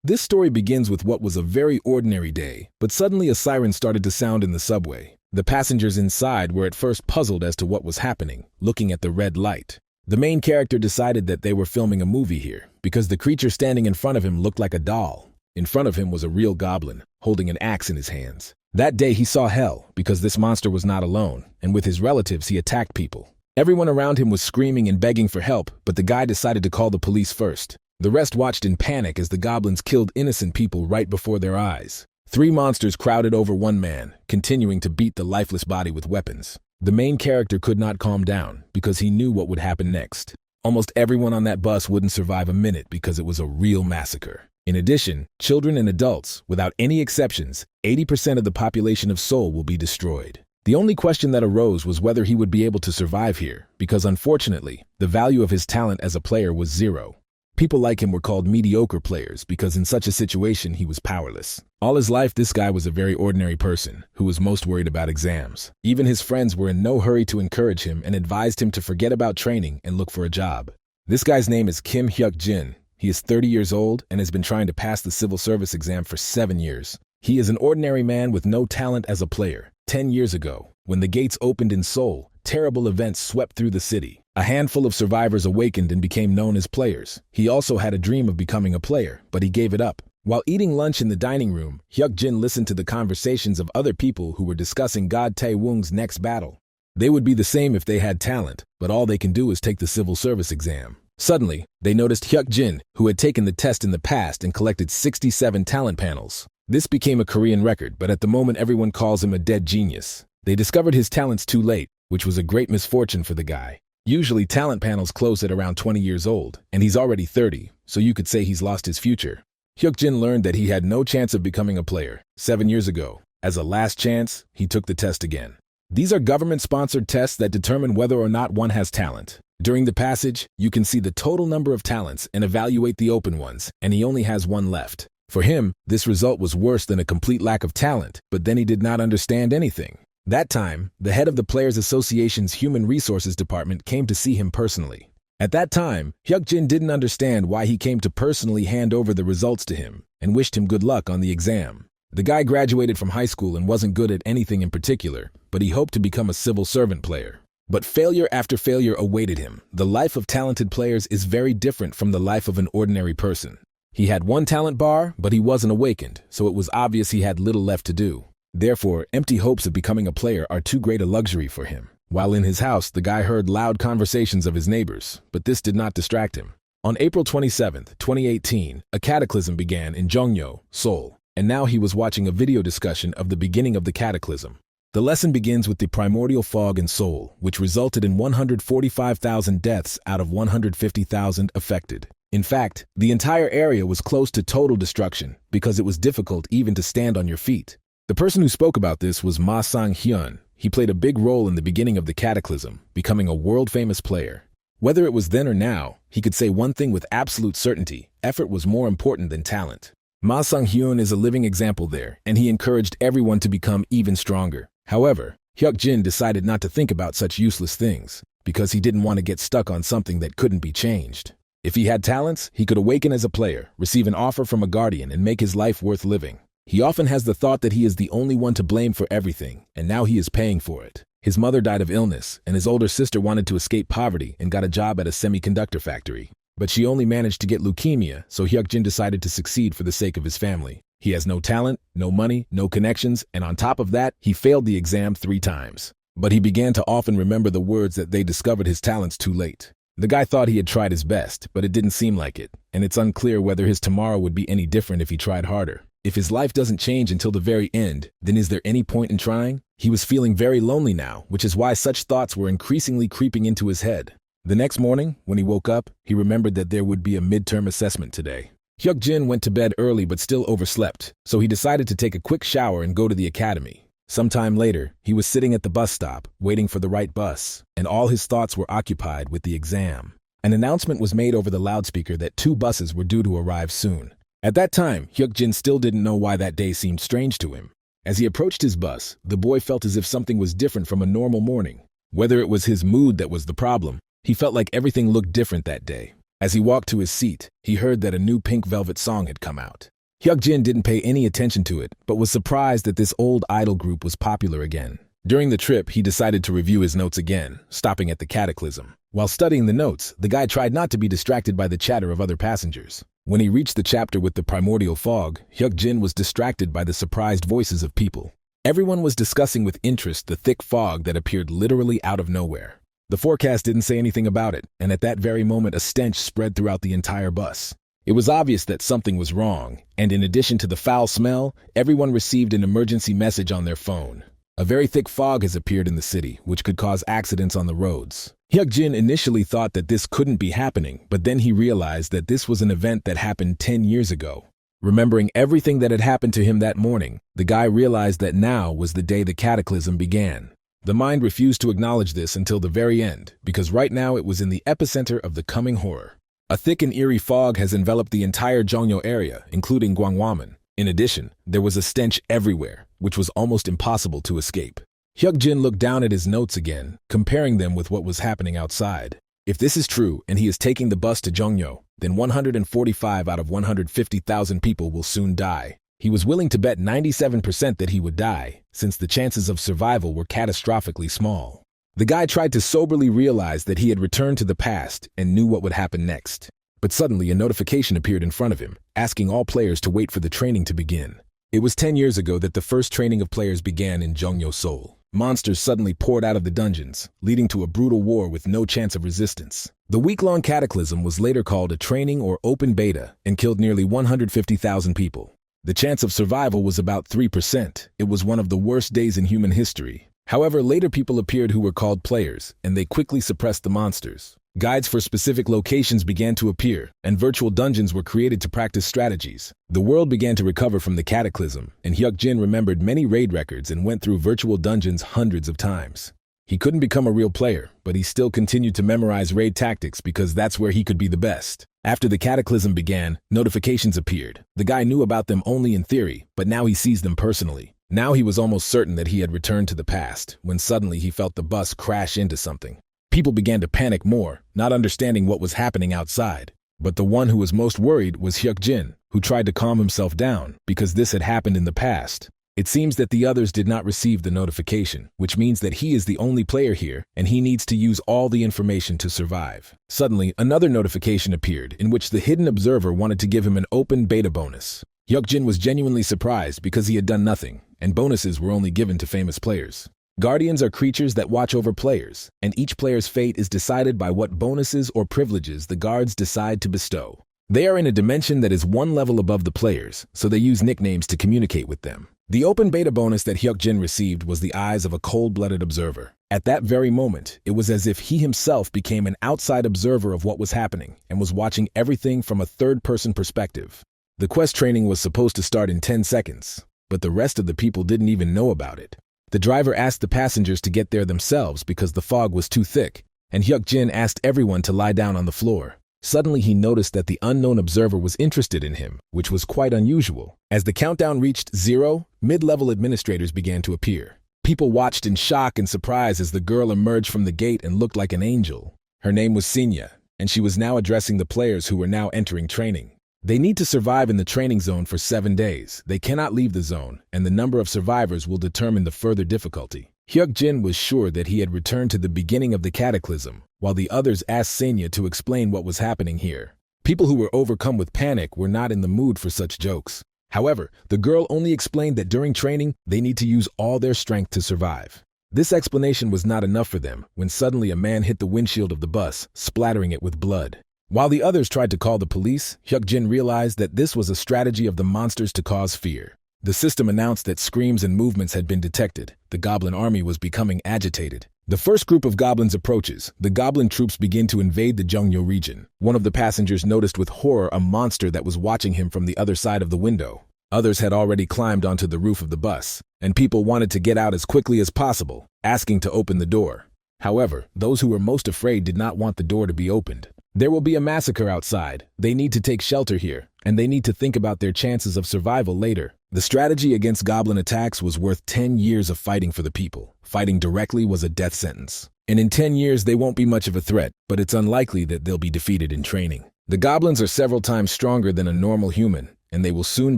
This story begins with what was a very ordinary day, but suddenly a siren started to sound in the subway. The passengers inside were at first puzzled as to what was happening, looking at the red light. The main character decided that they were filming a movie here, because the creature standing in front of him looked like a doll. In front of him was a real goblin, holding an axe in his hands. That day he saw hell, because this monster was not alone, and with his relatives he attacked people. Everyone around him was screaming and begging for help, but the guy decided to call the police first. The rest watched in panic as the goblins killed innocent people right before their eyes. 3 monsters crowded over one man, continuing to beat the lifeless body with weapons. The main character could not calm down, because he knew what would happen next. Almost everyone on that bus wouldn't survive a minute because it was a real massacre. In addition, children and adults, without any exceptions, 80% of the population of Seoul will be destroyed. The only question that arose was whether he would be able to survive here, because unfortunately, the value of his talent as a player was 0. People like him were called mediocre players because in such a situation he was powerless. All his life this guy was a very ordinary person who was most worried about exams. Even his friends were in no hurry to encourage him and advised him to forget about training and look for a job. This guy's name is Kim Hyuk-jin. He is 30 years old and has been trying to pass the civil service exam for 7 years. He is an ordinary man with no talent as a player. 10 years ago, when the gates opened in Seoul, terrible events swept through the city. A handful of survivors awakened and became known as players. He also had a dream of becoming a player, but he gave it up. While eating lunch in the dining room, Hyuk-jin listened to the conversations of other people who were discussing God Tae-woong's next battle. They would be the same if they had talent, but all they can do is take the civil service exam. Suddenly, they noticed Hyuk-jin, who had taken the test in the past and collected 67 talent panels. This became a Korean record, but at the moment everyone calls him a dead genius. They discovered his talents too late, which was a great misfortune for the guy. Usually talent panels close at around 20 years old, and he's already 30, so you could say he's lost his future. Hyuk-jin learned that he had no chance of becoming a player 7 years ago. As a last chance, he took the test again. These are government-sponsored tests that determine whether or not one has talent. During the passage, you can see the total number of talents and evaluate the open ones, and he only has one left. For him, this result was worse than a complete lack of talent, but then he did not understand anything. That time, the head of the Players Association's Human Resources Department came to see him personally. At that time, Hyuk-jin didn't understand why he came to personally hand over the results to him and wished him good luck on the exam. The guy graduated from high school and wasn't good at anything in particular, but he hoped to become a civil servant player. But failure after failure awaited him. The life of talented players is very different from the life of an ordinary person. He had one talent bar, but he wasn't awakened, so it was obvious he had little left to do. Therefore, empty hopes of becoming a player are too great a luxury for him. While in his house, the guy heard loud conversations of his neighbors, but this did not distract him. On April 27, 2018, a cataclysm began in Jongno, Seoul, and now he was watching a video discussion of the beginning of the cataclysm. The lesson begins with the primordial fog in Seoul, which resulted in 145,000 deaths out of 150,000 affected. In fact, the entire area was close to total destruction because it was difficult even to stand on your feet. The person who spoke about this was Ma Sang-hyun. He played a big role in the beginning of the cataclysm, becoming a world-famous player. Whether it was then or now, he could say one thing with absolute certainty: effort was more important than talent. Ma Sang-hyun is a living example there, and he encouraged everyone to become even stronger. However, Hyuk-jin decided not to think about such useless things, because he didn't want to get stuck on something that couldn't be changed. If he had talents, he could awaken as a player, receive an offer from a guardian, and make his life worth living. He often has the thought that he is the only one to blame for everything, and now he is paying for it. His mother died of illness, and his older sister wanted to escape poverty and got a job at a semiconductor factory. But she only managed to get leukemia, so Hyuk-jin decided to succeed for the sake of his family. He has no talent, no money, no connections, and on top of that, he failed the exam 3 times. But he began to often remember the words that they discovered his talents too late. The guy thought he had tried his best, but it didn't seem like it, and it's unclear whether his tomorrow would be any different if he tried harder. If his life doesn't change until the very end, then is there any point in trying? He was feeling very lonely now, which is why such thoughts were increasingly creeping into his head. The next morning, when he woke up, he remembered that there would be a midterm assessment today. Hyuk-jin went to bed early but still overslept, so he decided to take a quick shower and go to the academy. Sometime later, he was sitting at the bus stop, waiting for the right bus, and all his thoughts were occupied with the exam. An announcement was made over the loudspeaker that 2 buses were due to arrive soon. At that time, Hyuk-jin still didn't know why that day seemed strange to him. As he approached his bus, the boy felt as if something was different from a normal morning. Whether it was his mood that was the problem, he felt like everything looked different that day. As he walked to his seat, he heard that a new Pink Velvet song had come out. Hyuk-jin didn't pay any attention to it, but was surprised that this old idol group was popular again. During the trip, he decided to review his notes again, stopping at the cataclysm. While studying the notes, the guy tried not to be distracted by the chatter of other passengers. When he reached the chapter with the primordial fog, Hyuk-jin was distracted by the surprised voices of people. Everyone was discussing with interest the thick fog that appeared literally out of nowhere. The forecast didn't say anything about it, and at that very moment a stench spread throughout the entire bus. It was obvious that something was wrong, and in addition to the foul smell, everyone received an emergency message on their phone. A very thick fog has appeared in the city, which could cause accidents on the roads. Hyuk-jin initially thought that this couldn't be happening, but then he realized that this was an event that happened 10 years ago. Remembering everything that had happened to him that morning, the guy realized that now was the day the cataclysm began. The mind refused to acknowledge this until the very end, because right now it was in the epicenter of the coming horror. A thick and eerie fog has enveloped the entire Jongno area, including Gwanghwamun. In addition, there was a stench everywhere, which was almost impossible to escape. Hyuk-jin looked down at his notes again, comparing them with what was happening outside. If this is true and he is taking the bus to Jongno, then 145 out of 150,000 people will soon die. He was willing to bet 97% that he would die, since the chances of survival were catastrophically small. The guy tried to soberly realize that he had returned to the past and knew what would happen next. But suddenly a notification appeared in front of him, asking all players to wait for the training to begin. It was 10 years ago that the first training of players began in Jongno, Seoul. Monsters suddenly poured out of the dungeons, leading to a brutal war with no chance of resistance. The week-long cataclysm was later called a training or open beta and killed nearly 150,000 people. The chance of survival was about 3%. It was one of the worst days in human history. However, later people appeared who were called players, and they quickly suppressed the monsters. Guides for specific locations began to appear, and virtual dungeons were created to practice strategies. The world began to recover from the cataclysm, and Hyuk-jin remembered many raid records and went through virtual dungeons hundreds of times. He couldn't become a real player, but he still continued to memorize raid tactics because that's where he could be the best. After the cataclysm began, notifications appeared. The guy knew about them only in theory, but now he sees them personally. Now he was almost certain that he had returned to the past, when suddenly he felt the bus crash into something. People began to panic more, not understanding what was happening outside. But the one who was most worried was Hyuk-jin, who tried to calm himself down, because this had happened in the past. It seems that the others did not receive the notification, which means that he is the only player here, and he needs to use all the information to survive. Suddenly, another notification appeared, in which the hidden observer wanted to give him an open beta bonus. Hyuk-jin was genuinely surprised because he had done nothing, and bonuses were only given to famous players. Guardians are creatures that watch over players, and each player's fate is decided by what bonuses or privileges the guards decide to bestow. They are in a dimension that is one level above the players, so they use nicknames to communicate with them. The open beta bonus that Hyuk-jin received was the eyes of a cold-blooded observer. At that very moment, it was as if he himself became an outside observer of what was happening and was watching everything from a third-person perspective. The quest training was supposed to start in 10 seconds, but the rest of the people didn't even know about it. The driver asked the passengers to get there themselves because the fog was too thick, and Hyuk-jin asked everyone to lie down on the floor. Suddenly he noticed that the unknown observer was interested in him, which was quite unusual. As the countdown reached 0, mid-level administrators began to appear. People watched in shock and surprise as the girl emerged from the gate and looked like an angel. Her name was Sinya, and she was now addressing the players who were now entering training. They need to survive in the training zone for 7 days. They cannot leave the zone, and the number of survivors will determine the further difficulty. Hyuk-jin was sure that he had returned to the beginning of the cataclysm, while the others asked Senya to explain what was happening here. People who were overcome with panic were not in the mood for such jokes. However, the girl only explained that during training, they need to use all their strength to survive. This explanation was not enough for them when suddenly a man hit the windshield of the bus, splattering it with blood. While the others tried to call the police, Hyuk-jin realized that this was a strategy of the monsters to cause fear. The system announced that screams and movements had been detected. The goblin army was becoming agitated. The first group of goblins approaches. The goblin troops begin to invade the Jongno region. One of the passengers noticed with horror a monster that was watching him from the other side of the window. Others had already climbed onto the roof of the bus, and people wanted to get out as quickly as possible, asking to open the door. However, those who were most afraid did not want the door to be opened. There will be a massacre outside. They need to take shelter here, and they need to think about their chances of survival later. The strategy against goblin attacks was worth 10 years of fighting for the people. Fighting directly was a death sentence. And in 10 years, they won't be much of a threat, but it's unlikely that they'll be defeated in training. The goblins are several times stronger than a normal human, and they will soon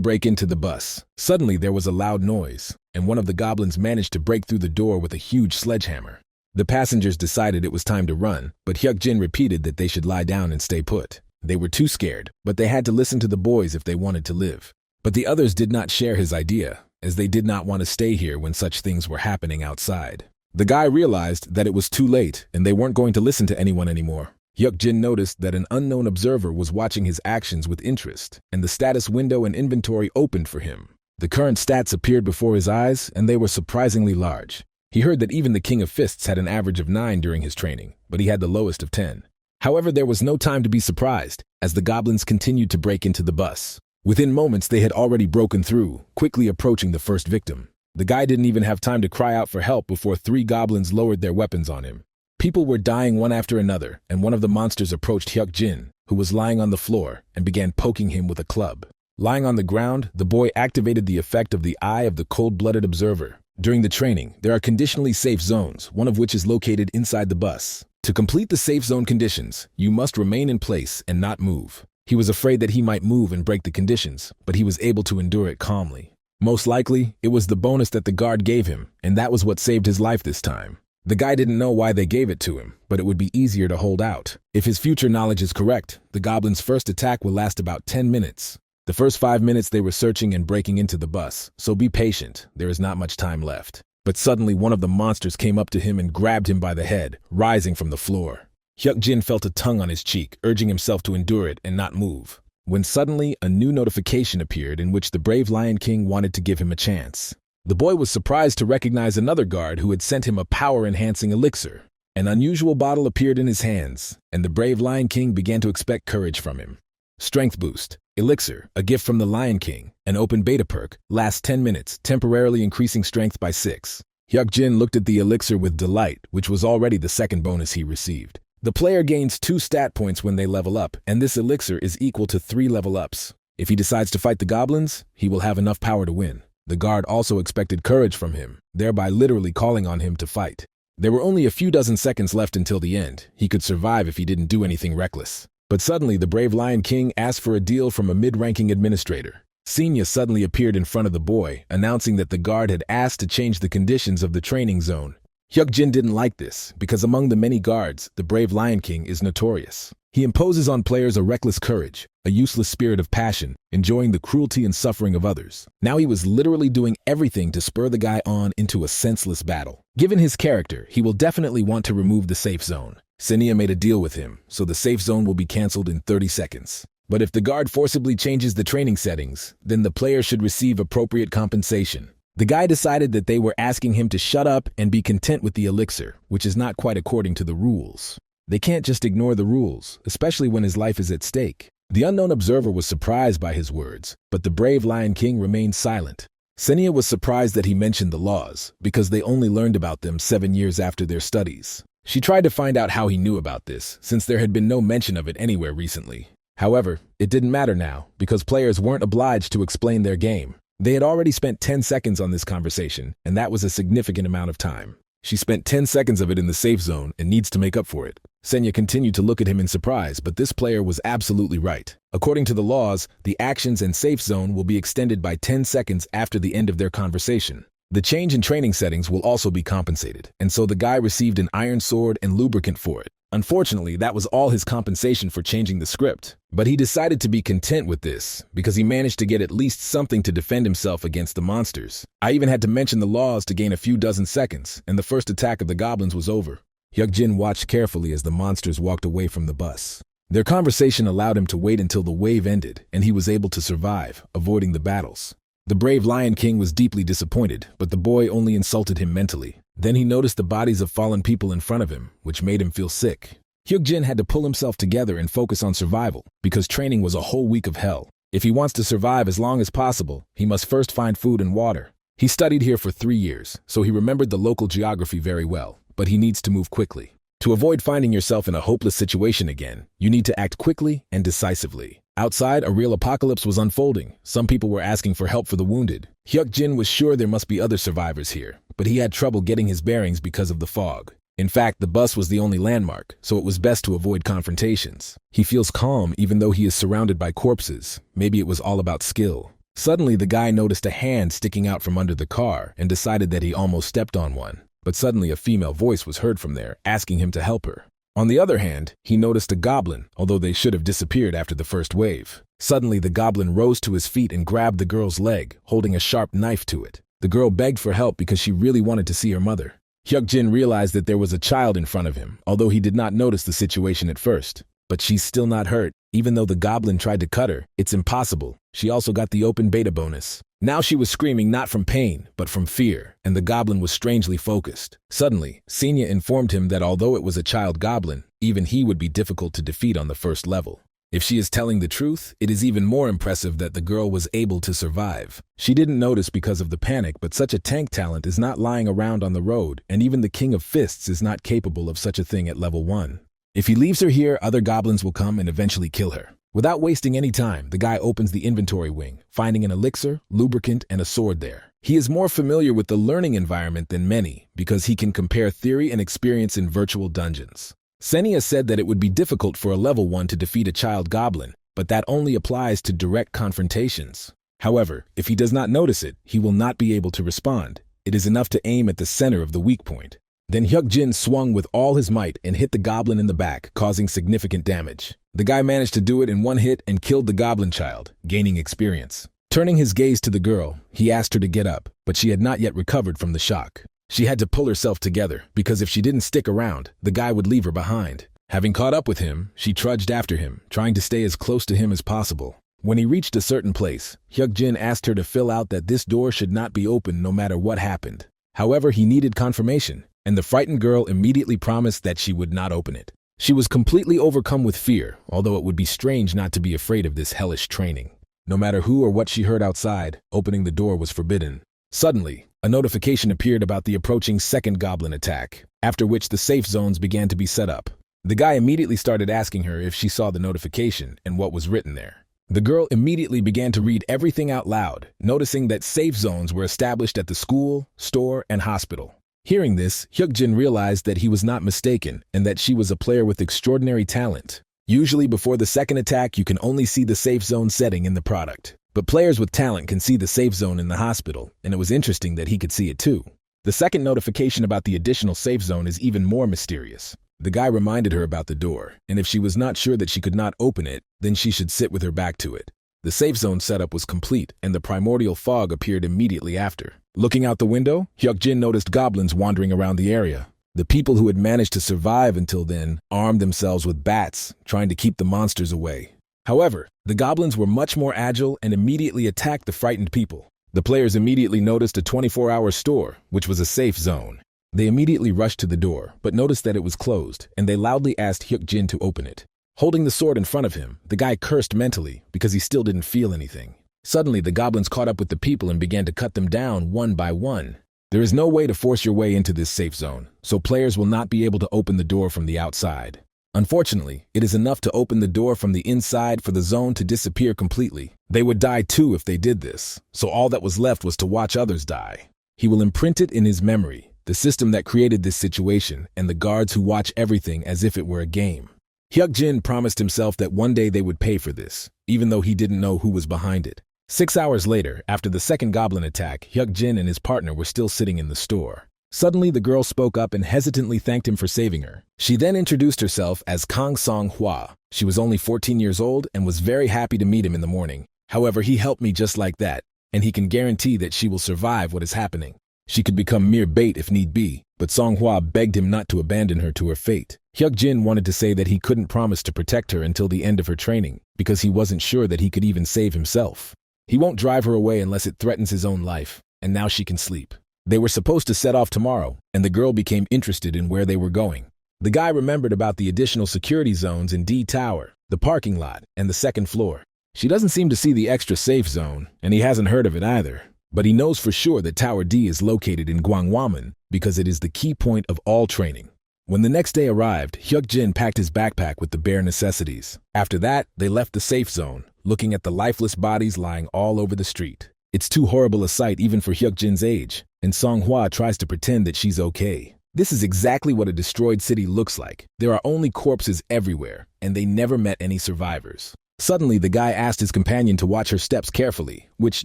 break into the bus. Suddenly there was a loud noise, and one of the goblins managed to break through the door with a huge sledgehammer. The passengers decided it was time to run, but Hyuk-jin repeated that they should lie down and stay put. They were too scared, but they had to listen to the boys if they wanted to live. But the others did not share his idea, as they did not want to stay here when such things were happening outside. The guy realized that it was too late and they weren't going to listen to anyone anymore. Hyuk-jin noticed that an unknown observer was watching his actions with interest, and the status window and inventory opened for him. The current stats appeared before his eyes, and they were surprisingly large. He heard that even the King of Fists had an average of 9 during his training, but he had the lowest of 10. However, there was no time to be surprised, as the goblins continued to break into the bus. Within moments, they had already broken through, quickly approaching the first victim. The guy didn't even have time to cry out for help before 3 goblins lowered their weapons on him. People were dying one after another, and one of the monsters approached Hyuk-jin, who was lying on the floor, and began poking him with a club. Lying on the ground, the boy activated the effect of the Eye of the Cold-Blooded Observer. During the training, there are conditionally safe zones, one of which is located inside the bus. To complete the safe zone conditions, you must remain in place and not move. He was afraid that he might move and break the conditions, but he was able to endure it calmly. Most likely, it was the bonus that the guard gave him, and that was what saved his life this time. The guy didn't know why they gave it to him, but it would be easier to hold out. If his future knowledge is correct, the goblin's first attack will last about 10 minutes. The first 5 minutes they were searching and breaking into the bus, so be patient, there is not much time left. But suddenly one of the monsters came up to him and grabbed him by the head, rising from the floor. Hyuk-jin felt a tongue on his cheek, urging himself to endure it and not move. When suddenly a new notification appeared in which the brave Lion King wanted to give him a chance. The boy was surprised to recognize another guard who had sent him a power-enhancing elixir. An unusual bottle appeared in his hands, and the brave Lion King began to expect courage from him. Strength boost. Elixir, a gift from the Lion King, an open beta perk, lasts 10 minutes, temporarily increasing strength by 6. Hyuk-jin looked at the elixir with delight, which was already the second bonus he received. The player gains 2 stat points when they level up, and this elixir is equal to 3 level ups. If he decides to fight the goblins, he will have enough power to win. The guard also expected courage from him, thereby literally calling on him to fight. There were only a few dozen seconds left until the end. He could survive if he didn't do anything reckless. But suddenly, the brave Lion King asked for a deal from a mid-ranking administrator. Senya suddenly appeared in front of the boy, announcing that the guard had asked to change the conditions of the training zone. Hyuk-jin didn't like this, because among the many guards, the brave Lion King is notorious. He imposes on players a reckless courage, a useless spirit of passion, enjoying the cruelty and suffering of others. Now he was literally doing everything to spur the guy on into a senseless battle. Given his character, he will definitely want to remove the safe zone. Senya made a deal with him, so the safe zone will be cancelled in 30 seconds. But if the guard forcibly changes the training settings, then the player should receive appropriate compensation. The guy decided that they were asking him to shut up and be content with the elixir, which is not quite according to the rules. They can't just ignore the rules, especially when his life is at stake. The unknown observer was surprised by his words, but the brave Lion King remained silent. Senya was surprised that he mentioned the laws, because they only learned about them 7 years after their studies. She tried to find out how he knew about this, since there had been no mention of it anywhere recently. However, it didn't matter now, because players weren't obliged to explain their game. They had already spent 10 seconds on this conversation, and that was a significant amount of time. She spent 10 seconds of it in the safe zone and needs to make up for it. Senya continued to look at him in surprise, but this player was absolutely right. According to the laws, the actions and safe zone will be extended by 10 seconds after the end of their conversation. The change in training settings will also be compensated, and so the guy received an iron sword and lubricant for it. Unfortunately, that was all his compensation for changing the script. But he decided to be content with this, because he managed to get at least something to defend himself against the monsters. I even had to mention the laws to gain a few dozen seconds, and the first attack of the goblins was over. Hyuk-jin watched carefully as the monsters walked away from the bus. Their conversation allowed him to wait until the wave ended, and he was able to survive, avoiding the battles. The brave Lion King was deeply disappointed, but the boy only insulted him mentally. Then he noticed the bodies of fallen people in front of him, which made him feel sick. Hyuk-jin had to pull himself together and focus on survival, because training was a whole week of hell. If he wants to survive as long as possible, he must first find food and water. He studied here for 3 years, so he remembered the local geography very well, but he needs to move quickly. To avoid finding yourself in a hopeless situation again, you need to act quickly and decisively. Outside, a real apocalypse was unfolding. Some people were asking for help for the wounded. Hyuk-jin was sure there must be other survivors here, but he had trouble getting his bearings because of the fog. In fact, the bus was the only landmark, so it was best to avoid confrontations. He feels calm even though he is surrounded by corpses. Maybe it was all about skill. Suddenly, the guy noticed a hand sticking out from under the car and decided that he almost stepped on one. But suddenly a female voice was heard from there, asking him to help her. On the other hand, he noticed a goblin, although they should have disappeared after the first wave. Suddenly, the goblin rose to his feet and grabbed the girl's leg, holding a sharp knife to it. The girl begged for help because she really wanted to see her mother. Hyuk-jin realized that there was a child in front of him, although he did not notice the situation at first. But she's still not hurt. Even though the goblin tried to cut her, it's impossible. She also got the open beta bonus. Now she was screaming not from pain, but from fear, and the goblin was strangely focused. Suddenly, Senya informed him that although it was a child goblin, even he would be difficult to defeat on the first level. If she is telling the truth, it is even more impressive that the girl was able to survive. She didn't notice because of the panic, but such a tank talent is not lying around on the road, and even the King of Fists is not capable of such a thing at level 1. If he leaves her here, other goblins will come and eventually kill her. Without wasting any time, the guy opens the inventory wing, finding an elixir, lubricant, and a sword there. He is more familiar with the learning environment than many because he can compare theory and experience in virtual dungeons. Senya said that it would be difficult for a level 1 to defeat a child goblin, but that only applies to direct confrontations. However, if he does not notice it, he will not be able to respond. It is enough to aim at the center of the weak point. Then Hyuk-jin swung with all his might and hit the goblin in the back, causing significant damage. The guy managed to do it in one hit and killed the goblin child, gaining experience. Turning his gaze to the girl, he asked her to get up, but she had not yet recovered from the shock. She had to pull herself together, because if she didn't stick around, the guy would leave her behind. Having caught up with him, she trudged after him, trying to stay as close to him as possible. When he reached a certain place, Hyuk-jin asked her to fill out that this door should not be opened no matter what happened. However, he needed confirmation, and the frightened girl immediately promised that she would not open it. She was completely overcome with fear, although it would be strange not to be afraid of this hellish training. No matter who or what she heard outside, opening the door was forbidden. Suddenly, a notification appeared about the approaching second goblin attack, after which the safe zones began to be set up. The guy immediately started asking her if she saw the notification and what was written there. The girl immediately began to read everything out loud, noticing that safe zones were established at the school, store, and hospital. Hearing this, Hyuk-jin realized that he was not mistaken and that she was a player with extraordinary talent. Usually before the second attack, you can only see the safe zone setting in the product. But players with talent can see the safe zone in the hospital, and it was interesting that he could see it too. The second notification about the additional safe zone is even more mysterious. The guy reminded her about the door, and if she was not sure that she could not open it, then she should sit with her back to it. The safe zone setup was complete, and the primordial fog appeared immediately after. Looking out the window, Hyuk-jin noticed goblins wandering around the area. The people who had managed to survive until then armed themselves with bats, trying to keep the monsters away. However, the goblins were much more agile and immediately attacked the frightened people. The players immediately noticed a 24-hour store, which was a safe zone. They immediately rushed to the door, but noticed that it was closed, and they loudly asked Hyuk-jin to open it. Holding the sword in front of him, the guy cursed mentally because he still didn't feel anything. Suddenly, the goblins caught up with the people and began to cut them down one by one. There is no way to force your way into this safe zone, so players will not be able to open the door from the outside. Unfortunately, it is enough to open the door from the inside for the zone to disappear completely. They would die too if they did this, so all that was left was to watch others die. He will imprint it in his memory, the system that created this situation, and the guards who watch everything as if it were a game. Hyuk-jin promised himself that one day they would pay for this, even though he didn't know who was behind it. 6 hours later, after the second goblin attack, Hyuk-jin and his partner were still sitting in the store. Suddenly, the girl spoke up and hesitantly thanked him for saving her. She then introduced herself as Kang Song-hwa. She was only 14 years old and was very happy to meet him in the morning. However, he helped me just like that, and he can guarantee that she will survive what is happening. She could become mere bait if need be, but Song-hwa begged him not to abandon her to her fate. Hyuk-jin wanted to say that he couldn't promise to protect her until the end of her training, because he wasn't sure that he could even save himself. He won't drive her away unless it threatens his own life, and now she can sleep. They were supposed to set off tomorrow, and the girl became interested in where they were going. The guy remembered about the additional security zones in D Tower, the parking lot, and the second floor. She doesn't seem to see the extra safe zone, and he hasn't heard of it either. But he knows for sure that Tower D is located in Gwangwamun because it is the key point of all training. When the next day arrived, Hyuk-jin packed his backpack with the bare necessities. After that, they left the safe zone, looking at the lifeless bodies lying all over the street. It's too horrible a sight even for Hyuk-jin's age, and Song-hwa tries to pretend that she's okay. This is exactly what a destroyed city looks like. There are only corpses everywhere, and they never met any survivors. Suddenly, the guy asked his companion to watch her steps carefully, which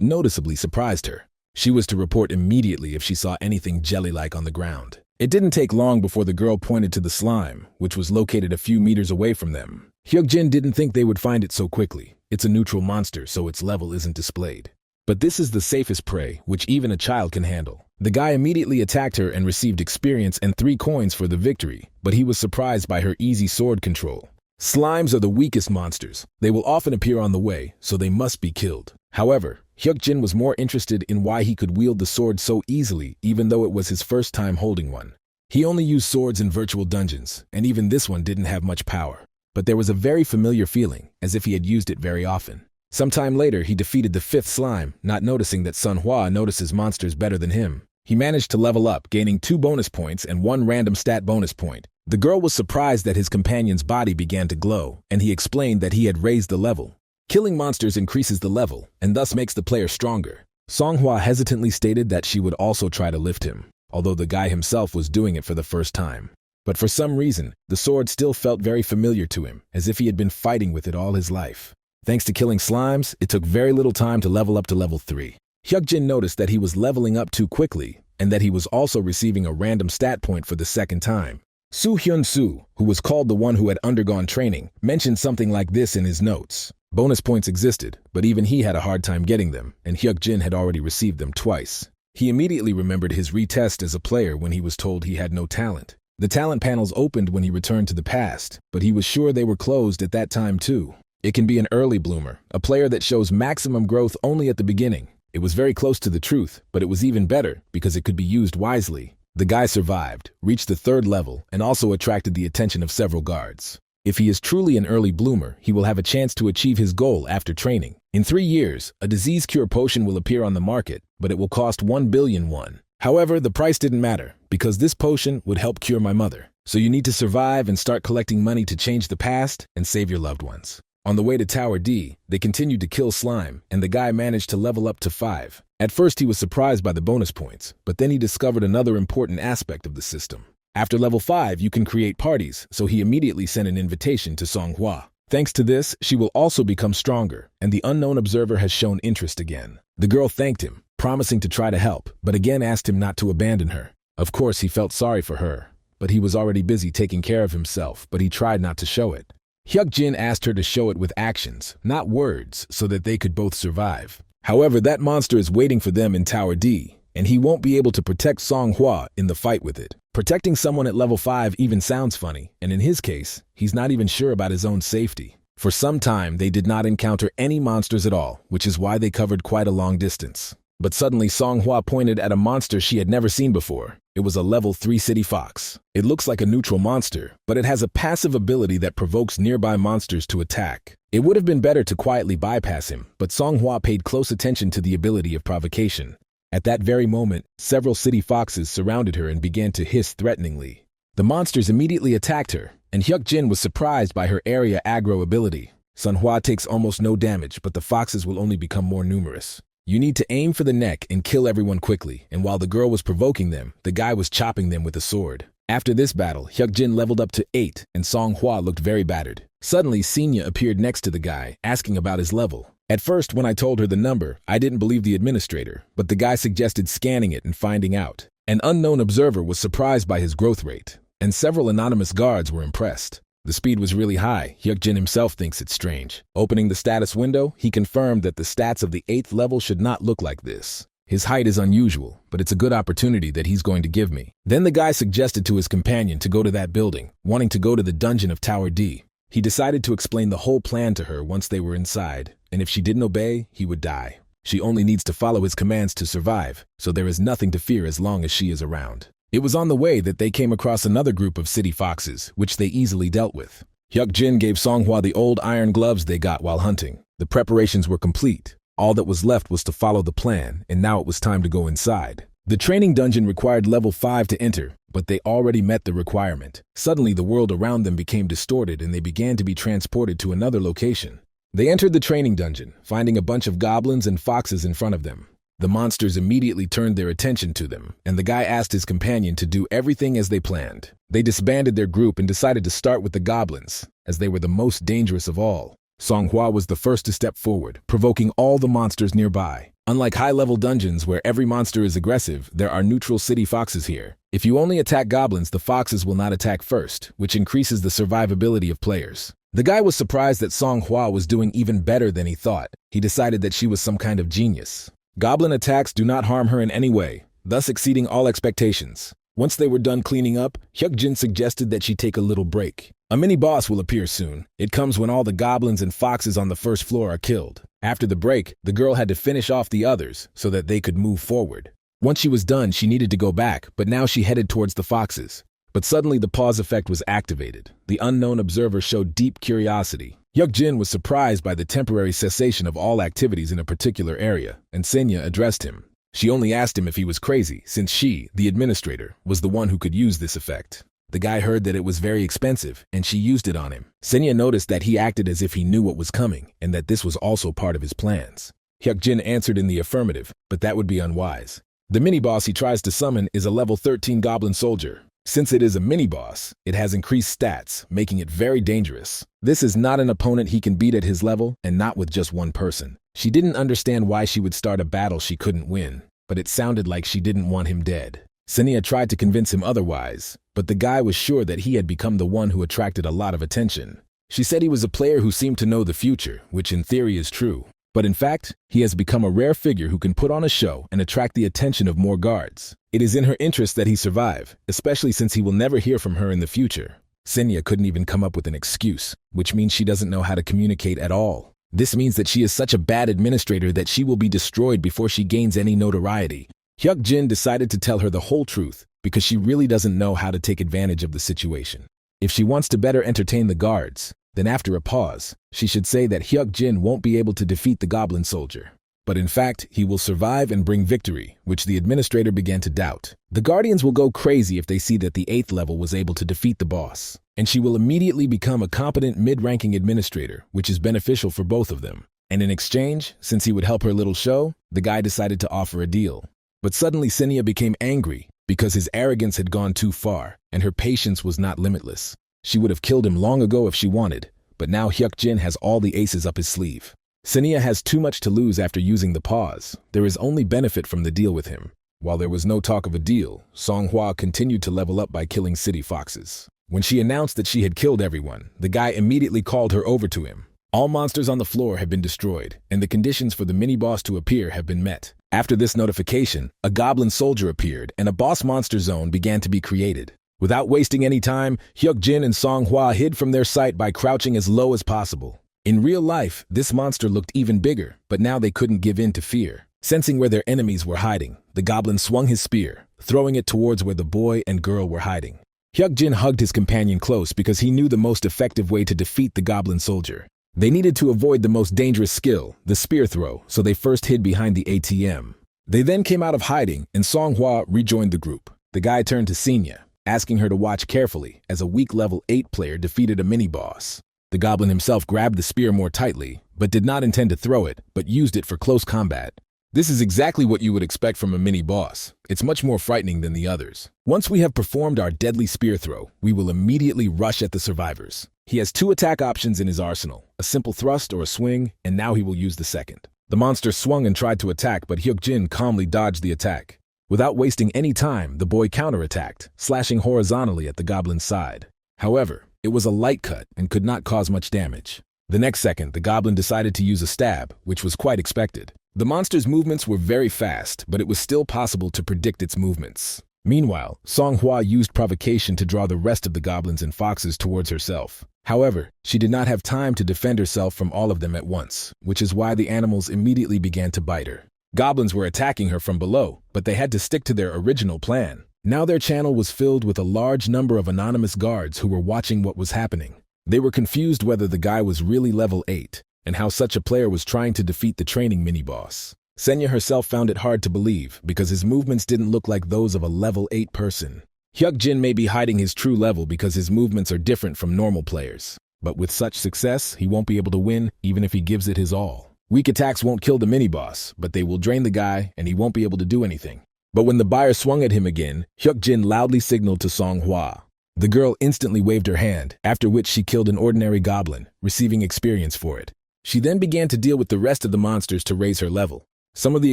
noticeably surprised her. She was to report immediately if she saw anything jelly-like on the ground. It didn't take long before the girl pointed to the slime, which was located a few meters away from them. Hyuk-jin didn't think they would find it so quickly. It's a neutral monster, so its level isn't displayed. But this is the safest prey, which even a child can handle. The guy immediately attacked her and received experience and 3 coins for the victory, but he was surprised by her easy sword control. Slimes are the weakest monsters. They will often appear on the way, so they must be killed. However, Hyuk-jin was more interested in why he could wield the sword so easily, even though it was his first time holding one. He only used swords in virtual dungeons, and even this one didn't have much power. But there was a very familiar feeling, as if he had used it very often. Sometime later, he defeated the 5th slime, not noticing that MANHUA notices monsters better than him. He managed to level up, gaining 2 bonus points and 1 random stat bonus point. The girl was surprised that his companion's body began to glow, and he explained that he had raised the level. Killing monsters increases the level, and thus makes the player stronger. MANHUA hesitantly stated that she would also try to lift him, although the guy himself was doing it for the first time. But for some reason, the sword still felt very familiar to him, as if he had been fighting with it all his life. Thanks to killing slimes, it took very little time to level up to level 3. Hyuk-jin noticed that he was leveling up too quickly, and that he was also receiving a random stat point for the 2nd time. Soo-hyun-soo, who was called the one who had undergone training, mentioned something like this in his notes. Bonus points existed, but even he had a hard time getting them, and Hyuk-jin had already received them twice. He immediately remembered his retest as a player when he was told he had no talent. The talent panels opened when he returned to the past, but he was sure they were closed at that time too. It can be an early bloomer, a player that shows maximum growth only at the beginning. It was very close to the truth, but it was even better because it could be used wisely. The guy survived, reached the 3rd level, and also attracted the attention of several guards. If he is truly an early bloomer, he will have a chance to achieve his goal after training. In 3 years, a disease cure potion will appear on the market, but it will cost 1 billion won. However, the price didn't matter, because this potion would help cure my mother. So you need to survive and start collecting money to change the past and save your loved ones. On the way to Tower D, they continued to kill slime, and the guy managed to level up to 5. At first he was surprised by the bonus points, but then he discovered another important aspect of the system. After level 5, you can create parties, so he immediately sent an invitation to MANHUA. Thanks to this, she will also become stronger, and the unknown observer has shown interest again. The girl thanked him, promising to try to help, but again asked him not to abandon her. Of course, he felt sorry for her, but he was already busy taking care of himself, but he tried not to show it. Hyuk-jin asked her to show it with actions, not words, so that they could both survive. However, that monster is waiting for them in Tower D, and he won't be able to protect MANHUA in the fight with it. Protecting someone at level 5 even sounds funny, and in his case, he's not even sure about his own safety. For some time, they did not encounter any monsters at all, which is why they covered quite a long distance. But suddenly, MANHUA pointed at a monster she had never seen before. It was a level 3 city fox. It looks like a neutral monster, but it has a passive ability that provokes nearby monsters to attack. It would have been better to quietly bypass him, but MANHUA paid close attention to the ability of provocation. At that very moment, several city foxes surrounded her and began to hiss threateningly. The monsters immediately attacked her, and Hyuk-jin was surprised by her area aggro ability. MANHUA takes almost no damage, but the foxes will only become more numerous. You need to aim for the neck and kill everyone quickly, and while the girl was provoking them, the guy was chopping them with a sword. After this battle, Hyuk-jin leveled up to 8, and MANHUA looked very battered. Suddenly, Senya appeared next to the guy, asking about his level. At first, when I told her the number, I didn't believe the administrator, but the guy suggested scanning it and finding out. An unknown observer was surprised by his growth rate, and several anonymous guards were impressed. The speed was really high. Hyuk-jin himself thinks it's strange. Opening the status window, he confirmed that the stats of the 8th level should not look like this. His height is unusual, but it's a good opportunity that he's going to give me. Then the guy suggested to his companion to go to that building, wanting to go to the dungeon of Tower D. He decided to explain the whole plan to her once they were inside, and if she didn't obey, he would die. She only needs to follow his commands to survive, so there is nothing to fear as long as she is around. It was on the way that they came across another group of city foxes, which they easily dealt with. Hyuk-jin gave MANHUA the old iron gloves they got while hunting. The preparations were complete. All that was left was to follow the plan, and now it was time to go inside. The training dungeon required level 5 to enter, but they already met the requirement. Suddenly, the world around them became distorted and they began to be transported to another location. They entered the training dungeon, finding a bunch of goblins and foxes in front of them. The monsters immediately turned their attention to them, and the guy asked his companion to do everything as they planned. They disbanded their group and decided to start with the goblins, as they were the most dangerous of all. MANHUA was the first to step forward, provoking all the monsters nearby. Unlike high-level dungeons where every monster is aggressive, there are neutral city foxes here. If you only attack goblins, the foxes will not attack first, which increases the survivability of players. The guy was surprised that MANHUA was doing even better than he thought. He decided that she was some kind of genius. Goblin attacks do not harm her in any way, thus exceeding all expectations. Once they were done cleaning up, Hyukjin suggested that she take a little break. A mini-boss will appear soon. It comes when all the goblins and foxes on the first floor are killed. After the break, the girl had to finish off the others so that they could move forward. Once she was done, she needed to go back, but now she headed towards the foxes. But suddenly the pause effect was activated. The unknown observer showed deep curiosity. Hyukjin was surprised by the temporary cessation of all activities in a particular area, and Senya addressed him. She only asked him if he was crazy, since she, the administrator, was the one who could use this effect. The guy heard that it was very expensive, and she used it on him. Senya noticed that he acted as if he knew what was coming, and that this was also part of his plans. Hyukjin answered in the affirmative, but that would be unwise. The mini-boss he tries to summon is a level 13 goblin soldier. Since it is a mini-boss, it has increased stats, making it very dangerous. This is not an opponent he can beat at his level, and not with just one person. She didn't understand why she would start a battle she couldn't win, but it sounded like she didn't want him dead. Senya tried to convince him otherwise, but the guy was sure that he had become the one who attracted a lot of attention. She said he was a player who seemed to know the future, which in theory is true. But in fact, he has become a rare figure who can put on a show and attract the attention of more guards. It is in her interest that he survive, especially since he will never hear from her in the future. Senya couldn't even come up with an excuse, which means she doesn't know how to communicate at all. This means that she is such a bad administrator that she will be destroyed before she gains any notoriety. Hyukjin decided to tell her the whole truth because she really doesn't know how to take advantage of the situation. If she wants to better entertain the guards, then after a pause, she should say that Hyukjin won't be able to defeat the goblin soldier. But in fact, he will survive and bring victory, which the administrator began to doubt. The guardians will go crazy if they see that the 8th level was able to defeat the boss, and she will immediately become a competent mid-ranking administrator, which is beneficial for both of them. And in exchange, since he would help her little show, the guy decided to offer a deal. But suddenly Senya became angry because his arrogance had gone too far, and her patience was not limitless. She would have killed him long ago if she wanted, but now Hyukjin has all the aces up his sleeve. Senya has too much to lose after using the pause. There is only benefit from the deal with him. While there was no talk of a deal, MANHUA continued to level up by killing city foxes. When she announced that she had killed everyone, the guy immediately called her over to him. All monsters on the floor have been destroyed, and the conditions for the mini-boss to appear have been met. After this notification, a goblin soldier appeared, and a boss monster zone began to be created. Without wasting any time, Hyukjin and MANHUA hid from their sight by crouching as low as possible. In real life, this monster looked even bigger, but now they couldn't give in to fear. Sensing where their enemies were hiding, the goblin swung his spear, throwing it towards where the boy and girl were hiding. Hyukjin hugged his companion close because he knew the most effective way to defeat the goblin soldier. They needed to avoid the most dangerous skill, the spear throw, so they first hid behind the ATM. They then came out of hiding, and MANHUA rejoined the group. The guy turned to Senya, asking her to watch carefully as a weak level 8 player defeated a mini-boss. The goblin himself grabbed the spear more tightly, but did not intend to throw it, but used it for close combat. This is exactly what you would expect from a mini-boss. It's much more frightening than the others. Once we have performed our deadly spear throw, we will immediately rush at the survivors. He has 2 attack options in his arsenal, a simple thrust or a swing, and now he will use the second. The monster swung and tried to attack, but Hyukjin calmly dodged the attack. Without wasting any time, the boy counterattacked, slashing horizontally at the goblin's side. However, it was a light cut and could not cause much damage. The next second, the goblin decided to use a stab, which was quite expected. The monster's movements were very fast, but it was still possible to predict its movements. Meanwhile, MANHUA used provocation to draw the rest of the goblins and foxes towards herself. However, she did not have time to defend herself from all of them at once, which is why the animals immediately began to bite her. Goblins were attacking her from below, but they had to stick to their original plan. Now their channel was filled with a large number of anonymous guards who were watching what was happening. They were confused whether the guy was really level 8, and how such a player was trying to defeat the training mini-boss. Senya herself found it hard to believe because his movements didn't look like those of a level 8 person. Hyukjin may be hiding his true level because his movements are different from normal players. But with such success, he won't be able to win even if he gives it his all. Weak attacks won't kill the mini-boss, but they will drain the guy and he won't be able to do anything. But when the buyer swung at him again, Hyuk-jin loudly signaled to Song-hwa. The girl instantly waved her hand, after which she killed an ordinary goblin, receiving experience for it. She then began to deal with the rest of the monsters to raise her level. Some of the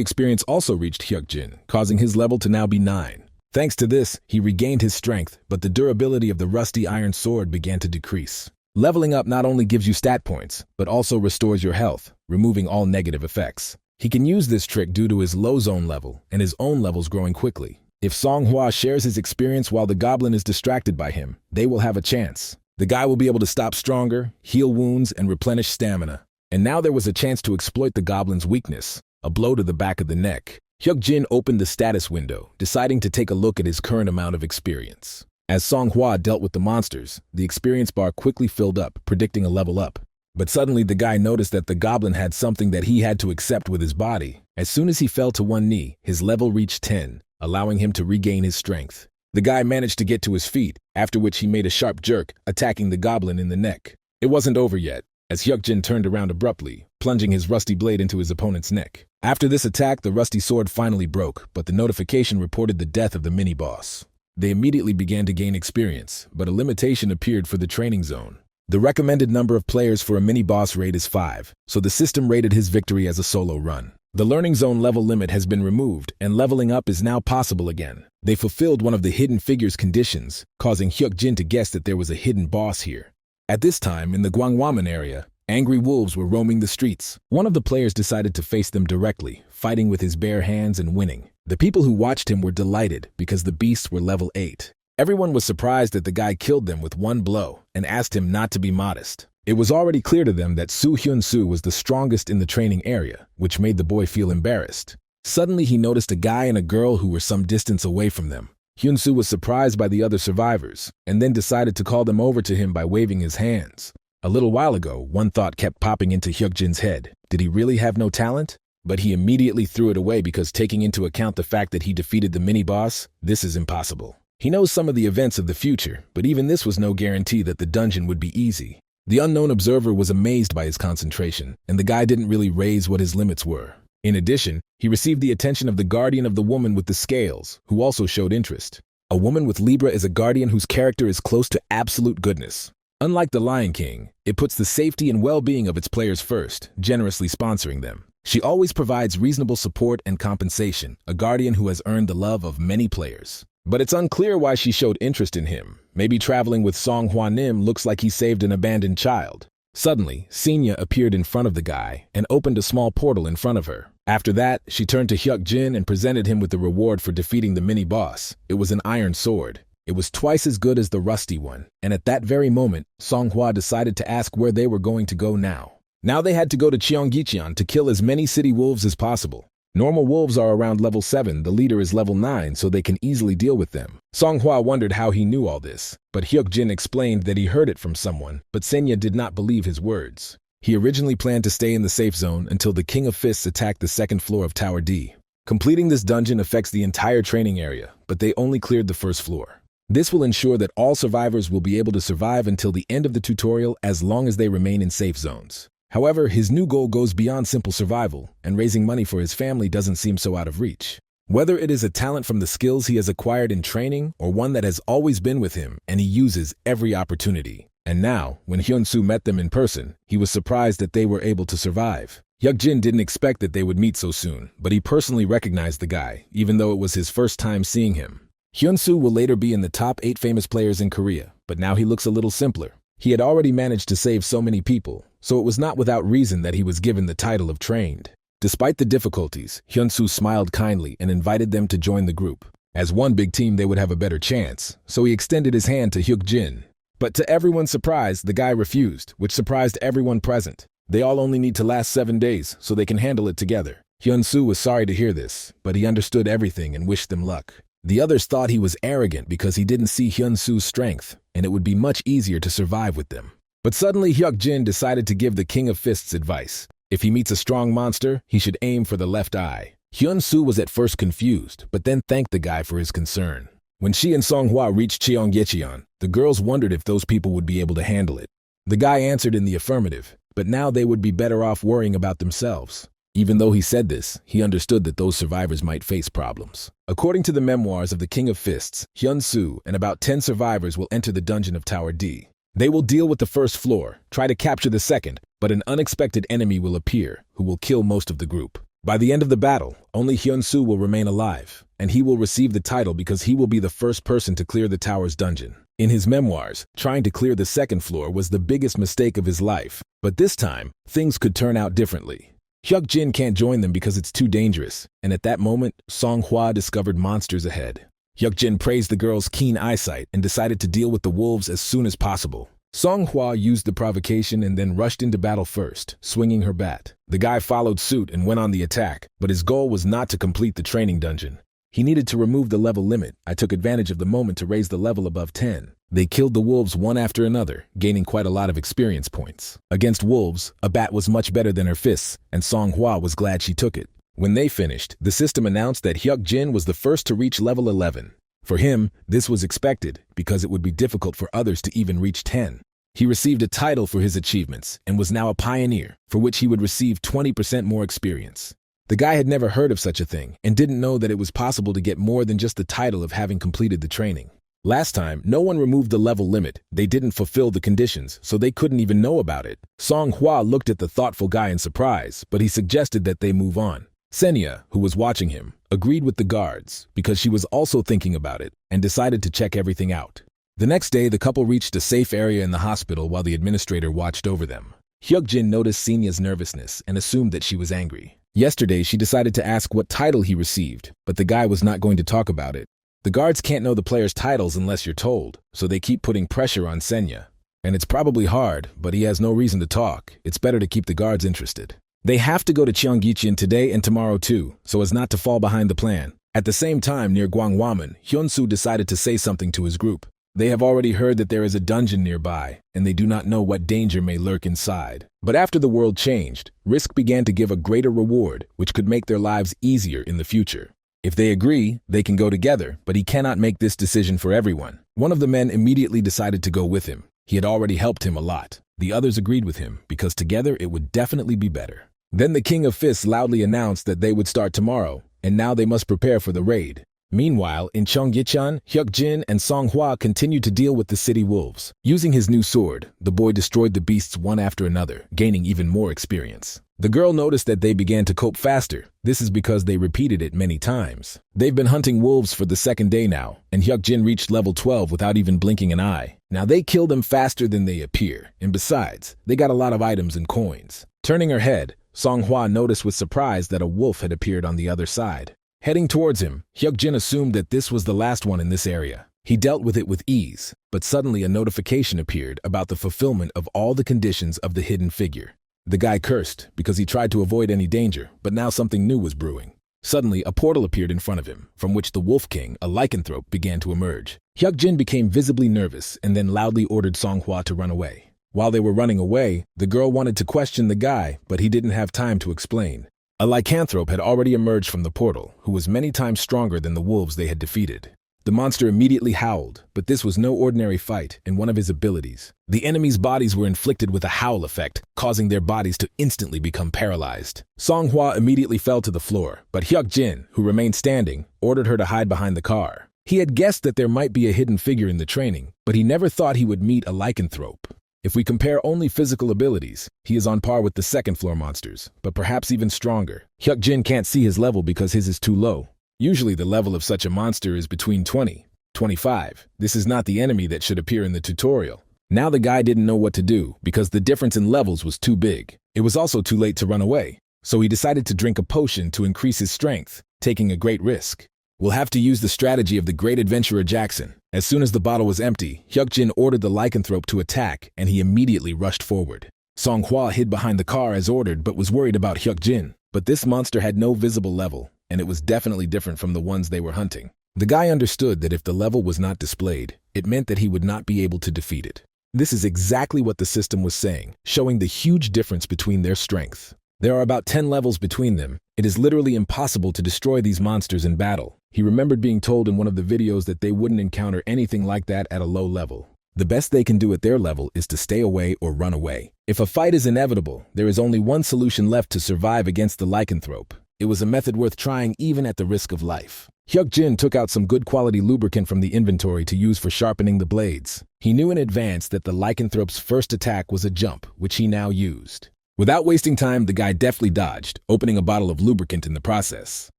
experience also reached Hyuk-jin, causing his level to now be 9. Thanks to this, he regained his strength, but the durability of the rusty iron sword began to decrease. Leveling up not only gives you stat points, but also restores your health, removing all negative effects. He can use this trick due to his low zone level and his own levels growing quickly. If Song-hwa shares his experience while the goblin is distracted by him, they will have a chance. The guy will be able to stop stronger, heal wounds, and replenish stamina. And now there was a chance to exploit the goblin's weakness, a blow to the back of the neck. Hyuk-jin opened the status window, deciding to take a look at his current amount of experience. As Song-hwa dealt with the monsters, the experience bar quickly filled up, predicting a level up. But suddenly the guy noticed that the goblin had something that he had to accept with his body. As soon as he fell to one knee, his level reached 10, allowing him to regain his strength. The guy managed to get to his feet, after which he made a sharp jerk, attacking the goblin in the neck. It wasn't over yet, as Hyuk-jin turned around abruptly, plunging his rusty blade into his opponent's neck. After this attack, the rusty sword finally broke, but the notification reported the death of the mini-boss. They immediately began to gain experience, but a limitation appeared for the training zone. The recommended number of players for a mini-boss raid is 5, so the system rated his victory as a solo run. The learning zone level limit has been removed, and leveling up is now possible again. They fulfilled one of the hidden figures conditions, causing Hyuk-jin to guess that there was a hidden boss here. At this time, in the Gwangwaman area, angry wolves were roaming the streets. One of the players decided to face them directly, fighting with his bare hands and winning. The people who watched him were delighted because the beasts were level 8. Everyone was surprised that the guy killed them with one blow and asked him not to be modest. It was already clear to them that Soo Hyun-soo was the strongest in the training area, which made the boy feel embarrassed. Suddenly he noticed a guy and a girl who were some distance away from them. Hyun-soo was surprised by the other survivors, and then decided to call them over to him by waving his hands. A little while ago, one thought kept popping into Hyuk-jin's head. Did he really have no talent? But he immediately threw it away because taking into account the fact that he defeated the mini-boss, this is impossible. He knows some of the events of the future, but even this was no guarantee that the dungeon would be easy. The unknown observer was amazed by his concentration, and the guy didn't really raise what his limits were. In addition, he received the attention of the guardian of the woman with the scales, who also showed interest. A woman with Libra is a guardian whose character is close to absolute goodness. Unlike the Lion King, it puts the safety and well-being of its players first, generously sponsoring them. She always provides reasonable support and compensation, a guardian who has earned the love of many players. But it's unclear why she showed interest in him. Maybe traveling with Song-hwa Nim looks like he saved an abandoned child. Suddenly, Senya appeared in front of the guy and opened a small portal in front of her. After that, she turned to Hyuk-jin and presented him with the reward for defeating the mini-boss. It was an iron sword. It was twice as good as the rusty one, and at that very moment, Song-hwa decided to ask where they were going to go now. Now they had to go to Cheonggicheon to kill as many city wolves as possible. Normal wolves are around level 7, the leader is level 9, so they can easily deal with them. Song-hwa wondered how he knew all this, but Hyuk-jin explained that he heard it from someone, but Senya did not believe his words. He originally planned to stay in the safe zone until the King of Fists attacked the second floor of Tower D. Completing this dungeon affects the entire training area, but they only cleared the first floor. This will ensure that all survivors will be able to survive until the end of the tutorial as long as they remain in safe zones. However, his new goal goes beyond simple survival, and raising money for his family doesn't seem so out of reach. Whether it is a talent from the skills he has acquired in training or one that has always been with him and he uses every opportunity. And now, when Hyun-soo met them in person, he was surprised that they were able to survive. Hyuk-jin didn't expect that they would meet so soon, but he personally recognized the guy, even though it was his first time seeing him. Hyun-soo will later be in the top 8 famous players in Korea, but now he looks a little simpler. He had already managed to save so many people, so it was not without reason that he was given the title of trained. Despite the difficulties, Hyun-soo smiled kindly and invited them to join the group. As one big team, they would have a better chance, so he extended his hand to Hyuk-jin. But to everyone's surprise, the guy refused, which surprised everyone present. They all only need to last 7 days, so they can handle it together. Hyun-soo was sorry to hear this, but he understood everything and wished them luck. The others thought he was arrogant because he didn't see Hyun-soo's strength, and it would be much easier to survive with them. But suddenly Hyuk-jin decided to give the King of Fists advice. If he meets a strong monster, he should aim for the left eye. Hyun-soo was at first confused, but then thanked the guy for his concern. When she and Song-hwa reached Cheonggicheon, the girls wondered if those people would be able to handle it. The guy answered in the affirmative. but now they would be better off worrying about themselves. Even though he said this, he understood that those survivors might face problems. According to the memoirs of the King of Fists, Hyun-soo and about 10 survivors will enter the dungeon of Tower D. They will deal with the first floor, try to capture the second, but an unexpected enemy will appear, who will kill most of the group. By the end of the battle, only Hyun-soo will remain alive, and he will receive the title because he will be the first person to clear the tower's dungeon. In his memoirs, trying to clear the second floor was the biggest mistake of his life, but this time, things could turn out differently. Hyuk-jin can't join them because it's too dangerous, and at that moment, Song-hwa discovered monsters ahead. Hyuk-jin praised the girl's keen eyesight and decided to deal with the wolves as soon as possible. Song-hwa used the provocation and then rushed into battle first, swinging her bat. The guy followed suit and went on the attack, but his goal was not to complete the training dungeon. He needed to remove the level limit. I took advantage of the moment to raise the level above 10. They killed the wolves one after another, gaining quite a lot of experience points. Against wolves, a bat was much better than her fists, and Song-hwa was glad she took it. When they finished, the system announced that Hyuk-jin was the first to reach level 11. For him, this was expected, because it would be difficult for others to even reach 10. He received a title for his achievements and was now a pioneer, for which he would receive 20% more experience. The guy had never heard of such a thing and didn't know that it was possible to get more than just the title of having completed the training. Last time, no one removed the level limit. They didn't fulfill the conditions, so they couldn't even know about it. Song-hwa looked at the thoughtful guy in surprise, but he suggested that they move on. Senya, who was watching him, agreed with the guards because she was also thinking about it and decided to check everything out. The next day, the couple reached a safe area in the hospital while the administrator watched over them. Hyuk-jin noticed Senya's nervousness and assumed that she was angry. Yesterday, she decided to ask what title he received, but the guy was not going to talk about it. The guards can't know the players' titles unless you're told, so they keep putting pressure on Senya. And it's probably hard, but he has no reason to talk. It's better to keep the guards interested. They have to go to Cheonggyecheon today and tomorrow too, so as not to fall behind the plan. At the same time, near Gwangwamun, Hyun-soo decided to say something to his group. They have already heard that there is a dungeon nearby, and they do not know what danger may lurk inside. But after the world changed, Risk began to give a greater reward, which could make their lives easier in the future. If they agree, they can go together, but he cannot make this decision for everyone. One of the men immediately decided to go with him. He had already helped him a lot. The others agreed with him, because together it would definitely be better. Then the King of Fists loudly announced that they would start tomorrow, and now they must prepare for the raid. Meanwhile, in Cheonggyecheon, Hyuk-jin and Song-hwa continued to deal with the city wolves. Using his new sword, the boy destroyed the beasts one after another, gaining even more experience. The girl noticed that they began to cope faster. This is because they repeated it many times. They've been hunting wolves for the second day now, and Hyuk-jin reached level 12 without even blinking an eye. Now they kill them faster than they appear, and besides, they got a lot of items and coins. Turning her head, Song-hwa noticed with surprise that a wolf had appeared on the other side. Heading towards him, Hyuk-jin assumed that this was the last one in this area. He dealt with it with ease, but suddenly a notification appeared about the fulfillment of all the conditions of the hidden figure. The guy cursed because he tried to avoid any danger, but now something new was brewing. Suddenly, a portal appeared in front of him, from which the Wolf King, a lycanthrope, began to emerge. Hyuk-jin became visibly nervous and then loudly ordered Song-hwa to run away. While they were running away, the girl wanted to question the guy, but he didn't have time to explain. A lycanthrope had already emerged from the portal, who was many times stronger than the wolves they had defeated. The monster immediately howled, but this was no ordinary fight in one of his abilities. The enemy's bodies were inflicted with a howl effect, causing their bodies to instantly become paralyzed. Song-hwa immediately fell to the floor, but Hyuk-jin, who remained standing, ordered her to hide behind the car. He had guessed that there might be a hidden figure in the training, but he never thought he would meet a lycanthrope. If we compare only physical abilities, he is on par with the second-floor monsters, but perhaps even stronger. Hyuk-jin can't see his level because his is too low. Usually the level of such a monster is between 20, 25. This is not the enemy that should appear in the tutorial. Now the guy didn't know what to do because the difference in levels was too big. It was also too late to run away, so he decided to drink a potion to increase his strength, taking a great risk. We'll have to use the strategy of the great adventurer Jackson. As soon as the bottle was empty, Hyuk-jin ordered the lycanthrope to attack, and he immediately rushed forward. Song-hwa hid behind the car as ordered but was worried about Hyuk-jin. But this monster had no visible level, and it was definitely different from the ones they were hunting. The guy understood that if the level was not displayed, it meant that he would not be able to defeat it. This is exactly what the system was saying, showing the huge difference between their strength. There are about 10 levels between them. It is literally impossible to destroy these monsters in battle. He remembered being told in one of the videos that they wouldn't encounter anything like that at a low level. The best they can do at their level is to stay away or run away. If a fight is inevitable, there is only one solution left to survive against the lycanthrope. It was a method worth trying even at the risk of life. Hyuk-jin took out some good quality lubricant from the inventory to use for sharpening the blades. He knew in advance that the lycanthrope's first attack was a jump, which he now used. Without wasting time, the guy deftly dodged, opening a bottle of lubricant in the process.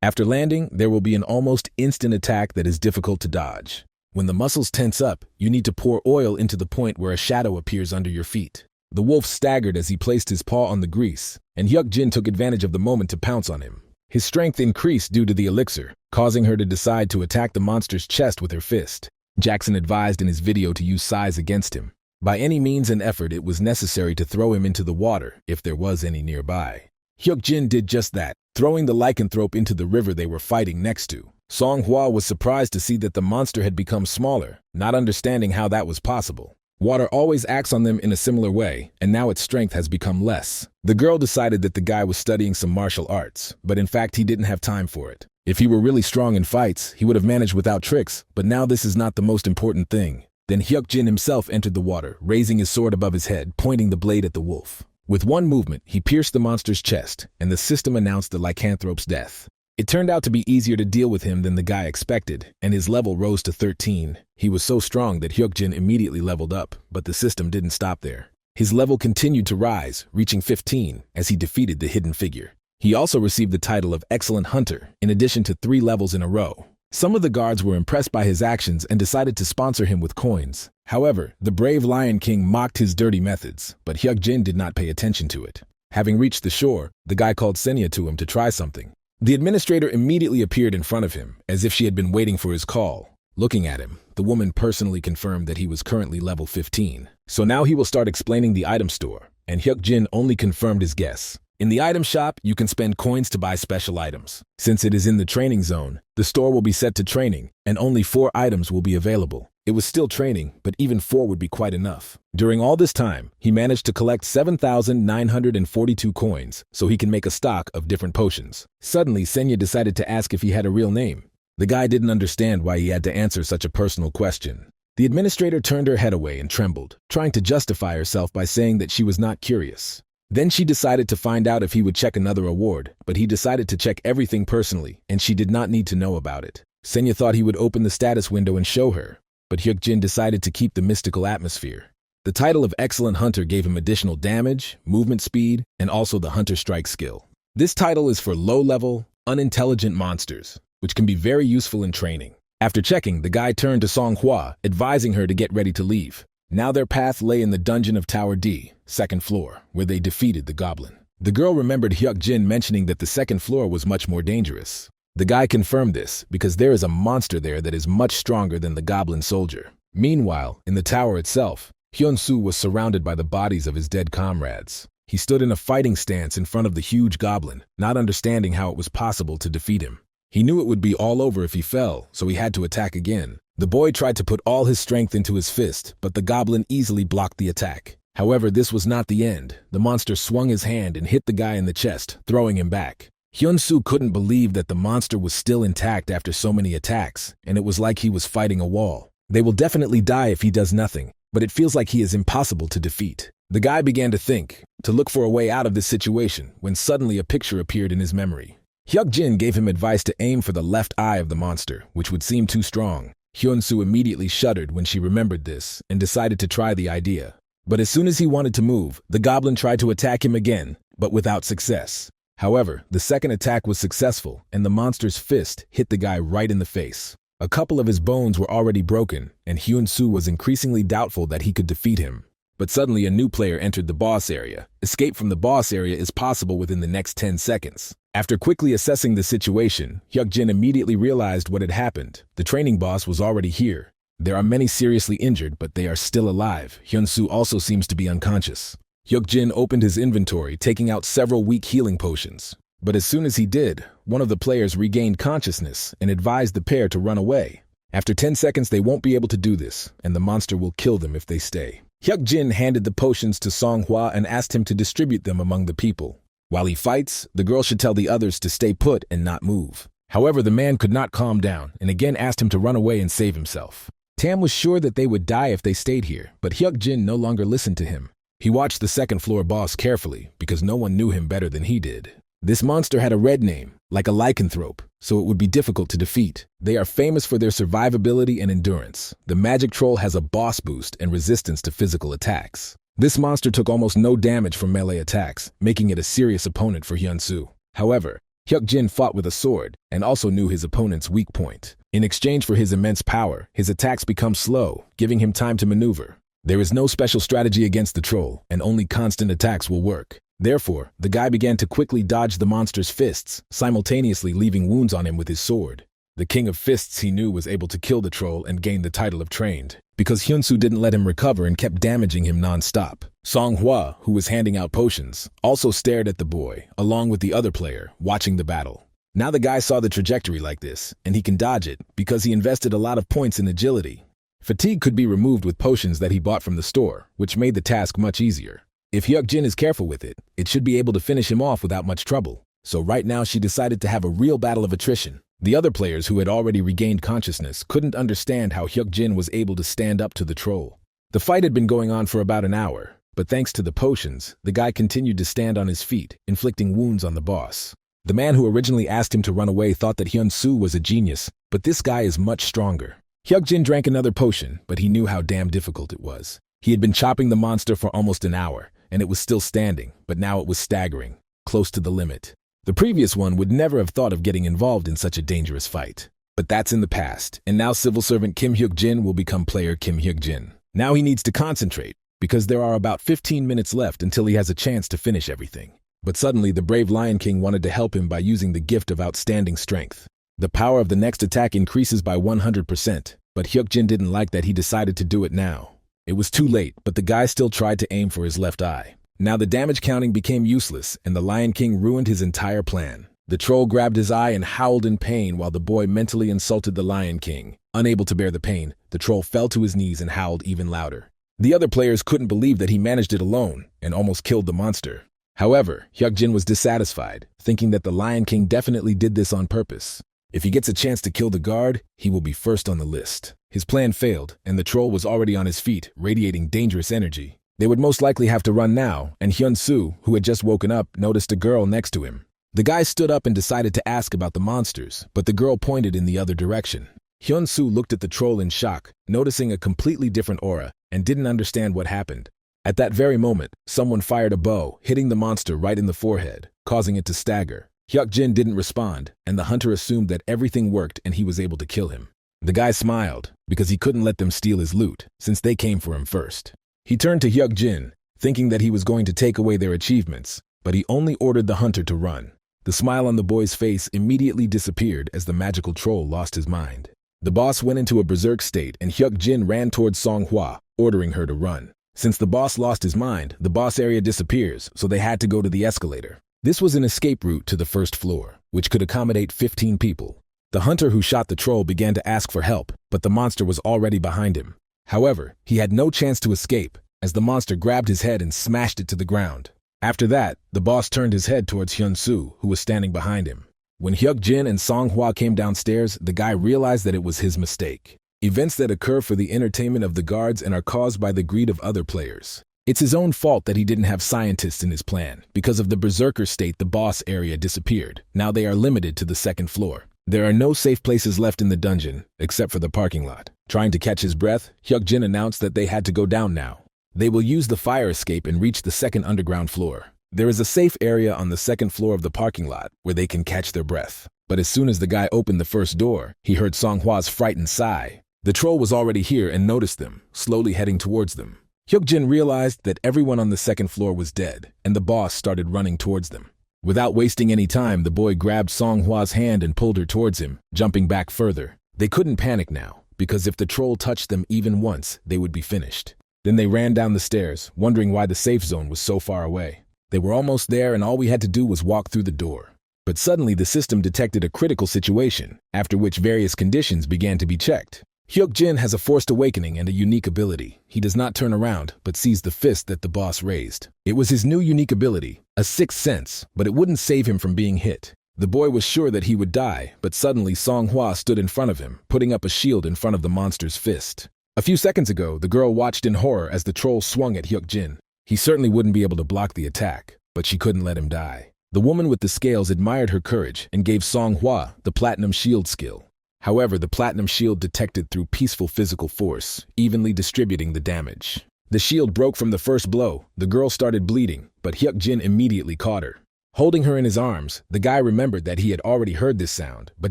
After landing, there will be an almost instant attack that is difficult to dodge. When the muscles tense up, you need to pour oil into the point where a shadow appears under your feet. The wolf staggered as he placed his paw on the grease, and Hyuk-jin took advantage of the moment to pounce on him. His strength increased due to the elixir, causing her to decide to attack the monster's chest with her fist. Jackson advised in his video to use size against him. By any means and effort, it was necessary to throw him into the water, if there was any nearby. Hyuk-jin did just that, throwing the lycanthrope into the river they were fighting next to. Songhwa was surprised to see that the monster had become smaller, not understanding how that was possible. Water always acts on them in a similar way, and now its strength has become less. The girl decided that the guy was studying some martial arts, but in fact he didn't have time for it. If he were really strong in fights, he would have managed without tricks, but now this is not the most important thing. Then Hyuk-jin himself entered the water, raising his sword above his head, pointing the blade at the wolf. With one movement, he pierced the monster's chest, and the system announced the lycanthrope's death. It turned out to be easier to deal with him than the guy expected, and his level rose to 13. He was so strong that Hyuk-jin immediately leveled up, but the system didn't stop there. His level continued to rise, reaching 15, as he defeated the hidden figure. He also received the title of Excellent Hunter, in addition to 3 levels in a row. Some of the guards were impressed by his actions and decided to sponsor him with coins. However, the brave Lion King mocked his dirty methods, but Hyuk-jin did not pay attention to it. Having reached the shore, the guy called Senya to him to try something. The administrator immediately appeared in front of him, as if she had been waiting for his call. Looking at him, the woman personally confirmed that he was currently level 15. So now he will start explaining the item store, and Hyuk-jin only confirmed his guess. In the item shop, you can spend coins to buy special items. Since it is in the training zone, the store will be set to training, and only 4 items will be available. It was still training, but even 4 would be quite enough. During all this time, he managed to collect 7,942 coins, so he can make a stock of different potions. Suddenly, Senya decided to ask if he had a real name. The guy didn't understand why he had to answer such a personal question. The administrator turned her head away and trembled, trying to justify herself by saying that she was not curious. Then she decided to find out if he would check another award, but he decided to check everything personally, and she did not need to know about it. Senya thought he would open the status window and show her, but Hyuk-jin decided to keep the mystical atmosphere. The title of Excellent Hunter gave him additional damage, movement speed, and also the Hunter Strike skill. This title is for low-level, unintelligent monsters, which can be very useful in training. After checking, the guy turned to Songhwa, advising her to get ready to leave. Now their path lay in the dungeon of Tower D, 2nd floor, where they defeated the goblin. The girl remembered Hyuk-jin mentioning that the 2nd floor was much more dangerous. The guy confirmed this because there is a monster there that is much stronger than the goblin soldier. Meanwhile, in the tower itself, Hyun-soo was surrounded by the bodies of his dead comrades. He stood in a fighting stance in front of the huge goblin, not understanding how it was possible to defeat him. He knew it would be all over if he fell, so he had to attack again. The boy tried to put all his strength into his fist, but the goblin easily blocked the attack. However, this was not the end. The monster swung his hand and hit the guy in the chest, throwing him back. Hyun-soo couldn't believe that the monster was still intact after so many attacks, and it was like he was fighting a wall. They will definitely die if he does nothing, but it feels like he is impossible to defeat. The guy began to think, to look for a way out of this situation, when suddenly a picture appeared in his memory. Hyuk-jin gave him advice to aim for the left eye of the monster, which would seem too strong. Hyun-soo immediately shuddered when she remembered this and decided to try the idea. But as soon as he wanted to move, the goblin tried to attack him again, but without success. However, the second attack was successful, and the monster's fist hit the guy right in the face. A couple of his bones were already broken, and Hyun-soo was increasingly doubtful that he could defeat him. But suddenly a new player entered the boss area. Escape from the boss area is possible within the next 10 seconds. After quickly assessing the situation, Hyuk-jin immediately realized what had happened. The training boss was already here. There are many seriously injured, but they are still alive. Hyun-soo also seems to be unconscious. Hyuk-jin opened his inventory, taking out several weak healing potions. But as soon as he did, one of the players regained consciousness and advised the pair to run away. After 10 seconds, they won't be able to do this, and the monster will kill them if they stay. Hyuk-jin handed the potions to Songhwa and asked him to distribute them among the people. While he fights, the girl should tell the others to stay put and not move. However, the man could not calm down and again asked him to run away and save himself. Tam was sure that they would die if they stayed here, but Hyuk-jin no longer listened to him. He watched the second-floor boss carefully because no one knew him better than he did. This monster had a red name, like a lycanthrope, so it would be difficult to defeat. They are famous for their survivability and endurance. The magic troll has a boss boost and resistance to physical attacks. This monster took almost no damage from melee attacks, making it a serious opponent for Hyun-soo. However, Hyuk-jin fought with a sword and also knew his opponent's weak point. In exchange for his immense power, his attacks become slow, giving him time to maneuver. There is no special strategy against the troll, and only constant attacks will work. Therefore, the guy began to quickly dodge the monster's fists, simultaneously leaving wounds on him with his sword. The king of fists he knew was able to kill the troll and gain the title of trained, because Hyun-soo didn't let him recover and kept damaging him non-stop. Songhwa, who was handing out potions, also stared at the boy, along with the other player, watching the battle. Now the guy saw the trajectory like this, and he can dodge it, because he invested a lot of points in agility. Fatigue could be removed with potions that he bought from the store, which made the task much easier. If Hyuk-jin is careful with it, it should be able to finish him off without much trouble. So right now she decided to have a real battle of attrition. The other players who had already regained consciousness couldn't understand how Hyuk-jin was able to stand up to the troll. The fight had been going on for about an hour, but thanks to the potions, the guy continued to stand on his feet, inflicting wounds on the boss. The man who originally asked him to run away thought that Hyun-soo was a genius, but this guy is much stronger. Hyuk-jin drank another potion, but he knew how damn difficult it was. He had been chopping the monster for almost an hour, and it was still standing, but now it was staggering, close to the limit. The previous one would never have thought of getting involved in such a dangerous fight. But that's in the past, and now civil servant Kim Hyuk-jin will become player Kim Hyuk-jin. Now he needs to concentrate, because there are about 15 minutes left until he has a chance to finish everything. But suddenly the brave Lion King wanted to help him by using the gift of outstanding strength. The power of the next attack increases by 100%, but Hyuk-jin didn't like that he decided to do it now. It was too late, but the guy still tried to aim for his left eye. Now the damage counting became useless, and the Lion King ruined his entire plan. The troll grabbed his eye and howled in pain while the boy mentally insulted the Lion King. Unable to bear the pain, the troll fell to his knees and howled even louder. The other players couldn't believe that he managed it alone and almost killed the monster. However, Hyuk-jin was dissatisfied, thinking that the Lion King definitely did this on purpose. If he gets a chance to kill the guard, he will be first on the list. His plan failed, and the troll was already on his feet, radiating dangerous energy. They would most likely have to run now, and Hyun-soo, who had just woken up, noticed a girl next to him. The guy stood up and decided to ask about the monsters, but the girl pointed in the other direction. Hyun-soo looked at the troll in shock, noticing a completely different aura, and didn't understand what happened. At that very moment, someone fired a bow, hitting the monster right in the forehead, causing it to stagger. Hyuk-jin didn't respond, and the hunter assumed that everything worked and he was able to kill him. The guy smiled, because he couldn't let them steal his loot, since they came for him first. He turned to Hyuk-jin, thinking that he was going to take away their achievements, but he only ordered the hunter to run. The smile on the boy's face immediately disappeared as the magical troll lost his mind. The boss went into a berserk state, and Hyuk-jin ran towards Songhwa, ordering her to run. Since the boss lost his mind, the boss area disappears, so they had to go to the escalator. This was an escape route to the first floor, which could accommodate 15 people. The hunter who shot the troll began to ask for help, but the monster was already behind him. However, he had no chance to escape, as the monster grabbed his head and smashed it to the ground. After that, the boss turned his head towards Hyun-soo, who was standing behind him. When Hyuk-jin and Songhwa came downstairs, the guy realized that it was his mistake. Events that occur for the entertainment of the guards and are caused by the greed of other players. It's his own fault that he didn't have scientists in his plan. Because of the berserker state, the boss area disappeared. Now they are limited to the second floor. There are no safe places left in the dungeon, except for the parking lot. Trying to catch his breath, Hyuk-jin announced that they had to go down now. They will use the fire escape and reach the second underground floor. There is a safe area on the second floor of the parking lot where they can catch their breath. But as soon as the guy opened the first door, he heard Songhwa's frightened sigh. The troll was already here and noticed them, slowly heading towards them. Hyuk-jin realized that everyone on the second floor was dead, and the boss started running towards them. Without wasting any time, the boy grabbed Songhwa's hand and pulled her towards him, jumping back further. They couldn't panic now, because if the troll touched them even once, they would be finished. Then they ran down the stairs, wondering why the safe zone was so far away. They were almost there, and all we had to do was walk through the door. But suddenly the system detected a critical situation, after which various conditions began to be checked. Hyuk-jin has a forced awakening and a unique ability. He does not turn around, but sees the fist that the boss raised. It was his new unique ability, a sixth sense, but it wouldn't save him from being hit. The boy was sure that he would die, but suddenly Songhwa stood in front of him, putting up a shield in front of the monster's fist. A few seconds ago, the girl watched in horror as the troll swung at Hyuk-jin. He certainly wouldn't be able to block the attack, but she couldn't let him die. The woman with the scales admired her courage and gave MANHUA the Platinum Shield skill. However, the Platinum Shield detected through peaceful physical force, evenly distributing the damage. The shield broke from the first blow. The girl started bleeding, but Hyuk-jin immediately caught her. Holding her in his arms, the guy remembered that he had already heard this sound, but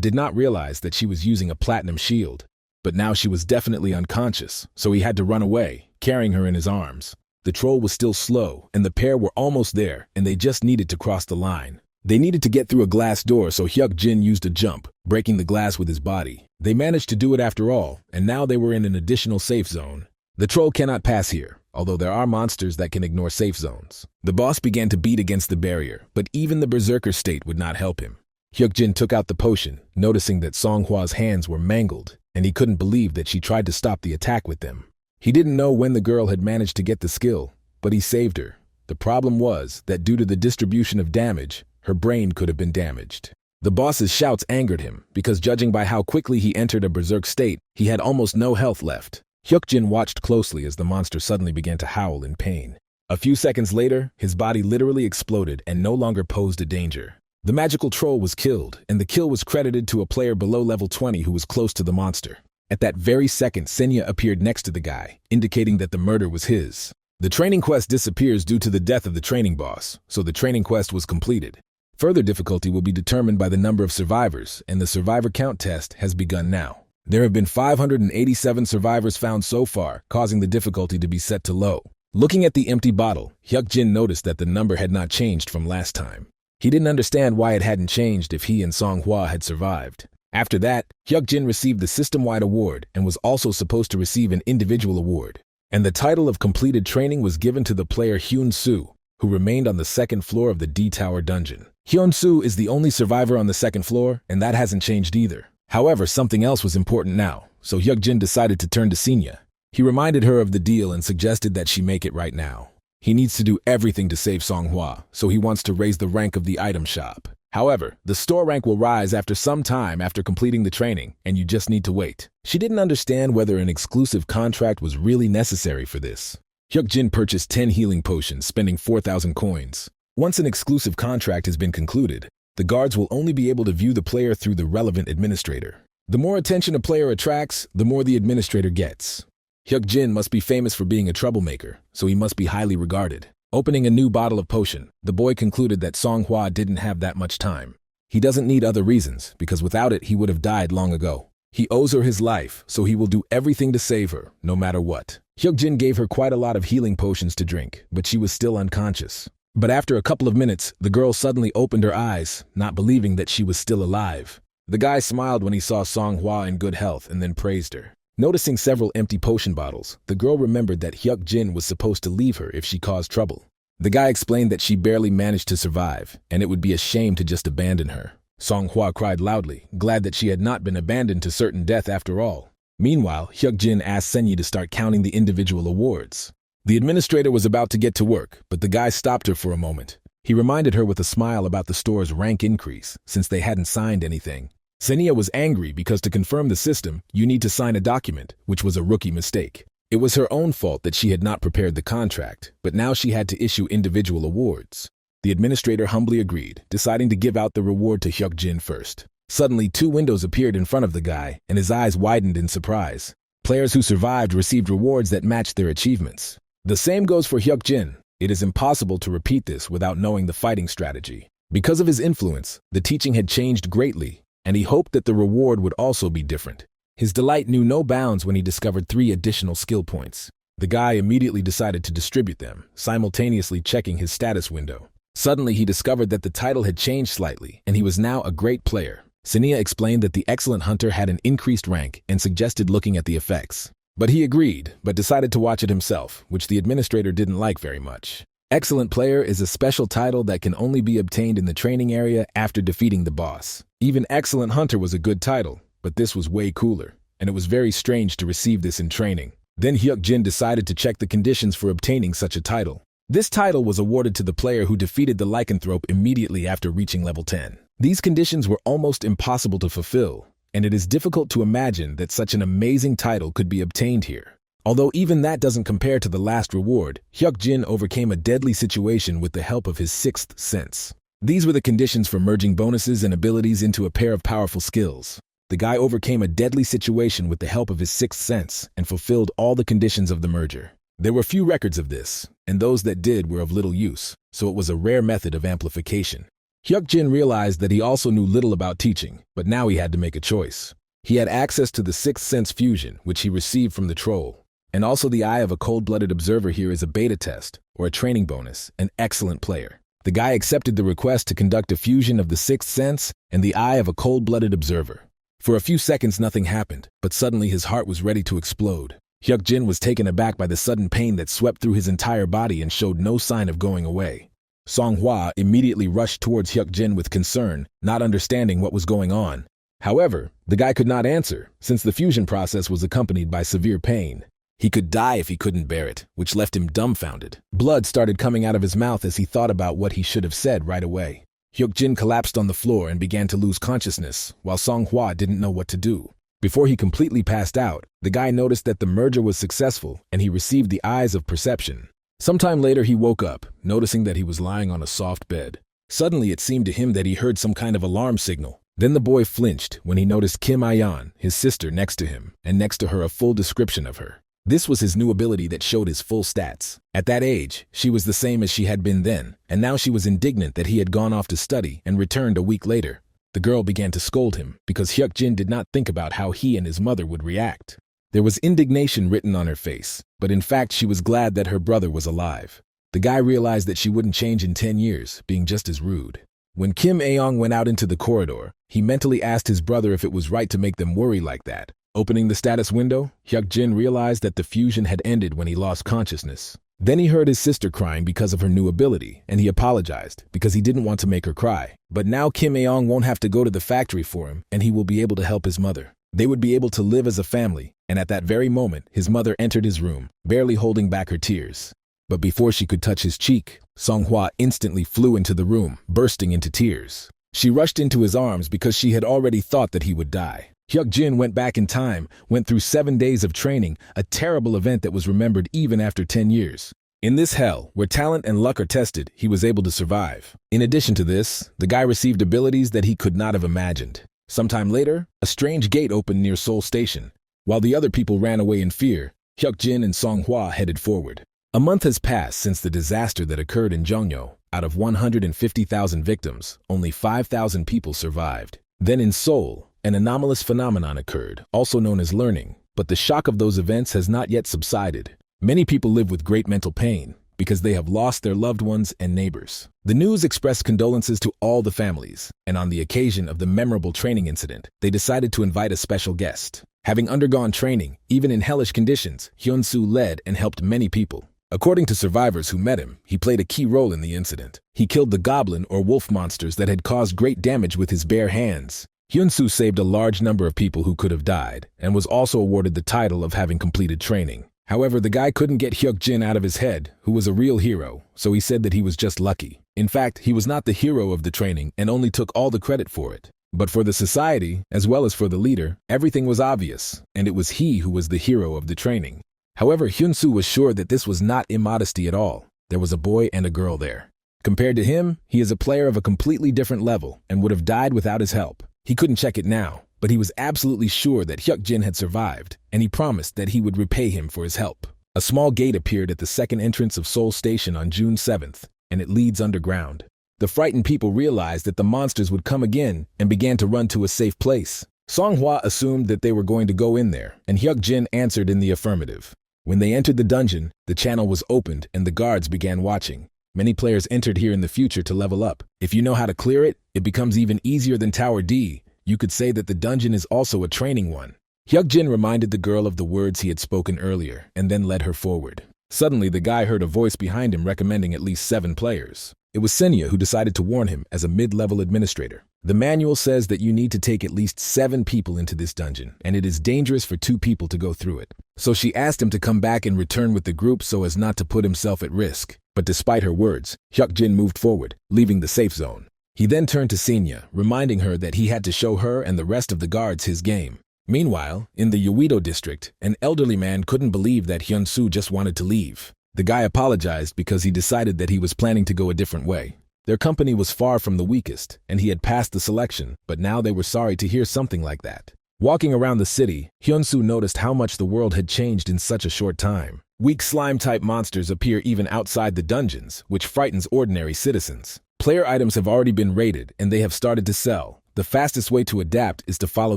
did not realize that she was using a platinum shield. But now she was definitely unconscious, so he had to run away, carrying her in his arms. The troll was still slow, and the pair were almost there, and they just needed to cross the line. They needed to get through a glass door, so Hyuk-jin used a jump, breaking the glass with his body. They managed to do it after all, and now they were in an additional safe zone. The troll cannot pass here, although there are monsters that can ignore safe zones. The boss began to beat against the barrier, but even the berserker state would not help him. Hyuk-jin took out the potion, noticing that Songhwa's hands were mangled, and he couldn't believe that she tried to stop the attack with them. He didn't know when the girl had managed to get the skill, but he saved her. The problem was that due to the distribution of damage, her brain could have been damaged. The boss's shouts angered him, because judging by how quickly he entered a berserk state, he had almost no health left. Hyuk-jin watched closely as the monster suddenly began to howl in pain. A few seconds later, his body literally exploded and no longer posed a danger. The magical troll was killed, and the kill was credited to a player below level 20 who was close to the monster. At that very second, Senya appeared next to the guy, indicating that the murder was his. The training quest disappears due to the death of the training boss, so the training quest was completed. Further difficulty will be determined by the number of survivors, and the survivor count test has begun now. There have been 587 survivors found so far, causing the difficulty to be set to low. Looking at the empty bottle, Hyuk-jin noticed that the number had not changed from last time. He didn't understand why it hadn't changed if he and Songhwa had survived. After that, Hyuk-jin received the system-wide award and was also supposed to receive an individual award. And the title of completed training was given to the player Hyun-soo, who remained on the second floor of the D-Tower dungeon. Hyun-soo is the only survivor on the second floor, and that hasn't changed either. However, something else was important now, so Hyuk-jin decided to turn to Senya. He reminded her of the deal and suggested that she make it right now. He needs to do everything to save Songhwa, so he wants to raise the rank of the item shop. However, the store rank will rise after some time after completing the training, and you just need to wait. She didn't understand whether an exclusive contract was really necessary for this. Hyuk-jin purchased 10 healing potions, spending 4,000 coins. Once an exclusive contract has been concluded, the guards will only be able to view the player through the relevant administrator. The more attention a player attracts, the more the administrator gets. Hyuk-jin must be famous for being a troublemaker, so he must be highly regarded. Opening a new bottle of potion, the boy concluded that Songhwa didn't have that much time. He doesn't need other reasons, because without it he would have died long ago. He owes her his life, so he will do everything to save her, no matter what. Hyuk-jin gave her quite a lot of healing potions to drink, but she was still unconscious. But after a couple of minutes, the girl suddenly opened her eyes, not believing that she was still alive. The guy smiled when he saw Songhwa in good health and then praised her. Noticing several empty potion bottles, the girl remembered that Hyuk-jin was supposed to leave her if she caused trouble. The guy explained that she barely managed to survive, and it would be a shame to just abandon her. Songhwa cried loudly, glad that she had not been abandoned to certain death after all. Meanwhile, Hyuk-jin asked Senya to start counting the individual awards. The administrator was about to get to work, but the guy stopped her for a moment. He reminded her with a smile about the store's rank increase, since they hadn't signed anything. Senya was angry because to confirm the system, you need to sign a document, which was a rookie mistake. It was her own fault that she had not prepared the contract, but now she had to issue individual awards. The administrator humbly agreed, deciding to give out the reward to Hyuk-jin first. Suddenly, 2 windows appeared in front of the guy, and his eyes widened in surprise. Players who survived received rewards that matched their achievements. The same goes for Hyuk-jin. It is impossible to repeat this without knowing the fighting strategy. Because of his influence, the teaching had changed greatly, and he hoped that the reward would also be different. His delight knew no bounds when he discovered 3 additional skill points. The guy immediately decided to distribute them, simultaneously checking his status window. Suddenly, he discovered that the title had changed slightly, and he was now a great player. Senya explained that the excellent hunter had an increased rank and suggested looking at the effects. But he agreed, but decided to watch it himself, which the administrator didn't like very much. Excellent player is a special title that can only be obtained in the training area after defeating the boss. Even excellent hunter was a good title, but this was way cooler, and it was very strange to receive this in training. Then Hyuk-jin decided to check the conditions for obtaining such a title. This title was awarded to the player who defeated the lycanthrope immediately after reaching level 10. These conditions were almost impossible to fulfill, and it is difficult to imagine that such an amazing title could be obtained here. Although even that doesn't compare to the last reward, Hyuk-jin overcame a deadly situation with the help of his sixth sense. These were the conditions for merging bonuses and abilities into a pair of powerful skills. The guy overcame a deadly situation with the help of his sixth sense and fulfilled all the conditions of the merger. There were few records of this, and those that did were of little use, so it was a rare method of amplification. Hyuk-jin realized that he also knew little about teaching, but now he had to make a choice. He had access to the sixth sense fusion, which he received from the troll, and also the eye of a cold-blooded observer here is a beta test, or a training bonus, an excellent player. The guy accepted the request to conduct a fusion of the sixth sense and the eye of a cold-blooded observer. For a few seconds nothing happened, but suddenly his heart was ready to explode. Hyuk-jin was taken aback by the sudden pain that swept through his entire body and showed no sign of going away. Songhwa immediately rushed towards Hyuk-jin with concern, not understanding what was going on. However, the guy could not answer, since the fusion process was accompanied by severe pain. He could die if he couldn't bear it, which left him dumbfounded. Blood started coming out of his mouth as he thought about what he should have said right away. Hyuk-jin collapsed on the floor and began to lose consciousness, while Songhwa didn't know what to do. Before he completely passed out, the guy noticed that the merger was successful and he received the eyes of perception. Sometime later he woke up, noticing that he was lying on a soft bed. Suddenly it seemed to him that he heard some kind of alarm signal. Then the boy flinched when he noticed Kim Ayan, his sister, next to him, and next to her a full description of her. This was his new ability that showed his full stats. At that age, she was the same as she had been then, and now she was indignant that he had gone off to study and returned a week later. The girl began to scold him because Hyuk-jin did not think about how he and his mother would react. There was indignation written on her face, but in fact she was glad that her brother was alive. The guy realized that she wouldn't change in 10 years, being just as rude. When Kim Aong went out into the corridor, he mentally asked his brother if it was right to make them worry like that. Opening the status window, Hyuk-jin realized that the fusion had ended when he lost consciousness. Then he heard his sister crying because of her new ability, and he apologized because he didn't want to make her cry. But now Kim Aong won't have to go to the factory for him, and he will be able to help his mother. They would be able to live as a family, and at that very moment, his mother entered his room, barely holding back her tears. But before she could touch his cheek, Songhwa instantly flew into the room, bursting into tears. She rushed into his arms because she had already thought that he would die. Hyuk-jin went back in time, went through 7 days of training, a terrible event that was remembered even after 10 years. In this hell, where talent and luck are tested, he was able to survive. In addition to this, the guy received abilities that he could not have imagined. Sometime later, a strange gate opened near Seoul Station. While the other people ran away in fear, Hyuk-jin and Songhwa headed forward. A month has passed since the disaster that occurred in Jeonnyo. Out of 150,000 victims, only 5,000 people survived. Then in Seoul, an anomalous phenomenon occurred, also known as learning, but the shock of those events has not yet subsided. Many people live with great mental pain because they have lost their loved ones and neighbors. The news expressed condolences to all the families, and on the occasion of the memorable training incident, they decided to invite a special guest. Having undergone training, even in hellish conditions, Hyun-soo led and helped many people. According to survivors who met him, he played a key role in the incident. He killed the goblin or wolf monsters that had caused great damage with his bare hands. Hyun-soo saved a large number of people who could have died, and was also awarded the title of having completed training. However, the guy couldn't get Hyuk-jin out of his head, who was a real hero, so he said that he was just lucky. In fact, he was not the hero of the training and only took all the credit for it. But for the society, as well as for the leader, everything was obvious, and it was he who was the hero of the training. However, Hyun-soo was sure that this was not immodesty at all. There was a boy and a girl there. Compared to him, he is a player of a completely different level and would have died without his help. He couldn't check it now, but he was absolutely sure that Hyuk-jin had survived, and he promised that he would repay him for his help. A small gate appeared at the second entrance of Seoul Station on June 7th, and it leads underground. The frightened people realized that the monsters would come again and began to run to a safe place. Songhwa assumed that they were going to go in there, and Hyuk-jin answered in the affirmative. When they entered the dungeon, the channel was opened and the guards began watching. Many players entered here in the future to level up. If you know how to clear it, it becomes even easier than Tower D. You could say that the dungeon is also a training one. Hyuk-jin reminded the girl of the words he had spoken earlier and then led her forward. Suddenly, the guy heard a voice behind him recommending at least 7 players. It was Senya who decided to warn him as a mid-level administrator. The manual says that you need to take at least 7 people into this dungeon, and it is dangerous for 2 people to go through it. So she asked him to come back and return with the group so as not to put himself at risk. But despite her words, Hyuk-jin moved forward, leaving the safe zone. He then turned to Senya, reminding her that he had to show her and the rest of the guards his game. Meanwhile, in the Uedo district, an elderly man couldn't believe that Hyun-soo just wanted to leave. The guy apologized because he decided that he was planning to go a different way. Their company was far from the weakest, and he had passed the selection, but now they were sorry to hear something like that. Walking around the city, Hyun-soo noticed how much the world had changed in such a short time. Weak slime-type monsters appear even outside the dungeons, which frightens ordinary citizens. Player items have already been rated, and they have started to sell. The fastest way to adapt is to follow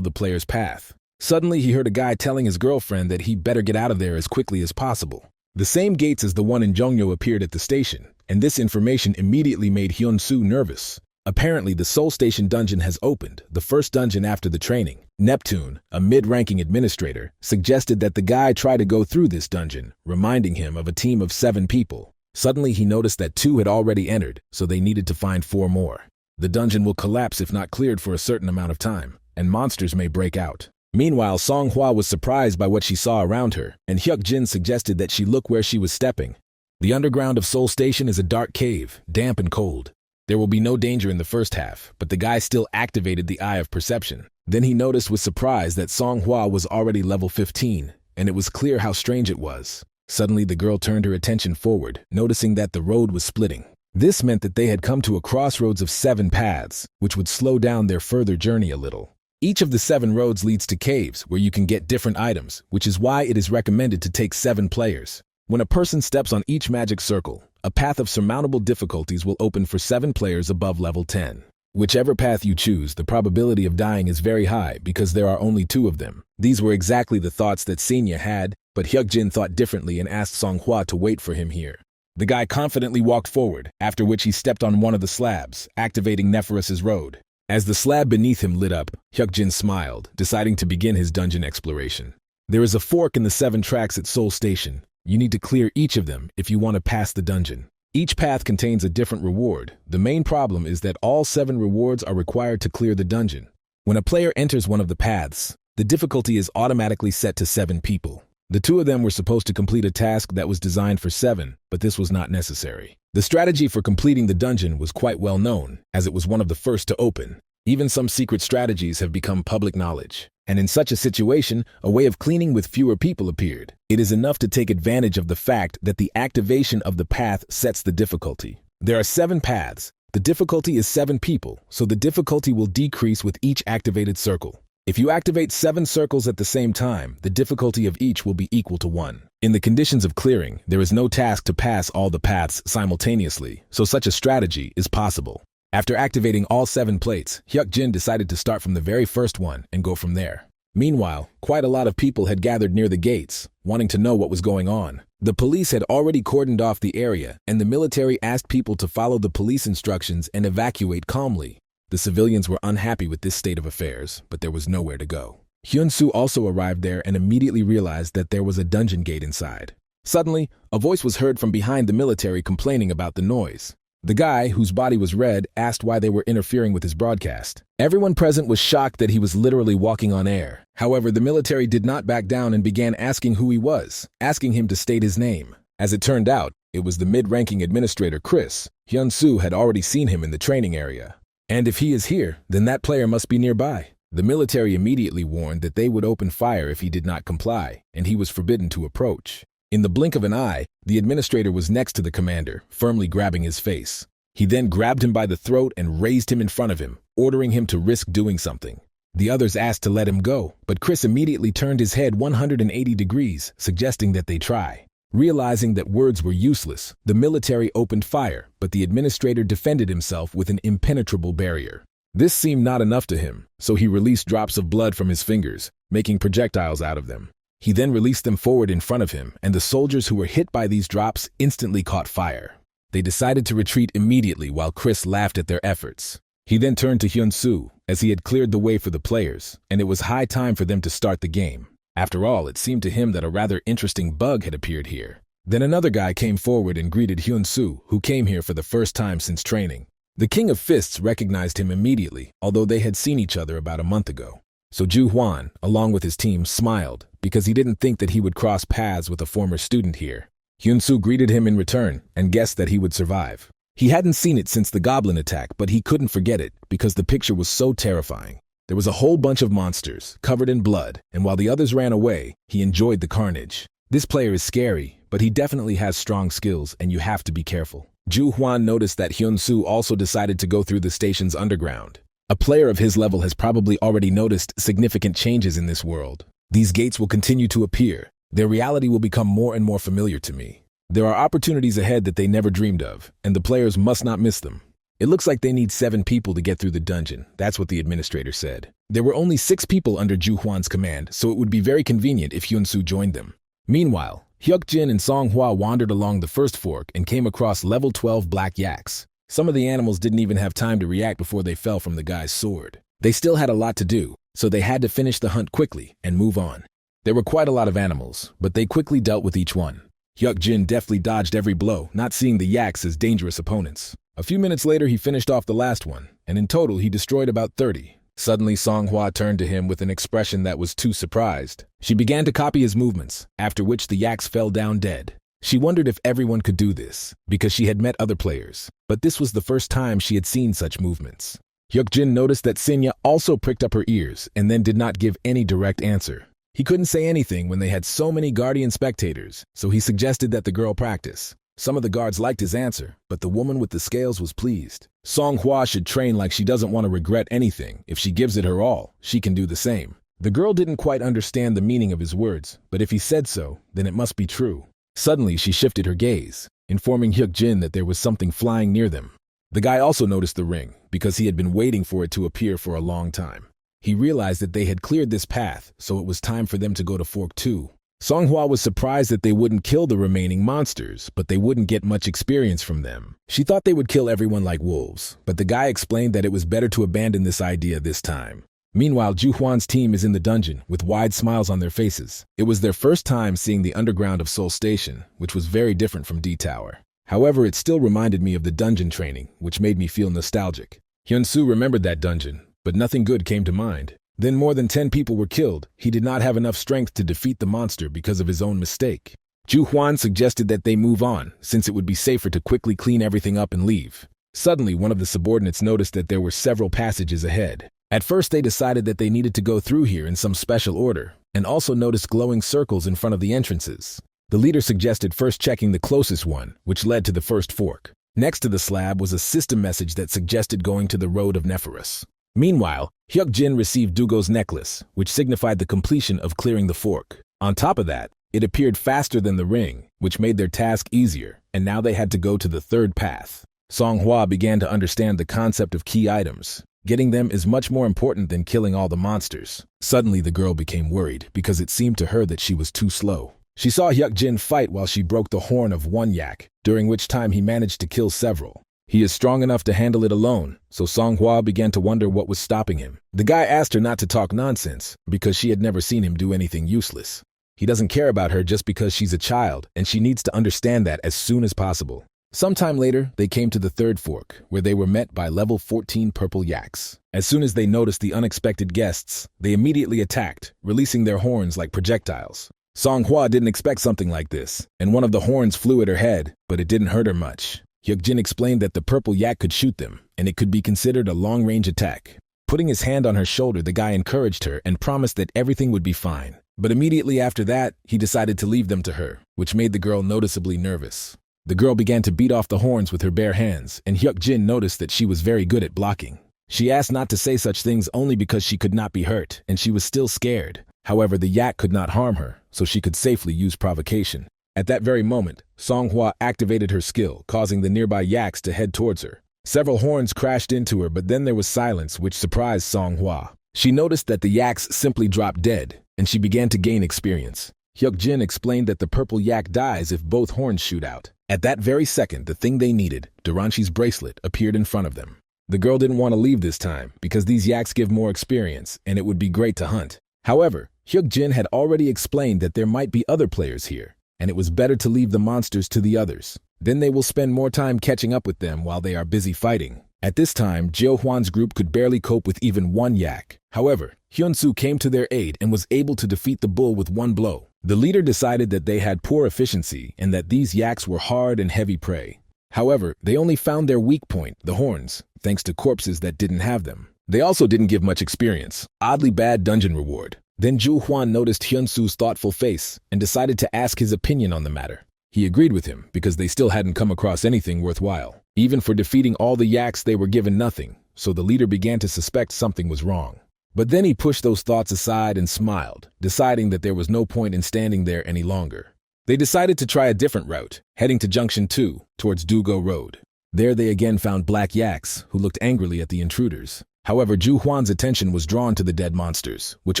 the player's path. Suddenly, he heard a guy telling his girlfriend that he better get out of there as quickly as possible. The same gates as the one in Jongno appeared at the station, and this information immediately made Hyun-soo nervous. Apparently, the Seoul Station dungeon has opened, the first dungeon after the training. Neptune, a mid-ranking administrator, suggested that the guy try to go through this dungeon, reminding him of a team of 7 people. Suddenly, he noticed that 2 had already entered, so they needed to find 4 more. The dungeon will collapse if not cleared for a certain amount of time, and monsters may break out. Meanwhile, Songhwa was surprised by what she saw around her, and Hyuk-jin suggested that she look where she was stepping. The underground of Seoul Station is a dark cave, damp and cold. There will be no danger in the first half, but the guy still activated the Eye of Perception. Then he noticed with surprise that Songhwa was already level 15, and it was clear how strange it was. Suddenly, the girl turned her attention forward, noticing that the road was splitting. This meant that they had come to a crossroads of 7 paths, which would slow down their further journey a little. Each of the 7 roads leads to caves where you can get different items, which is why it is recommended to take 7 players. When a person steps on each magic circle, a path of surmountable difficulties will open for 7 players above level 10. Whichever path you choose, the probability of dying is very high because there are only 2 of them. These were exactly the thoughts that Senya had, but Hyuk-jin thought differently and asked Songhwa to wait for him here. The guy confidently walked forward, after which he stepped on one of the slabs, activating Nephorus's road. As the slab beneath him lit up, Hyuk-jin smiled, deciding to begin his dungeon exploration. There is a fork in the 7 tracks at Seoul Station. You need to clear each of them if you want to pass the dungeon. Each path contains a different reward. The main problem is that all 7 rewards are required to clear the dungeon. When a player enters one of the paths, the difficulty is automatically set to 7 people. The 2 of them were supposed to complete a task that was designed for 7, but this was not necessary. The strategy for completing the dungeon was quite well known, as it was one of the first to open. Even some secret strategies have become public knowledge. And in such a situation, a way of cleaning with fewer people appeared. It is enough to take advantage of the fact that the activation of the path sets the difficulty. There are 7 paths. The difficulty is 7 people, so the difficulty will decrease with each activated circle. If you activate 7 circles at the same time, the difficulty of each will be equal to 1. In the conditions of clearing, there is no task to pass all the paths simultaneously, so such a strategy is possible. After activating all 7 plates, Hyuk-jin decided to start from the very first one and go from there. Meanwhile, quite a lot of people had gathered near the gates, wanting to know what was going on. The police had already cordoned off the area, and the military asked people to follow the police instructions and evacuate calmly. The civilians were unhappy with this state of affairs, but there was nowhere to go. Hyun-soo also arrived there and immediately realized that there was a dungeon gate inside. Suddenly, a voice was heard from behind the military complaining about the noise. The guy, whose body was red, asked why they were interfering with his broadcast. Everyone present was shocked that he was literally walking on air. However, the military did not back down and began asking who he was, asking him to state his name. As it turned out, it was the mid-ranking administrator Chris. Hyun-soo had already seen him in the training area. And if he is here, then that player must be nearby. The military immediately warned that they would open fire if he did not comply, and he was forbidden to approach. In the blink of an eye, the administrator was next to the commander, firmly grabbing his face. He then grabbed him by the throat and raised him in front of him, ordering him to risk doing something. The others asked to let him go, but Chris immediately turned his head 180 degrees, suggesting that they try. Realizing that words were useless, the military opened fire, but the administrator defended himself with an impenetrable barrier. This seemed not enough to him, so he released drops of blood from his fingers, making projectiles out of them. He then released them forward in front of him, and the soldiers who were hit by these drops instantly caught fire. They decided to retreat immediately while Chris laughed at their efforts. He then turned to Hyun-soo, as he had cleared the way for the players, and it was high time for them to start the game. After all, it seemed to him that a rather interesting bug had appeared here. Then another guy came forward and greeted Hyun-soo, who came here for the first time since training. The King of Fists recognized him immediately, although they had seen each other about a month ago. So Ju Hwan, along with his team, smiled, because he didn't think that he would cross paths with a former student here. Hyun-soo greeted him in return and guessed that he would survive. He hadn't seen it since the goblin attack, but he couldn't forget it because the picture was so terrifying. There was a whole bunch of monsters, covered in blood, and while the others ran away, he enjoyed the carnage. This player is scary, but he definitely has strong skills, and you have to be careful. Ju Huan noticed that Hyun-soo also decided to go through the station's underground. A player of his level has probably already noticed significant changes in this world. These gates will continue to appear. Their reality will become more and more familiar to me. There are opportunities ahead that they never dreamed of, and the players must not miss them. It looks like they need 7 people to get through the dungeon. That's what the administrator said. There were only 6 people under Ju Huan's command, so it would be very convenient if Hyun-soo joined them. Meanwhile, Hyuk-jin and Song-hwa wandered along the first fork and came across level 12 black yaks. Some of the animals didn't even have time to react before they fell from the guy's sword. They still had a lot to do, so they had to finish the hunt quickly and move on. There were quite a lot of animals, but they quickly dealt with each one. Hyuk-jin deftly dodged every blow, not seeing the yaks as dangerous opponents. A few minutes later, he finished off the last one, and in total, he destroyed about 30. Suddenly, Song-hwa turned to him with an expression that was too surprised. She began to copy his movements, after which the yaks fell down dead. She wondered if everyone could do this, because she had met other players, but this was the first time she had seen such movements. Hyuk-jin noticed that Sinya also pricked up her ears and then did not give any direct answer. He couldn't say anything when they had so many guardian spectators, so he suggested that the girl practice. Some of the guards liked his answer, but the woman with the scales was pleased. Song-hwa should train like she doesn't want to regret anything. If she gives it her all, she can do the same. The girl didn't quite understand the meaning of his words, but if he said so, then it must be true. Suddenly, she shifted her gaze, informing Hyuk-jin that there was something flying near them. The guy also noticed the ring, because he had been waiting for it to appear for a long time. He realized that they had cleared this path, so it was time for them to go to Fork 2. Song-hwa was surprised that they wouldn't kill the remaining monsters, but they wouldn't get much experience from them. She thought they would kill everyone like wolves, but the guy explained that it was better to abandon this idea this time. Meanwhile, Ju Huan's team is in the dungeon, with wide smiles on their faces. It was their first time seeing the underground of Seoul Station, which was very different from D-Tower. However, it still reminded me of the dungeon training, which made me feel nostalgic. Hyun-soo remembered that dungeon, but nothing good came to mind. Then more than 10 people were killed. He did not have enough strength to defeat the monster because of his own mistake. Ju Huan suggested that they move on, since it would be safer to quickly clean everything up and leave. Suddenly, one of the subordinates noticed that there were several passages ahead. At first, they decided that they needed to go through here in some special order, and also noticed glowing circles in front of the entrances. The leader suggested first checking the closest one, which led to the first fork. Next to the slab was a system message that suggested going to the Road of Nephorus. Meanwhile, Hyuk-jin received Dugo's necklace, which signified the completion of clearing the fork. On top of that, it appeared faster than the ring, which made their task easier, and now they had to go to the third path. Song-hwa began to understand the concept of key items. Getting them is much more important than killing all the monsters. Suddenly, the girl became worried because it seemed to her that she was too slow. She saw Hyuk-jin fight while she broke the horn of one yak, during which time he managed to kill several. He is strong enough to handle it alone, so Song-hwa began to wonder what was stopping him. The guy asked her not to talk nonsense, because she had never seen him do anything useless. He doesn't care about her just because she's a child, and she needs to understand that as soon as possible. Sometime later, they came to the third fork, where they were met by level 14 purple yaks. As soon as they noticed the unexpected guests, they immediately attacked, releasing their horns like projectiles. Song-hwa didn't expect something like this, and one of the horns flew at her head, but it didn't hurt her much. Hyuk-jin explained that the purple yak could shoot them, and it could be considered a long-range attack. Putting his hand on her shoulder, the guy encouraged her and promised that everything would be fine. But immediately after that, he decided to leave them to her, which made the girl noticeably nervous. The girl began to beat off the horns with her bare hands, and Hyuk-jin noticed that she was very good at blocking. She asked not to say such things only because she could not be hurt, and she was still scared. However, the yak could not harm her, so she could safely use provocation. At that very moment, Song-hwa activated her skill, causing the nearby yaks to head towards her. Several horns crashed into her, but then there was silence, which surprised Song-hwa. She noticed that the yaks simply dropped dead, and she began to gain experience. Hyuk-jin explained that the purple yak dies if both horns shoot out. At that very second, the thing they needed, Daranshi's bracelet, appeared in front of them. The girl didn't want to leave this time, because these yaks give more experience, and it would be great to hunt. However, Hyuk-jin had already explained that there might be other players here, and it was better to leave the monsters to the others. Then they will spend more time catching up with them while they are busy fighting. At this time, Jeo Hwan's group could barely cope with even one yak. However, Hyun-soo came to their aid and was able to defeat the bull with one blow. The leader decided that they had poor efficiency and that these yaks were hard and heavy prey. However, they only found their weak point, the horns, thanks to corpses that didn't have them. They also didn't give much experience. Oddly bad dungeon reward. Then Zhu Huan noticed Hyunsu's thoughtful face and decided to ask his opinion on the matter. He agreed with him because they still hadn't come across anything worthwhile. Even for defeating all the yaks, they were given nothing, so the leader began to suspect something was wrong. But then he pushed those thoughts aside and smiled, deciding that there was no point in standing there any longer. They decided to try a different route, heading to Junction 2, towards Dugo Road. There they again found black yaks, who looked angrily at the intruders. However, Zhu Huan's attention was drawn to the dead monsters, which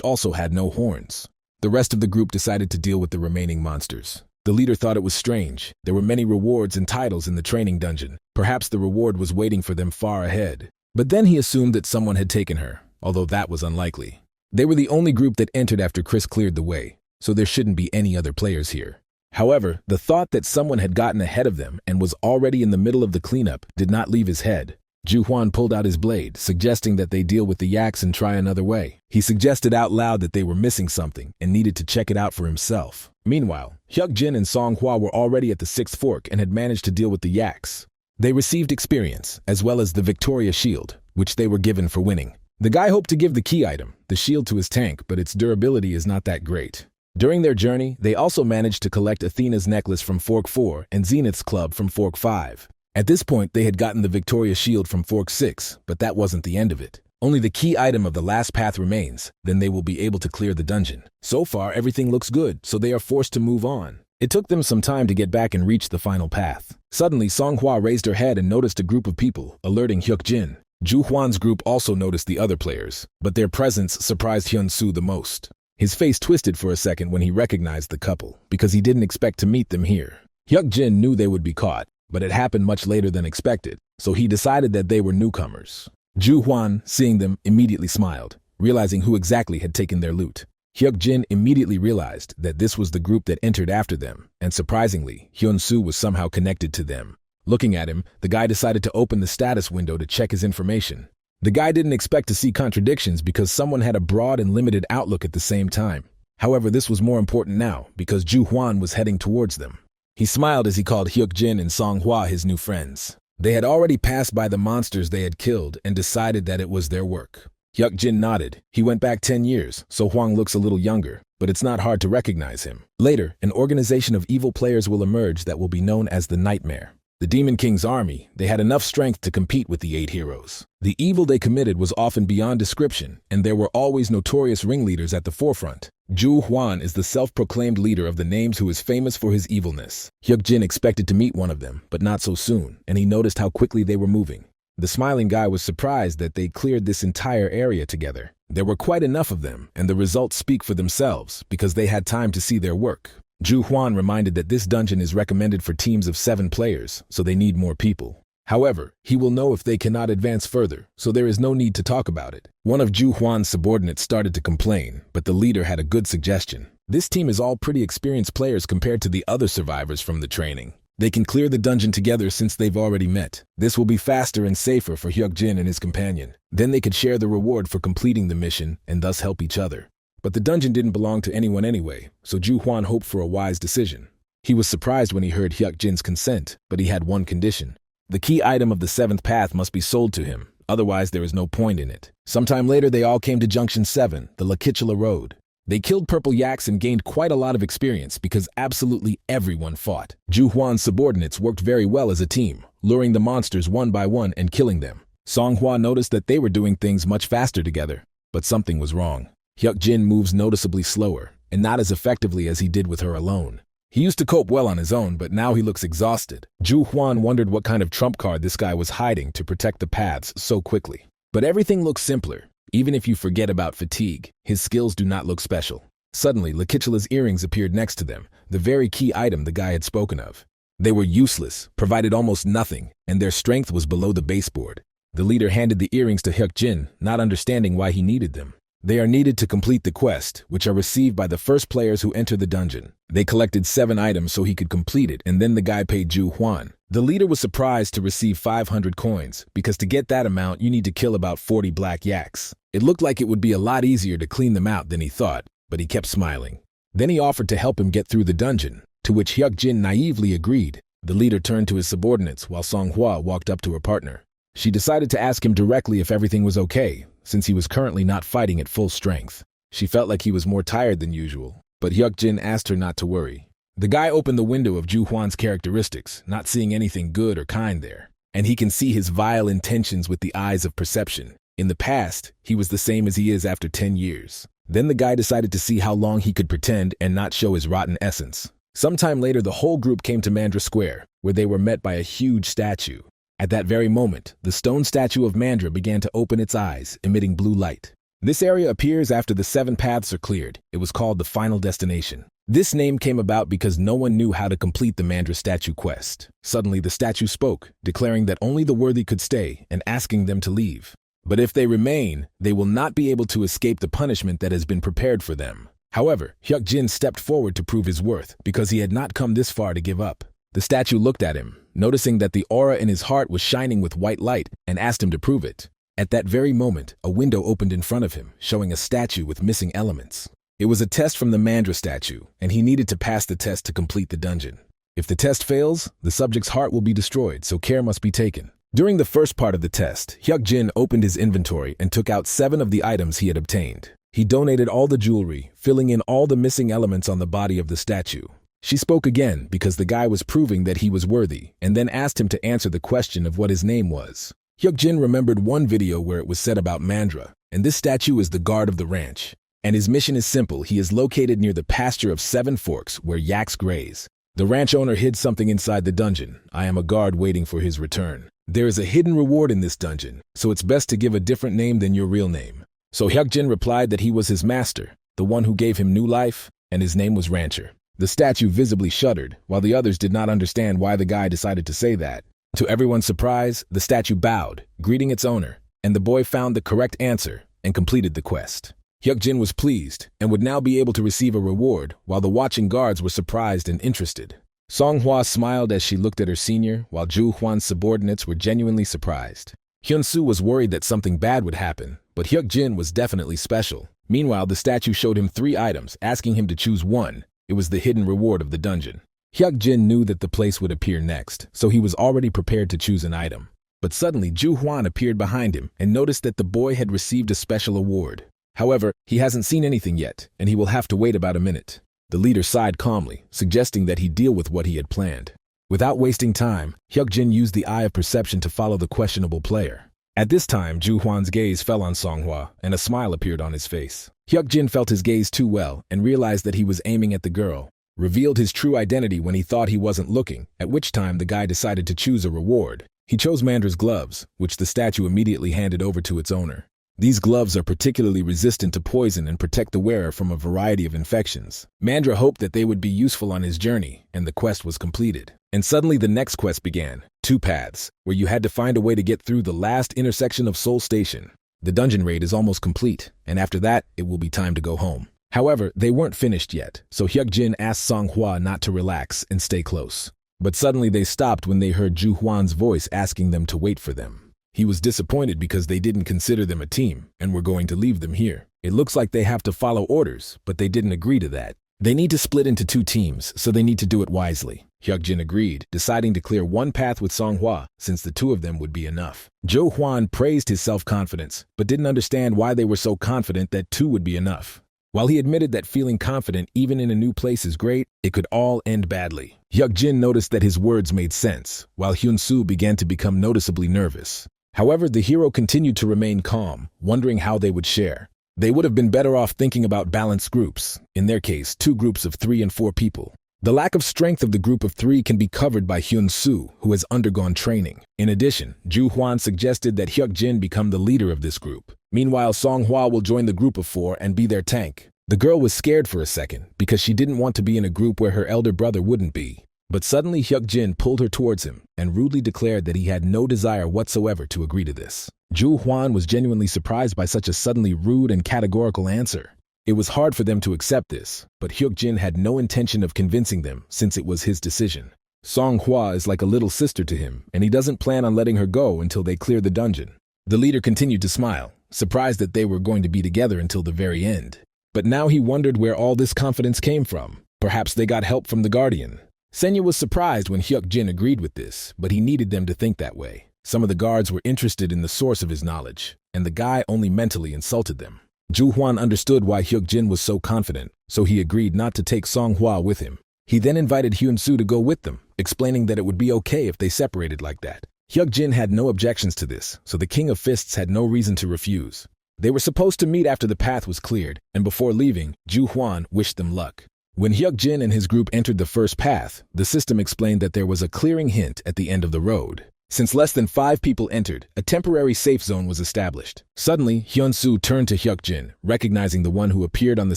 also had no horns. The rest of the group decided to deal with the remaining monsters. The leader thought it was strange. There were many rewards and titles in the training dungeon. Perhaps the reward was waiting for them far ahead. But then he assumed that someone had taken her, although that was unlikely. They were the only group that entered after Chris cleared the way, so there shouldn't be any other players here. However, the thought that someone had gotten ahead of them and was already in the middle of the cleanup did not leave his head. Zhu Huan pulled out his blade, suggesting that they deal with the yaks and try another way. He suggested out loud that they were missing something and needed to check it out for himself. Meanwhile, Hyuk-jin and Songhua were already at the sixth fork and had managed to deal with the yaks. They received experience, as well as the Victoria Shield, which they were given for winning. The guy hoped to give the key item, the shield, to his tank, but its durability is not that great. During their journey, they also managed to collect Athena's necklace from Fork 4 and Zenith's club from Fork 5. At this point, they had gotten the Victoria Shield from Fork 6, but that wasn't the end of it. Only the key item of the last path remains, then they will be able to clear the dungeon. So far, everything looks good, so they are forced to move on. It took them some time to get back and reach the final path. Suddenly, Songhua raised her head and noticed a group of people, alerting Hyuk-jin. Zhu Huan's group also noticed the other players, but their presence surprised Hyun-su the most. His face twisted for a second when he recognized the couple, because he didn't expect to meet them here. Hyuk-jin knew they would be caught, but it happened much later than expected, so he decided that they were newcomers. Zhu Huan, seeing them, immediately smiled, realizing who exactly had taken their loot. Hyuk-jin immediately realized that this was the group that entered after them, and surprisingly, Hyun-su was somehow connected to them. Looking at him, the guy decided to open the status window to check his information. The guy didn't expect to see contradictions because someone had a broad and limited outlook at the same time. However, this was more important now because Zhu Huan was heading towards them. He smiled as he called Hyuk-jin and Songhua his new friends. They had already passed by the monsters they had killed and decided that it was their work. Hyuk-jin nodded. He went back 10 years, so Huang looks a little younger, but it's not hard to recognize him. Later, an organization of evil players will emerge that will be known as the Nightmare. The Demon King's army, they had enough strength to compete with the 8 heroes. The evil they committed was often beyond description, and there were always notorious ringleaders at the forefront. Zhu Huan is the self-proclaimed leader of the names who is famous for his evilness. Hyuk-jin expected to meet one of them, but not so soon, and he noticed how quickly they were moving. The smiling guy was surprised that they cleared this entire area together. There were quite enough of them, and the results speak for themselves because they had time to see their work. Zhu Huan reminded that this dungeon is recommended for teams of 7 players, so they need more people. However, he will know if they cannot advance further, so there is no need to talk about it. One of Zhu Huan's subordinates started to complain, but the leader had a good suggestion. This team is all pretty experienced players compared to the other survivors from the training. They can clear the dungeon together since they've already met. This will be faster and safer for Hyuk-jin and his companion. Then they could share the reward for completing the mission and thus help each other. But the dungeon didn't belong to anyone anyway, so Zhu Huan hoped for a wise decision. He was surprised when he heard Hyuk-jin's consent, but he had one condition. The key item of the 7th path must be sold to him, otherwise there is no point in it. Sometime later they all came to Junction 7, the Lakichula Road. They killed purple yaks and gained quite a lot of experience because absolutely everyone fought. Zhu Huan's subordinates worked very well as a team, luring the monsters one by one and killing them. Songhua noticed that they were doing things much faster together, but something was wrong. Hyuk-jin moves noticeably slower, and not as effectively as he did with her alone. He used to cope well on his own, but now he looks exhausted. Zhu Huan wondered what kind of trump card this guy was hiding to protect the paths so quickly. But everything looks simpler. Even if you forget about fatigue, his skills do not look special. Suddenly, Lakichula's earrings appeared next to them, the very key item the guy had spoken of. They were useless, provided almost nothing, and their strength was below the baseboard. The leader handed the earrings to Hyuk-jin, not understanding why he needed them. They are needed to complete the quest, which are received by the first players who enter the dungeon. They collected 7 items so he could complete it, and then the guy paid Zhu Huan. The leader was surprised to receive 500 coins, because to get that amount you need to kill about 40 black yaks. It looked like it would be a lot easier to clean them out than he thought, but he kept smiling. Then he offered to help him get through the dungeon, to which Hyuk-jin naively agreed. The leader turned to his subordinates while Songhua walked up to her partner. She decided to ask him directly if everything was okay, since he was currently not fighting at full strength. She felt like he was more tired than usual, but Hyuk-jin asked her not to worry. The guy opened the window of Ju Hwan's characteristics, not seeing anything good or kind there, and he can see his vile intentions with the eyes of perception. In the past, he was the same as he is after 10 years. Then the guy decided to see how long he could pretend and not show his rotten essence. Sometime later, the whole group came to Mandra Square, where they were met by a huge statue. At that very moment, the stone statue of Mandra began to open its eyes, emitting blue light. This area appears after the 7 paths are cleared. It was called the Final Destination. This name came about because no one knew how to complete the Mandra statue quest. Suddenly, the statue spoke, declaring that only the worthy could stay and asking them to leave. But if they remain, they will not be able to escape the punishment that has been prepared for them. However, Hyuk-jin stepped forward to prove his worth because he had not come this far to give up. The statue looked at him, noticing that the aura in his heart was shining with white light, and asked him to prove it. At that very moment, a window opened in front of him, showing a statue with missing elements. It was a test from the Mandra statue, and he needed to pass the test to complete the dungeon. If the test fails, the subject's heart will be destroyed, so care must be taken. During the first part of the test, Hyuk-jin opened his inventory and took out 7 of the items he had obtained. He donated all the jewelry, filling in all the missing elements on the body of the statue. She spoke again because the guy was proving that he was worthy, and then asked him to answer the question of what his name was. Hyuk-jin remembered one video where it was said about Mandra, and this statue is the guard of the ranch. And his mission is simple. He is located near the pasture of 7 forks where yaks graze. The ranch owner hid something inside the dungeon. I am a guard waiting for his return. There is a hidden reward in this dungeon, so it's best to give a different name than your real name. So Hyuk-jin replied that he was his master, the one who gave him new life, and his name was Rancher. The statue visibly shuddered, while the others did not understand why the guy decided to say that. To everyone's surprise, the statue bowed, greeting its owner, and the boy found the correct answer and completed the quest. Hyuk-jin was pleased and would now be able to receive a reward, while the watching guards were surprised and interested. Songhwa smiled as she looked at her senior, while Ju Hwan's subordinates were genuinely surprised. Hyun-soo was worried that something bad would happen, but Hyuk-jin was definitely special. Meanwhile, the statue showed him 3 items, asking him to choose one. It was the hidden reward of the dungeon. Hyuk-jin knew that the place would appear next, so he was already prepared to choose an item. But suddenly, Ju Hwan appeared behind him and noticed that the boy had received a special award. However, he hasn't seen anything yet, and he will have to wait about a minute. The leader sighed calmly, suggesting that he deal with what he had planned. Without wasting time, Hyuk-jin used the eye of perception to follow the questionable player. At this time, Ju Hwan's gaze fell on Songhwa, and a smile appeared on his face. Hyuk-jin felt his gaze too well and realized that he was aiming at the girl. Revealed his true identity when he thought he wasn't looking, at which time the guy decided to choose a reward. He chose Mandra's gloves, which the statue immediately handed over to its owner. These gloves are particularly resistant to poison and protect the wearer from a variety of infections. Mandra hoped that they would be useful on his journey, and the quest was completed. And suddenly the next quest began, 2 paths, where you had to find a way to get through the last intersection of Seoul Station. The dungeon raid is almost complete, and after that, it will be time to go home. However, they weren't finished yet, so Hyuk-jin asked Songhwa not to relax and stay close. But suddenly they stopped when they heard Ju Hwan's voice asking them to wait for them. He was disappointed because they didn't consider them a team and were going to leave them here. It looks like they have to follow orders, but they didn't agree to that. They need to split into 2 teams, so they need to do it wisely. Hyuk-jin agreed, deciding to clear one path with Songhwa, since the 2 of them would be enough. Jo Hwan praised his self-confidence, but didn't understand why they were so confident that 2 would be enough. While he admitted that feeling confident even in a new place is great, it could all end badly. Hyuk-jin noticed that his words made sense, while Hyun-soo began to become noticeably nervous. However, the hero continued to remain calm, wondering how they would share. They would have been better off thinking about balanced groups, in their case, 2 groups of 3 and 4 people. The lack of strength of the group of 3 can be covered by Hyun-soo, who has undergone training. In addition, Ju Hwan suggested that Hyuk-jin become the leader of this group. Meanwhile, Songhwa will join the group of 4 and be their tank. The girl was scared for a second, because she didn't want to be in a group where her elder brother wouldn't be. But suddenly Hyuk-jin pulled her towards him and rudely declared that he had no desire whatsoever to agree to this. Ju Hwan was genuinely surprised by such a suddenly rude and categorical answer. It was hard for them to accept this, but Hyuk-jin had no intention of convincing them since it was his decision. Songhwa is like a little sister to him, and he doesn't plan on letting her go until they clear the dungeon. The leader continued to smile, surprised that they were going to be together until the very end. But now he wondered where all this confidence came from. Perhaps they got help from the Guardian. Senya was surprised when Hyuk-jin agreed with this, but he needed them to think that way. Some of the guards were interested in the source of his knowledge. and the guy only mentally insulted them. Ju Huan understood why Hyuk-jin was so confident, so he agreed not to take Song-hwa with him. He then invited Hyun-soo to go with them, explaining that it would be okay if they separated like that. Hyuk-jin had no objections to this, so the King of Fists had no reason to refuse. They were supposed to meet after the path was cleared, and before leaving, Ju Huan wished them luck. When Hyuk-jin and his group entered the first path, the system explained that there was a clearing hint at the end of the road. Since less than 5 people entered, a temporary safe zone was established. Suddenly, Hyun-soo turned to Hyuk-jin, recognizing the one who appeared on the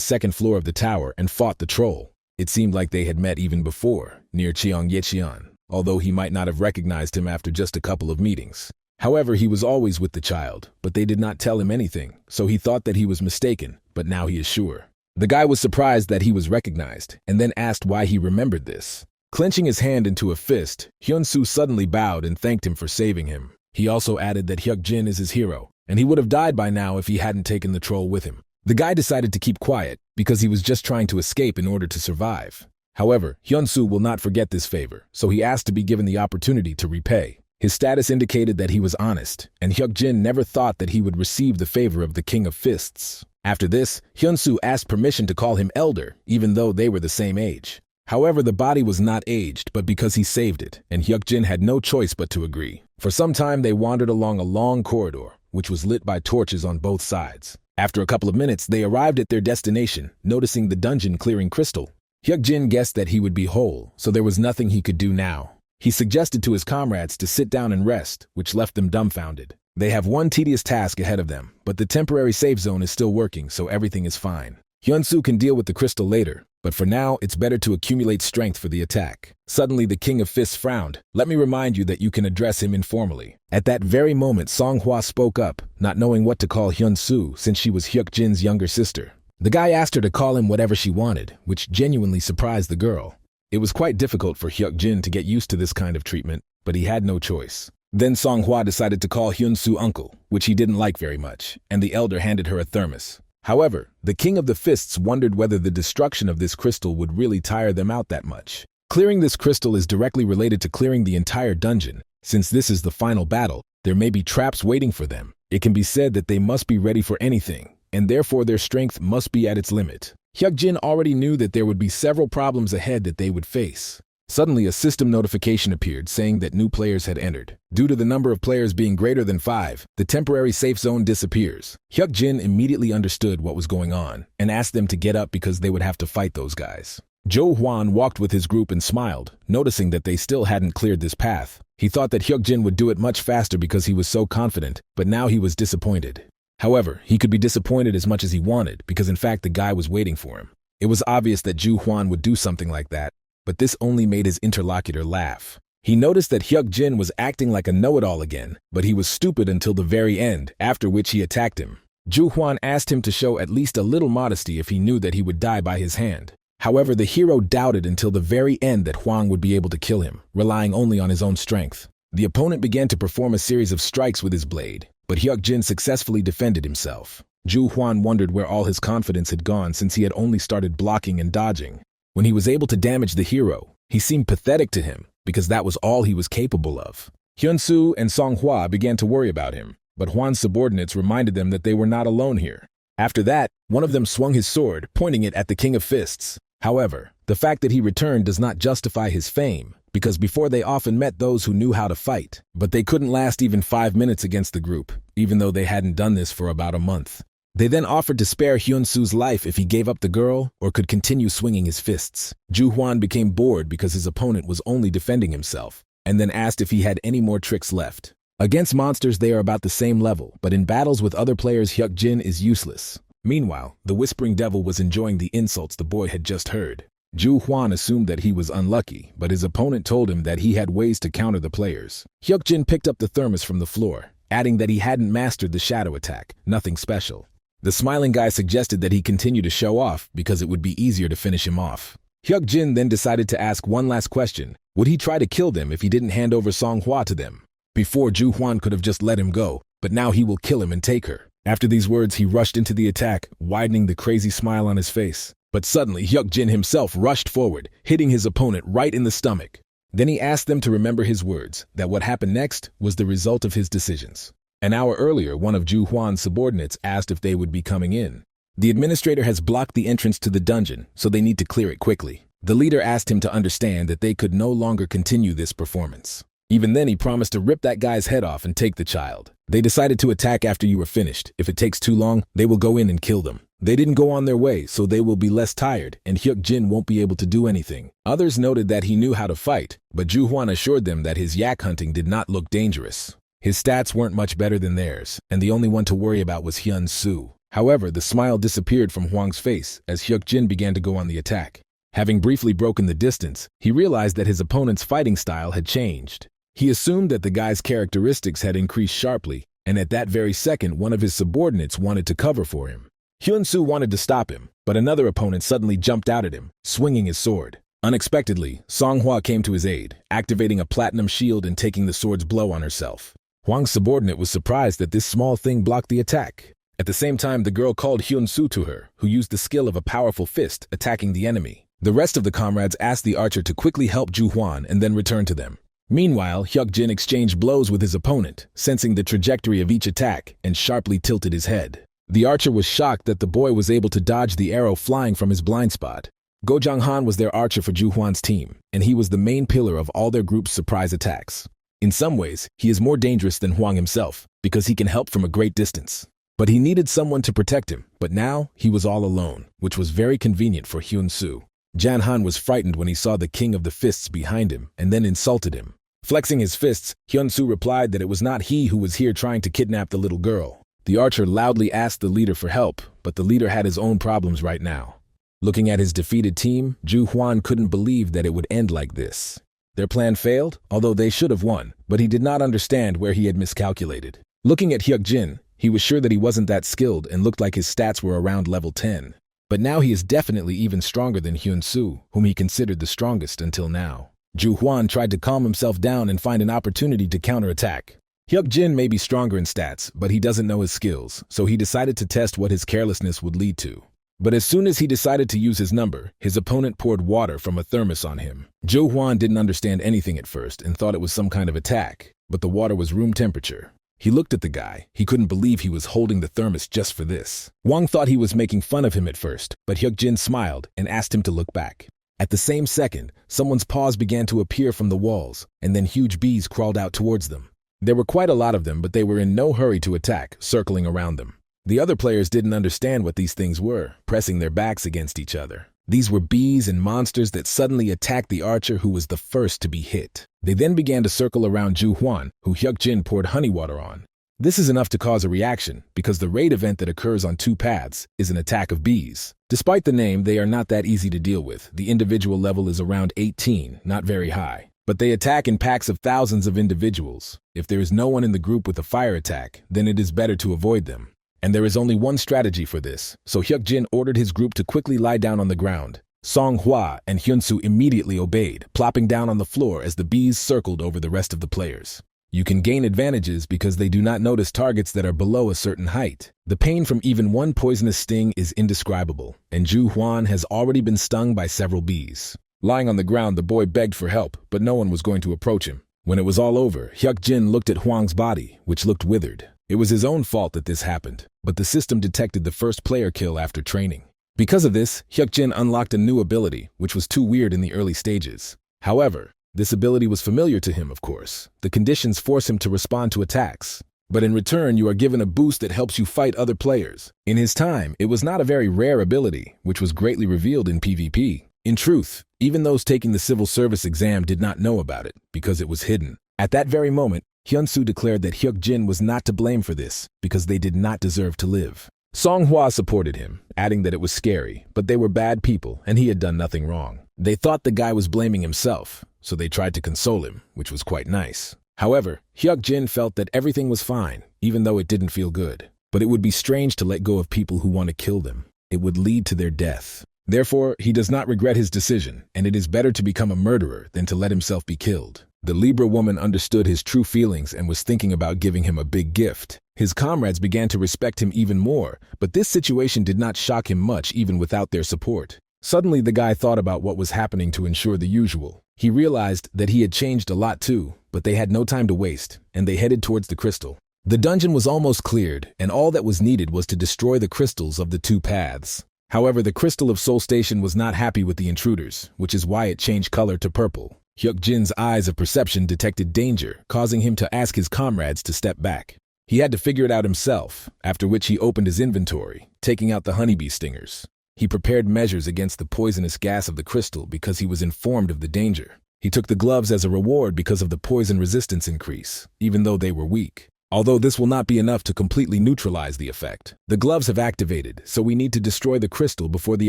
second floor of the tower and fought the troll. It seemed like they had met even before, near Cheong-yecheon, although he might not have recognized him after just a couple of meetings. However, he was always with the child, but they did not tell him anything, so he thought that he was mistaken, but now he is sure. The guy was surprised that he was recognized, and then asked why he remembered this. Clenching his hand into a fist, Hyun-soo suddenly bowed and thanked him for saving him. He also added that Hyuk-jin is his hero, and he would have died by now if he hadn't taken the troll with him. The guy decided to keep quiet, because he was just trying to escape in order to survive. However, Hyun-soo will not forget this favor, so he asked to be given the opportunity to repay. His status indicated that he was honest, and Hyuk-jin never thought that he would receive the favor of the King of Fists. After this, Hyun-soo asked permission to call him elder, even though they were the same age. However, the body was not aged, but because he saved it, and Hyuk-jin had no choice but to agree. For some time, they wandered along a long corridor, which was lit by torches on both sides. After a couple of minutes, they arrived at their destination, noticing the dungeon-clearing crystal. Hyuk-jin guessed that he would be whole, so there was nothing he could do now. He suggested to his comrades to sit down and rest, which left them dumbfounded. They have one tedious task ahead of them, but the temporary safe zone is still working, so everything is fine. Hyun-soo can deal with the crystal later, but for now, it's better to accumulate strength for the attack. Suddenly, the King of Fists frowned. Let me remind you that you can address him informally. At that very moment, Song-hwa spoke up, not knowing what to call Hyun-soo since she was Hyuk-jin's younger sister. The guy asked her to call him whatever she wanted, which genuinely surprised the girl. It was quite difficult for Hyuk-jin to get used to this kind of treatment, but he had no choice. Then Song-hwa decided to call Hyun-soo uncle, which he didn't like very much, and the elder handed her a thermos. However, the King of the Fists wondered whether the destruction of this crystal would really tire them out that much. Clearing this crystal is directly related to clearing the entire dungeon. Since this is the final battle, there may be traps waiting for them. It can be said that they must be ready for anything, and therefore their strength must be at its limit. Hyuk-jin already knew that there would be several problems ahead that they would face. Suddenly, a system notification appeared saying that new players had entered. Due to the number of players being greater than 5, the temporary safe zone disappears. Hyuk-jin immediately understood what was going on and asked them to get up because they would have to fight those guys. Jo Hwan walked with his group and smiled, noticing that they still hadn't cleared this path. He thought that Hyuk-jin would do it much faster because he was so confident, but now he was disappointed. However, he could be disappointed as much as he wanted because in fact the guy was waiting for him. It was obvious that Ju Hwan would do something like that, but this only made his interlocutor laugh. He noticed that Hyuk-jin was acting like a know-it-all again, but he was stupid until the very end, after which he attacked him. Ju Hwan asked him to show at least a little modesty if he knew that he would die by his hand. However, the hero doubted until the very end that Hwang would be able to kill him, relying only on his own strength. The opponent began to perform a series of strikes with his blade, but Hyuk-jin successfully defended himself. Ju Hwan wondered where all his confidence had gone since he had only started blocking and dodging. When he was able to damage the hero, he seemed pathetic to him because that was all he was capable of. Hyun-soo and Song-hwa began to worry about him, but Hwan's subordinates reminded them that they were not alone here. After that, one of them swung his sword, pointing it at the King of Fists. However, the fact that he returned does not justify his fame, because before they often met those who knew how to fight, but they couldn't last even 5 minutes against the group, even though they hadn't done this for about a month. They then offered to spare Hyun-soo's life if he gave up the girl or could continue swinging his fists. Ju Hwan became bored because his opponent was only defending himself, and then asked if he had any more tricks left. Against monsters they are about the same level, but in battles with other players Hyuk-jin is useless. Meanwhile, the Whispering Devil was enjoying the insults the boy had just heard. Ju Hwan assumed that he was unlucky, but his opponent told him that he had ways to counter the players. Hyuk-jin picked up the thermos from the floor, adding that he hadn't mastered the shadow attack, nothing special. The smiling guy suggested that he continue to show off because it would be easier to finish him off. Hyuk-jin then decided to ask one last question. Would he try to kill them if he didn't hand over Song-hwa to them? Before, Ju Hwan could have just let him go, but now he will kill him and take her. After these words, he rushed into the attack, widening the crazy smile on his face. But suddenly, Hyuk-jin himself rushed forward, hitting his opponent right in the stomach. Then he asked them to remember his words, that what happened next was the result of his decisions. An hour earlier, one of Zhu Huan's subordinates asked if they would be coming in. The administrator has blocked the entrance to the dungeon, so they need to clear it quickly. The leader asked him to understand that they could no longer continue this performance. Even then, he promised to rip that guy's head off and take the child. They decided to attack after you were finished. If it takes too long, they will go in and kill them. They didn't go on their way, so they will be less tired, and Hyuk Jin won't be able to do anything. Others noted that he knew how to fight, but Zhu Huan assured them that his yak hunting did not look dangerous. His stats weren't much better than theirs, and the only one to worry about was Hyun Soo. However, the smile disappeared from Huang's face as Hyuk Jin began to go on the attack. Having briefly broken the distance, he realized that his opponent's fighting style had changed. He assumed that the guy's characteristics had increased sharply, and at that very second, one of his subordinates wanted to cover for him. Hyun Soo wanted to stop him, but another opponent suddenly jumped out at him, swinging his sword. Unexpectedly, Songhua came to his aid, activating a platinum shield and taking the sword's blow on herself. Huang's subordinate was surprised that this small thing blocked the attack. At the same time, the girl called Hyun Soo to her, who used the skill of a powerful fist, attacking the enemy. The rest of the comrades asked the archer to quickly help Zhu Huan and then return to them. Meanwhile, Hyuk Jin exchanged blows with his opponent, sensing the trajectory of each attack, and sharply tilted his head. The archer was shocked that the boy was able to dodge the arrow flying from his blind spot. Go Jong-han was their archer for Zhu Huan's team, and he was the main pillar of all their group's surprise attacks. In some ways, he is more dangerous than Huang himself, because he can help from a great distance. But he needed someone to protect him, but now he was all alone, which was very convenient for Hyun Soo. Jan Han was frightened when he saw the king of the fists behind him and then insulted him. Flexing his fists, Hyun Soo replied that it was not he who was here trying to kidnap the little girl. The archer loudly asked the leader for help, but the leader had his own problems right now. Looking at his defeated team, Zhu Huan couldn't believe that it would end like this. Their plan failed, although they should have won, but he did not understand where he had miscalculated. Looking at Hyuk Jin, he was sure that he wasn't that skilled and looked like his stats were around level 10. But now he is definitely even stronger than Hyun Soo, whom he considered the strongest until now. Zhu Huan tried to calm himself down and find an opportunity to counterattack. Hyuk Jin may be stronger in stats, but he doesn't know his skills, so he decided to test what his carelessness would lead to. But as soon as he decided to use his number, his opponent poured water from a thermos on him. Zhu Huan didn't understand anything at first and thought it was some kind of attack, but the water was room temperature. He looked at the guy. He couldn't believe he was holding the thermos just for this. Wang thought he was making fun of him at first, but Hyuk Jin smiled and asked him to look back. At the same second, someone's paws began to appear from the walls, and then huge bees crawled out towards them. There were quite a lot of them, but they were in no hurry to attack, circling around them. The other players didn't understand what these things were, pressing their backs against each other. These were bees and monsters that suddenly attacked the archer who was the first to be hit. They then began to circle around Zhu Huan, who Hyuk Jin poured honey water on. This is enough to cause a reaction, because the raid event that occurs on two paths is an attack of bees. Despite the name, they are not that easy to deal with. The individual level is around 18, not very high. But they attack in packs of thousands of individuals. If there is no one in the group with a fire attack, then it is better to avoid them. And there is only one strategy for this, so Hyuk Jin ordered his group to quickly lie down on the ground. Songhua and Hyun Soo immediately obeyed, plopping down on the floor as the bees circled over the rest of the players. You can gain advantages because they do not notice targets that are below a certain height. The pain from even one poisonous sting is indescribable, and Zhu Huan has already been stung by several bees. Lying on the ground, the boy begged for help, but no one was going to approach him. When it was all over, Hyuk Jin looked at Huang's body, which looked withered. It was his own fault that this happened, but the system detected the first player kill after training. Because of this, Hyuk Jin unlocked a new ability, which was too weird in the early stages. However, this ability was familiar to him, of course. The conditions force him to respond to attacks. But in return, you are given a boost that helps you fight other players. In his time, it was not a very rare ability, which was greatly revealed in PvP. In truth, even those taking the civil service exam did not know about it, because it was hidden. At that very moment, Hyun Soo declared that Hyuk Jin was not to blame for this, because they did not deserve to live. Songhua supported him, adding that it was scary, but they were bad people and he had done nothing wrong. They thought the guy was blaming himself, so they tried to console him, which was quite nice. However, Hyuk Jin felt that everything was fine, even though it didn't feel good. But it would be strange to let go of people who want to kill them. It would lead to their death. Therefore, he does not regret his decision, and it is better to become a murderer than to let himself be killed. The Libra woman understood his true feelings and was thinking about giving him a big gift. His comrades began to respect him even more, but this situation did not shock him much even without their support. Suddenly, the guy thought about what was happening to ensure the usual. He realized that he had changed a lot too, but they had no time to waste, and they headed towards the crystal. The dungeon was almost cleared, and all that was needed was to destroy the crystals of the two paths. However, the crystal of Soul Station was not happy with the intruders, which is why it changed color to purple. Hyuk-jin's eyes of perception detected danger, causing him to ask his comrades to step back. He had to figure it out himself, after which he opened his inventory, taking out the honeybee stingers. He prepared measures against the poisonous gas of the crystal because he was informed of the danger. He took the gloves as a reward because of the poison resistance increase, even though they were weak. Although this will not be enough to completely neutralize the effect. The gloves have activated, so we need to destroy the crystal before the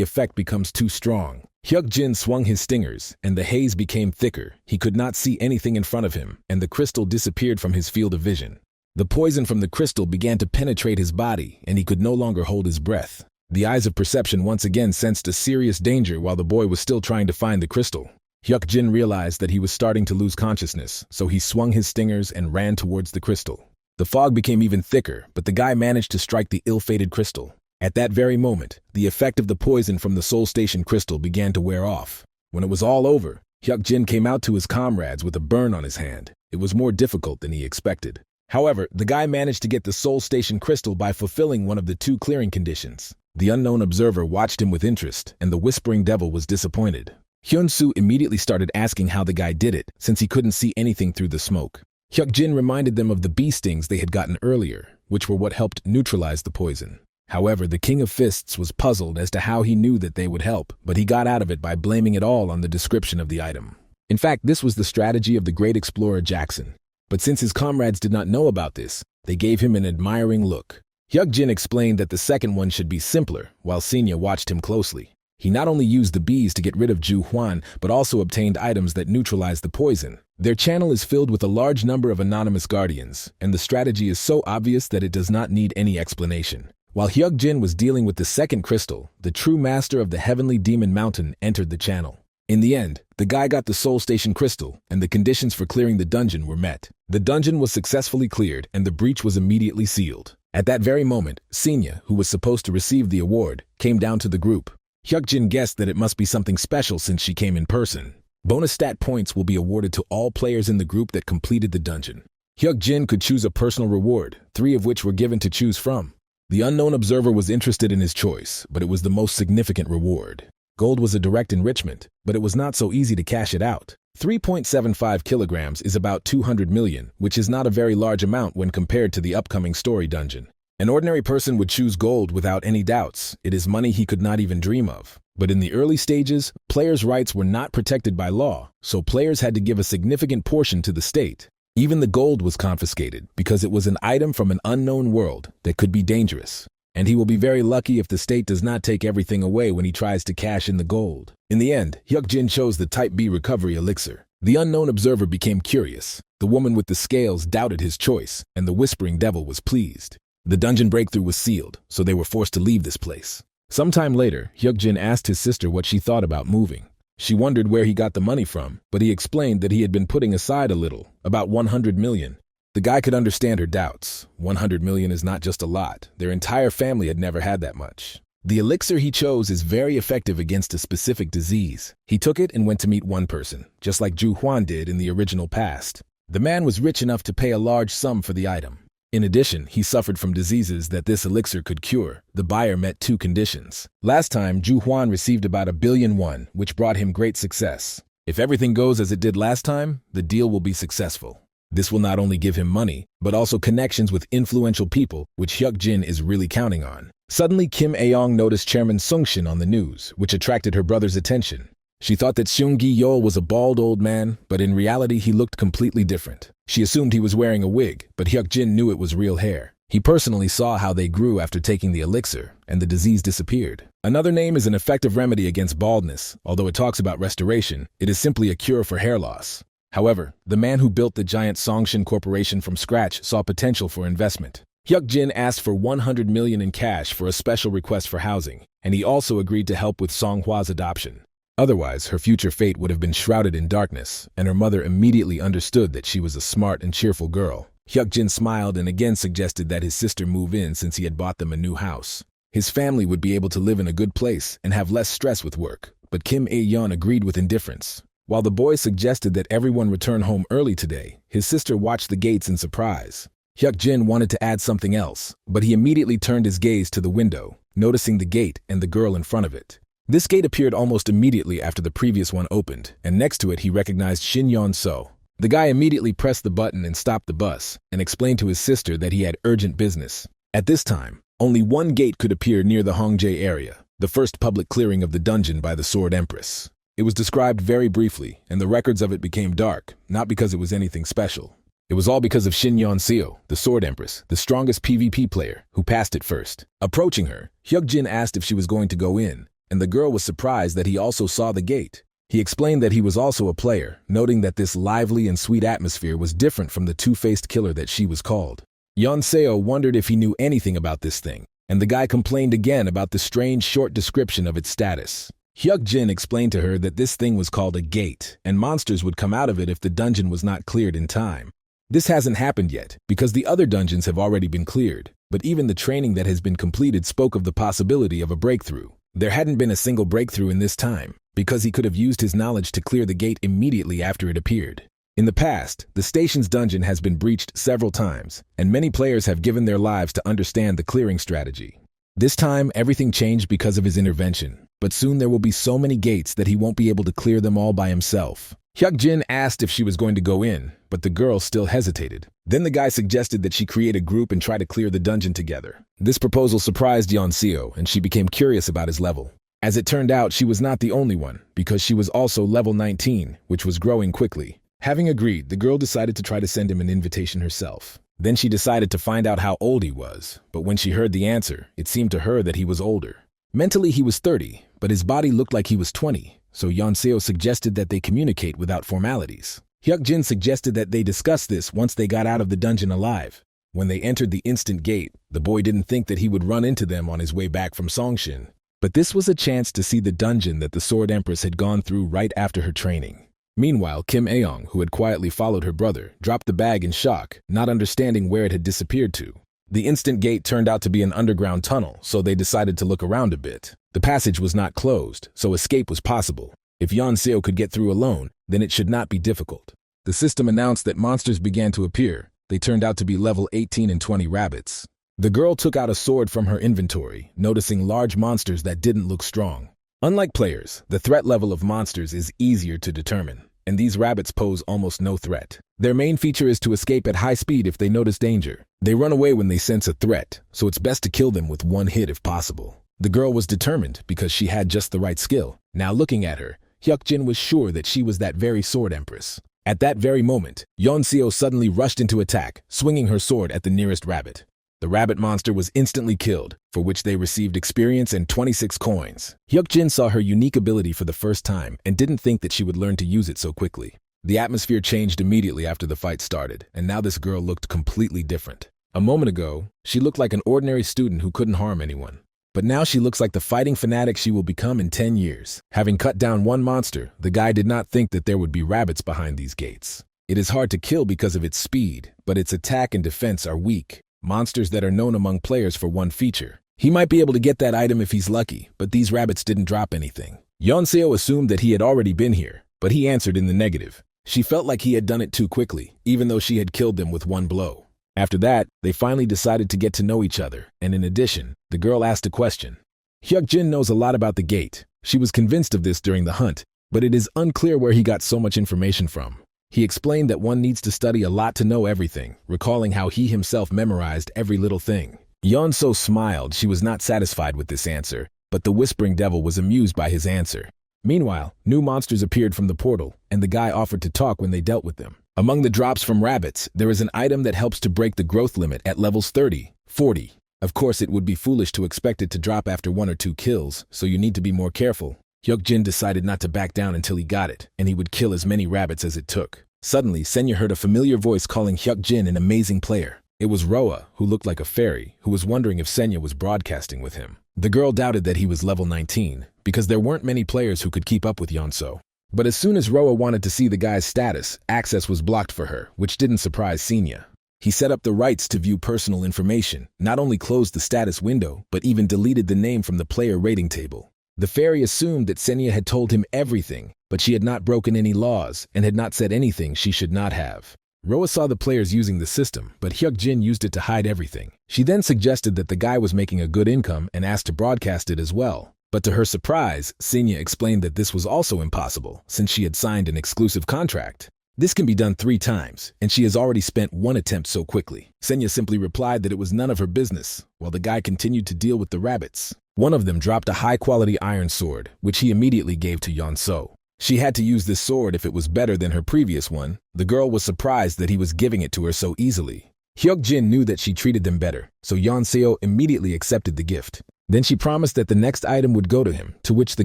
effect becomes too strong. Hyuk-jin swung his stingers, and the haze became thicker. He could not see anything in front of him, and the crystal disappeared from his field of vision. The poison from the crystal began to penetrate his body, and he could no longer hold his breath. The eyes of perception once again sensed a serious danger while the boy was still trying to find the crystal. Hyuk-jin realized that he was starting to lose consciousness, so he swung his stingers and ran towards the crystal. The fog became even thicker, but the guy managed to strike the ill-fated crystal. At that very moment, the effect of the poison from the Soul Station crystal began to wear off. When it was all over, Hyuk-jin came out to his comrades with a burn on his hand. It was more difficult than he expected. However, the guy managed to get the Soul Station crystal by fulfilling one of the two clearing conditions. The unknown observer watched him with interest, and the Whispering Devil was disappointed. Hyun-soo immediately started asking how the guy did it, since he couldn't see anything through the smoke. Hyuk-jin reminded them of the bee stings they had gotten earlier, which were what helped neutralize the poison. However, the King of Fists was puzzled as to how he knew that they would help, but he got out of it by blaming it all on the description of the item. In fact, this was the strategy of the great explorer Jackson. But since his comrades did not know about this, they gave him an admiring look. Hyuk-jin explained that the second one should be simpler, while Senya watched him closely. He not only used the bees to get rid of Ju Huan, but also obtained items that neutralized the poison. Their channel is filled with a large number of anonymous guardians, and the strategy is so obvious that it does not need any explanation. While Hyuk-jin was dealing with the second crystal, the true master of the Heavenly Demon Mountain entered the channel. In the end, the guy got the Soul Station crystal, and the conditions for clearing the dungeon were met. The dungeon was successfully cleared, and the breach was immediately sealed. At that very moment, Senya, who was supposed to receive the award, came down to the group. Hyuk-jin guessed that it must be something special since she came in person. Bonus stat points will be awarded to all players in the group that completed the dungeon. Hyuk-jin could choose a personal reward, 3 of which were given to choose from. The unknown observer was interested in his choice, but it was the most significant reward. Gold was a direct enrichment, but it was not so easy to cash it out. 3.75 kilograms is about 200 million, which is not a very large amount when compared to the upcoming story dungeon. An ordinary person would choose gold without any doubts. It is money he could not even dream of. But in the early stages, players' rights were not protected by law, so players had to give a significant portion to the state. Even the gold was confiscated because it was an item from an unknown world that could be dangerous. And he will be very lucky if the state does not take everything away when he tries to cash in the gold. In the end, Hyuk-jin chose the Type B recovery elixir. The unknown observer became curious. The woman with the scales doubted his choice, and the Whispering Devil was pleased. The dungeon breakthrough was sealed, so they were forced to leave this place. Sometime later, Hyuk-jin asked his sister what she thought about moving. She wondered where he got the money from, but he explained that he had been putting aside a little, about 100 million. The guy could understand her doubts. 100 million is not just a lot. Their entire family had never had that much. The elixir he chose is very effective against a specific disease. He took it and went to meet one person, just like Ju Huan did in the original past. The man was rich enough to pay a large sum for the item. In addition, he suffered from diseases that this elixir could cure. The buyer met 2 conditions. Last time, Ju Huan received about 1 billion won, which brought him great success. If everything goes as it did last time, the deal will be successful. This will not only give him money, but also connections with influential people, which Hyuk-jin is really counting on. Suddenly, Kim Aeong noticed Chairman Sung-shin on the news, which attracted her brother's attention. She thought that Seung Gi-yeol was a bald old man, but in reality he looked completely different. She assumed he was wearing a wig, but Hyuk-jin knew it was real hair. He personally saw how they grew after taking the elixir, and the disease disappeared. Another name is an effective remedy against baldness. Although it talks about restoration, it is simply a cure for hair loss. However, the man who built the giant Songshin Corporation from scratch saw potential for investment. Hyuk-jin asked for 100 million in cash for a special request for housing, and he also agreed to help with Songhwa's adoption. Otherwise, her future fate would have been shrouded in darkness, and her mother immediately understood that she was a smart and cheerful girl. Hyuk-jin smiled and again suggested that his sister move in since he had bought them a new house. His family would be able to live in a good place and have less stress with work, but Kim Ae-yeon agreed with indifference. While the boy suggested that everyone return home early today, his sister watched the gates in surprise. Hyuk-jin wanted to add something else, but he immediately turned his gaze to the window, noticing the gate and the girl in front of it. This gate appeared almost immediately after the previous one opened, and next to it he recognized Shin Yeon-so. The guy immediately pressed the button and stopped the bus, and explained to his sister that he had urgent business. At this time, only one gate could appear near the Hongjae area, the first public clearing of the dungeon by the Sword Empress. It was described very briefly, and the records of it became dark, not because it was anything special. It was all because of Shin Yeon-seo, the Sword Empress, the strongest PvP player, who passed it first. Approaching her, Hyuk-jin asked if she was going to go in, and the girl was surprised that he also saw the gate. He explained that he was also a player, noting that this lively and sweet atmosphere was different from the two-faced killer that she was called. Yeon-seo wondered if he knew anything about this thing, and the guy complained again about the strange short description of its status. Hyuk-jin explained to her that this thing was called a gate, and monsters would come out of it if the dungeon was not cleared in time. This hasn't happened yet, because the other dungeons have already been cleared, but even the training that has been completed spoke of the possibility of a breakthrough. There hadn't been a single breakthrough in this time, because he could have used his knowledge to clear the gate immediately after it appeared. In the past, the station's dungeon has been breached several times, and many players have given their lives to understand the clearing strategy. This time, everything changed because of his intervention, but soon there will be so many gates that he won't be able to clear them all by himself. Hyuk-jin asked if she was going to go in, but the girl still hesitated. Then the guy suggested that she create a group and try to clear the dungeon together. This proposal surprised Yeon-seo, and she became curious about his level. As it turned out, she was not the only one, because she was also level 19, which was growing quickly. Having agreed, the girl decided to try to send him an invitation herself. Then she decided to find out how old he was, but when she heard the answer, it seemed to her that he was older. Mentally, he was 30, but his body looked like he was 20. So Yeon-seo suggested that they communicate without formalities. Hyuk-jin suggested that they discuss this once they got out of the dungeon alive. When they entered the instant gate, the boy didn't think that he would run into them on his way back from Songshin. But this was a chance to see the dungeon that the Sword Empress had gone through right after her training. Meanwhile, Kim Aeong, who had quietly followed her brother, dropped the bag in shock, not understanding where it had disappeared to. The instant gate turned out to be an underground tunnel, so they decided to look around a bit. The passage was not closed, so escape was possible. If Yeon-seo could get through alone, then it should not be difficult. The system announced that monsters began to appear. They turned out to be level 18 and 20 rabbits. The girl took out a sword from her inventory, noticing large monsters that didn't look strong. Unlike players, the threat level of monsters is easier to determine, and these rabbits pose almost no threat. Their main feature is to escape at high speed if they notice danger. They run away when they sense a threat, so it's best to kill them with one hit if possible. The girl was determined because she had just the right skill. Now looking at her, Hyuk-jin was sure that she was that very Sword Empress. At that very moment, Yeon-seo suddenly rushed into attack, swinging her sword at the nearest rabbit. The rabbit monster was instantly killed, for which they received experience and 26 coins. Hyuk-jin saw her unique ability for the first time and didn't think that she would learn to use it so quickly. The atmosphere changed immediately after the fight started, and now this girl looked completely different. A moment ago, she looked like an ordinary student who couldn't harm anyone. But now she looks like the fighting fanatic she will become in 10 years. Having cut down one monster, the guy did not think that there would be rabbits behind these gates. It is hard to kill because of its speed, but its attack and defense are weak. Monsters that are known among players for one feature. He might be able to get that item if he's lucky, but these rabbits didn't drop anything. Yeon-seo assumed that he had already been here, but he answered in the negative. She felt like he had done it too quickly, even though she had killed them with one blow. After that, they finally decided to get to know each other, and in addition, the girl asked a question. Hyuk-jin knows a lot about the gate. She was convinced of this during the hunt, but it is unclear where he got so much information from. He explained that one needs to study a lot to know everything, recalling how he himself memorized every little thing. Yeon-seo smiled. She was not satisfied with this answer, but the Whispering Devil was amused by his answer. Meanwhile, new monsters appeared from the portal, and the guy offered to talk when they dealt with them. Among the drops from rabbits, there is an item that helps to break the growth limit at levels 30, 40. Of course, it would be foolish to expect it to drop after 1 or 2 kills, so you need to be more careful. Hyuk-jin decided not to back down until he got it, and he would kill as many rabbits as it took. Suddenly, Senya heard a familiar voice calling Hyuk-jin an amazing player. It was Roa, who looked like a fairy, who was wondering if Senya was broadcasting with him. The girl doubted that he was level 19, because there weren't many players who could keep up with Yeon-seo. But as soon as Roa wanted to see the guy's status, access was blocked for her, which didn't surprise Senya. He set up the rights to view personal information, not only closed the status window, but even deleted the name from the player rating table. The fairy assumed that Senya had told him everything, but she had not broken any laws and had not said anything she should not have. Roa saw the players using the system, but Hyuk-jin used it to hide everything. She then suggested that the guy was making a good income and asked to broadcast it as well. But to her surprise, Senya explained that this was also impossible, since she had signed an exclusive contract. This can be done 3 times, and she has already spent 1 attempt so quickly. Senya simply replied that it was none of her business, while the guy continued to deal with the rabbits. One of them dropped a high-quality iron sword, which he immediately gave to Yeon-so. She had to use this sword if it was better than her previous one. The girl was surprised that he was giving it to her so easily. Hyuk-jin knew that she treated them better, so Yeon-seo immediately accepted the gift. Then she promised that the next item would go to him, to which the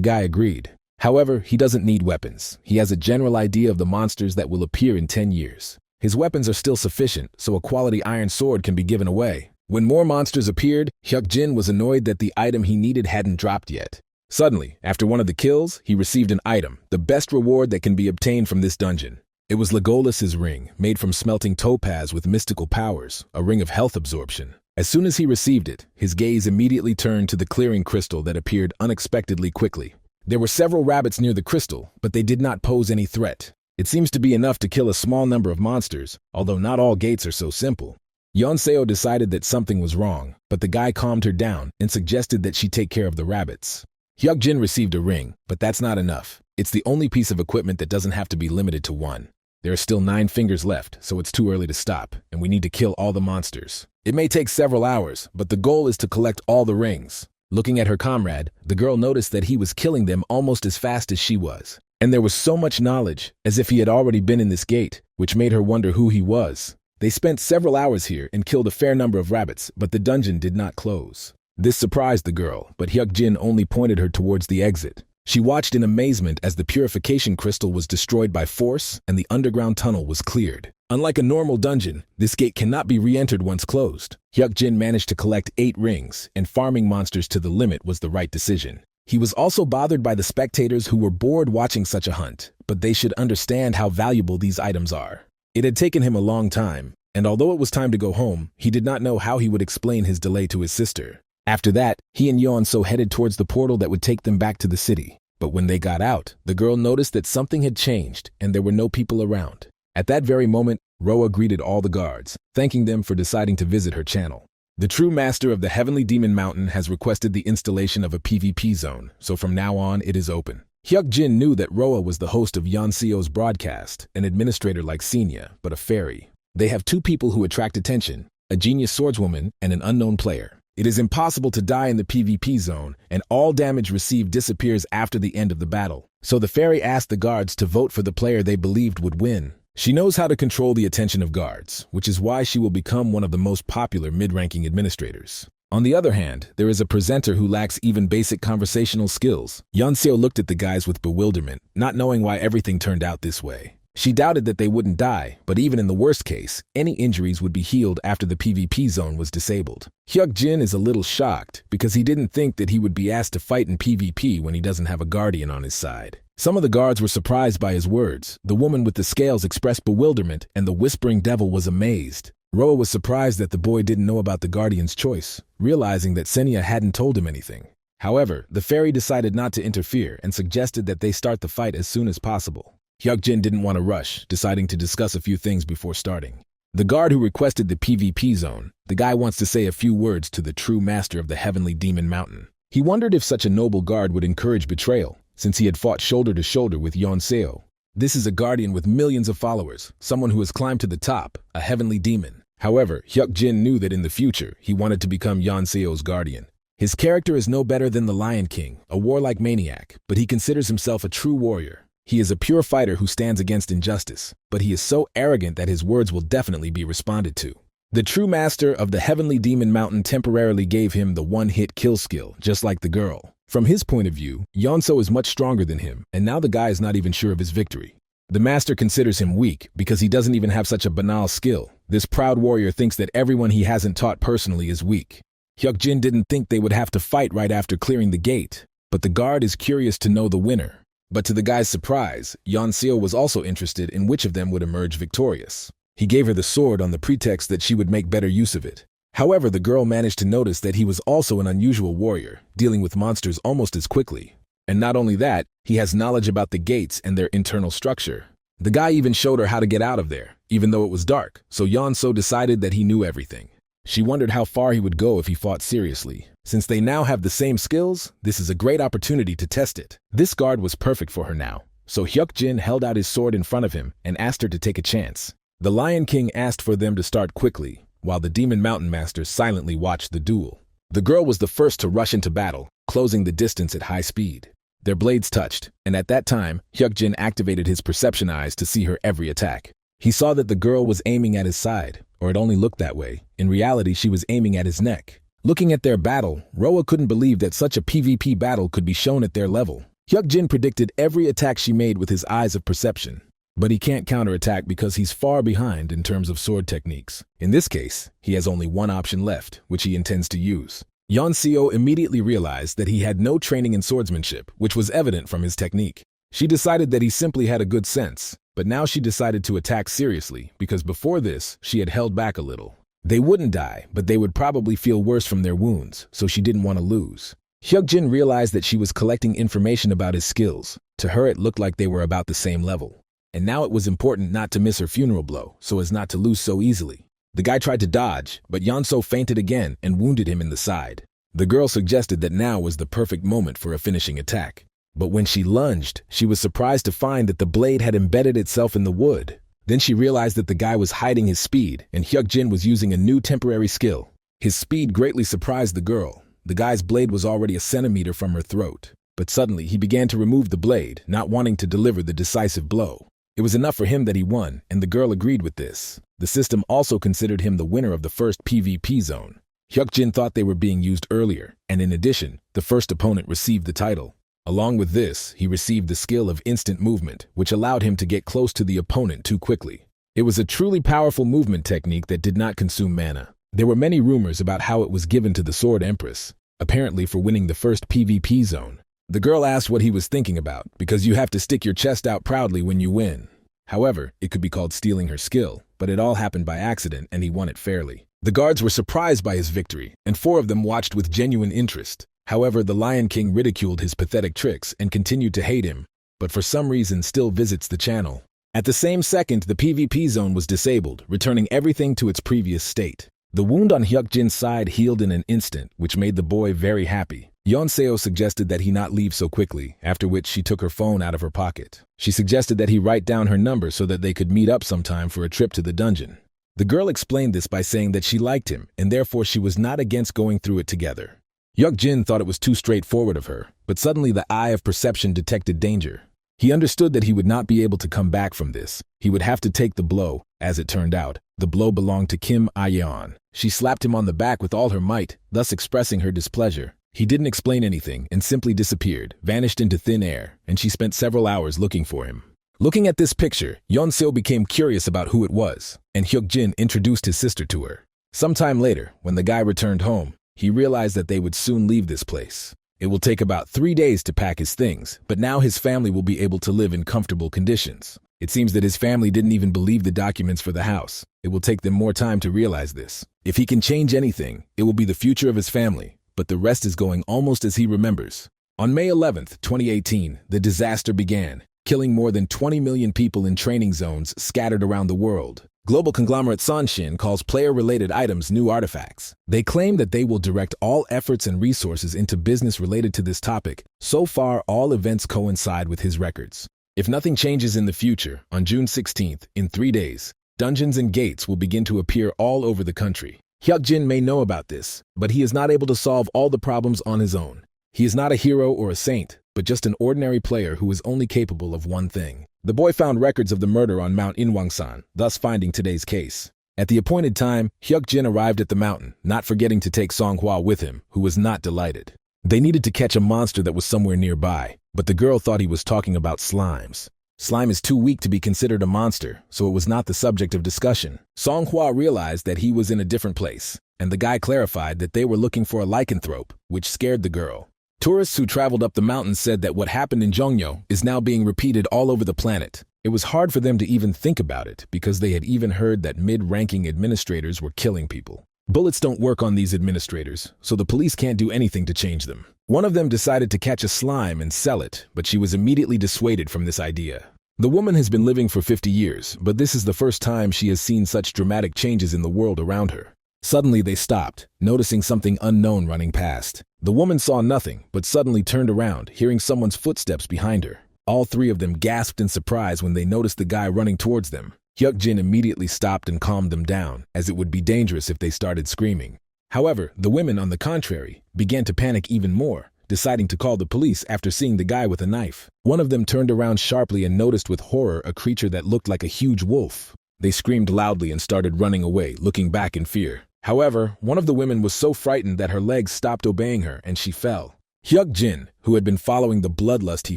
guy agreed. However, he doesn't need weapons. He has a general idea of the monsters that will appear in 10 years. His weapons are still sufficient, so a quality iron sword can be given away. When more monsters appeared, Hyuk-jin was annoyed that the item he needed hadn't dropped yet. Suddenly, after one of the kills, he received an item, the best reward that can be obtained from this dungeon. It was Legolas's ring, made from smelting topaz with mystical powers, a ring of health absorption. As soon as he received it, his gaze immediately turned to the clearing crystal that appeared unexpectedly quickly. There were several rabbits near the crystal, but they did not pose any threat. It seems to be enough to kill a small number of monsters, although not all gates are so simple. Yeon-seo decided that something was wrong, but the guy calmed her down and suggested that she take care of the rabbits. Hyuk-jin received a ring, but that's not enough. It's the only piece of equipment that doesn't have to be limited to 1. There are still 9 fingers left, so it's too early to stop, and we need to kill all the monsters. It may take several hours, but the goal is to collect all the rings. Looking at her comrade, the girl noticed that he was killing them almost as fast as she was. And there was so much knowledge, as if he had already been in this gate, which made her wonder who he was. They spent several hours here and killed a fair number of rabbits, but the dungeon did not close. This surprised the girl, but Hyuk-jin only pointed her towards the exit. She watched in amazement as the purification crystal was destroyed by force and the underground tunnel was cleared. Unlike a normal dungeon, this gate cannot be re-entered once closed. Hyuk-jin managed to collect 8 rings, and farming monsters to the limit was the right decision. He was also bothered by the spectators who were bored watching such a hunt, but they should understand how valuable these items are. It had taken him a long time, and although it was time to go home, he did not know how he would explain his delay to his sister. After that, he and Yeon-so headed towards the portal that would take them back to the city. But when they got out, the girl noticed that something had changed and there were no people around. At that very moment, Roa greeted all the guards, thanking them for deciding to visit her channel. The true master of the Heavenly Demon Mountain has requested the installation of a PvP zone, so from now on it is open. Hyuk-jin knew that Roa was the host of Yeon-seo's broadcast, an administrator like Senya, but a fairy. They have 2 people who attract attention, a genius swordswoman and an unknown player. It is impossible to die in the PvP zone, and all damage received disappears after the end of the battle. So the fairy asked the guards to vote for the player they believed would win. She knows how to control the attention of guards, which is why she will become one of the most popular mid-ranking administrators. On the other hand, there is a presenter who lacks even basic conversational skills. Yeon-seo looked at the guys with bewilderment, not knowing why everything turned out this way. She doubted that they wouldn't die, but even in the worst case, any injuries would be healed after the PvP zone was disabled. Hyuk-jin is a little shocked because he didn't think that he would be asked to fight in PvP when he doesn't have a guardian on his side. Some of the guards were surprised by his words. The woman with the scales expressed bewilderment, and the whispering devil was amazed. Roa was surprised that the boy didn't know about the guardian's choice, realizing that Senya hadn't told him anything. However, the fairy decided not to interfere and suggested that they start the fight as soon as possible. Hyuk-jin didn't want to rush, deciding to discuss a few things before starting. The guard who requested the PvP zone, the guy wants to say a few words to the true master of the Heavenly Demon Mountain. He wondered if such a noble guard would encourage betrayal, since he had fought shoulder to shoulder with Yeon-seo. This is a guardian with millions of followers, someone who has climbed to the top, a heavenly demon. However, Hyuk-jin knew that in the future, he wanted to become Yeon-seo's guardian. His character is no better than the Lion King, a warlike maniac, but he considers himself a true warrior. He is a pure fighter who stands against injustice, but he is so arrogant that his words will definitely be responded to. The true master of the Heavenly Demon Mountain temporarily gave him the one-hit kill skill, just like the girl. From his point of view, Yeon-so is much stronger than him, and now the guy is not even sure of his victory. The master considers him weak because he doesn't even have such a banal skill. This proud warrior thinks that everyone he hasn't taught personally is weak. Hyuk-jin didn't think they would have to fight right after clearing the gate, but the guard is curious to know the winner. But to the guy's surprise, Yeon-seo was also interested in which of them would emerge victorious. He gave her the sword on the pretext that she would make better use of it. However, the girl managed to notice that he was also an unusual warrior, dealing with monsters almost as quickly. And not only that, he has knowledge about the gates and their internal structure. The guy even showed her how to get out of there, even though it was dark, so Yeon-so decided that he knew everything. She wondered how far he would go if he fought seriously. Since they now have the same skills, this is a great opportunity to test it. This guard was perfect for her now, so Hyuk-jin held out his sword in front of him and asked her to take a chance. The Lion King asked for them to start quickly, while the Demon Mountain Master silently watched the duel. The girl was the first to rush into battle, closing the distance at high speed. Their blades touched, and at that time, Hyuk-jin activated his perception eyes to see her every attack. He saw that the girl was aiming at his side, or it only looked that way. In reality, she was aiming at his neck. Looking at their battle, Roa couldn't believe that such a PvP battle could be shown at their level. Hyuk-jin predicted every attack she made with his eyes of perception. But he can't counterattack because he's far behind in terms of sword techniques. In this case, he has only one option left, which he intends to use. Yeon-seo immediately realized that he had no training in swordsmanship, which was evident from his technique. She decided that he simply had a good sense, but now she decided to attack seriously because before this, she had held back a little. They wouldn't die, but they would probably feel worse from their wounds, so she didn't want to lose. Hyuk-jin realized that she was collecting information about his skills. To her, it looked like they were about the same level. And now it was important not to miss her funeral blow, so as not to lose so easily. The guy tried to dodge, but Yeon-so feinted again and wounded him in the side. The girl suggested that now was the perfect moment for a finishing attack. But when she lunged, she was surprised to find that the blade had embedded itself in the wood. Then she realized that the guy was hiding his speed, and Hyuk-jin was using a new temporary skill. His speed greatly surprised the girl. The guy's blade was already a centimeter from her throat. But suddenly, he began to remove the blade, not wanting to deliver the decisive blow. It was enough for him that he won, and the girl agreed with this. The system also considered him the winner of the first PvP zone. Hyuk-jin thought they were being used earlier, and in addition, the first opponent received the title. Along with this, he received the skill of instant movement, which allowed him to get close to the opponent too quickly. It was a truly powerful movement technique that did not consume mana. There were many rumors about how it was given to the Sword Empress, apparently for winning the first PvP zone. The girl asked what he was thinking about, because you have to stick your chest out proudly when you win. However, it could be called stealing her skill, but it all happened by accident and he won it fairly. The guards were surprised by his victory, and 4 of them watched with genuine interest. However, the Lion King ridiculed his pathetic tricks and continued to hate him, but for some reason still visits the channel. At the same second, the PvP zone was disabled, returning everything to its previous state. The wound on Hyuk-jin's side healed in an instant, which made the boy very happy. Yeon-seo suggested that he not leave so quickly, after which she took her phone out of her pocket. She suggested that he write down her number so that they could meet up sometime for a trip to the dungeon. The girl explained this by saying that she liked him, and therefore she was not against going through it together. Hyuk-jin thought it was too straightforward of her, but suddenly the eye of perception detected danger. He understood that he would not be able to come back from this. He would have to take the blow. As it turned out, the blow belonged to Kim Ah-yeon. She slapped him on the back with all her might, thus expressing her displeasure. He didn't explain anything and simply disappeared, vanished into thin air, and she spent several hours looking for him. Looking at this picture, Yeon-seo became curious about who it was, and Hyuk-jin introduced his sister to her. Sometime later, when the guy returned home, he realized that they would soon leave this place. It will take about 3 days to pack his things, but now his family will be able to live in comfortable conditions. It seems that his family didn't even believe the documents for the house. It will take them more time to realize this. If he can change anything, it will be the future of his family, but the rest is going almost as he remembers. On May 11th, 2018, the disaster began, killing more than 20 million people in training zones scattered around the world. Global conglomerate Sanshin calls player-related items new artifacts. They claim that they will direct all efforts and resources into business related to this topic. So far, all events coincide with his records. If nothing changes in the future, on June 16th, in 3 days, dungeons and gates will begin to appear all over the country. Hyuk-jin may know about this, but he is not able to solve all the problems on his own. He is not a hero or a saint, but just an ordinary player who is only capable of one thing. The boy found records of the murder on Mount Inwangsan, thus finding today's case. At the appointed time, Hyuk-jin arrived at the mountain, not forgetting to take Songhwa with him, who was not delighted. They needed to catch a monster that was somewhere nearby, but the girl thought he was talking about slimes. Slime is too weak to be considered a monster, so it was not the subject of discussion. Songhwa realized that he was in a different place, and the guy clarified that they were looking for a lycanthrope, which scared the girl. Tourists who traveled up the mountain said that what happened in Jongno is now being repeated all over the planet. It was hard for them to even think about it because they had even heard that mid-ranking administrators were killing people. Bullets don't work on these administrators, so the police can't do anything to change them. One of them decided to catch a slime and sell it, but she was immediately dissuaded from this idea. The woman has been living for 50 years, but this is the first time she has seen such dramatic changes in the world around her. Suddenly they stopped, noticing something unknown running past. The woman saw nothing, but suddenly turned around, hearing someone's footsteps behind her. All three of them gasped in surprise when they noticed the guy running towards them. Hyuk-jin immediately stopped and calmed them down, as it would be dangerous if they started screaming. However, the women, on the contrary, began to panic even more, deciding to call the police after seeing the guy with a knife. One of them turned around sharply and noticed with horror a creature that looked like a huge wolf. They screamed loudly and started running away, looking back in fear. However, one of the women was so frightened that her legs stopped obeying her and she fell. Hyuk-jin, who had been following the bloodlust he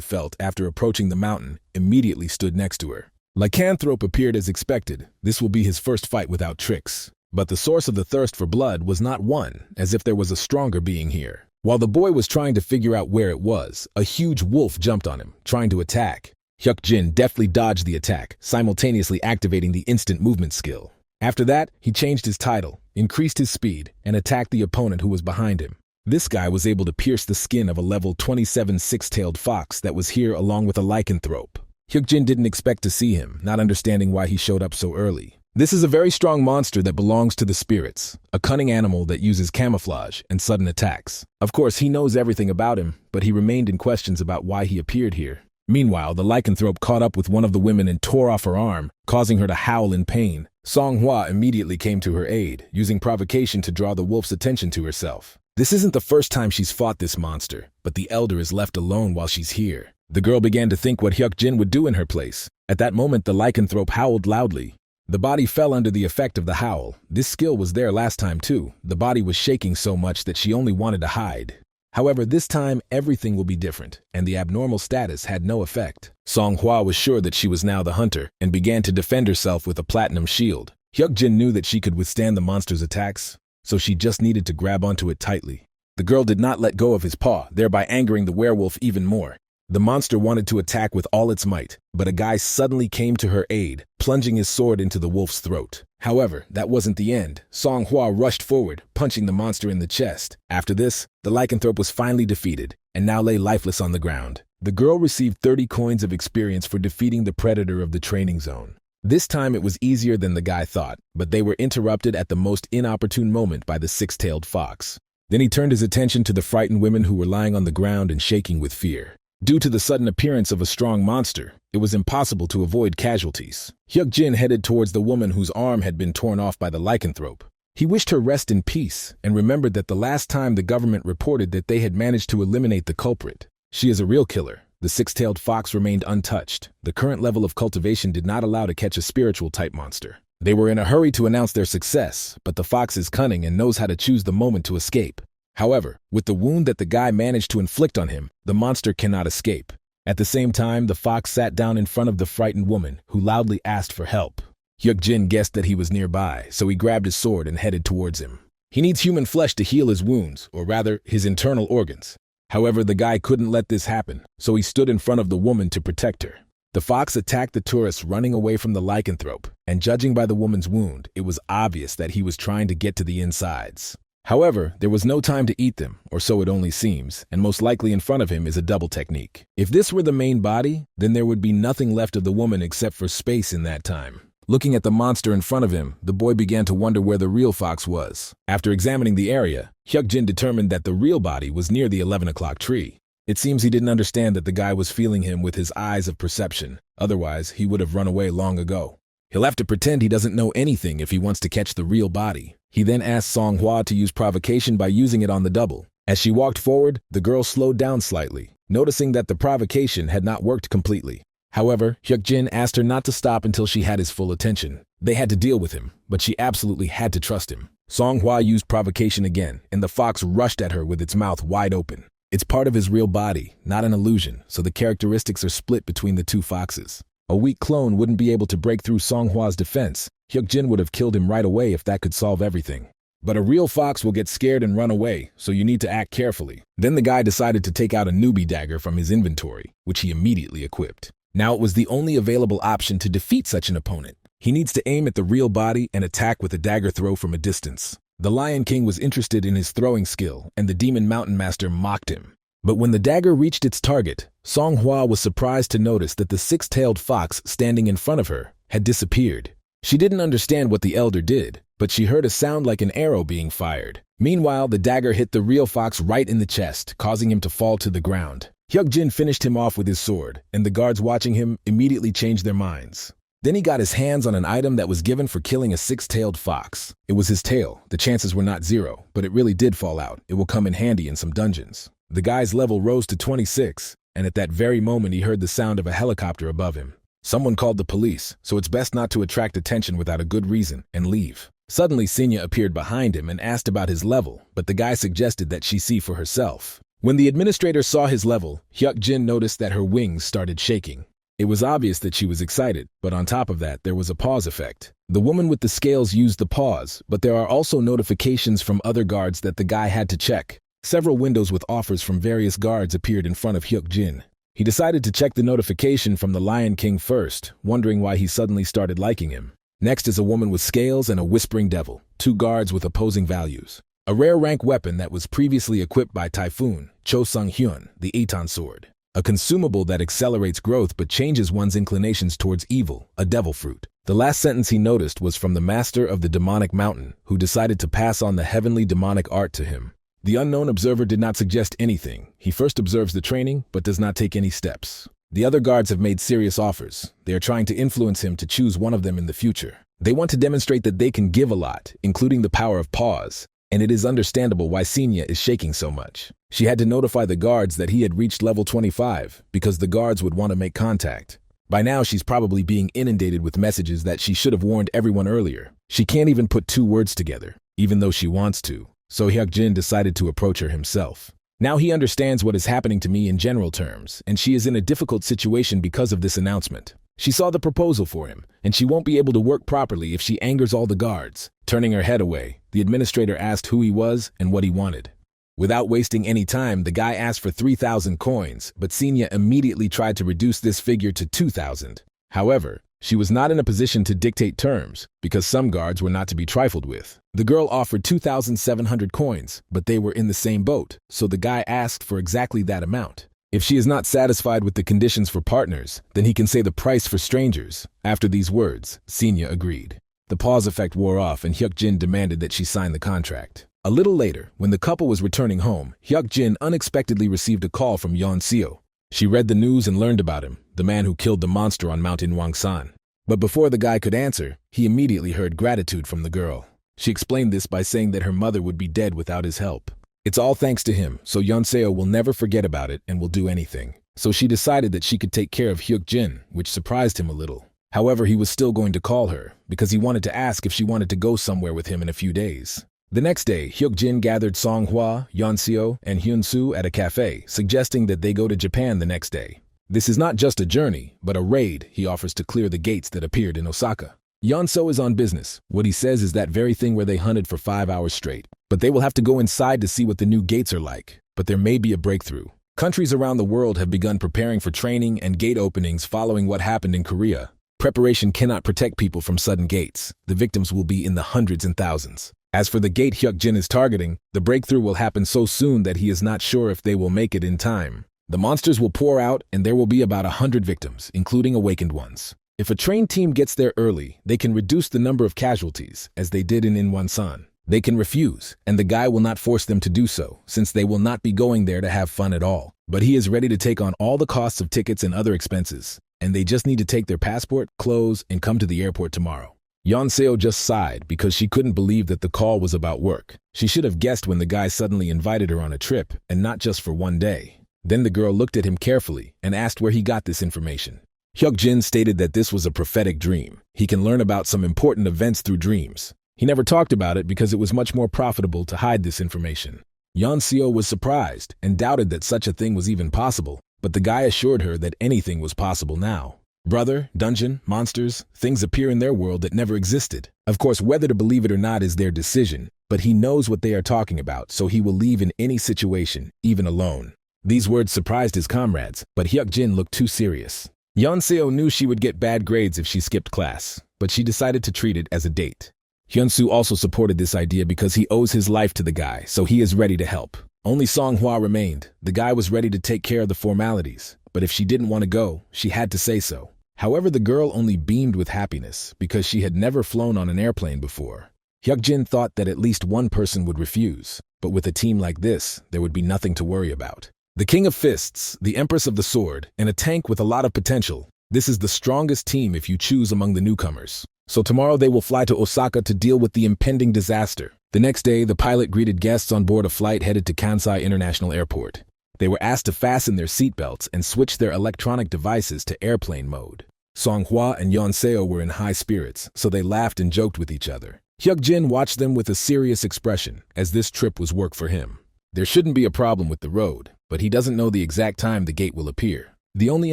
felt after approaching the mountain, immediately stood next to her. Lycanthrope appeared as expected. This will be his first fight without tricks. But the source of the thirst for blood was not one, as if there was a stronger being here. While the boy was trying to figure out where it was, a huge wolf jumped on him, trying to attack. Hyuk-jin deftly dodged the attack, simultaneously activating the instant movement skill. After that, he changed his title, increased his speed, and attacked the opponent who was behind him. This guy was able to pierce the skin of a level 27 six-tailed fox that was here along with a lycanthrope. Hyuk-jin didn't expect to see him, not understanding why he showed up so early. This is a very strong monster that belongs to the spirits, a cunning animal that uses camouflage and sudden attacks. Of course, he knows everything about him, but he remained in questions about why he appeared here. Meanwhile, the lycanthrope caught up with one of the women and tore off her arm, causing her to howl in pain. MANHUA immediately came to her aid, using provocation to draw the wolf's attention to herself. This isn't the first time she's fought this monster, but the elder is left alone while she's here. The girl began to think what Hyuk-jin would do in her place. At that moment, the lycanthrope howled loudly. The body fell under the effect of the howl. This skill was there last time too. The body was shaking so much that she only wanted to hide. However, this time everything will be different, and the abnormal status had no effect. MANHUA was sure that she was now the hunter, and began to defend herself with a platinum shield. Hyuk-jin knew that she could withstand the monster's attacks, so she just needed to grab onto it tightly. The girl did not let go of his paw, thereby angering the werewolf even more. The monster wanted to attack with all its might, but a guy suddenly came to her aid, plunging his sword into the wolf's throat. However, that wasn't the end. MANHUA rushed forward, punching the monster in the chest. After this, the lycanthrope was finally defeated, and now lay lifeless on the ground. The girl received 30 coins of experience for defeating the predator of the training zone. This time it was easier than the guy thought, but they were interrupted at the most inopportune moment by the six-tailed fox. Then he turned his attention to the frightened women who were lying on the ground and shaking with fear. Due to the sudden appearance of a strong monster, it was impossible to avoid casualties. Hyuk-jin headed towards the woman whose arm had been torn off by the lycanthrope. He wished her rest in peace and remembered that the last time the government reported that they had managed to eliminate the culprit. She is a real killer. The six-tailed fox remained untouched. The current level of cultivation did not allow to catch a spiritual-type monster. They were in a hurry to announce their success, but the fox is cunning and knows how to choose the moment to escape. However, with the wound that the guy managed to inflict on him, the monster cannot escape. At the same time, the fox sat down in front of the frightened woman, who loudly asked for help. Hyuk-jin guessed that he was nearby, so he grabbed his sword and headed towards him. He needs human flesh to heal his wounds, or rather, his internal organs. However, the guy couldn't let this happen, so he stood in front of the woman to protect her. The fox attacked the tourists running away from the lycanthrope, and judging by the woman's wound, it was obvious that he was trying to get to the insides. However, there was no time to eat them, or so it only seems, and most likely in front of him is a double technique. If this were the main body, then there would be nothing left of the woman except for space in that time. Looking at the monster in front of him, the boy began to wonder where the real fox was. After examining the area, Hyuk-jin determined that the real body was near the 11 o'clock tree. It seems he didn't understand that the guy was feeling him with his eyes of perception. Otherwise, he would have run away long ago. He'll have to pretend he doesn't know anything if he wants to catch the real body. He then asked MANHUA to use provocation by using it on the double. As she walked forward, the girl slowed down slightly, noticing that the provocation had not worked completely. However, Hyuk-jin asked her not to stop until she had his full attention. They had to deal with him, but she absolutely had to trust him. MANHUA used provocation again, and the fox rushed at her with its mouth wide open. It's part of his real body, not an illusion, so the characteristics are split between the two foxes. A weak clone wouldn't be able to break through MANHUA's defense. Hyuk-jin would have killed him right away if that could solve everything. But a real fox will get scared and run away, so you need to act carefully. Then the guy decided to take out a newbie dagger from his inventory, which he immediately equipped. Now it was the only available option to defeat such an opponent. He needs to aim at the real body and attack with a dagger throw from a distance. The Lion King was interested in his throwing skill, and the Demon Mountain Master mocked him. But when the dagger reached its target, Songhua was surprised to notice that the six-tailed fox standing in front of her had disappeared. She didn't understand what the elder did, but she heard a sound like an arrow being fired. Meanwhile, the dagger hit the real fox right in the chest, causing him to fall to the ground. Hyuk-jin finished him off with his sword, and the guards watching him immediately changed their minds. Then he got his hands on an item that was given for killing a six-tailed fox. It was his tail. The chances were not 0, but it really did fall out. It will come in handy in some dungeons. The guy's level rose to 26, and at that very moment he heard the sound of a helicopter above him. Someone called the police, so it's best not to attract attention without a good reason and leave. Suddenly, Senya appeared behind him and asked about his level, but the guy suggested that she see for herself. When the administrator saw his level, Hyuk-jin noticed that her wings started shaking. It was obvious that she was excited, but on top of that, there was a pause effect. The woman with the scales used the pause, but there are also notifications from other guards that the guy had to check. Several windows with offers from various guards appeared in front of Hyuk-jin. He decided to check the notification from the Lion King first, wondering why he suddenly started liking him. Next is a woman with scales and a whispering devil, 2 guards with opposing values. A rare rank weapon that was previously equipped by Typhoon, Cho Sung-hyun, the Eton sword. A consumable that accelerates growth but changes one's inclinations towards evil, a devil fruit. The last sentence he noticed was from the master of the demonic mountain, who decided to pass on the heavenly demonic art to him. The unknown observer did not suggest anything. He first observes the training, but does not take any steps. The other guards have made serious offers. They are trying to influence him to choose one of them in the future. They want to demonstrate that they can give a lot, including the power of pause, and it is understandable why Senya is shaking so much. She had to notify the guards that he had reached level 25, because the guards would want to make contact. By now, she's probably being inundated with messages that she should have warned everyone earlier. She can't even put 2 words together, even though she wants to. So Hyuk-jin decided to approach her himself. Now he understands what is happening to me in general terms, and she is in a difficult situation because of this announcement. She saw the proposal for him, and she won't be able to work properly if she angers all the guards. Turning her head away, the administrator asked who he was and what he wanted. Without wasting any time, the guy asked for 3,000 coins, but Senya immediately tried to reduce this figure to 2,000. However, she was not in a position to dictate terms, because some guards were not to be trifled with. The girl offered 2,700 coins, but they were in the same boat, so the guy asked for exactly that amount. If she is not satisfied with the conditions for partners, then he can say the price for strangers. After these words, Senya agreed. The pause effect wore off and Hyuk-jin demanded that she sign the contract. A little later, when the couple was returning home, Hyuk-jin unexpectedly received a call from Yeon-seo. She read the news and learned about him, the man who killed the monster on Mount Inwangsan. But before the guy could answer, he immediately heard gratitude from the girl. She explained this by saying that her mother would be dead without his help. It's all thanks to him, so Yeon-seo will never forget about it and will do anything. So she decided that she could take care of Hyuk-jin, which surprised him a little. However, he was still going to call her, because he wanted to ask if she wanted to go somewhere with him in a few days. The next day, Hyuk-jin gathered Songhua, Yeon-seo, and Hyun-soo at a cafe, suggesting that they go to Japan the next day. This is not just a journey, but a raid he offers to clear the gates that appeared in Osaka. Yeon-seo is on business. What he says is that very thing where they hunted for 5 hours straight. But they will have to go inside to see what the new gates are like. But there may be a breakthrough. Countries around the world have begun preparing for training and gate openings following what happened in Korea. Preparation cannot protect people from sudden gates. The victims will be in the hundreds and thousands. As for the gate Hyuk-jin is targeting, the breakthrough will happen so soon that he is not sure if they will make it in time. The monsters will pour out and there will be about 100 victims, including awakened ones. If a trained team gets there early, they can reduce the number of casualties, as they did in Inwangsan. They can refuse, and the guy will not force them to do so, since they will not be going there to have fun at all. But he is ready to take on all the costs of tickets and other expenses, and they just need to take their passport, clothes, and come to the airport tomorrow. Yeon-seo just sighed because she couldn't believe that the call was about work. She should have guessed when the guy suddenly invited her on a trip, and not just for one day. Then the girl looked at him carefully and asked where he got this information. Hyuk-jin stated that this was a prophetic dream. He can learn about some important events through dreams. He never talked about it because it was much more profitable to hide this information. Yeon-seo was surprised and doubted that such a thing was even possible, but the guy assured her that anything was possible now. Brother, dungeon, monsters, things appear in their world that never existed. Of course, whether to believe it or not is their decision, but he knows what they are talking about, so he will leave in any situation, even alone. These words surprised his comrades, but Hyuk-jin looked too serious. Yeon-seo knew she would get bad grades if she skipped class, but she decided to treat it as a date. Hyun-soo also supported this idea because he owes his life to the guy, so he is ready to help. Only Songhua remained. The guy was ready to take care of the formalities, but if she didn't want to go, she had to say so. However, the girl only beamed with happiness because she had never flown on an airplane before. Hyukjin thought that at least one person would refuse, but with a team like this, there would be nothing to worry about. The King of Fists, the Empress of the Sword, and a tank with a lot of potential. This is the strongest team if you choose among the newcomers. So tomorrow they will fly to Osaka to deal with the impending disaster. The next day, the pilot greeted guests on board a flight headed to Kansai International Airport. They were asked to fasten their seatbelts and switch their electronic devices to airplane mode. Songhua and Yonseo were in high spirits, so they laughed and joked with each other. Hyukjin watched them with a serious expression, as this trip was work for him. There shouldn't be a problem with the road, but he doesn't know the exact time the gate will appear. The only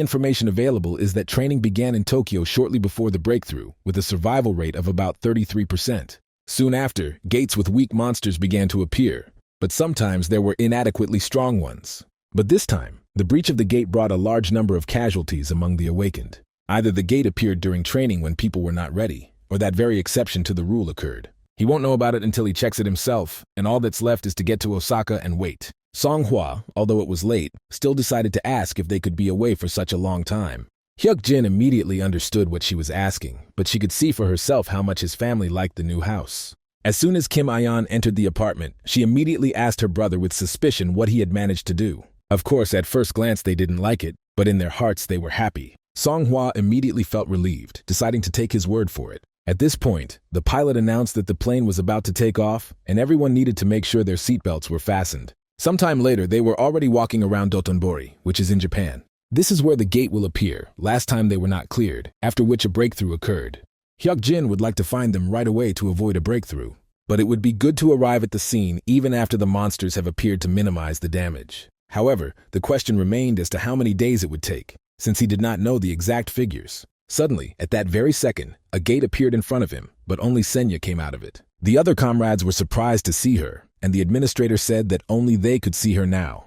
information available is that training began in Tokyo shortly before the breakthrough, with a survival rate of about 33%. Soon after, gates with weak monsters began to appear, but sometimes there were inadequately strong ones. But this time, the breach of the gate brought a large number of casualties among the awakened. Either the gate appeared during training when people were not ready, or that very exception to the rule occurred. He won't know about it until he checks it himself, and all that's left is to get to Osaka and wait. Songhua, although it was late, still decided to ask if they could be away for such a long time. Hyukjin immediately understood what she was asking, but she could see for herself how much his family liked the new house. As soon as Kim Ayan entered the apartment, she immediately asked her brother with suspicion what he had managed to do. Of course, at first glance they didn't like it, but in their hearts they were happy. Songhua immediately felt relieved, deciding to take his word for it. At this point, the pilot announced that the plane was about to take off, and everyone needed to make sure their seatbelts were fastened. Sometime later, they were already walking around Dotonbori, which is in Japan. This is where the gate will appear. Last time they were not cleared, after which a breakthrough occurred. Hyukjin would like to find them right away to avoid a breakthrough, but it would be good to arrive at the scene even after the monsters have appeared to minimize the damage. However, the question remained as to how many days it would take, since he did not know the exact figures. Suddenly, at that very second, a gate appeared in front of him, but only Senya came out of it. The other comrades were surprised to see her, and the administrator said that only they could see her now.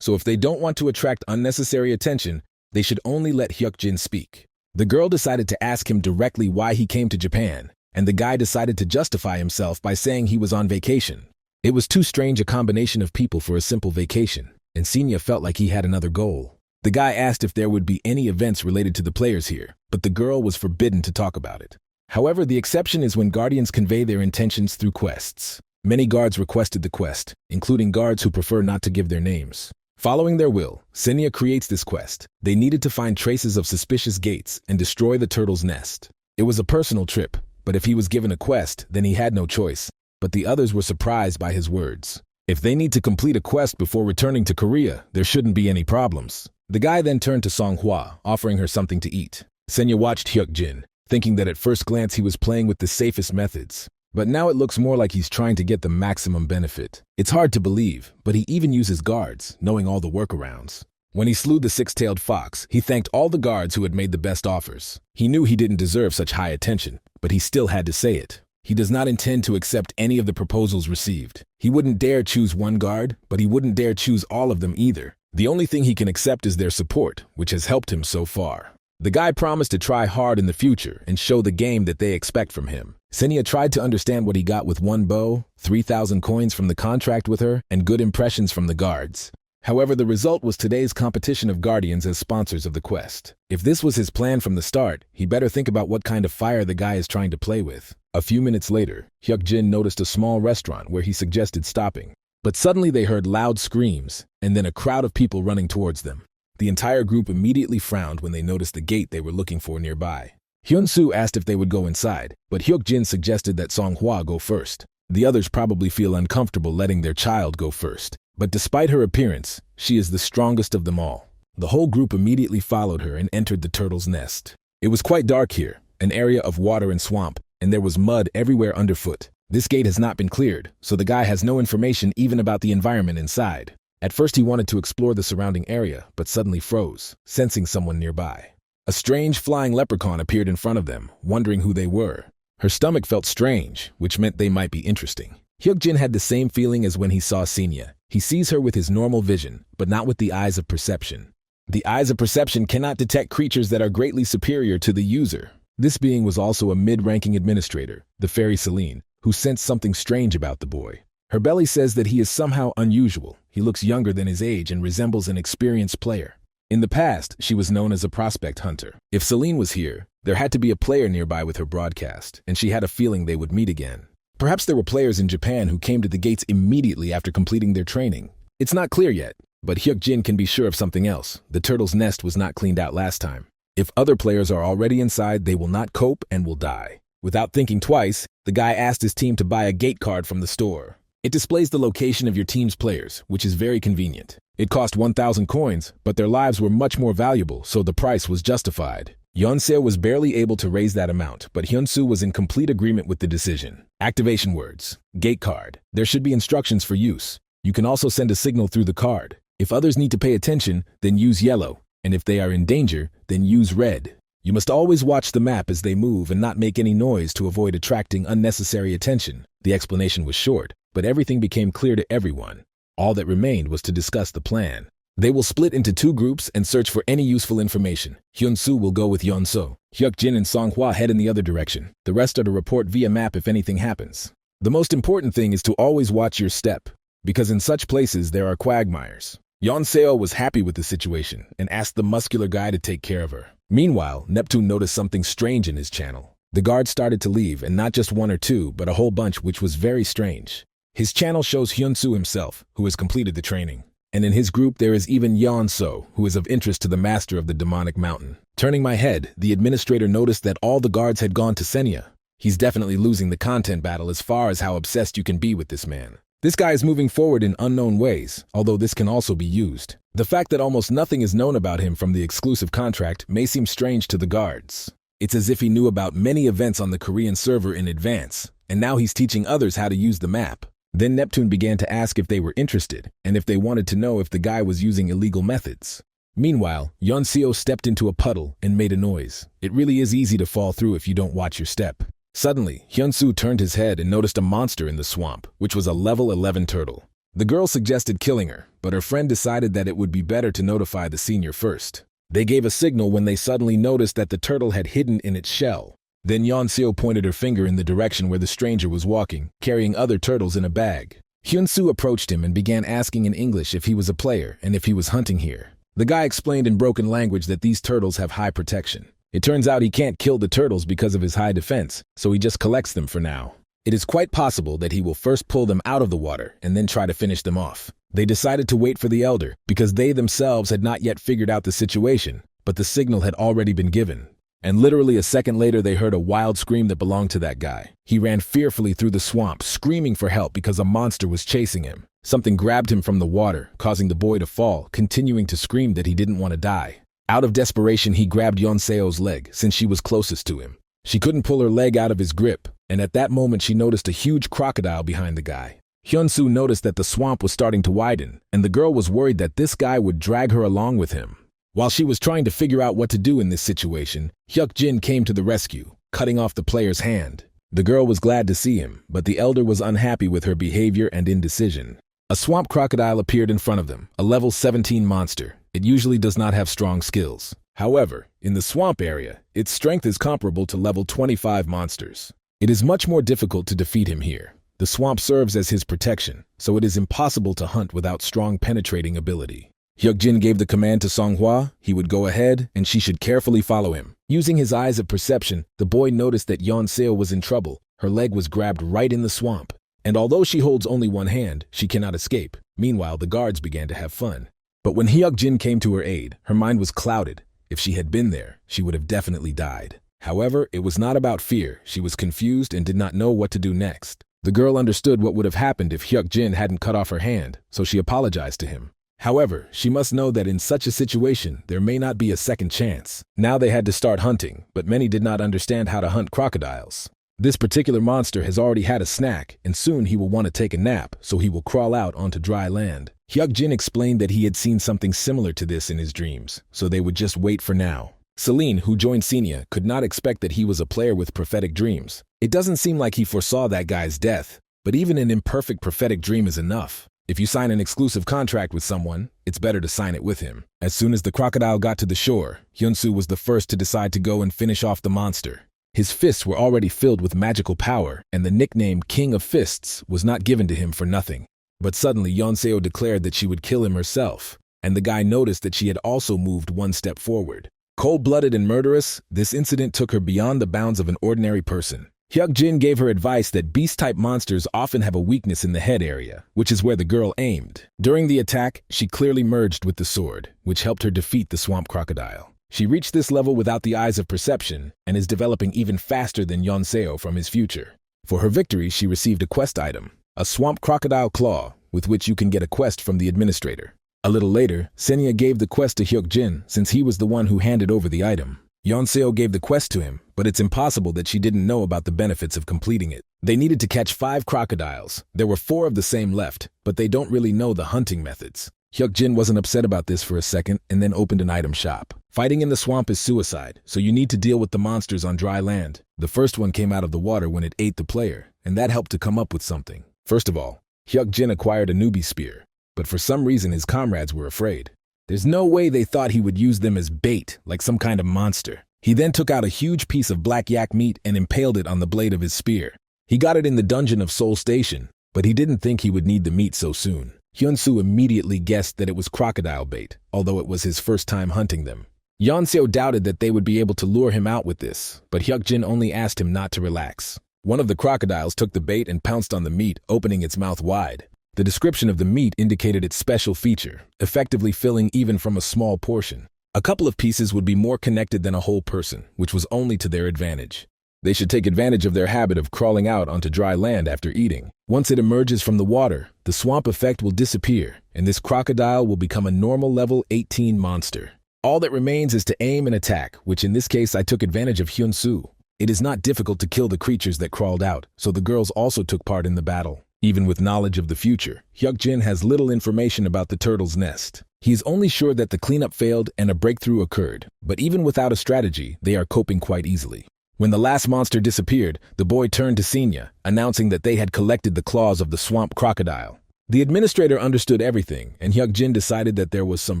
So if they don't want to attract unnecessary attention, they should only let Hyukjin speak. The girl decided to ask him directly why he came to Japan, and the guy decided to justify himself by saying he was on vacation. It was too strange a combination of people for a simple vacation, and Senya felt like he had another goal. The guy asked if there would be any events related to the players here, but the girl was forbidden to talk about it. However, the exception is when guardians convey their intentions through quests. Many guards requested the quest, including guards who prefer not to give their names. Following their will, Senya creates this quest. They needed to find traces of suspicious gates and destroy the turtle's nest. It was a personal trip, but if he was given a quest, then he had no choice. But the others were surprised by his words. If they need to complete a quest before returning to Korea, there shouldn't be any problems. The guy then turned to Songhua, offering her something to eat. Senya watched Hyukjin, thinking that at first glance he was playing with the safest methods. But now it looks more like he's trying to get the maximum benefit. It's hard to believe, but he even uses guards, knowing all the workarounds. When he slew the six-tailed fox, he thanked all the guards who had made the best offers. He knew he didn't deserve such high attention, but he still had to say it. He does not intend to accept any of the proposals received. He wouldn't dare choose one guard, but he wouldn't dare choose all of them either. The only thing he can accept is their support, which has helped him so far. The guy promised to try hard in the future and show the game that they expect from him. Senya tried to understand what he got with one bow, 3,000 coins from the contract with her, and good impressions from the guards. However, the result was today's competition of guardians as sponsors of the quest. If this was his plan from the start, he better think about what kind of fire the guy is trying to play with. A few minutes later, Hyukjin noticed a small restaurant where he suggested stopping. But suddenly they heard loud screams, and then a crowd of people running towards them. The entire group immediately frowned when they noticed the gate they were looking for nearby. Hyunsu asked if they would go inside, but Hyukjin suggested that Songhua go first. The others probably feel uncomfortable letting their child go first. But despite her appearance, she is the strongest of them all. The whole group immediately followed her and entered the turtle's nest. It was quite dark here, an area of water and swamp, and there was mud everywhere underfoot. This gate has not been cleared, so the guy has no information even about the environment inside. At first he wanted to explore the surrounding area, but suddenly froze, sensing someone nearby. A strange flying leprechaun appeared in front of them, wondering who they were. Her stomach felt strange, which meant they might be interesting. Hyukjin had the same feeling as when he saw Senya. He sees her with his normal vision, but not with the eyes of perception. The eyes of perception cannot detect creatures that are greatly superior to the user. This being was also a mid-ranking administrator, the fairy Celine, who sensed something strange about the boy. Her belly says that he is somehow unusual. He looks younger than his age and resembles an experienced player. In the past, she was known as a prospect hunter. If Celine was here, there had to be a player nearby with her broadcast, and she had a feeling they would meet again. Perhaps there were players in Japan who came to the gates immediately after completing their training. It's not clear yet, but Hyuk-jin can be sure of something else. The turtle's nest was not cleaned out last time. If other players are already inside, they will not cope and will die. Without thinking twice, the guy asked his team to buy a gate card from the store. It displays the location of your team's players, which is very convenient. It cost 1,000 coins, but their lives were much more valuable, so the price was justified. Yeonseo was barely able to raise that amount, but Hyunsu was in complete agreement with the decision. Activation words. Gate card. There should be instructions for use. You can also send a signal through the card. If others need to pay attention, then use yellow, and if they are in danger, then use red. You must always watch the map as they move and not make any noise to avoid attracting unnecessary attention. The explanation was short, but everything became clear to everyone. All that remained was to discuss the plan. They will split into 2 groups and search for any useful information. Hyunsu will go with Yeonso. Hyuk-jin and Songhwa head in the other direction. The rest are to report via map if anything happens. The most important thing is to always watch your step, because in such places there are quagmires. Yeonseo was happy with the situation and asked the muscular guy to take care of her. Meanwhile, Neptune noticed something strange in his channel. The guards started to leave, and not just 1 or 2, but a whole bunch, which was very strange. His channel shows Hyunsu himself, who has completed the training. And in his group there is even Yeonso, who is of interest to the master of the demonic mountain. Turning my head, the administrator noticed that all the guards had gone to Senya. He's definitely losing the content battle as far as how obsessed you can be with this man. This guy is moving forward in unknown ways, although this can also be used. The fact that almost nothing is known about him from the exclusive contract may seem strange to the guards. It's as if he knew about many events on the Korean server in advance, and now he's teaching others how to use the map. Then Neptune began to ask if they were interested, and if they wanted to know if the guy was using illegal methods. Meanwhile, Yeonseo stepped into a puddle and made a noise. It really is easy to fall through if you don't watch your step. Suddenly, Hyunsu turned his head and noticed a monster in the swamp, which was a level 11 turtle. The girl suggested killing her, but her friend decided that it would be better to notify the senior first. They gave a signal when they suddenly noticed that the turtle had hidden in its shell. Then Yeonseo pointed her finger in the direction where the stranger was walking, carrying other turtles in a bag. Hyunsu approached him and began asking in English if he was a player and if he was hunting here. The guy explained in broken language that these turtles have high protection. It turns out he can't kill the turtles because of his high defense, so he just collects them for now. It is quite possible that he will first pull them out of the water and then try to finish them off. They decided to wait for the elder because they themselves had not yet figured out the situation, but the signal had already been given. And literally a second later they heard a wild scream that belonged to that guy. He ran fearfully through the swamp, screaming for help because a monster was chasing him. Something grabbed him from the water, causing the boy to fall, continuing to scream that he didn't want to die. Out of desperation, he grabbed Yeonseo's leg, since she was closest to him. She couldn't pull her leg out of his grip, and at that moment she noticed a huge crocodile behind the guy. Hyunsu noticed that the swamp was starting to widen, and the girl was worried that this guy would drag her along with him. While she was trying to figure out what to do in this situation, Hyuk-jin came to the rescue, cutting off the player's hand. The girl was glad to see him, but the elder was unhappy with her behavior and indecision. A swamp crocodile appeared in front of them, a level 17 monster. It usually does not have strong skills. However, in the swamp area, its strength is comparable to level 25 monsters. It is much more difficult to defeat him here. The swamp serves as his protection, so it is impossible to hunt without strong penetrating ability. Hyuk-jin gave the command to Songhwa. He would go ahead, and she should carefully follow him. Using his eyes of perception, the boy noticed that Yeonseo was in trouble. Her leg was grabbed right in the swamp. And although she holds only one hand, she cannot escape. Meanwhile, the guards began to have fun. But when Hyuk-jin came to her aid, her mind was clouded. If she had been there, she would have definitely died. However, it was not about fear. She was confused and did not know what to do next. The girl understood what would have happened if Hyuk-jin hadn't cut off her hand, so she apologized to him. However, she must know that in such a situation, there may not be a second chance. Now they had to start hunting, but many did not understand how to hunt crocodiles. This particular monster has already had a snack, and soon he will want to take a nap, so he will crawl out onto dry land. Hyuk-jin explained that he had seen something similar to this in his dreams, so they would just wait for now. Celine, who joined Senia, could not expect that he was a player with prophetic dreams. It doesn't seem like he foresaw that guy's death, but even an imperfect prophetic dream is enough. If you sign an exclusive contract with someone, it's better to sign it with him. As soon as the crocodile got to the shore, Hyunsu was the first to decide to go and finish off the monster. His fists were already filled with magical power, and the nickname King of Fists was not given to him for nothing. But suddenly Yonseo declared that she would kill him herself, and the guy noticed that she had also moved one step forward. Cold-blooded and murderous, this incident took her beyond the bounds of an ordinary person. Hyuk-jin gave her advice that beast-type monsters often have a weakness in the head area, which is where the girl aimed. During the attack, she clearly merged with the sword, which helped her defeat the swamp crocodile. She reached this level without the eyes of perception and is developing even faster than Yonseo from his future. For her victory, she received a quest item, a swamp crocodile claw, with which you can get a quest from the administrator. A little later, Senya gave the quest to Hyuk-jin since he was the one who handed over the item. Yonseo gave the quest to him, but it's impossible that she didn't know about the benefits of completing it. They needed to catch 5 crocodiles. There were 4 of the same left, but they don't really know the hunting methods. Hyuk-jin wasn't upset about this for a second and then opened an item shop. Fighting in the swamp is suicide, so you need to deal with the monsters on dry land. The first one came out of the water when it ate the player, and that helped to come up with something. First of all, Hyuk-jin acquired a newbie spear, but for some reason his comrades were afraid. There's no way they thought he would use them as bait, like some kind of monster. He then took out a huge piece of black yak meat and impaled it on the blade of his spear. He got it in the dungeon of Seoul Station, but he didn't think he would need the meat so soon. Hyun-soo immediately guessed that it was crocodile bait, although it was his first time hunting them. Yonseo doubted that they would be able to lure him out with this, but Hyuk-jin only asked him not to relax. One of the crocodiles took the bait and pounced on the meat, opening its mouth wide. The description of the meat indicated its special feature, effectively filling even from a small portion. A couple of pieces would be more connected than a whole person, which was only to their advantage. They should take advantage of their habit of crawling out onto dry land after eating. Once it emerges from the water, the swamp effect will disappear, and this crocodile will become a normal level 18 monster. All that remains is to aim and attack, which in this case I took advantage of Hyun-soo. It is not difficult to kill the creatures that crawled out, so the girls also took part in the battle. Even with knowledge of the future, Hyuk-jin has little information about the turtle's nest. He is only sure that the cleanup failed and a breakthrough occurred, but even without a strategy, they are coping quite easily. When the last monster disappeared, the boy turned to Senya, announcing that they had collected the claws of the swamp crocodile. The administrator understood everything, and Hyuk-jin decided that there was some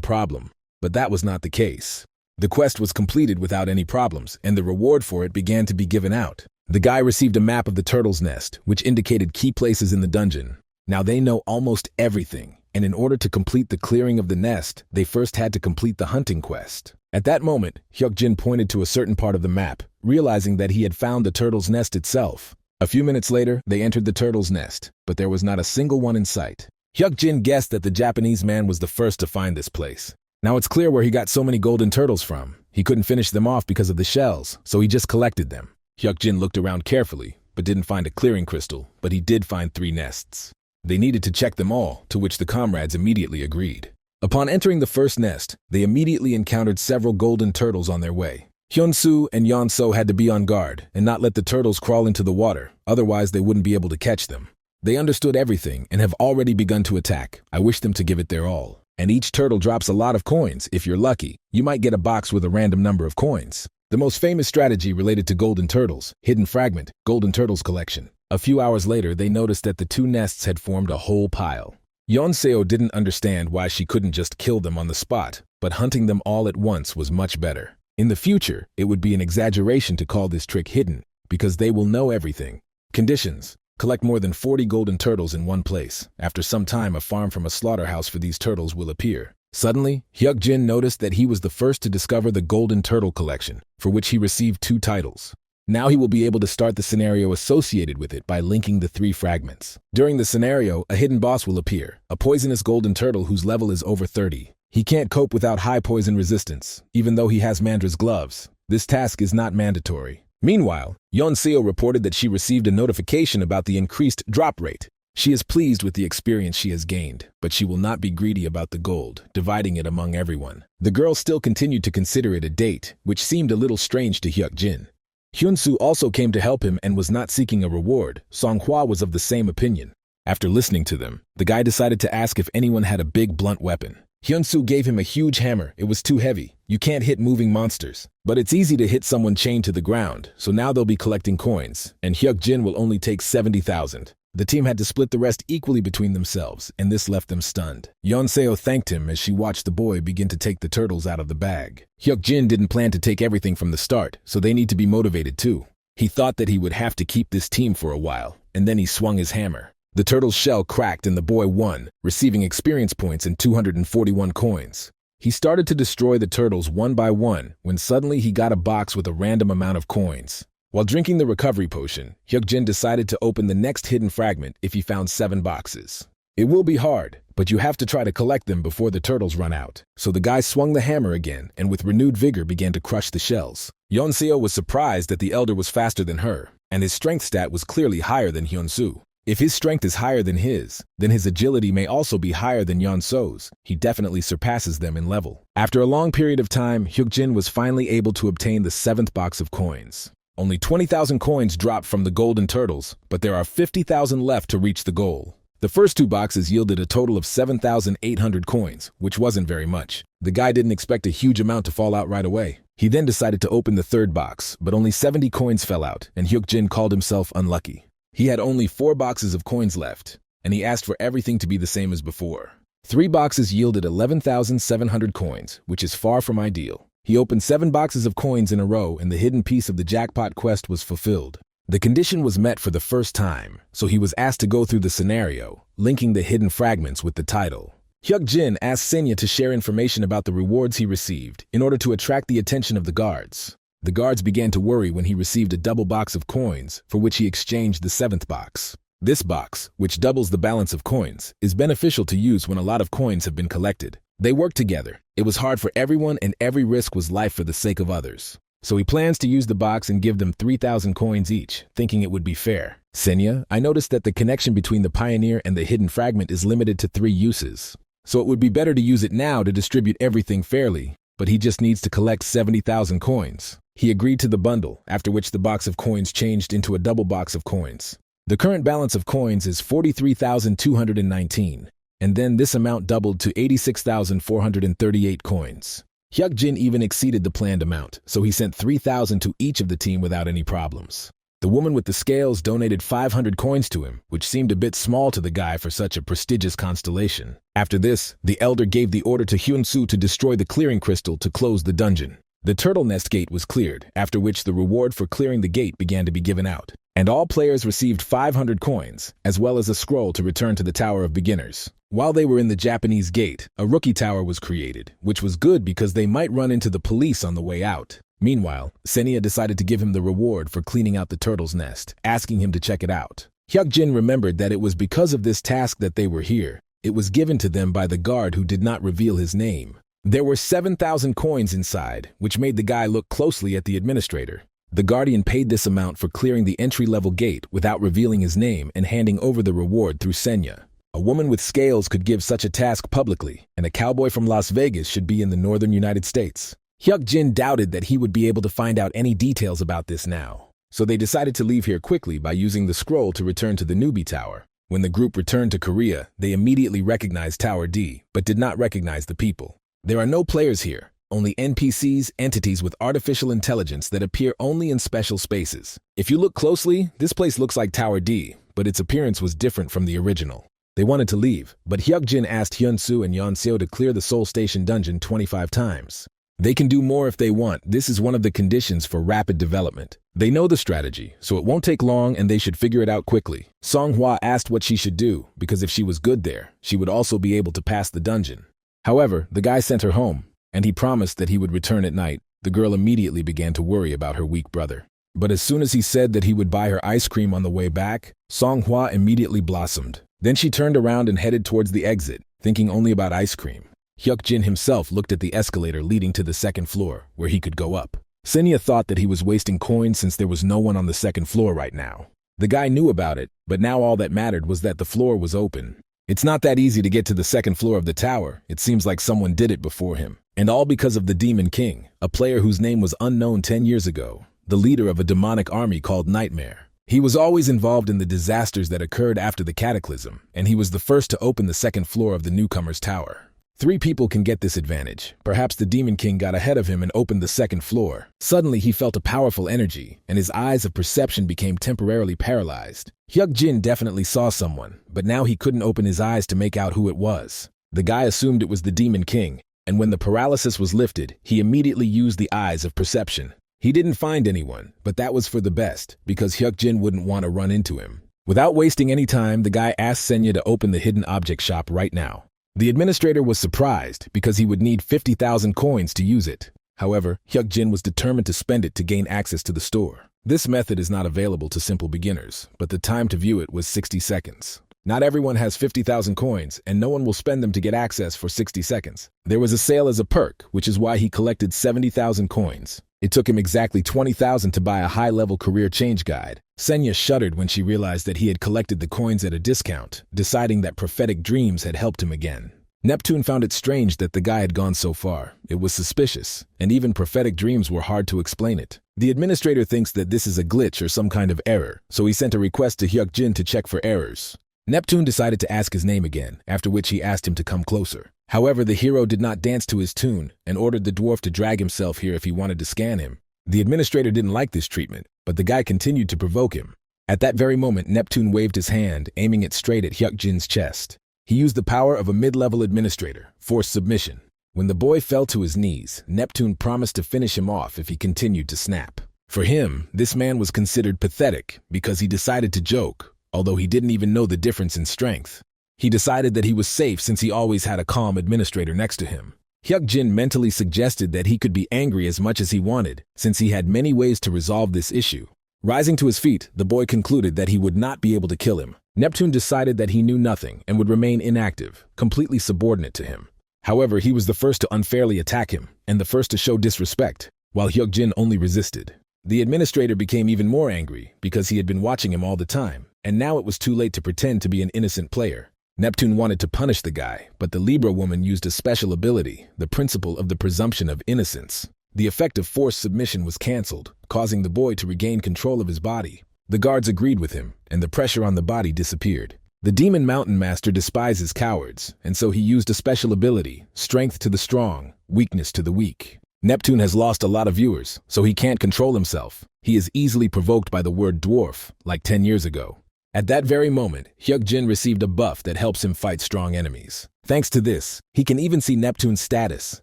problem, but that was not the case. The quest was completed without any problems, and the reward for it began to be given out. The guy received a map of the turtle's nest, which indicated key places in the dungeon. Now they know almost everything, and in order to complete the clearing of the nest, they first had to complete the hunting quest. At that moment, Hyuk-jin pointed to a certain part of the map, realizing that he had found the turtle's nest itself. A few minutes later, they entered the turtle's nest, but there was not a single one in sight. Hyuk-jin guessed that the Japanese man was the first to find this place. Now it's clear where he got so many golden turtles from. He couldn't finish them off because of the shells, so he just collected them. Hyuk-jin looked around carefully, but didn't find a clearing crystal, but he did find 3 nests. They needed to check them all, to which the comrades immediately agreed. Upon entering the first nest, they immediately encountered several golden turtles on their way. Hyun-soo and Yeon-soo had to be on guard and not let the turtles crawl into the water, otherwise they wouldn't be able to catch them. They understood everything and have already begun to attack. I wish them to give it their all. And each turtle drops a lot of coins. If you're lucky, you might get a box with a random number of coins. The most famous strategy related to golden turtles, hidden fragment, golden turtles collection. A few hours later, they noticed that the 2 nests had formed a whole pile. Yeon-seo didn't understand why she couldn't just kill them on the spot, but hunting them all at once was much better. In the future, it would be an exaggeration to call this trick hidden, because they will know everything. Conditions: collect more than 40 golden turtles in one place. After some time, a farm from a slaughterhouse for these turtles will appear. Suddenly, Hyuk-jin noticed that he was the first to discover the Golden Turtle Collection, for which he received 2 titles. Now he will be able to start the scenario associated with it by linking the 3 fragments. During the scenario, a hidden boss will appear, a poisonous golden turtle whose level is over 30. He can't cope without high poison resistance, even though he has Mandra's gloves. This task is not mandatory. Meanwhile, Yeon-seo reported that she received a notification about the increased drop rate. She is pleased with the experience she has gained, but she will not be greedy about the gold, dividing it among everyone. The girl still continued to consider it a date, which seemed a little strange to Hyuk-jin. Hyun-soo also came to help him and was not seeking a reward. Songhwa was of the same opinion. After listening to them, the guy decided to ask if anyone had a big blunt weapon. Hyun-soo gave him a huge hammer. It was too heavy. You can't hit moving monsters. But it's easy to hit someone chained to the ground, so now they'll be collecting coins, and Hyuk-jin will only take 70,000. The team had to split the rest equally between themselves, and this left them stunned. Yeon-seo thanked him as she watched the boy begin to take the turtles out of the bag. Hyuk-jin didn't plan to take everything from the start, so they need to be motivated too. He thought that he would have to keep this team for a while, and then he swung his hammer. The turtle's shell cracked and the boy won, receiving experience points and 241 coins. He started to destroy the turtles one by one when suddenly he got a box with a random amount of coins. While drinking the recovery potion, Hyukjin decided to open the next hidden fragment if he found 7 boxes. It will be hard, but you have to try to collect them before the turtles run out. So the guy swung the hammer again and with renewed vigor began to crush the shells. Yeonseo was surprised that the elder was faster than her, and his strength stat was clearly higher than Hyunsu. If his strength is higher than his, then his agility may also be higher than Yeonseo's. He definitely surpasses them in level. After a long period of time, Hyukjin was finally able to obtain the 7th box of coins. Only 20,000 coins dropped from the golden turtles, but there are 50,000 left to reach the goal. The first 2 boxes yielded a total of 7,800 coins, which wasn't very much. The guy didn't expect a huge amount to fall out right away. He then decided to open the 3rd box, but only 70 coins fell out, and Hyukjin called himself unlucky. He had only 4 boxes of coins left, and he asked for everything to be the same as before. 3 boxes yielded 11,700 coins, which is far from ideal. He opened 7 boxes of coins in a row and the hidden piece of the jackpot quest was fulfilled. The condition was met for the first time, so he was asked to go through the scenario, linking the hidden fragments with the title. Hyukjin asked Senya to share information about the rewards he received in order to attract the attention of the guards. The guards began to worry when he received a double box of coins, for which he exchanged the 7th box. This box, which doubles the balance of coins, is beneficial to use when a lot of coins have been collected. They work together. It was hard for everyone and every risk was life for the sake of others. So he plans to use the box and give them 3,000 coins each, thinking it would be fair. Senya, I noticed that the connection between the pioneer and the hidden fragment is limited to 3 uses. So it would be better to use it now to distribute everything fairly, but he just needs to collect 70,000 coins. He agreed to the bundle, after which the box of coins changed into a double box of coins. The current balance of coins is 43,219, and then this amount doubled to 86,438 coins. Hyukjin even exceeded the planned amount, so he sent 3,000 to each of the team without any problems. The woman with the scales donated 500 coins to him, which seemed a bit small to the guy for such a prestigious constellation. After this, the elder gave the order to Hyunsu to destroy the clearing crystal to close the dungeon. The turtle nest gate was cleared, after which the reward for clearing the gate began to be given out. And all players received 500 coins, as well as a scroll to return to the Tower of Beginners. While they were in the Japanese gate, a rookie tower was created, which was good because they might run into the police on the way out. Meanwhile, Senya decided to give him the reward for cleaning out the turtle's nest, asking him to check it out. Hyukjin remembered that it was because of this task that they were here. It was given to them by the guard who did not reveal his name. There were 7,000 coins inside, which made the guy look closely at the administrator. The guardian paid this amount for clearing the entry-level gate without revealing his name and handing over the reward through Senya. A woman with scales could give such a task publicly, and a cowboy from Las Vegas should be in the northern United States. Hyukjin doubted that he would be able to find out any details about this now, so they decided to leave here quickly by using the scroll to return to the newbie tower. When the group returned to Korea, they immediately recognized Tower D, but did not recognize the people. There are no players here, only NPCs, entities with artificial intelligence that appear only in special spaces. If you look closely, this place looks like Tower D, but its appearance was different from the original. They wanted to leave, but Hyukjin asked Hyunsu and Yeonseo to clear the Soul Station dungeon 25 times. They can do more if they want. This is one of the conditions for rapid development. They know the strategy, so it won't take long and they should figure it out quickly. Songhua asked what she should do, because if she was good there, she would also be able to pass the dungeon. However, the guy sent her home, and he promised that he would return at night. The girl immediately began to worry about her weak brother. But as soon as he said that he would buy her ice cream on the way back, Songhua immediately blossomed. Then she turned around and headed towards the exit, thinking only about ice cream. Hyukjin himself looked at the escalator leading to the 2nd floor, where he could go up. Senya thought that he was wasting coins since there was no one on the 2nd floor right now. The guy knew about it, but now all that mattered was that the floor was open. It's not that easy to get to the 2nd floor of the tower. It seems like someone did it before him. And all because of the Demon King, a player whose name was unknown 10 years ago, the leader of a demonic army called Nightmare. He was always involved in the disasters that occurred after the cataclysm, and he was the first to open the 2nd floor of the newcomer's tower. 3 people can get this advantage. Perhaps the Demon King got ahead of him and opened the 2nd floor. Suddenly he felt a powerful energy, and his eyes of perception became temporarily paralyzed. Hyukjin definitely saw someone, but now he couldn't open his eyes to make out who it was. The guy assumed it was the Demon King, and when the paralysis was lifted, he immediately used the eyes of perception. He didn't find anyone, but that was for the best, because Hyuk-jin wouldn't want to run into him. Without wasting any time, the guy asked Senya to open the hidden object shop right now. The administrator was surprised because he would need 50,000 coins to use it. However, Hyuk-jin was determined to spend it to gain access to the store. This method is not available to simple beginners, but the time to view it was 60 seconds. Not everyone has 50,000 coins, and no one will spend them to get access for 60 seconds. There was a sale as a perk, which is why he collected 70,000 coins. It took him exactly 20,000 to buy a high-level career change guide. Senya shuddered when she realized that he had collected the coins at a discount, deciding that prophetic dreams had helped him again. Neptune found it strange that the guy had gone so far. It was suspicious, and even prophetic dreams were hard to explain it. The administrator thinks that this is a glitch or some kind of error, so he sent a request to Hyuk-jin to check for errors. Neptune decided to ask his name again, after which he asked him to come closer. However, the hero did not dance to his tune and ordered the dwarf to drag himself here if he wanted to scan him. The administrator didn't like this treatment, but the guy continued to provoke him. At that very moment, Neptune waved his hand, aiming it straight at Hyuk-jin's chest. He used the power of a mid-level administrator, forced submission. When the boy fell to his knees, Neptune promised to finish him off if he continued to snap. For him, this man was considered pathetic because he decided to joke, although he didn't even know the difference in strength. He decided that he was safe since he always had a calm administrator next to him. Hyuk-jin mentally suggested that he could be angry as much as he wanted, since he had many ways to resolve this issue. Rising to his feet, the boy concluded that he would not be able to kill him. Neptune decided that he knew nothing and would remain inactive, completely subordinate to him. However, he was the first to unfairly attack him, and the first to show disrespect, while Hyuk-jin only resisted. The administrator became even more angry because he had been watching him all the time, and now it was too late to pretend to be an innocent player. Neptune wanted to punish the guy, but the Libra woman used a special ability, the principle of the presumption of innocence. The effect of forced submission was cancelled, causing the boy to regain control of his body. The guards agreed with him, and the pressure on the body disappeared. The Demon Mountain Master despises cowards, and so he used a special ability, strength to the strong, weakness to the weak. Neptune has lost a lot of viewers, so he can't control himself. He is easily provoked by the word dwarf, like 10 years ago. At that very moment, Hyuk-jin received a buff that helps him fight strong enemies. Thanks to this, he can even see Neptune's status.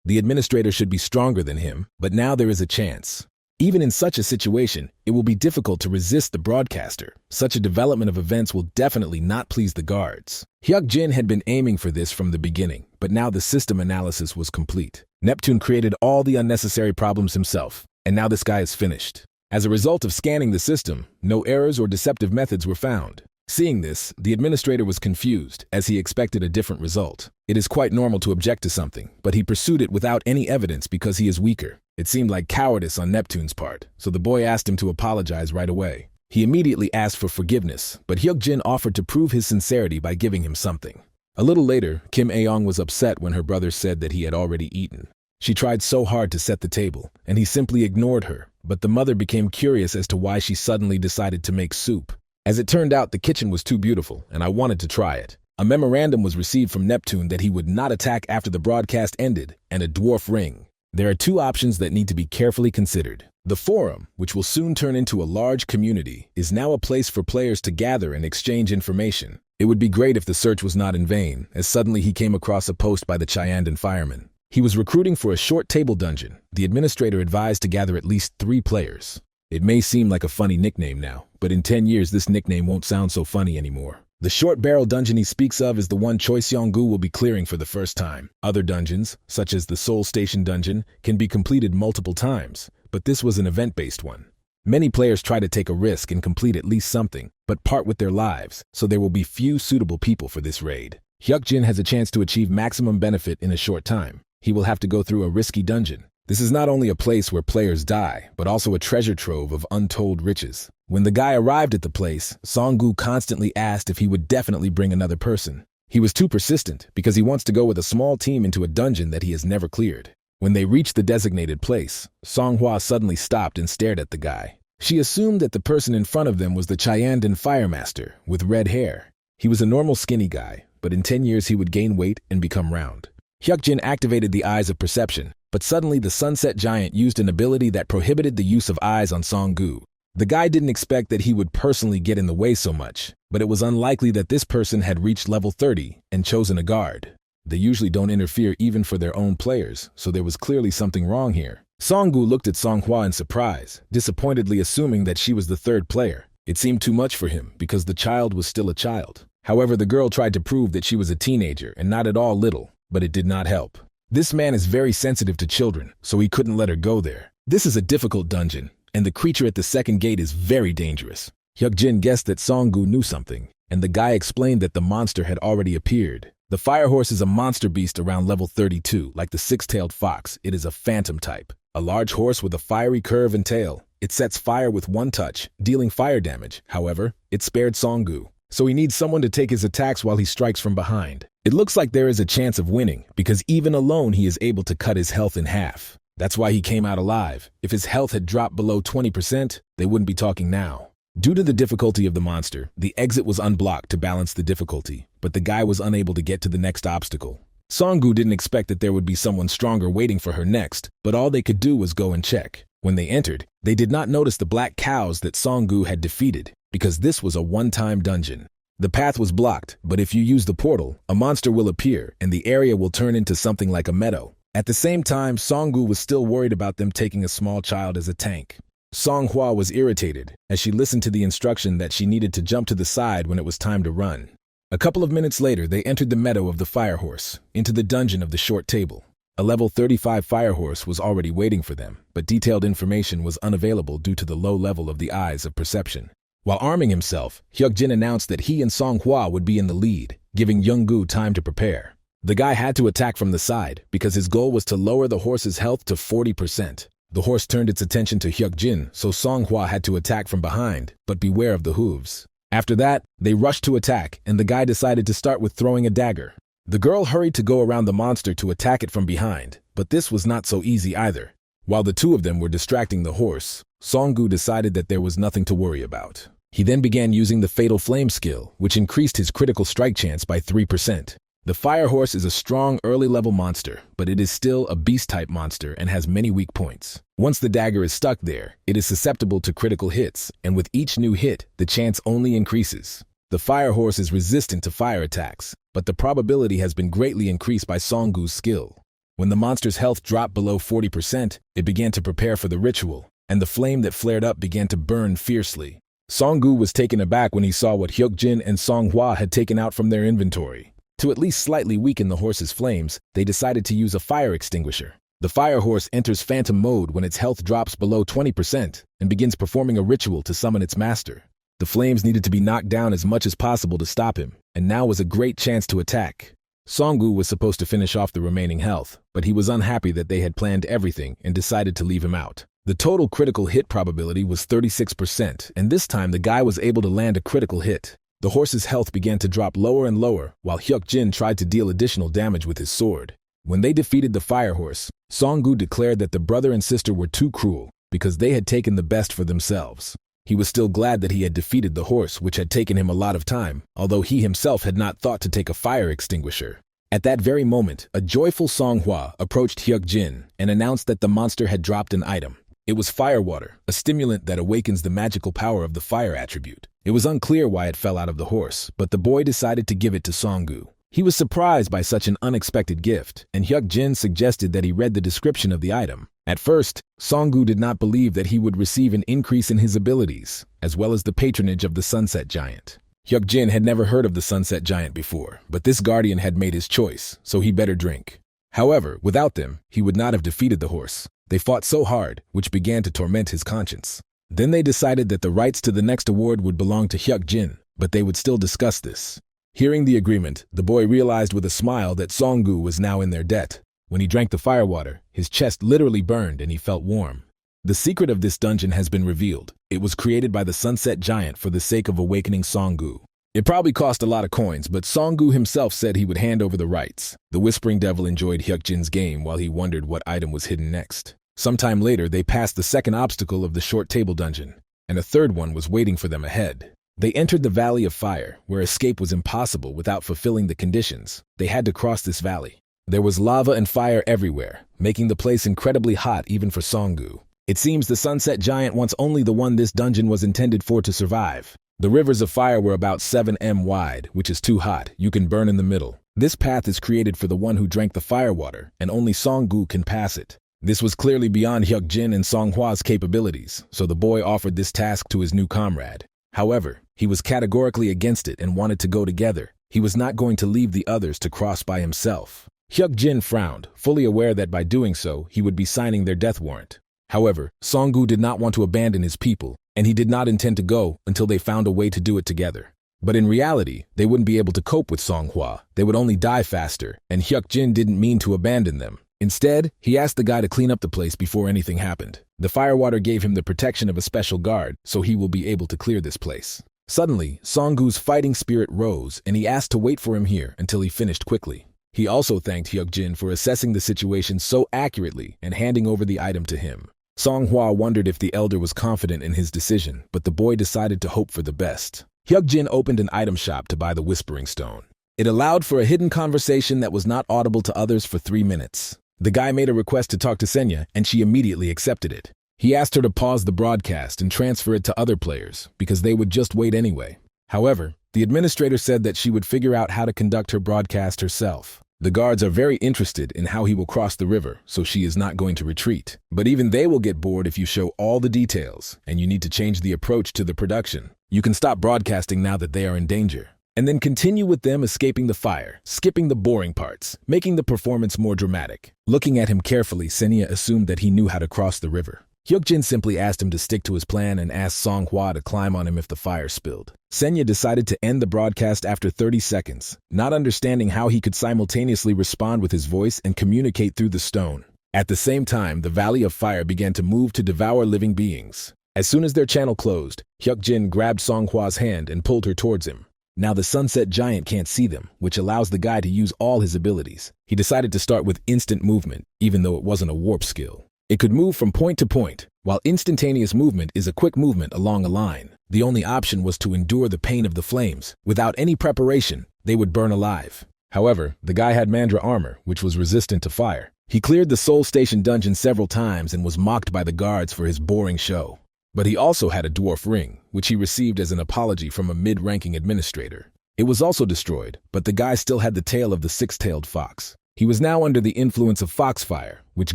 The administrator should be stronger than him, but now there is a chance. Even in such a situation, it will be difficult to resist the broadcaster. Such a development of events will definitely not please the guards. Hyuk-jin had been aiming for this from the beginning, but now the system analysis was complete. Neptune created all the unnecessary problems himself, and now this guy is finished. As a result of scanning the system, no errors or deceptive methods were found. Seeing this, the administrator was confused, as he expected a different result. It is quite normal to object to something, but he pursued it without any evidence because he is weaker. It seemed like cowardice on Neptune's part, so the boy asked him to apologize right away. He immediately asked for forgiveness, but Hyuk-jin offered to prove his sincerity by giving him something. A little later, Kim Aeong was upset when her brother said that he had already eaten. She tried so hard to set the table, and he simply ignored her, but the mother became curious as to why she suddenly decided to make soup. As it turned out, the kitchen was too beautiful, and I wanted to try it. A memorandum was received from Neptune that he would not attack after the broadcast ended, and a dwarf ring. There are two options that need to be carefully considered. The forum, which will soon turn into a large community, is now a place for players to gather and exchange information. It would be great if the search was not in vain, as suddenly he came across a post by the Chyandan fireman. He was recruiting for a short table dungeon. The administrator advised to gather at least 3 players. It may seem like a funny nickname now, but in 10 years this nickname won't sound so funny anymore. The short barrel dungeon he speaks of is the one Choi Seong-gu will be clearing for the first time. Other dungeons, such as the Seoul Station dungeon, can be completed multiple times, but this was an event-based one. Many players try to take a risk and complete at least something, but part with their lives, so there will be few suitable people for this raid. Hyuk-jin has a chance to achieve maximum benefit in a short time. He will have to go through a risky dungeon. This is not only a place where players die, but also a treasure trove of untold riches. When the guy arrived at the place, Song-gu constantly asked if he would definitely bring another person. He was too persistent because he wants to go with a small team into a dungeon that he has never cleared. When they reached the designated place, Song-hwa suddenly stopped and stared at the guy. She assumed that the person in front of them was the Chyandan Firemaster with red hair. He was a normal skinny guy, but in 10 years he would gain weight and become round. Hyuk-jin activated the Eyes of Perception, but suddenly the Sunset Giant used an ability that prohibited the use of eyes on Song-gu. The guy didn't expect that he would personally get in the way so much, but it was unlikely that this person had reached level 30 and chosen a guard. They usually don't interfere even for their own players, so there was clearly something wrong here. Song-gu looked at Song-hwa in surprise, disappointedly assuming that she was the third player. It seemed too much for him because the child was still a child. However, the girl tried to prove that she was a teenager and not at all little, but it did not help. This man is very sensitive to children, so he couldn't let her go there. This is a difficult dungeon, and the creature at the second gate is very dangerous. Hyuk-jin guessed that Song-gu knew something, and the guy explained that the monster had already appeared. The fire horse is a monster beast around level 32, like the six-tailed fox. It is a phantom type. A large horse with a fiery curve and tail. It sets fire with one touch, dealing fire damage. However, it spared Song-gu, so he needs someone to take his attacks while he strikes from behind. It looks like there is a chance of winning, because even alone he is able to cut his health in half. That's why he came out alive. If his health had dropped below 20%, they wouldn't be talking now. Due to the difficulty of the monster, the exit was unblocked to balance the difficulty, but the guy was unable to get to the next obstacle. Song-gu didn't expect that there would be someone stronger waiting for her next, but all they could do was go and check. When they entered, they did not notice the black cows that Song-gu had defeated, because this was a one-time dungeon. The path was blocked, but if you use the portal, a monster will appear and the area will turn into something like a meadow. At the same time, Song-gu was still worried about them taking a small child as a tank. Song-hwa was irritated as she listened to the instruction that she needed to jump to the side when it was time to run. A couple of minutes later, they entered the meadow of the fire horse, into the dungeon of the short table. A level 35 fire horse was already waiting for them, but detailed information was unavailable due to the low level of the eyes of perception. While arming himself, Hyuk-jin announced that he and Song-hwa would be in the lead, giving Young-gu time to prepare. The guy had to attack from the side because his goal was to lower the horse's health to 40%. The horse turned its attention to Hyuk-jin, so Song-hwa had to attack from behind, but beware of the hooves. After that, they rushed to attack, and the guy decided to start with throwing a dagger. The girl hurried to go around the monster to attack it from behind, but this was not so easy either. While the two of them were distracting the horse, Song-gu decided that there was nothing to worry about. He then began using the Fatal Flame skill, which increased his critical strike chance by 3%. The fire horse is a strong early-level monster, but it is still a beast-type monster and has many weak points. Once the dagger is stuck there, it is susceptible to critical hits, and with each new hit, the chance only increases. The fire horse is resistant to fire attacks, but the probability has been greatly increased by Song-gu's skill. When the monster's health dropped below 40%, it began to prepare for the ritual, and the flame that flared up began to burn fiercely. Song-gu was taken aback when he saw what Hyuk-jin and Song-hwa had taken out from their inventory. To at least slightly weaken the horse's flames, they decided to use a fire extinguisher. The fire horse enters phantom mode when its health drops below 20% and begins performing a ritual to summon its master. The flames needed to be knocked down as much as possible to stop him, and now was a great chance to attack. Song-gu was supposed to finish off the remaining health, but he was unhappy that they had planned everything and decided to leave him out. The total critical hit probability was 36%, and this time the guy was able to land a critical hit. The horse's health began to drop lower and lower, while Hyuk-jin tried to deal additional damage with his sword. When they defeated the fire horse, Song-gu declared that the brother and sister were too cruel, because they had taken the best for themselves. He was still glad that he had defeated the horse, which had taken him a lot of time, although he himself had not thought to take a fire extinguisher. At that very moment, a joyful Song-hwa approached Hyuk-jin and announced that the monster had dropped an item. It was firewater, a stimulant that awakens the magical power of the fire attribute. It was unclear why it fell out of the horse, but the boy decided to give it to Song-gu. He was surprised by such an unexpected gift, and Hyuk-jin suggested that he read the description of the item. At first, Song-gu did not believe that he would receive an increase in his abilities, as well as the patronage of the Sunset Giant. Hyuk-jin had never heard of the Sunset Giant before, but this guardian had made his choice, so he better drink. However, without them, he would not have defeated the horse. They fought so hard, which began to torment his conscience. Then they decided that the rights to the next award would belong to Hyuk-jin, but they would still discuss this. Hearing the agreement, the boy realized with a smile that Song-gu was now in their debt. When he drank the firewater, his chest literally burned and he felt warm. The secret of this dungeon has been revealed. It was created by the Sunset Giant for the sake of awakening Song-gu. It probably cost a lot of coins, but Song-gu himself said he would hand over the rights. The Whispering Devil enjoyed Hyuk-jin's game while he wondered what item was hidden next. Sometime later, they passed the second obstacle of the short table dungeon, and a third one was waiting for them ahead. They entered the Valley of Fire, where escape was impossible without fulfilling the conditions. They had to cross this valley. There was lava and fire everywhere, making the place incredibly hot even for Song-gu. It seems the Sunset Giant wants only the one this dungeon was intended for to survive. The rivers of fire were about 7 m wide, which is too hot. You can burn in the middle. This path is created for the one who drank the firewater, and only Song-gu can pass it. This was clearly beyond Hyuk-jin and Song-hwa's capabilities, so the boy offered this task to his new comrade. However, he was categorically against it and wanted to go together. He was not going to leave the others to cross by himself. Hyuk-jin frowned, fully aware that by doing so, he would be signing their death warrant. However, Song-gu did not want to abandon his people, and he did not intend to go until they found a way to do it together. But in reality, they wouldn't be able to cope with Song-hwa. They would only die faster, and Hyuk-jin didn't mean to abandon them. Instead, he asked the guy to clean up the place before anything happened. The firewater gave him the protection of a special guard, so he will be able to clear this place. Suddenly, Song-gu's fighting spirit rose, and he asked to wait for him here until he finished quickly. He also thanked Hyuk-jin for assessing the situation so accurately and handing over the item to him. Song-hwa wondered if the elder was confident in his decision, but the boy decided to hope for the best. Hyuk-jin opened an item shop to buy the Whispering Stone. It allowed for a hidden conversation that was not audible to others for 3 minutes. The guy made a request to talk to Senya, and she immediately accepted it. He asked her to pause the broadcast and transfer it to other players, because they would just wait anyway. However, the administrator said that she would figure out how to conduct her broadcast herself. The guards are very interested in how he will cross the river, so she is not going to retreat. But even they will get bored if you show all the details, and you need to change the approach to the production. You can stop broadcasting now that they are in danger, and then continue with them escaping the fire, skipping the boring parts, making the performance more dramatic. Looking at him carefully, Senya assumed that he knew how to cross the river. Hyuk-jin simply asked him to stick to his plan and asked Song-hwa to climb on him if the fire spilled. Senya decided to end the broadcast after 30 seconds, not understanding how he could simultaneously respond with his voice and communicate through the stone. At the same time, the Valley of Fire began to move to devour living beings. As soon as their channel closed, Hyuk-jin grabbed Song-hwa's hand and pulled her towards him. Now the Sunset Giant can't see them, which allows the guy to use all his abilities. He decided to start with instant movement, even though it wasn't a warp skill. It could move from point to point, while instantaneous movement is a quick movement along a line. The only option was to endure the pain of the flames. Without any preparation, they would burn alive. However, the guy had Mandra armor, which was resistant to fire. He cleared the Soul Station dungeon several times and was mocked by the guards for his boring show. But he also had a dwarf ring, which he received as an apology from a mid-ranking administrator. It was also destroyed, but the guy still had the tail of the six-tailed fox. He was now under the influence of foxfire, which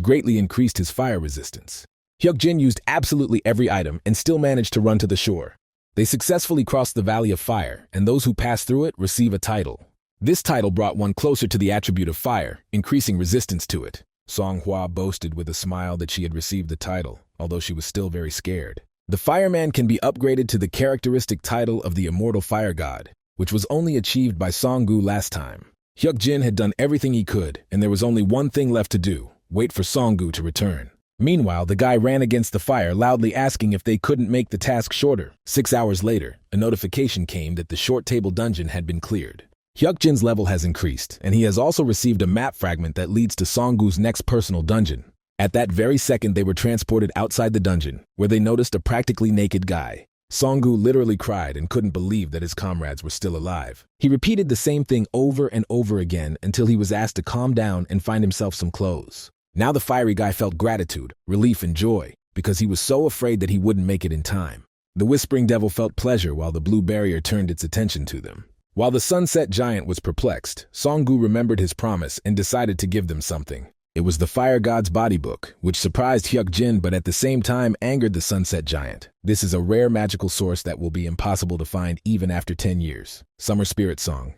greatly increased his fire resistance. Hyuk-jin used absolutely every item and still managed to run to the shore. They successfully crossed the Valley of Fire, and those who pass through it receive a title. This title brought one closer to the attribute of fire, increasing resistance to it. Song-hwa boasted with a smile that she had received the title, although she was still very scared. The fireman can be upgraded to the characteristic title of the Immortal Fire God, which was only achieved by Song-gu last time. Hyuk-jin had done everything he could, and there was only one thing left to do: wait for Song-gu to return. Meanwhile, the guy ran against the fire, loudly asking if they couldn't make the task shorter. 6 hours later, a notification came that the short table dungeon had been cleared. Hyuk-jin's level has increased, and he has also received a map fragment that leads to Song-gu's next personal dungeon. At that very second, they were transported outside the dungeon, where they noticed a practically naked guy. Song-gu literally cried and couldn't believe that his comrades were still alive. He repeated the same thing over and over again until he was asked to calm down and find himself some clothes. Now the fiery guy felt gratitude, relief, and joy, because he was so afraid that he wouldn't make it in time. The Whispering Devil felt pleasure while the blue barrier turned its attention to them. While the Sunset Giant was perplexed, Song-gu remembered his promise and decided to give them something. It was the Fire God's Body Book, which surprised Hyuk-jin but at the same time angered the Sunset Giant. This is a rare magical source that will be impossible to find even after 10 years. Summer Spirit Song.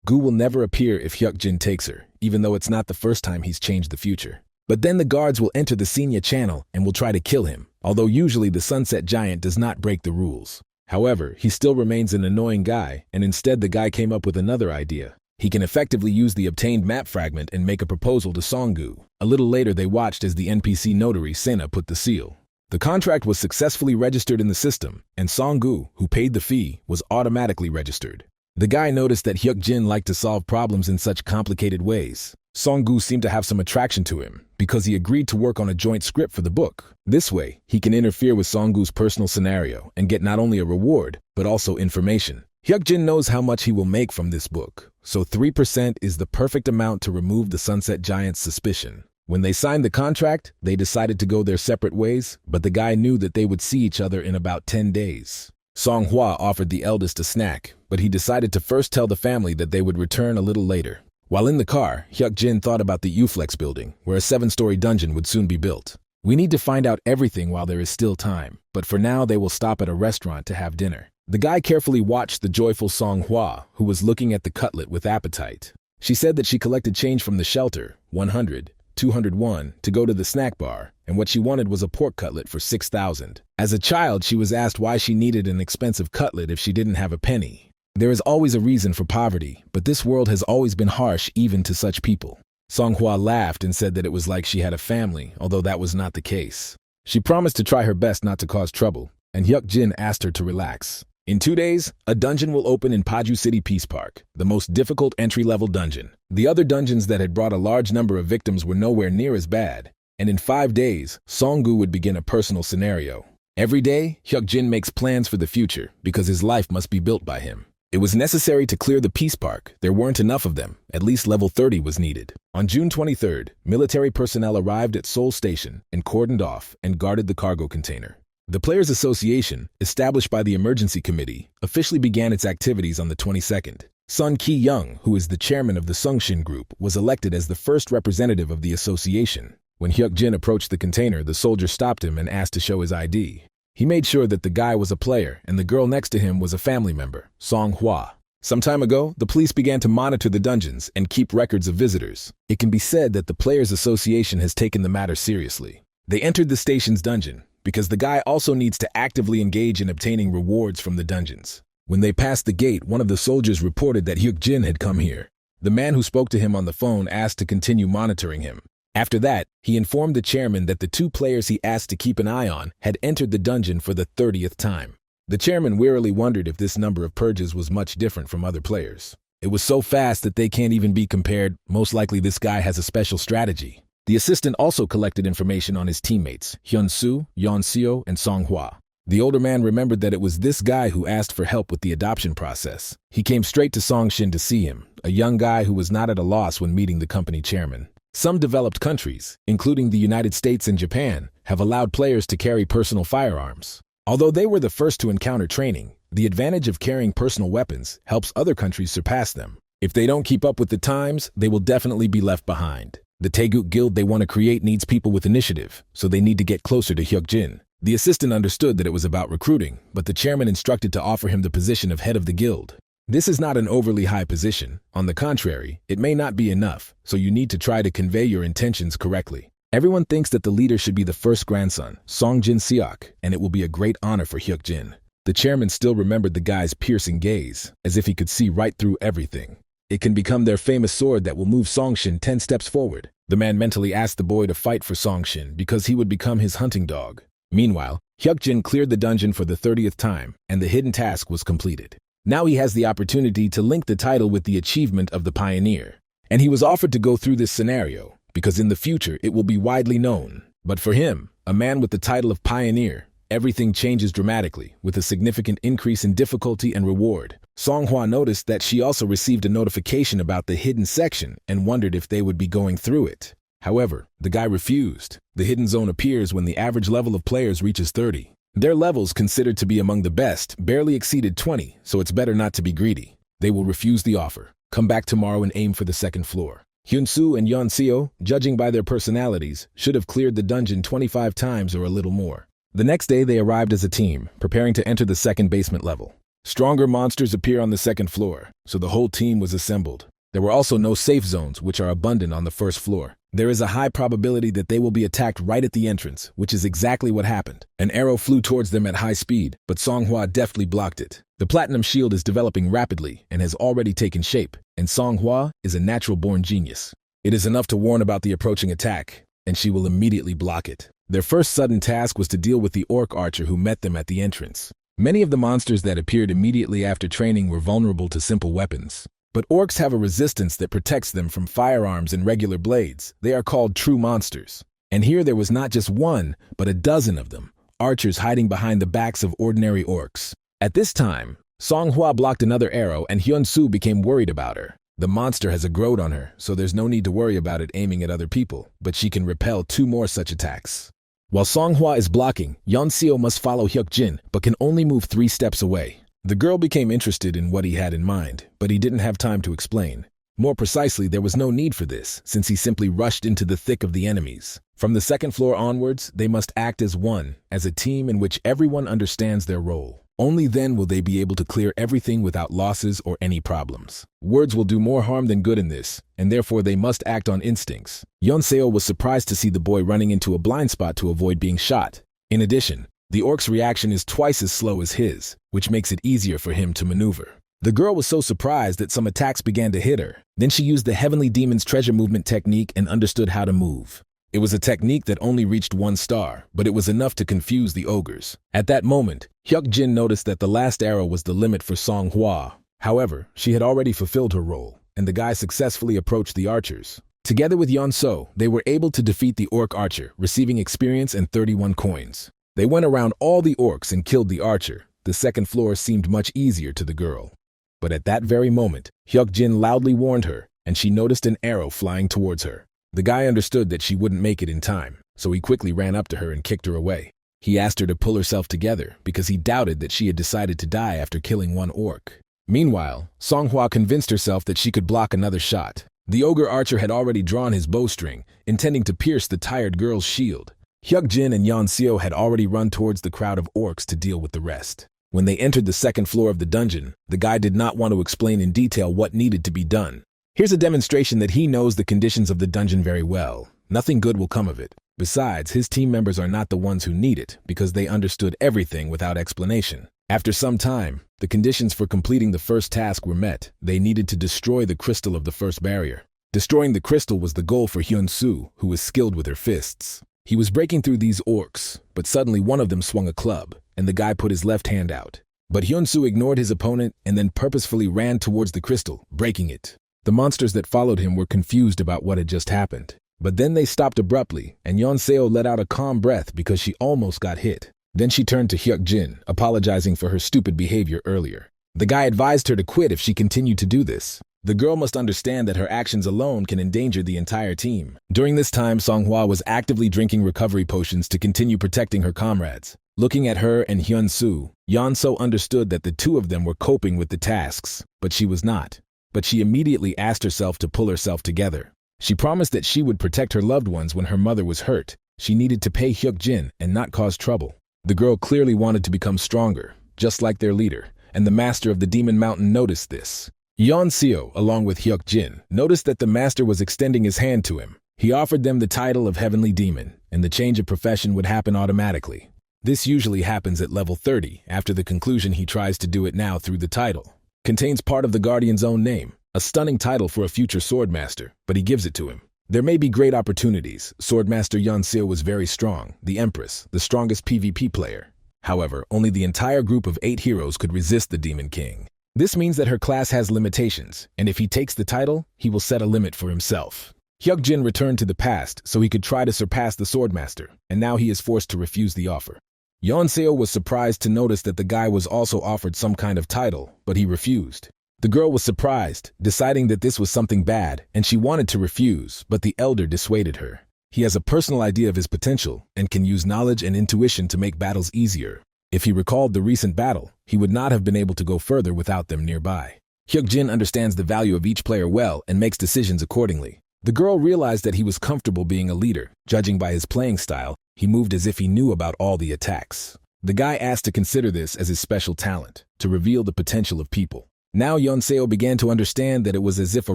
Gu will never appear if Hyuk-jin takes her, even though it's not the first time he's changed the future. But then the guards will enter the Senya channel and will try to kill him, although usually the Sunset Giant does not break the rules. However, he still remains an annoying guy, and instead the guy came up with another idea. He can effectively use the obtained map fragment and make a proposal to Song-gu. A little later, they watched as the NPC notary Sena put the seal. The contract was successfully registered in the system, and Song-gu, who paid the fee, was automatically registered. The guy noticed that Hyuk-jin liked to solve problems in such complicated ways. Song-gu seemed to have some attraction to him, because he agreed to work on a joint script for the book. This way, he can interfere with Song-gu's personal scenario and get not only a reward, but also information. Hyuk-jin knows how much he will make from this book, so 3% is the perfect amount to remove the Sunset Giant's suspicion. When they signed the contract, they decided to go their separate ways, but the guy knew that they would see each other in about 10 days. Song-hwa offered the eldest a snack, but he decided to first tell the family that they would return a little later. While in the car, Hyuk-jin thought about the Uflex building, where a 7-story dungeon would soon be built. We need to find out everything while there is still time, but for now they will stop at a restaurant to have dinner. The guy carefully watched the joyful Songhua, who was looking at the cutlet with appetite. She said that she collected change from the shelter, 100, 201, to go to the snack bar, and what she wanted was a pork cutlet for 6,000. As a child, she was asked why she needed an expensive cutlet if she didn't have a penny. There is always a reason for poverty, but this world has always been harsh even to such people. Songhua laughed and said that it was like she had a family, although that was not the case. She promised to try her best not to cause trouble, and Hyuk-jin asked her to relax. In 2 days, a dungeon will open in Paju City Peace Park, the most difficult entry-level dungeon. The other dungeons that had brought a large number of victims were nowhere near as bad, and in 5 days, Songgu would begin a personal scenario. Every day, Hyuk-jin makes plans for the future because his life must be built by him. It was necessary to clear the Peace Park. There weren't enough of them. At least level 30 was needed. On June 23rd, military personnel arrived at Seoul Station and cordoned off and guarded the cargo container. The Players Association, established by the Emergency Committee, officially began its activities on the 22nd. Sun Ki-young, who is the chairman of the Sungshin Group, was elected as the first representative of the association. When Hyuk-jin approached the container, the soldier stopped him and asked to show his ID. He made sure that the guy was a player and the girl next to him was a family member, Songhua. Some time ago, the police began to monitor the dungeons and keep records of visitors. It can be said that the Players Association has taken the matter seriously. They entered the station's dungeon, because the guy also needs to actively engage in obtaining rewards from the dungeons. When they passed the gate, one of the soldiers reported that Hyuk-jin had come here. The man who spoke to him on the phone asked to continue monitoring him. After that, he informed the chairman that the 2 players he asked to keep an eye on had entered the dungeon for the 30th time. The chairman wearily wondered if this number of purges was much different from other players. It was so fast that they can't even be compared. Most likely this guy has a special strategy. The assistant also collected information on his teammates, Hyun-soo, Yeon-seo, and Songhua. The older man remembered that it was this guy who asked for help with the adoption process. He came straight to Songshin to see him, a young guy who was not at a loss when meeting the company chairman. Some developed countries, including the United States and Japan, have allowed players to carry personal firearms. Although they were the first to encounter training, the advantage of carrying personal weapons helps other countries surpass them. If they don't keep up with the times, they will definitely be left behind. The Taeguk Guild they want to create needs people with initiative, so they need to get closer to Hyuk-jin. The assistant understood that it was about recruiting, but the chairman instructed to offer him the position of head of the guild. This is not an overly high position. On the contrary, it may not be enough, so you need to try to convey your intentions correctly. Everyone thinks that the leader should be the first grandson, Songjin Seok, and it will be a great honor for Hyuk-jin. The chairman still remembered the guy's piercing gaze, as if he could see right through everything. It can become their famous sword that will move Songshin 10 steps forward. The man mentally asked the boy to fight for Songshin because he would become his hunting dog. Meanwhile, Hyuk-jin cleared the dungeon for the 30th time, and the hidden task was completed. Now he has the opportunity to link the title with the achievement of the pioneer. And he was offered to go through this scenario, because in the future it will be widely known. But for him, a man with the title of pioneer, everything changes dramatically, with a significant increase in difficulty and reward. Songhua noticed that she also received a notification about the hidden section and wondered if they would be going through it. However, the guy refused. The hidden zone appears when the average level of players reaches 30. Their levels, considered to be among the best, barely exceeded 20, so it's better not to be greedy. They will refuse the offer. Come back tomorrow and aim for the 2nd floor. Hyun-soo and Yeon-seo, judging by their personalities, should have cleared the dungeon 25 times or a little more. The next day they arrived as a team, preparing to enter the 2nd basement level. Stronger monsters appear on the 2nd floor, so the whole team was assembled. There were also no safe zones, which are abundant on the 1st floor. There is a high probability that they will be attacked right at the entrance, which is exactly what happened. An arrow flew towards them at high speed, but Songhua deftly blocked it. The platinum shield is developing rapidly and has already taken shape, and Songhua is a natural-born genius. It is enough to warn about the approaching attack, and she will immediately block it. Their first sudden task was to deal with the orc archer who met them at the entrance. Many of the monsters that appeared immediately after training were vulnerable to simple weapons. But orcs have a resistance that protects them from firearms and regular blades. They are called true monsters. And here there was not just one, but a dozen of them, archers hiding behind the backs of ordinary orcs. At this time, Songhua blocked another arrow and Hyun-soo became worried about her. The monster has a growth on her, so there's no need to worry about it aiming at other people, but she can repel 2 more such attacks. While Songhua is blocking, Yeon-seo must follow Hyuk-jin, but can only move 3 steps away. The girl became interested in what he had in mind, but he didn't have time to explain. More precisely, there was no need for this, since he simply rushed into the thick of the enemies. From the second floor onwards, they must act as one, as a team in which everyone understands their role. Only then will they be able to clear everything without losses or any problems. Words will do more harm than good in this, and therefore they must act on instincts. Yeonseo was surprised to see the boy running into a blind spot to avoid being shot. In addition, the orc's reaction is twice as slow as his, which makes it easier for him to maneuver. The girl was so surprised that some attacks began to hit her. Then she used the Heavenly Demon's treasure movement technique and understood how to move. It was a technique that only reached 1 star, but it was enough to confuse the ogres. At that moment, Hyuk-jin noticed that the last arrow was the limit for Songhwa. However, she had already fulfilled her role, and the guy successfully approached the archers. Together with Yeonseo, they were able to defeat the orc archer, receiving experience and 31 coins. They went around all the orcs and killed the archer. The second floor seemed much easier to the girl. But at that very moment, Hyuk-jin loudly warned her, and she noticed an arrow flying towards her. The guy understood that she wouldn't make it in time, so he quickly ran up to her and kicked her away. He asked her to pull herself together because he doubted that she had decided to die after killing 1 orc. Meanwhile, Songhwa convinced herself that she could block another shot. The ogre archer had already drawn his bowstring, intending to pierce the tired girl's shield. Hyuk-jin and Yeonseo had already run towards the crowd of orcs to deal with the rest. When they entered the second floor of the dungeon, the guy did not want to explain in detail what needed to be done. Here's a demonstration that he knows the conditions of the dungeon very well. Nothing good will come of it. Besides, his team members are not the ones who need it, because they understood everything without explanation. After some time, the conditions for completing the first task were met. They needed to destroy the crystal of the first barrier. Destroying the crystal was the goal for Hyun-soo, who was skilled with her fists. He was breaking through these orcs, but suddenly one of them swung a club, and the guy put his left hand out. But Hyun-soo ignored his opponent and then purposefully ran towards the crystal, breaking it. The monsters that followed him were confused about what had just happened. But then they stopped abruptly, and Yeonseo let out a calm breath because she almost got hit. Then she turned to Hyuk-jin, apologizing for her stupid behavior earlier. The guy advised her to quit if she continued to do this. The girl must understand that her actions alone can endanger the entire team. During this time, Songhwa was actively drinking recovery potions to continue protecting her comrades. Looking at her and Hyun-soo, Yeonseo understood that the two of them were coping with the tasks, but she was not. But she immediately asked herself to pull herself together. She promised that she would protect her loved ones when her mother was hurt. She needed to pay Hyuk-jin and not cause trouble. The girl clearly wanted to become stronger, just like their leader, and the master of the Demon Mountain noticed this. Yeonseo, along with Hyuk-jin, noticed that the master was extending his hand to him. He offered them the title of Heavenly Demon, and the change of profession would happen automatically. This usually happens at level 30. After the conclusion, he tries to do it now through the title. Contains part of the Guardian's own name, a stunning title for a future Swordmaster, but he gives it to him. There may be great opportunities. Swordmaster Yeonseo was very strong, the Empress, the strongest PvP player. However, only the entire group of 8 heroes could resist the Demon King. This means that her class has limitations, and if he takes the title, he will set a limit for himself. Hyuk-jin returned to the past so he could try to surpass the Swordmaster, and now he is forced to refuse the offer. Yeonseo was surprised to notice that the guy was also offered some kind of title, but he refused. The girl was surprised, deciding that this was something bad, and she wanted to refuse, but the elder dissuaded her. He has a personal idea of his potential and can use knowledge and intuition to make battles easier. If he recalled the recent battle, he would not have been able to go further without them nearby. Hyuk-jin understands the value of each player well and makes decisions accordingly. The girl realized that he was comfortable being a leader. Judging by his playing style, he moved as if he knew about all the attacks. The guy asked to consider this as his special talent, to reveal the potential of people. Now Yeonseo began to understand that it was as if a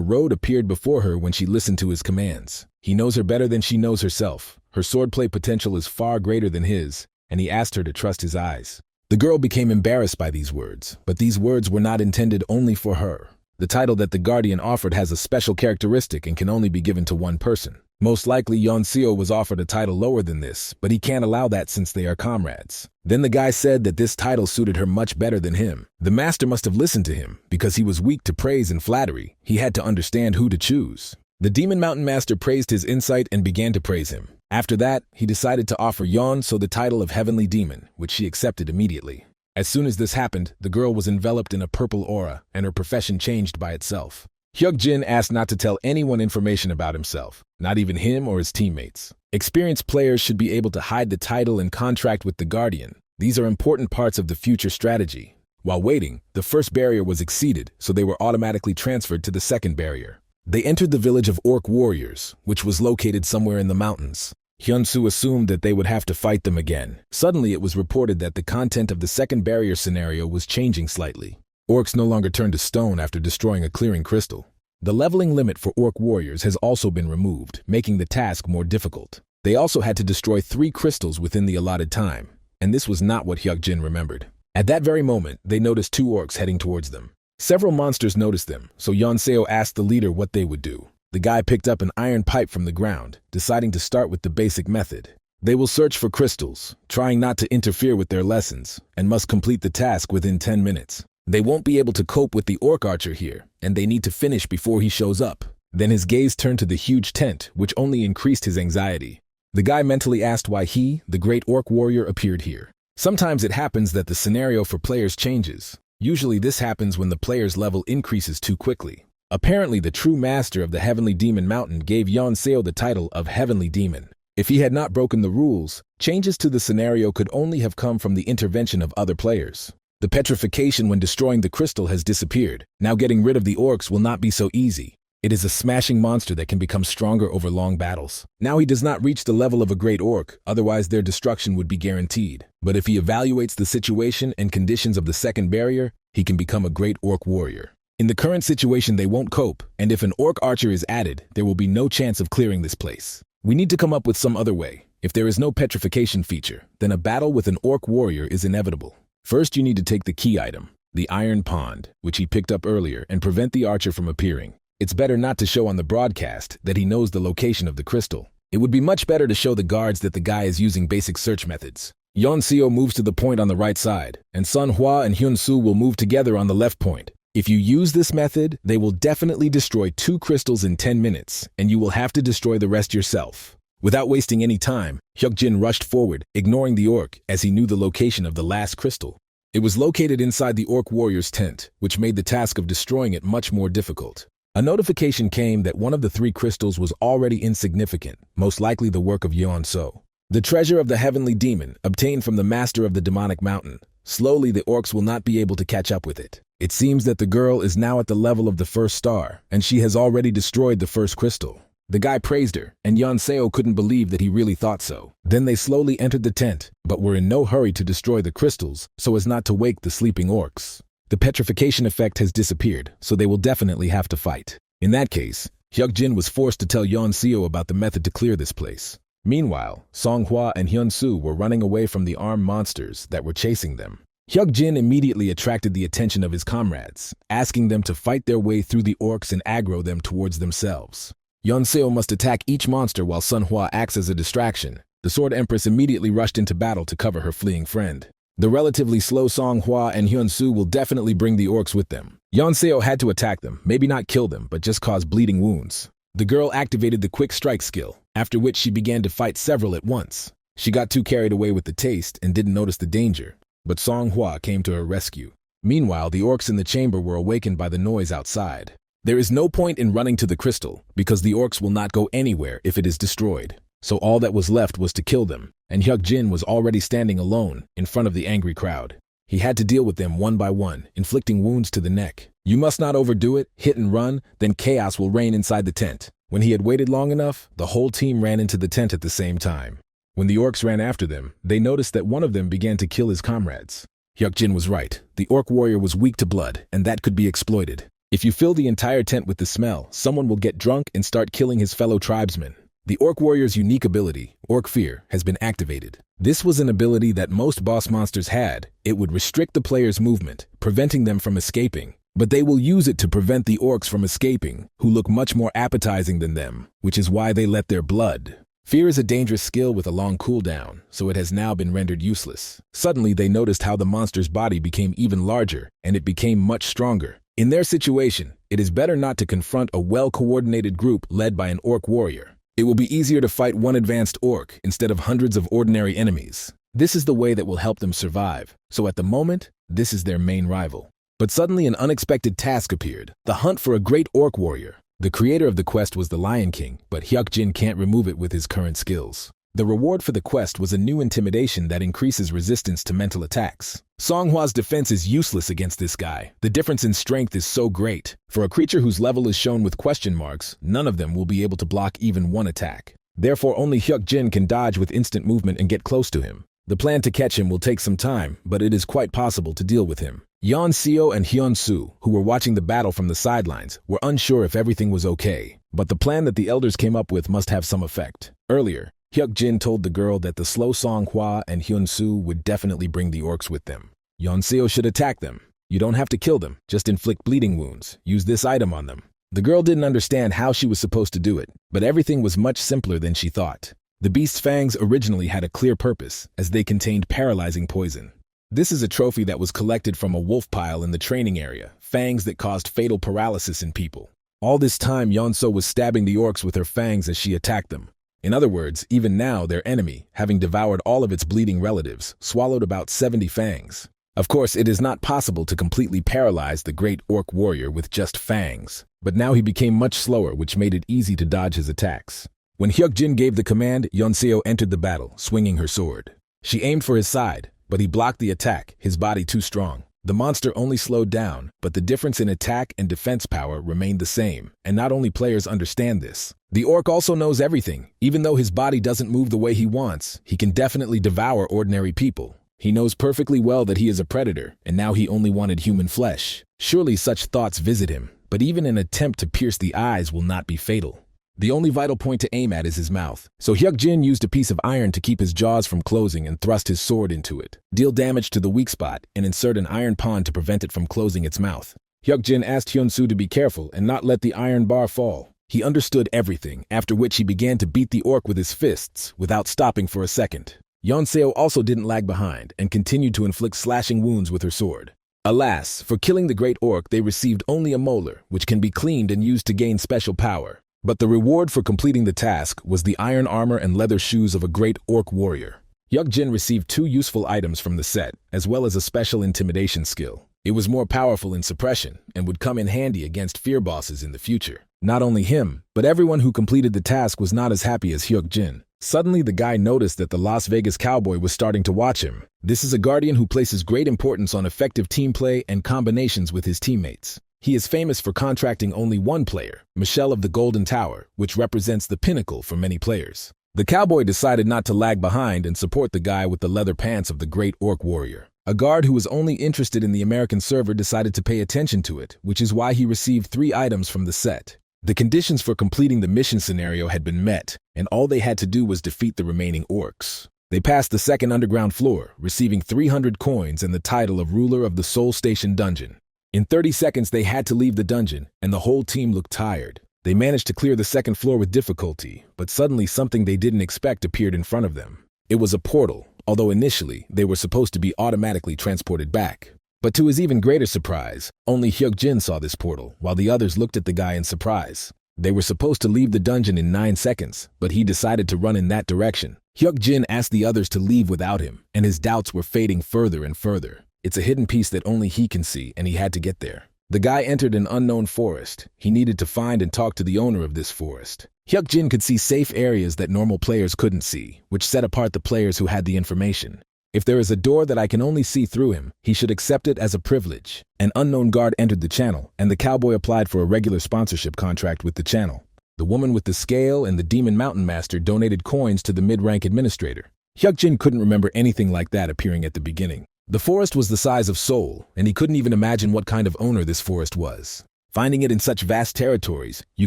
road appeared before her when she listened to his commands. He knows her better than she knows herself. Her swordplay potential is far greater than his, and he asked her to trust his eyes. The girl became embarrassed by these words, but these words were not intended only for her. The title that the Guardian offered has a special characteristic and can only be given to one person. Most likely Yeonseo was offered a title lower than this, but he can't allow that since they are comrades. Then the guy said that this title suited her much better than him. The master must have listened to him, because he was weak to praise and flattery. He had to understand who to choose. The Demon Mountain Master praised his insight and began to praise him. After that, he decided to offer Yeonseo the title of Heavenly Demon, which she accepted immediately. As soon as this happened, the girl was enveloped in a purple aura, and her profession changed by itself. Hyuk-jin asked not to tell anyone information about himself, not even him or his teammates. Experienced players should be able to hide the title and contract with the Guardian. These are important parts of the future strategy. While waiting, the first barrier was exceeded, so they were automatically transferred to the second barrier. They entered the village of orc warriors, which was located somewhere in the mountains. Hyun-soo assumed that they would have to fight them again. Suddenly it was reported that the content of the second barrier scenario was changing slightly. Orcs no longer turned to stone after destroying a clearing crystal. The leveling limit for orc warriors has also been removed, making the task more difficult. They also had to destroy 3 crystals within the allotted time, and this was not what Hyuk-jin remembered. At that very moment, they noticed 2 orcs heading towards them. Several monsters noticed them, so Yeon-seo asked the leader what they would do. The guy picked up an iron pipe from the ground, deciding to start with the basic method. They will search for crystals, trying not to interfere with their lessons, and must complete the task within 10 minutes. They won't be able to cope with the orc archer here, and they need to finish before he shows up. Then his gaze turned to the huge tent, which only increased his anxiety. The guy mentally asked why he, the great orc warrior, appeared here. Sometimes it happens that the scenario for players changes. Usually this happens when the player's level increases too quickly. Apparently the true master of the Heavenly Demon Mountain gave Yeon-seo the title of Heavenly Demon. If he had not broken the rules, changes to the scenario could only have come from the intervention of other players. The petrification when destroying the crystal has disappeared. Now getting rid of the orcs will not be so easy. It is a smashing monster that can become stronger over long battles. Now he does not reach the level of a great orc, otherwise their destruction would be guaranteed. But if he evaluates the situation and conditions of the second barrier, he can become a great orc warrior. In the current situation they won't cope, and if an orc archer is added, there will be no chance of clearing this place. We need to come up with some other way. If there is no petrification feature, then a battle with an orc warrior is inevitable. First you need to take the key item, the iron pond, which he picked up earlier, and prevent the archer from appearing. It's better not to show on the broadcast that he knows the location of the crystal. It would be much better to show the guards that the guy is using basic search methods. Yeon-seo moves to the point on the right side, and Sun-hwa and Hyun-soo will move together on the left point. If you use this method, they will definitely destroy 2 crystals in 10 minutes, and you will have to destroy the rest yourself. Without wasting any time, Hyuk-jin rushed forward, ignoring the orc, as he knew the location of the last crystal. It was located inside the orc warrior's tent, which made the task of destroying it much more difficult. A notification came that one of the 3 crystals was already insignificant, most likely the work of Yeon-seo. The treasure of the heavenly demon, obtained from the master of the demonic mountain. Slowly the orcs will not be able to catch up with it. It seems that the girl is now at the level of the first star, and she has already destroyed the first crystal. The guy praised her, and Yeon-seo couldn't believe that he really thought so. Then they slowly entered the tent, but were in no hurry to destroy the crystals so as not to wake the sleeping orcs. The petrification effect has disappeared, so they will definitely have to fight. In that case, Hyuk-jin was forced to tell Yeon-seo about the method to clear this place. Meanwhile, Song-hwa and Hyun-soo were running away from the armed monsters that were chasing them. Hyuk-jin immediately attracted the attention of his comrades, asking them to fight their way through the orcs and aggro them towards themselves. Yeon-seo must attack each monster while Sun-hwa acts as a distraction. The Sword Empress immediately rushed into battle to cover her fleeing friend. The relatively slow Song-hwa and Hyun-soo will definitely bring the orcs with them. Yeon-seo had to attack them, maybe not kill them, but just cause bleeding wounds. The girl activated the quick strike skill, after which she began to fight several at once. She got too carried away with the taste and didn't notice the danger, but Song-hwa came to her rescue. Meanwhile, the orcs in the chamber were awakened by the noise outside. There is no point in running to the crystal, because the orcs will not go anywhere if it is destroyed. So all that was left was to kill them, and Hyuk-jin was already standing alone in front of the angry crowd. He had to deal with them one by one, inflicting wounds to the neck. You must not overdo it, hit and run, then chaos will reign inside the tent. When he had waited long enough, the whole team ran into the tent at the same time. When the orcs ran after them, they noticed that one of them began to kill his comrades. Hyuk-jin was right. The orc warrior was weak to blood, and that could be exploited. If you fill the entire tent with the smell, someone will get drunk and start killing his fellow tribesmen. The orc warrior's unique ability, Orc Fear, has been activated. This was an ability that most boss monsters had. It would restrict the player's movement, preventing them from escaping. But they will use it to prevent the orcs from escaping, who look much more appetizing than them, which is why they let their blood. Fear is a dangerous skill with a long cooldown, so it has now been rendered useless. Suddenly they noticed how the monster's body became even larger, and it became much stronger. In their situation, it is better not to confront a well-coordinated group led by an orc warrior. It will be easier to fight one advanced orc instead of hundreds of ordinary enemies. This is the way that will help them survive, so at the moment, this is their main rival. But suddenly an unexpected task appeared, the hunt for a great orc warrior. The creator of the quest was the Lion King, but Hyuk-jin can't remove it with his current skills. The reward for the quest was a new intimidation that increases resistance to mental attacks. Songhwa's defense is useless against this guy. The difference in strength is so great. For a creature whose level is shown with question marks, none of them will be able to block even one attack. Therefore, only Hyuk-jin can dodge with instant movement and get close to him. The plan to catch him will take some time, but it is quite possible to deal with him. Yeon-seo and Hyun-soo, who were watching the battle from the sidelines, were unsure if everything was okay. But the plan that the elders came up with must have some effect. Earlier, Hyuk-jin told the girl that the slow Songhwa and Hyun-soo would definitely bring the orcs with them. Yeon-seo should attack them. You don't have to kill them, just inflict bleeding wounds. Use this item on them. The girl didn't understand how she was supposed to do it, but everything was much simpler than she thought. The beast's fangs originally had a clear purpose, as they contained paralyzing poison. This is a trophy that was collected from a wolf pile in the training area, fangs that caused fatal paralysis in people. All this time, Yeon-seo was stabbing the orcs with her fangs as she attacked them. In other words, even now, their enemy, having devoured all of its bleeding relatives, swallowed about 70 fangs. Of course, it is not possible to completely paralyze the great orc warrior with just fangs, but now he became much slower, which made it easy to dodge his attacks. When Hyuk-jin gave the command, Yeon-seo entered the battle, swinging her sword. She aimed for his side, but he blocked the attack, his body too strong. The monster only slowed down, but the difference in attack and defense power remained the same, and not only players understand this. The orc also knows everything. Even though his body doesn't move the way he wants, he can definitely devour ordinary people. He knows perfectly well that he is a predator, and now he only wanted human flesh. Surely such thoughts visit him, but even an attempt to pierce the eyes will not be fatal. The only vital point to aim at is his mouth, so Hyuk-jin used a piece of iron to keep his jaws from closing and thrust his sword into it. Deal damage to the weak spot and insert an iron pond to prevent it from closing its mouth. Hyuk-jin asked Hyun-soo to be careful and not let the iron bar fall. He understood everything, after which he began to beat the orc with his fists without stopping for a second. Yeon-seo also didn't lag behind and continued to inflict slashing wounds with her sword. Alas, for killing the great orc they received only a molar, which can be cleaned and used to gain special power. But the reward for completing the task was the iron armor and leather shoes of a great orc warrior. Hyuk-jin received 2 useful items from the set, as well as a special intimidation skill. It was more powerful in suppression and would come in handy against fear bosses in the future. Not only him, but everyone who completed the task was not as happy as Hyuk-jin. Suddenly the guy noticed that the Las Vegas cowboy was starting to watch him. This is a guardian who places great importance on effective team play and combinations with his teammates. He is famous for contracting only one player, Michelle of the Golden Tower, which represents the pinnacle for many players. The cowboy decided not to lag behind and support the guy with the leather pants of the great orc warrior. A guard who was only interested in the American server decided to pay attention to it, which is why he received 3 items from the set. The conditions for completing the mission scenario had been met, and all they had to do was defeat the remaining orcs. They passed the second underground floor, receiving 300 coins and the title of ruler of the Soul Station dungeon. In 30 seconds they had to leave the dungeon, and the whole team looked tired. They managed to clear the second floor with difficulty, but suddenly something they didn't expect appeared in front of them. It was a portal, although initially they were supposed to be automatically transported back. But to his even greater surprise, only Hyuk-jin saw this portal, while the others looked at the guy in surprise. They were supposed to leave the dungeon in 9 seconds, but he decided to run in that direction. Hyuk-jin asked the others to leave without him, and his doubts were fading further and further. It's a hidden piece that only he can see, and he had to get there. The guy entered an unknown forest. He needed to find and talk to the owner of this forest. Hyuk-jin could see safe areas that normal players couldn't see, which set apart the players who had the information. If there is a door that I can only see through him, he should accept it as a privilege. An unknown guard entered the channel, and the cowboy applied for a regular sponsorship contract with the channel. The woman with the scale and the demon mountain master donated coins to the mid-rank administrator. Hyuk-jin couldn't remember anything like that appearing at the beginning. The forest was the size of Seoul, and he couldn't even imagine what kind of owner this forest was. Finding it in such vast territories, you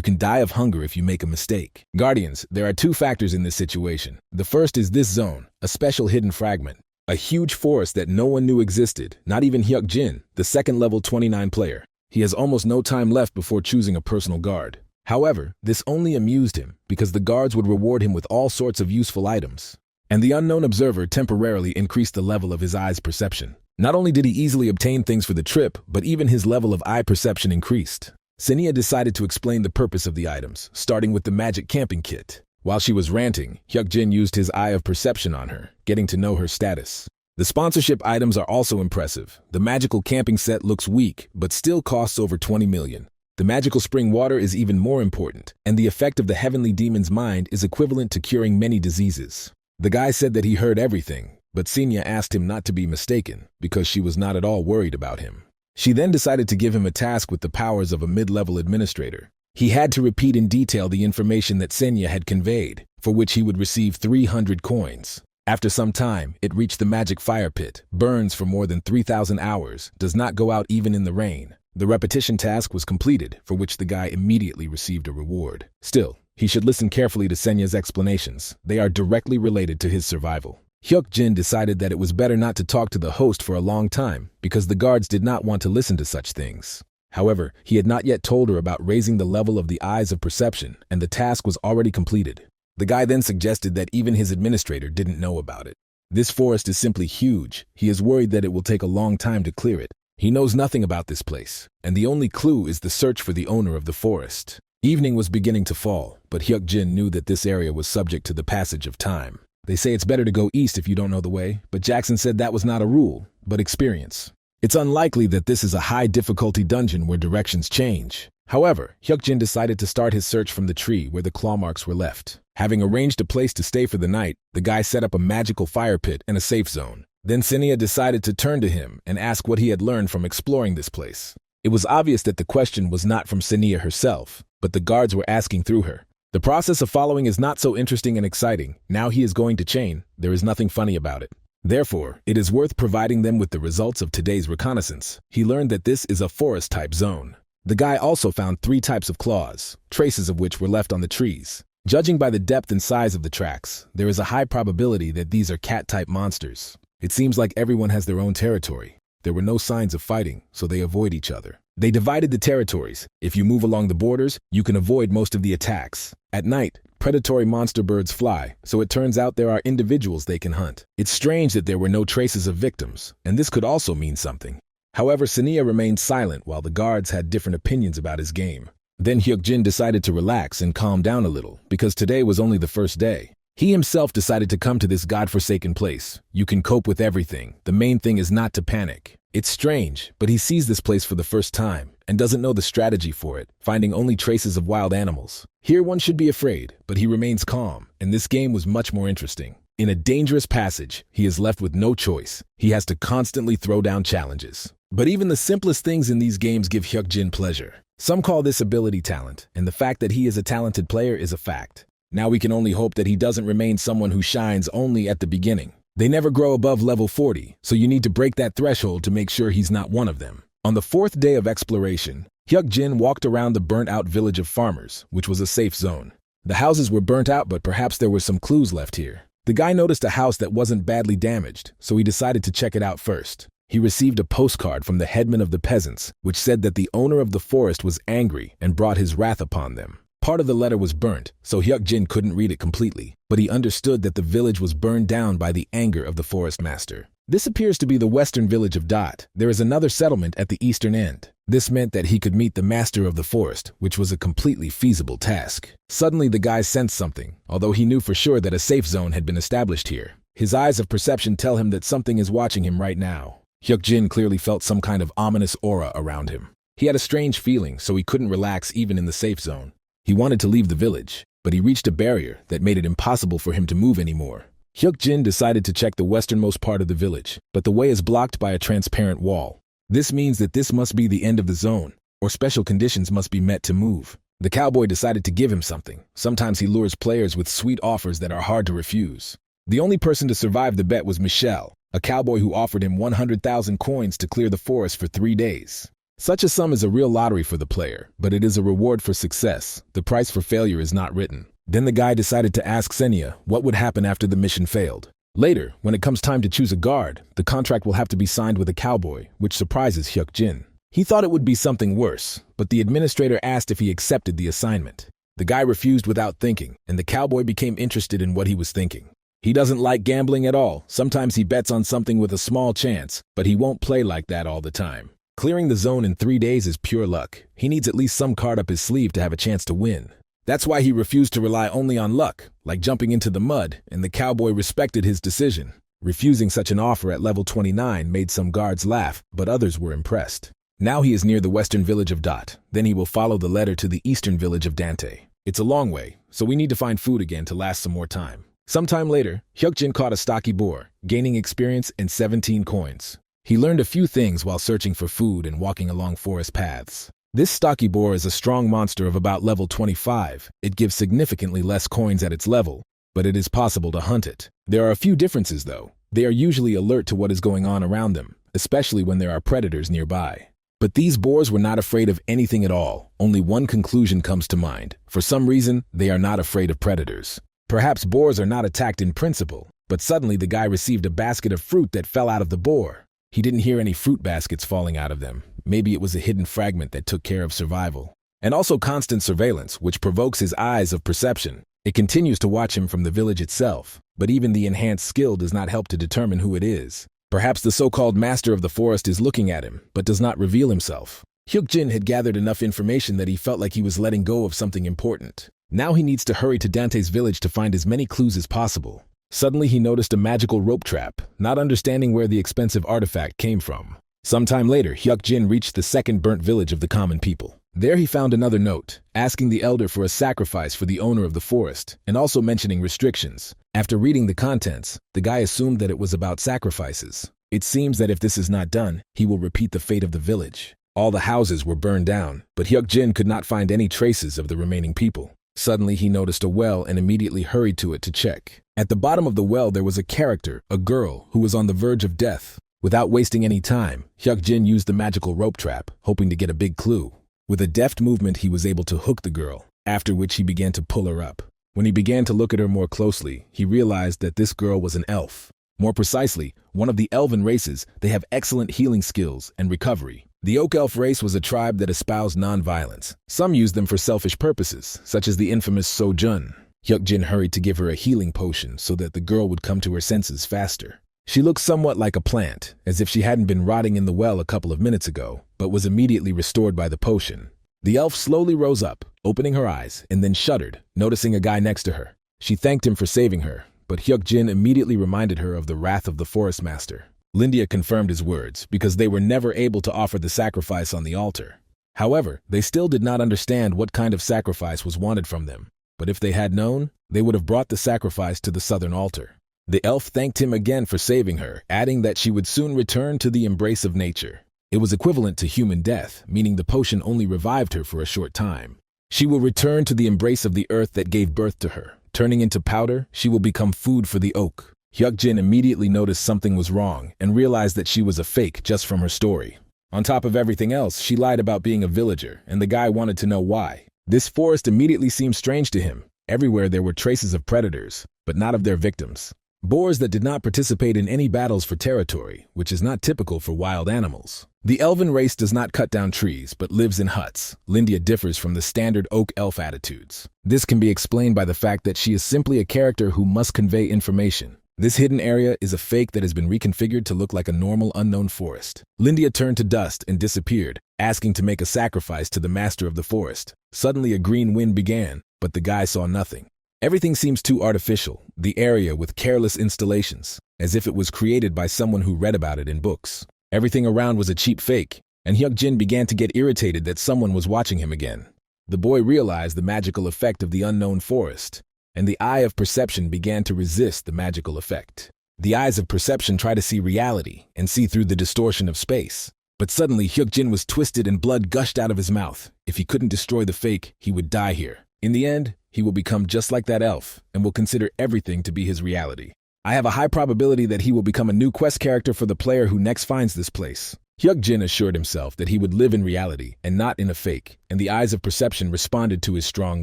can die of hunger if you make a mistake. Guardians, there are 2 factors in this situation. The first is this zone, a special hidden fragment. A huge forest that no one knew existed, not even Hyuk-jin, the second level 29 player. He has almost no time left before choosing a personal guard. However, this only amused him, because the guards would reward him with all sorts of useful items. And the unknown observer temporarily increased the level of his eye's perception. Not only did he easily obtain things for the trip, but even his level of eye perception increased. Senia decided to explain the purpose of the items, starting with the magic camping kit. While she was ranting, Hyuk-jin used his eye of perception on her, getting to know her status. The sponsorship items are also impressive. The magical camping set looks weak, but still costs over 20 million. The magical spring water is even more important, and the effect of the heavenly demon's mind is equivalent to curing many diseases. The guy said that he heard everything, but Senya asked him not to be mistaken because she was not at all worried about him. She then decided to give him a task with the powers of a mid-level administrator. He had to repeat in detail the information that Senya had conveyed, for which he would receive 300 coins. After some time, it reached the magic fire pit, burns for more than 3,000 hours, does not go out even in the rain. The repetition task was completed, for which the guy immediately received a reward. Still, he should listen carefully to Senya's explanations. They are directly related to his survival. Hyuk-jin decided that it was better not to talk to the host for a long time because the guards did not want to listen to such things. However, he had not yet told her about raising the level of the eyes of perception, and the task was already completed. The guy then suggested that even his administrator didn't know about it. This forest is simply huge. He is worried that it will take a long time to clear it. He knows nothing about this place, and the only clue is the search for the owner of the forest. Evening was beginning to fall, but Hyuk-jin knew that this area was subject to the passage of time. They say it's better to go east if you don't know the way, but Jackson said that was not a rule, but experience. It's unlikely that this is a high-difficulty dungeon where directions change. However, Hyuk-jin decided to start his search from the tree where the claw marks were left. Having arranged a place to stay for the night, the guy set up a magical fire pit and a safe zone. Then Senya decided to turn to him and ask what he had learned from exploring this place. It was obvious that the question was not from Senya herself, but the guards were asking through her. The process of following is not so interesting and exciting. Now he is going to chain. There is nothing funny about it. Therefore, it is worth providing them with the results of today's reconnaissance. He learned that this is a forest-type zone. The guy also found 3 types of claws, traces of which were left on the trees. Judging by the depth and size of the tracks, there is a high probability that these are cat-type monsters. It seems like everyone has their own territory. There were no signs of fighting, so they avoid each other. They divided the territories. If you move along the borders, you can avoid most of the attacks. At night, predatory monster birds fly, so it turns out there are individuals they can hunt. It's strange that there were no traces of victims, and this could also mean something. However, Senya remained silent while the guards had different opinions about his game. Then Hyuk-jin decided to relax and calm down a little, because today was only the first day. He himself decided to come to this godforsaken place. You can cope with everything. The main thing is not to panic. It's strange, but he sees this place for the first time and doesn't know the strategy for it, finding only traces of wild animals. Here one should be afraid, but he remains calm, and this game was much more interesting. In a dangerous passage, he is left with no choice. He has to constantly throw down challenges. But even the simplest things in these games give Hyuk-jin pleasure. Some call this ability talent, and the fact that he is a talented player is a fact. Now we can only hope that he doesn't remain someone who shines only at the beginning. They never grow above level 40, so you need to break that threshold to make sure he's not one of them. On the 4th day of exploration, Hyuk-jin walked around the burnt-out village of farmers, which was a safe zone. The houses were burnt out, but perhaps there were some clues left here. The guy noticed a house that wasn't badly damaged, so he decided to check it out first. He received a postcard from the headman of the peasants, which said that the owner of the forest was angry and brought his wrath upon them. Part of the letter was burnt, so Hyuk-jin couldn't read it completely, but he understood that the village was burned down by the anger of the forest master. This appears to be the western village of Dot. There is another settlement at the eastern end. This meant that he could meet the master of the forest, which was a completely feasible task. Suddenly the guy sensed something, although he knew for sure that a safe zone had been established here. His eyes of perception tell him that something is watching him right now. Hyuk-jin clearly felt some kind of ominous aura around him. He had a strange feeling, so he couldn't relax even in the safe zone. He wanted to leave the village, but he reached a barrier that made it impossible for him to move anymore. Hyuk-jin decided to check the westernmost part of the village, but the way is blocked by a transparent wall. This means that this must be the end of the zone, or special conditions must be met to move. The cowboy decided to give him something. Sometimes he lures players with sweet offers that are hard to refuse. The only person to survive the bet was Michelle, a cowboy who offered him 100,000 coins to clear the forest for 3 days. Such a sum is a real lottery for the player, but it is a reward for success. The price for failure is not written. Then the guy decided to ask Senya what would happen after the mission failed. Later, when it comes time to choose a guard, the contract will have to be signed with a cowboy, which surprises Hyuk-jin. He thought it would be something worse, but the administrator asked if he accepted the assignment. The guy refused without thinking, and the cowboy became interested in what he was thinking. He doesn't like gambling at all. Sometimes he bets on something with a small chance, but he won't play like that all the time. Clearing the zone in 3 days is pure luck. He needs at least some card up his sleeve to have a chance to win. That's why he refused to rely only on luck, like jumping into the mud, and the cowboy respected his decision. Refusing such an offer at level 29 made some guards laugh, but others were impressed. Now he is near the western village of Dot. Then he will follow the letter to the eastern village of Dante. It's a long way, so we need to find food again to last some more time. Sometime later, Hyukjin caught a stocky boar, gaining experience and 17 coins. He learned a few things while searching for food and walking along forest paths. This stocky boar is a strong monster of about level 25. It gives significantly less coins at its level, but it is possible to hunt it. There are a few differences though. They are usually alert to what is going on around them, especially when there are predators nearby. But these boars were not afraid of anything at all. Only one conclusion comes to mind. For some reason, they are not afraid of predators. Perhaps boars are not attacked in principle, but suddenly the guy received a basket of fruit that fell out of the boar. He didn't hear any fruit baskets falling out of them. Maybe it was a hidden fragment that took care of survival. And also constant surveillance, which provokes his eyes of perception. It continues to watch him from the village itself, but even the enhanced skill does not help to determine who it is. Perhaps the so-called master of the forest is looking at him, but does not reveal himself. Hyukjin had gathered enough information that he felt like he was letting go of something important. Now he needs to hurry to Dante's village to find as many clues as possible. Suddenly he noticed a magical rope trap, not understanding where the expensive artifact came from. Sometime later, Hyukjin reached the second burnt village of the common people. There he found another note, asking the elder for a sacrifice for the owner of the forest, and also mentioning restrictions. After reading the contents, the guy assumed that it was about sacrifices. It seems that if this is not done, he will repeat the fate of the village. All the houses were burned down, but Hyukjin could not find any traces of the remaining people. Suddenly he noticed a well and immediately hurried to it to check. At the bottom of the well there was a character, a girl, who was on the verge of death. Without wasting any time, Hyukjin used the magical rope trap, hoping to get a big clue. With a deft movement he was able to hook the girl, after which he began to pull her up. When he began to look at her more closely, he realized that this girl was an elf. More precisely, one of the elven races. They have excellent healing skills and recovery. The Oak Elf race was a tribe that espoused non-violence. Some used them for selfish purposes, such as the infamous Sojun. Hyukjin hurried to give her a healing potion so that the girl would come to her senses faster. She looked somewhat like a plant, as if she hadn't been rotting in the well a couple of minutes ago, but was immediately restored by the potion. The elf slowly rose up, opening her eyes, and then shuddered, noticing a guy next to her. She thanked him for saving her, but Hyukjin immediately reminded her of the wrath of the forest master. Lindia confirmed his words, because they were never able to offer the sacrifice on the altar. However, they still did not understand what kind of sacrifice was wanted from them. But if they had known, they would have brought the sacrifice to the southern altar. The elf thanked him again for saving her, adding that she would soon return to the embrace of nature. It was equivalent to human death, meaning the potion only revived her for a short time. She will return to the embrace of the earth that gave birth to her. Turning into powder, she will become food for the oak. Hyukjin immediately noticed something was wrong and realized that she was a fake just from her story. On top of everything else, she lied about being a villager, and the guy wanted to know why. This forest immediately seemed strange to him. Everywhere there were traces of predators, but not of their victims. Boars that did not participate in any battles for territory, which is not typical for wild animals. The elven race does not cut down trees, but lives in huts. Lindia differs from the standard oak elf attitudes. This can be explained by the fact that she is simply a character who must convey information. This hidden area is a fake that has been reconfigured to look like a normal unknown forest. Lindia turned to dust and disappeared, asking to make a sacrifice to the master of the forest. Suddenly a green wind began, but the guy saw nothing. Everything seems too artificial, the area with careless installations, as if it was created by someone who read about it in books. Everything around was a cheap fake, and Hyukjin began to get irritated that someone was watching him again. The boy realized the magical effect of the unknown forest, and the eye of perception began to resist the magical effect. The eyes of perception try to see reality and see through the distortion of space. But suddenly Hyukjin was twisted and blood gushed out of his mouth. If he couldn't destroy the fake, he would die here. In the end, he will become just like that elf and will consider everything to be his reality. I have a high probability that he will become a new quest character for the player who next finds this place. Hyukjin assured himself that he would live in reality and not in a fake, and the eyes of perception responded to his strong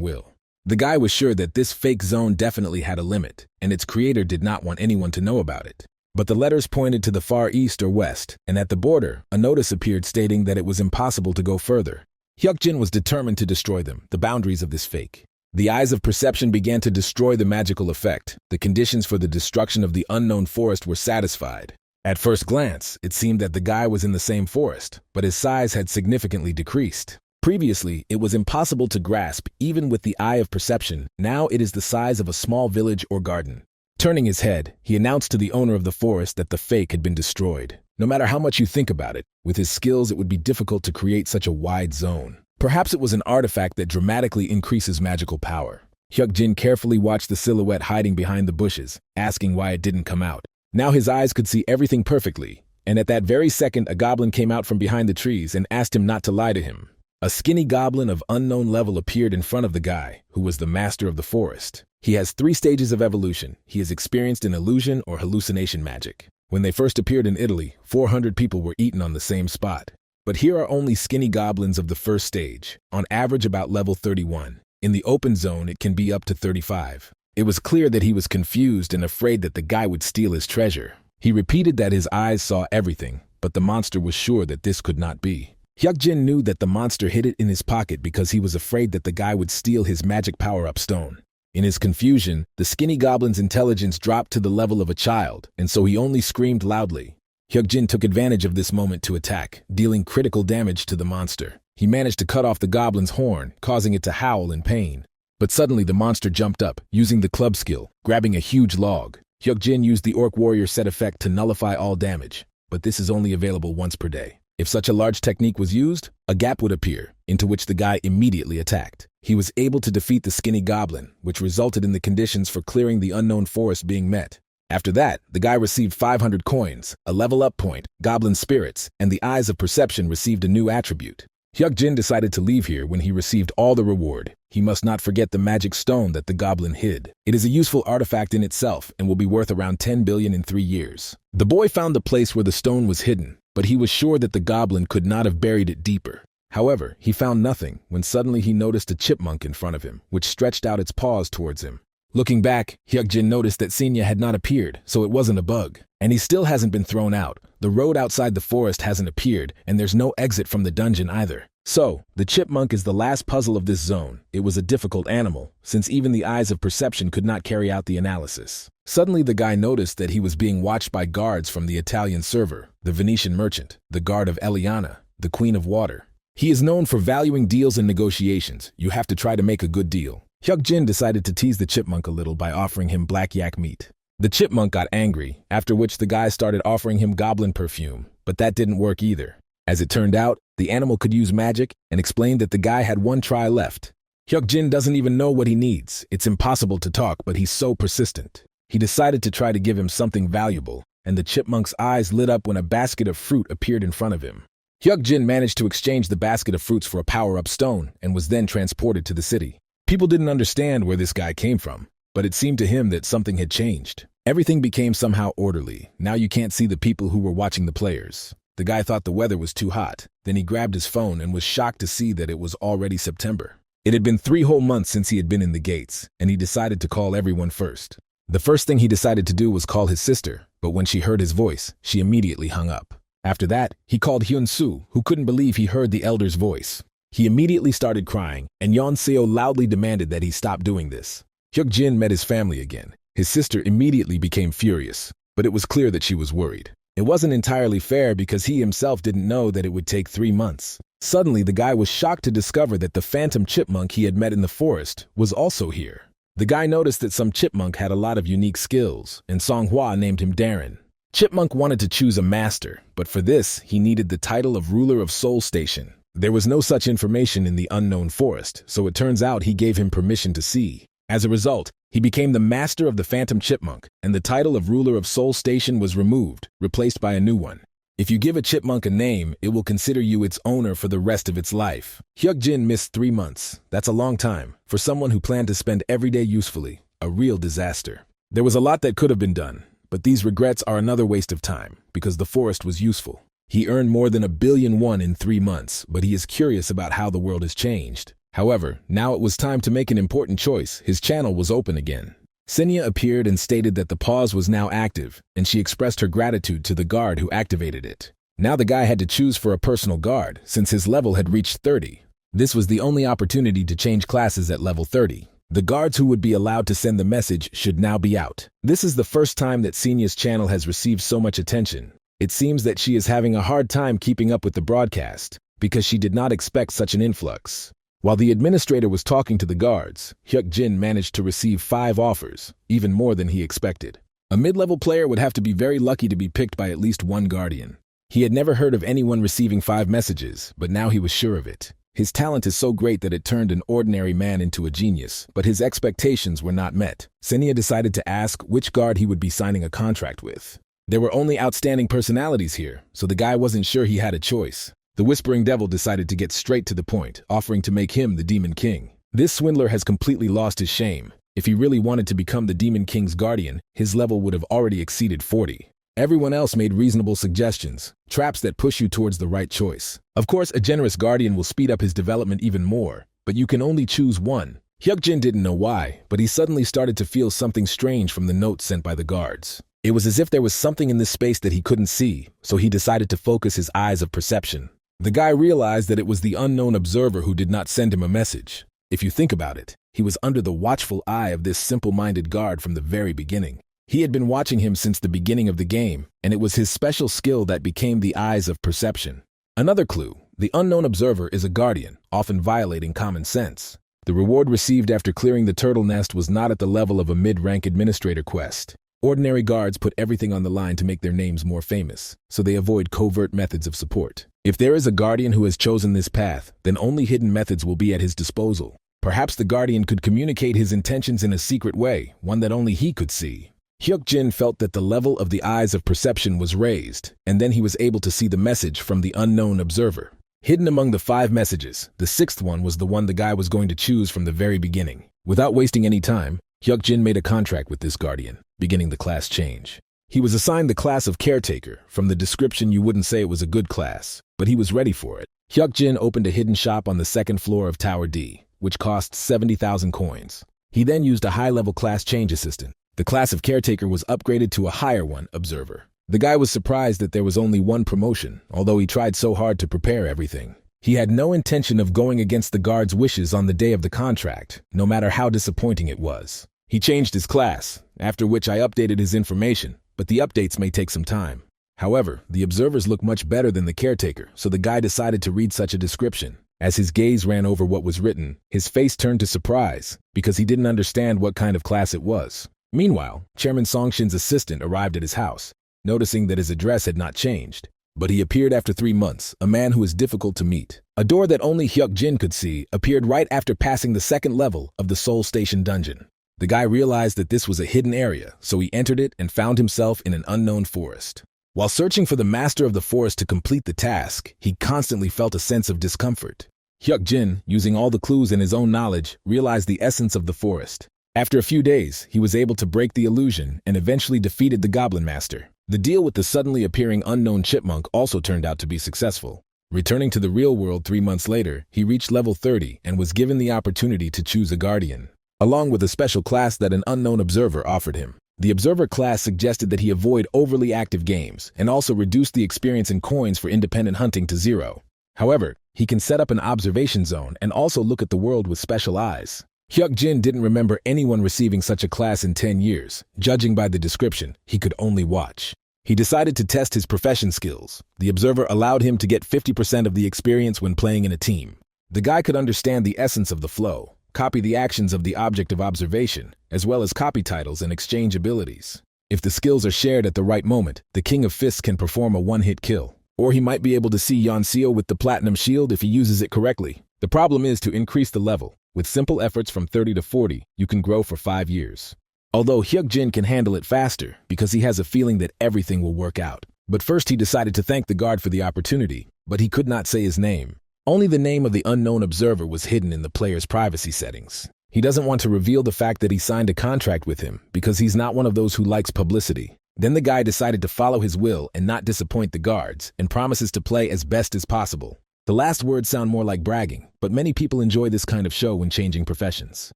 will. The guy was sure that this fake zone definitely had a limit, and its creator did not want anyone to know about it. But the letters pointed to the far east or west, and at the border, a notice appeared stating that it was impossible to go further. Hyukjin was determined to destroy them, the boundaries of this fake. The eyes of perception began to destroy the magical effect. The conditions for the destruction of the unknown forest were satisfied. At first glance, it seemed that the guy was in the same forest, but his size had significantly decreased. Previously, it was impossible to grasp, even with the eye of perception. Now it is the size of a small village or garden. Turning his head, he announced to the owner of the forest that the fake had been destroyed. No matter how much you think about it, with his skills it would be difficult to create such a wide zone. Perhaps it was an artifact that dramatically increases magical power. Hyuk-jin carefully watched the silhouette hiding behind the bushes, asking why it didn't come out. Now his eyes could see everything perfectly, and at that very second a goblin came out from behind the trees and asked him not to lie to him. A skinny goblin of unknown level appeared in front of the guy, who was the master of the forest. He has 3 stages of evolution. He is experienced in illusion or hallucination magic. When they first appeared in Italy, 400 people were eaten on the same spot. But here are only skinny goblins of the first stage, on average about level 31. In the open zone, it can be up to 35. It was clear that he was confused and afraid that the guy would steal his treasure. He repeated that his eyes saw everything, but the monster was sure that this could not be. Hyuk-jin knew that the monster hid it in his pocket because he was afraid that the guy would steal his magic power-up stone. In his confusion, the skinny goblin's intelligence dropped to the level of a child, and so he only screamed loudly. Hyuk-jin took advantage of this moment to attack, dealing critical damage to the monster. He managed to cut off the goblin's horn, causing it to howl in pain. But suddenly the monster jumped up, using the club skill, grabbing a huge log. Hyuk-jin used the Orc Warrior set effect to nullify all damage, but this is only available once per day. If such a large technique was used, a gap would appear, into which the guy immediately attacked. He was able to defeat the skinny goblin, which resulted in the conditions for clearing the unknown forest being met. After that, the guy received 500 coins, a level-up point, goblin spirits, and the Eyes of Perception received a new attribute. Hyuk-jin decided to leave here when he received all the reward. He must not forget the magic stone that the goblin hid. It is a useful artifact in itself and will be worth around 10 billion in 3 years. The boy found the place where the stone was hidden, but he was sure that the goblin could not have buried it deeper. However, he found nothing when suddenly he noticed a chipmunk in front of him, which stretched out its paws towards him. Looking back, Hyuk-jin noticed that Senya had not appeared, so it wasn't a bug. And he still hasn't been thrown out. The road outside the forest hasn't appeared, and there's no exit from the dungeon either. So, the chipmunk is the last puzzle of this zone. It was a difficult animal, since even the Eyes of Perception could not carry out the analysis. Suddenly the guy noticed that he was being watched by guards from the Italian server, the Venetian merchant, the guard of Eliana, the Queen of Water. He is known for valuing deals and negotiations. You have to try to make a good deal. Hyuk-jin decided to tease the chipmunk a little by offering him black yak meat. The chipmunk got angry, after which the guy started offering him goblin perfume, but that didn't work either. As it turned out, the animal could use magic and explained that the guy had 1 try left. Hyuk-jin doesn't even know what he needs. It's impossible to talk, but he's so persistent. He decided to try to give him something valuable, and the chipmunk's eyes lit up when a basket of fruit appeared in front of him. Hyuk-jin managed to exchange the basket of fruits for a power-up stone and was then transported to the city. People didn't understand where this guy came from, but it seemed to him that something had changed. Everything became somehow orderly. Now you can't see the people who were watching the players. The guy thought the weather was too hot. Then he grabbed his phone and was shocked to see that it was already September. It had been 3 whole months since he had been in the gates, and he decided to call everyone first. The first thing he decided to do was call his sister, but when she heard his voice, she immediately hung up. After that, he called Hyun-soo, who couldn't believe he heard the elder's voice. He immediately started crying, and Yeon-seo loudly demanded that he stop doing this. Hyuk-jin met his family again. His sister immediately became furious, but it was clear that she was worried. It wasn't entirely fair because he himself didn't know that it would take 3 months. Suddenly, the guy was shocked to discover that the phantom chipmunk he had met in the forest was also here. The guy noticed that some chipmunk had a lot of unique skills, and Songhua named him Darren. Chipmunk wanted to choose a master, but for this, he needed the title of ruler of Seoul Station. There was no such information in the unknown forest, so it turns out he gave him permission to see. As a result, he became the master of the Phantom Chipmunk, and the title of ruler of Seoul Station was removed, replaced by a new one. If you give a chipmunk a name, it will consider you its owner for the rest of its life. Hyuk-jin missed 3 months. That's a long time. For someone who planned to spend every day usefully, a real disaster. There was a lot that could have been done, but these regrets are another waste of time, because the forest was useful. He earned more than 1 billion won in 3 months, but he is curious about how the world has changed. However, now it was time to make an important choice. His channel was open again. Senya appeared and stated that the pause was now active, and she expressed her gratitude to the guard who activated it. Now the guy had to choose for a personal guard, since his level had reached 30. This was the only opportunity to change classes at level 30. The guards who would be allowed to send the message should now be out. This is the first time that Senya's channel has received so much attention. It seems that she is having a hard time keeping up with the broadcast, because she did not expect such an influx. While the administrator was talking to the guards, Hyuk-jin managed to receive 5 offers, even more than he expected. A mid-level player would have to be very lucky to be picked by at least 1 guardian. He had never heard of anyone receiving 5 messages, but now he was sure of it. His talent is so great that it turned an ordinary man into a genius, but his expectations were not met. Senya decided to ask which guard he would be signing a contract with. There were only outstanding personalities here, so the guy wasn't sure he had a choice. The Whispering Devil decided to get straight to the point, offering to make him the Demon King. This swindler has completely lost his shame. If he really wanted to become the Demon King's guardian, his level would have already exceeded 40. Everyone else made reasonable suggestions, traps that push you towards the right choice. Of course, a generous guardian will speed up his development even more, but you can only choose one. Hyukjin didn't know why, but he suddenly started to feel something strange from the notes sent by the guards. It was as if there was something in this space that he couldn't see, so he decided to focus his eyes of perception. The guy realized that it was the unknown observer who did not send him a message. If you think about it, he was under the watchful eye of this simple-minded guard from the very beginning. He had been watching him since the beginning of the game, and it was his special skill that became the eyes of perception. Another clue, the unknown observer is a guardian, often violating common sense. The reward received after clearing the turtle nest was not at the level of a mid-rank administrator quest. Ordinary guards put everything on the line to make their names more famous, so they avoid covert methods of support. If there is a guardian who has chosen this path, then only hidden methods will be at his disposal. Perhaps the guardian could communicate his intentions in a secret way, one that only he could see. Hyukjin felt that the level of the eyes of perception was raised, and then he was able to see the message from the unknown observer. Hidden among the 5 messages, the 6th one was the one the guy was going to choose from the very beginning. Without wasting any time, Hyukjin made a contract with this guardian, beginning the class change. He was assigned the class of caretaker. From the description you wouldn't say it was a good class, but he was ready for it. Hyukjin opened a hidden shop on the 2nd floor of Tower D, which cost 70,000 coins. He then used a high-level class change assistant. The class of caretaker was upgraded to a higher one, observer. The guy was surprised that there was only one promotion, although he tried so hard to prepare everything. He had no intention of going against the guard's wishes on the day of the contract, no matter how disappointing it was. He changed his class, after which I updated his information, but the updates may take some time. However, the observers look much better than the caretaker, so the guy decided to read such a description. As his gaze ran over what was written, his face turned to surprise, because he didn't understand what kind of class it was. Meanwhile, Chairman Songshin's assistant arrived at his house, noticing that his address had not changed. But he appeared after 3 months, a man who was difficult to meet. A door that only Hyukjin could see appeared right after passing the 2nd level of the Soul Station dungeon. The guy realized that this was a hidden area, so he entered it and found himself in an unknown forest. While searching for the master of the forest to complete the task, he constantly felt a sense of discomfort. Hyukjin, using all the clues in his own knowledge, realized the essence of the forest. After a few days, he was able to break the illusion and eventually defeated the Goblin Master. The deal with the suddenly appearing unknown chipmunk also turned out to be successful. Returning to the real world 3 months later, he reached level 30 and was given the opportunity to choose a guardian, along with a special class that an unknown observer offered him. The observer class suggested that he avoid overly active games and also reduce the experience in coins for independent hunting to 0. However, he can set up an observation zone and also look at the world with special eyes. Hyukjin didn't remember anyone receiving such a class in 10 years. Judging by the description, he could only watch. He decided to test his profession skills. The observer allowed him to get 50% of the experience when playing in a team. The guy could understand the essence of the flow, copy the actions of the object of observation, as well as copy titles and exchange abilities. If the skills are shared at the right moment, the King of Fists can perform a one-hit kill. Or he might be able to see Yanseo with the Platinum Shield if he uses it correctly. The problem is to increase the level. With simple efforts from 30 to 40, you can grow for 5 years. Although Hyukjin can handle it faster because he has a feeling that everything will work out. But first he decided to thank the guard for the opportunity, but he could not say his name. Only the name of the unknown observer was hidden in the player's privacy settings. He doesn't want to reveal the fact that he signed a contract with him because he's not one of those who likes publicity. Then the guy decided to follow his will and not disappoint the guards and promises to play as best as possible. The last words sound more like bragging, but many people enjoy this kind of show when changing professions.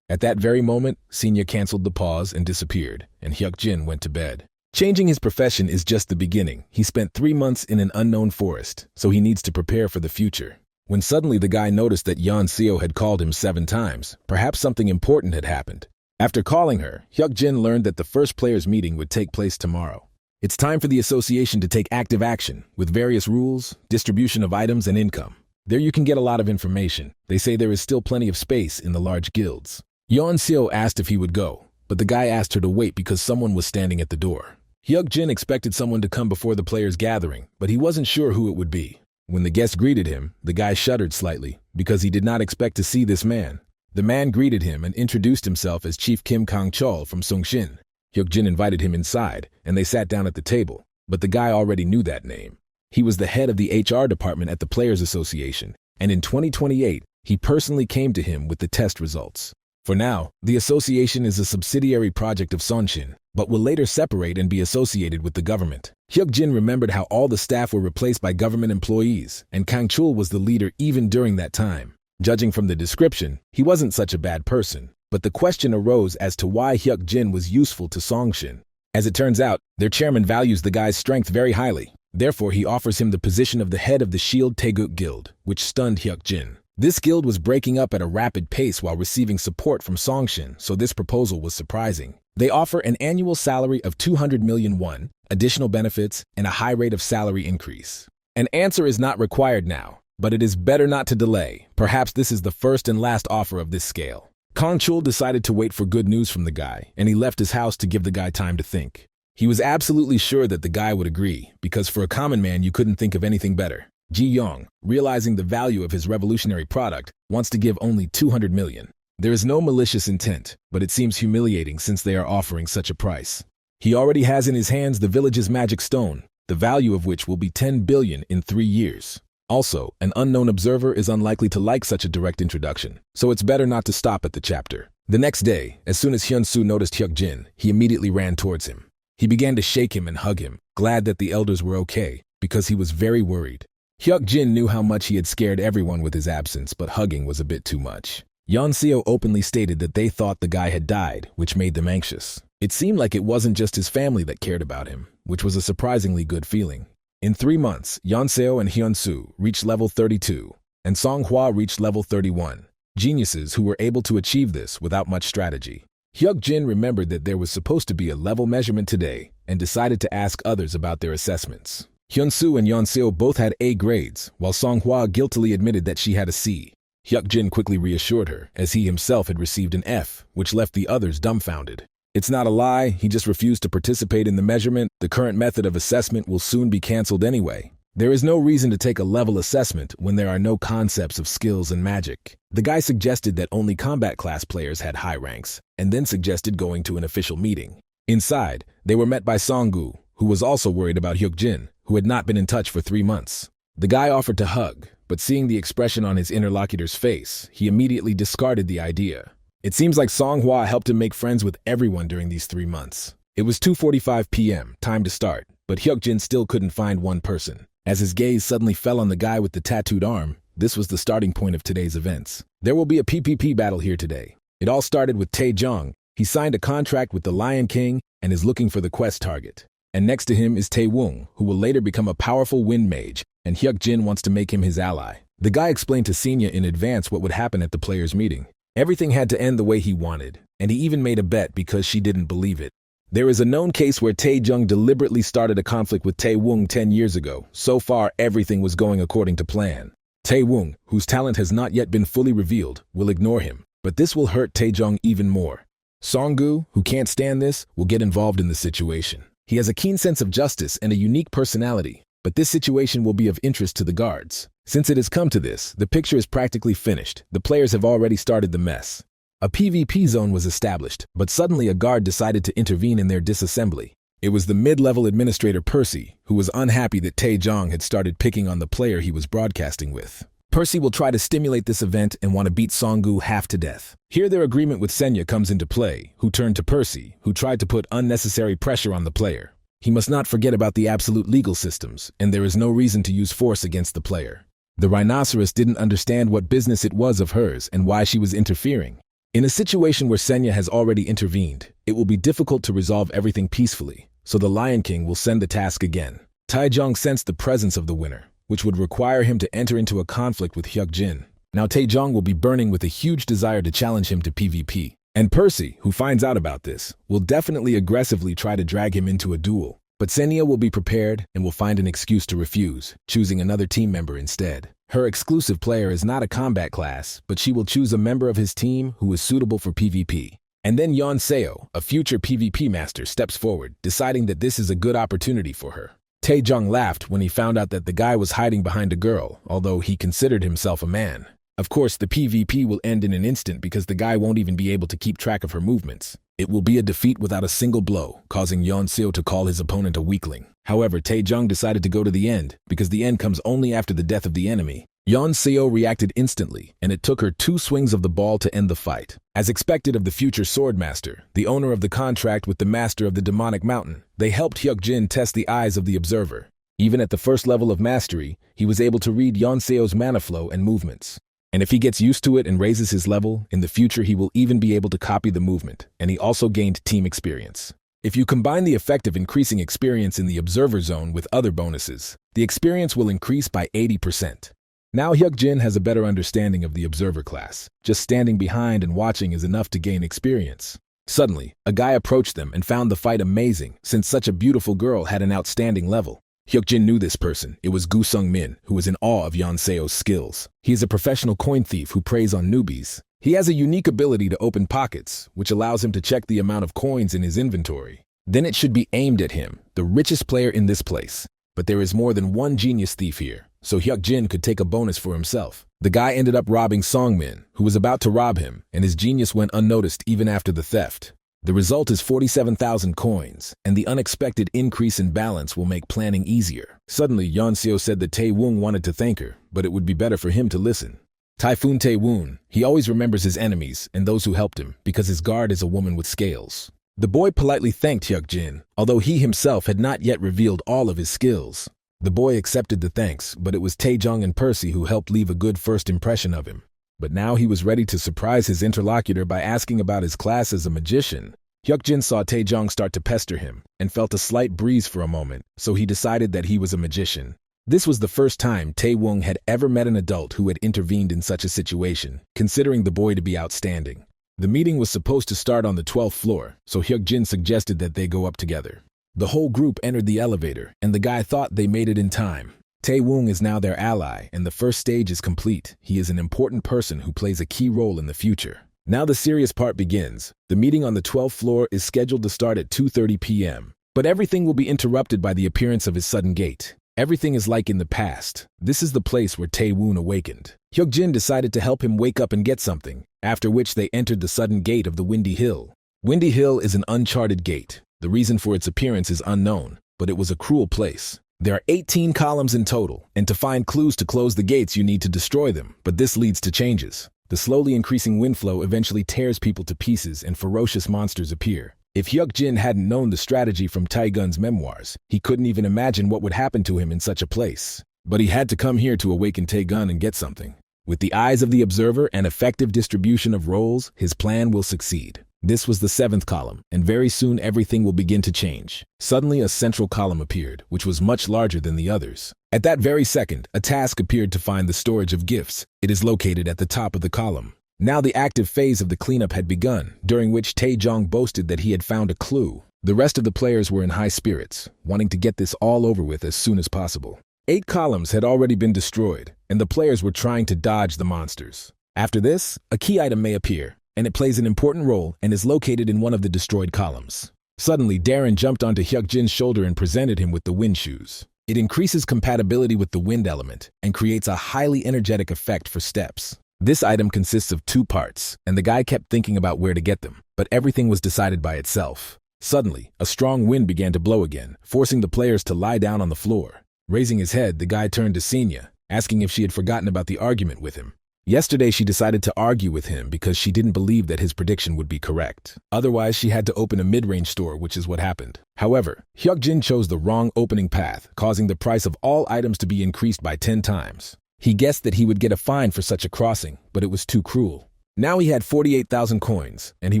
At that very moment, Senya canceled the pause and disappeared, and Hyukjin went to bed. Changing his profession is just the beginning. He spent 3 months in an unknown forest, so he needs to prepare for the future. When suddenly the guy noticed that Yanseo had called him 7 times, perhaps something important had happened. After calling her, Hyukjin learned that the first players' meeting would take place tomorrow. It's time for the association to take active action, with various rules, distribution of items, and income. There you can get a lot of information. They say there is still plenty of space in the large guilds. Yanseo asked if he would go, but the guy asked her to wait because someone was standing at the door. Hyukjin expected someone to come before the players' gathering, but he wasn't sure who it would be. When the guest greeted him, the guy shuddered slightly, because he did not expect to see this man. The man greeted him and introduced himself as Chief Kim Kang-chol from Songshin. Hyuk-jin invited him inside, and they sat down at the table, but the guy already knew that name. He was the head of the HR department at the Players Association, and in 2028, he personally came to him with the test results. For now, the association is a subsidiary project of Songshin, but will later separate and be associated with the government. Hyuk-jin remembered how all the staff were replaced by government employees, and Kang-chul was the leader even during that time. Judging from the description, he wasn't such a bad person, but the question arose as to why Hyuk-jin was useful to Songshin. As it turns out, their chairman values the guy's strength very highly. Therefore, he offers him the position of the head of the Shield Taeguk Guild, which stunned Hyuk-jin. This guild was breaking up at a rapid pace while receiving support from Songshin, so this proposal was surprising. They offer an annual salary of 200 million won, additional benefits, and a high rate of salary increase. An answer is not required now, but it is better not to delay. Perhaps this is the first and last offer of this scale. Kang-chul decided to wait for good news from the guy, and he left his house to give the guy time to think. He was absolutely sure that the guy would agree, because for a common man you couldn't think of anything better. Ji-young, realizing the value of his revolutionary product, wants to give only 200 million. There is no malicious intent, but it seems humiliating since they are offering such a price. He already has in his hands the village's magic stone, the value of which will be 10 billion in 3 years. Also, an unknown observer is unlikely to like such a direct introduction, so it's better not to stop at the chapter. The next day, as soon as Hyun-soo noticed Hyuk-jin, he immediately ran towards him. He began to shake him and hug him, glad that the elders were okay, because he was very worried. Hyuk-jin knew how much he had scared everyone with his absence, but hugging was a bit too much. Yeon-seo openly stated that they thought the guy had died, which made them anxious. It seemed like it wasn't just his family that cared about him, which was a surprisingly good feeling. In 3 months, Yeon-seo and Hyun-soo reached level 32, and Song-hwa reached level 31. Geniuses who were able to achieve this without much strategy. Hyuk-jin remembered that there was supposed to be a level measurement today, and decided to ask others about their assessments. Hyun-soo and Yeon-seo both had A grades, while Song-hwa guiltily admitted that she had a C. Hyuk-jin quickly reassured her, as he himself had received an F, which left the others dumbfounded. It's not a lie, he just refused to participate in the measurement. The current method of assessment will soon be cancelled anyway. There is no reason to take a level assessment when there are no concepts of skills and magic. The guy suggested that only combat class players had high ranks, and then suggested going to an official meeting. Inside, they were met by Song-gu, who was also worried about Hyuk-jin, who had not been in touch for 3 months. The guy offered to hug, but seeing the expression on his interlocutor's face, he immediately discarded the idea. It seems like Song-hwa helped him make friends with everyone during these 3 months. It was 2:45 p.m., time to start, but Hyuk-jin still couldn't find one person. As his gaze suddenly fell on the guy with the tattooed arm, this was the starting point of today's events. There will be a PvP battle here today. It all started with Tae-jung. He signed a contract with the Lion King and is looking for the quest target. And next to him is Tae-woong, who will later become a powerful wind mage, and Hyuk-jin wants to make him his ally. The guy explained to Senya in advance what would happen at the players' meeting. Everything had to end the way he wanted, and he even made a bet because she didn't believe it. There is a known case where Tae-jung deliberately started a conflict with Tae-woong 10 years ago. So far, everything was going according to plan. Tae-woong, whose talent has not yet been fully revealed, will ignore him, but this will hurt Tae-jung even more. Song-gu, who can't stand this, will get involved in the situation. He has a keen sense of justice and a unique personality, but this situation will be of interest to the guards. Since it has come to this, the picture is practically finished. The players have already started the mess. A PvP zone was established, but suddenly a guard decided to intervene in their disassembly. It was the mid-level administrator Percy, who was unhappy that Tae-jung had started picking on the player he was broadcasting with. Percy will try to stimulate this event and want to beat Song-gu half to death. Here their agreement with Senya comes into play, who turned to Percy, who tried to put unnecessary pressure on the player. He must not forget about the absolute legal systems, and there is no reason to use force against the player. The rhinoceros didn't understand what business it was of hers and why she was interfering. In a situation where Senya has already intervened, it will be difficult to resolve everything peacefully, so the Lion King will send the task again. Tae-jung sensed the presence of the winner, which would require him to enter into a conflict with Hyuk-jin. Now Tae-jung will be burning with a huge desire to challenge him to PvP. And Percy, who finds out about this, will definitely aggressively try to drag him into a duel. But Senya will be prepared and will find an excuse to refuse, choosing another team member instead. Her exclusive player is not a combat class, but she will choose a member of his team who is suitable for PvP. And then Yeon-seo, a future PvP master, steps forward, deciding that this is a good opportunity for her. Tae-jung laughed when he found out that the guy was hiding behind a girl, although he considered himself a man. Of course, the PvP will end in an instant because the guy won't even be able to keep track of her movements. It will be a defeat without a single blow, causing Yeon-seo to call his opponent a weakling. However, Taejong decided to go to the end, because the end comes only after the death of the enemy. Yeon-seo reacted instantly, and it took her 2 swings of the ball to end the fight. As expected of the future Swordmaster, the owner of the contract with the Master of the Demonic Mountain, they helped Hyuk-jin test the eyes of the observer. Even at the first level of mastery, he was able to read Yeon-seo's mana flow and movements. And if he gets used to it and raises his level, in the future he will even be able to copy the movement, and he also gained team experience. If you combine the effect of increasing experience in the observer zone with other bonuses, the experience will increase by 80%. Now Hyuk-jin has a better understanding of the observer class. Just standing behind and watching is enough to gain experience. Suddenly, a guy approached them and found the fight amazing, since such a beautiful girl had an outstanding level. Hyuk-jin knew this person. It was Gu Sung-min, who was in awe of Yeon-seo's skills. He is a professional coin thief who preys on newbies. He has a unique ability to open pockets, which allows him to check the amount of coins in his inventory. Then it should be aimed at him, the richest player in this place. But there is more than one genius thief here, so Hyuk-jin could take a bonus for himself. The guy ended up robbing Song-min, who was about to rob him, and his genius went unnoticed even after the theft. The result is 47,000 coins, and the unexpected increase in balance will make planning easier. Suddenly, Yeon-seo said that Tae-woong wanted to thank her, but it would be better for him to listen. Typhoon Tae-woon, he always remembers his enemies and those who helped him, because his guard is a woman with scales. The boy politely thanked Hyuk-jin, although he himself had not yet revealed all of his skills. The boy accepted the thanks, but it was Taejong and Percy who helped leave a good first impression of him. But now he was ready to surprise his interlocutor by asking about his class as a magician. Hyuk-jin saw Taejong start to pester him, and felt a slight breeze for a moment, so he decided that he was a magician. This was the first time Tae-woong had ever met an adult who had intervened in such a situation, considering the boy to be outstanding. The meeting was supposed to start on the 12th floor, so Hyuk-jin suggested that they go up together. The whole group entered the elevator, and the guy thought they made it in time. Tae-woong is now their ally, and the first stage is complete. He is an important person who plays a key role in the future. Now the serious part begins. The meeting on the 12th floor is scheduled to start at 2:30 p.m. But everything will be interrupted by the appearance of his sudden gate. Everything is like in the past. This is the place where Tae-woon awakened. Hyuk-jin decided to help him wake up and get something, after which they entered the sudden gate of the Windy Hill. Windy Hill is an uncharted gate. The reason for its appearance is unknown, but it was a cruel place. There are 18 columns in total, and to find clues to close the gates you need to destroy them, but this leads to changes. The slowly increasing wind flow eventually tears people to pieces and ferocious monsters appear. If Hyuk-jin hadn't known the strategy from Taegun's memoirs, he couldn't even imagine what would happen to him in such a place. But he had to come here to awaken Taegun and get something. With the eyes of the observer and effective distribution of roles, his plan will succeed. This was the 7th column, and very soon everything will begin to change. Suddenly a central column appeared, which was much larger than the others. At that very second, a task appeared to find the storage of gifts. It is located at the top of the column. Now the active phase of the cleanup had begun, during which Taejong boasted that he had found a clue. The rest of the players were in high spirits, wanting to get this all over with as soon as possible. 8 columns had already been destroyed, and the players were trying to dodge the monsters. After this, a key item may appear, and it plays an important role and is located in one of the destroyed columns. Suddenly, Darren jumped onto Hyuk-jin's shoulder and presented him with the wind shoes. It increases compatibility with the wind element and creates a highly energetic effect for steps. This item consists of 2 parts, and the guy kept thinking about where to get them, but everything was decided by itself. Suddenly, a strong wind began to blow again, forcing the players to lie down on the floor. Raising his head, the guy turned to Senya, asking if she had forgotten about the argument with him. Yesterday she decided to argue with him because she didn't believe that his prediction would be correct. Otherwise she had to open a mid-range store, which is what happened. However, Hyuk-jin chose the wrong opening path, causing the price of all items to be increased by 10 times. He guessed that he would get a fine for such a crossing, but it was too cruel. Now he had 48,000 coins, and he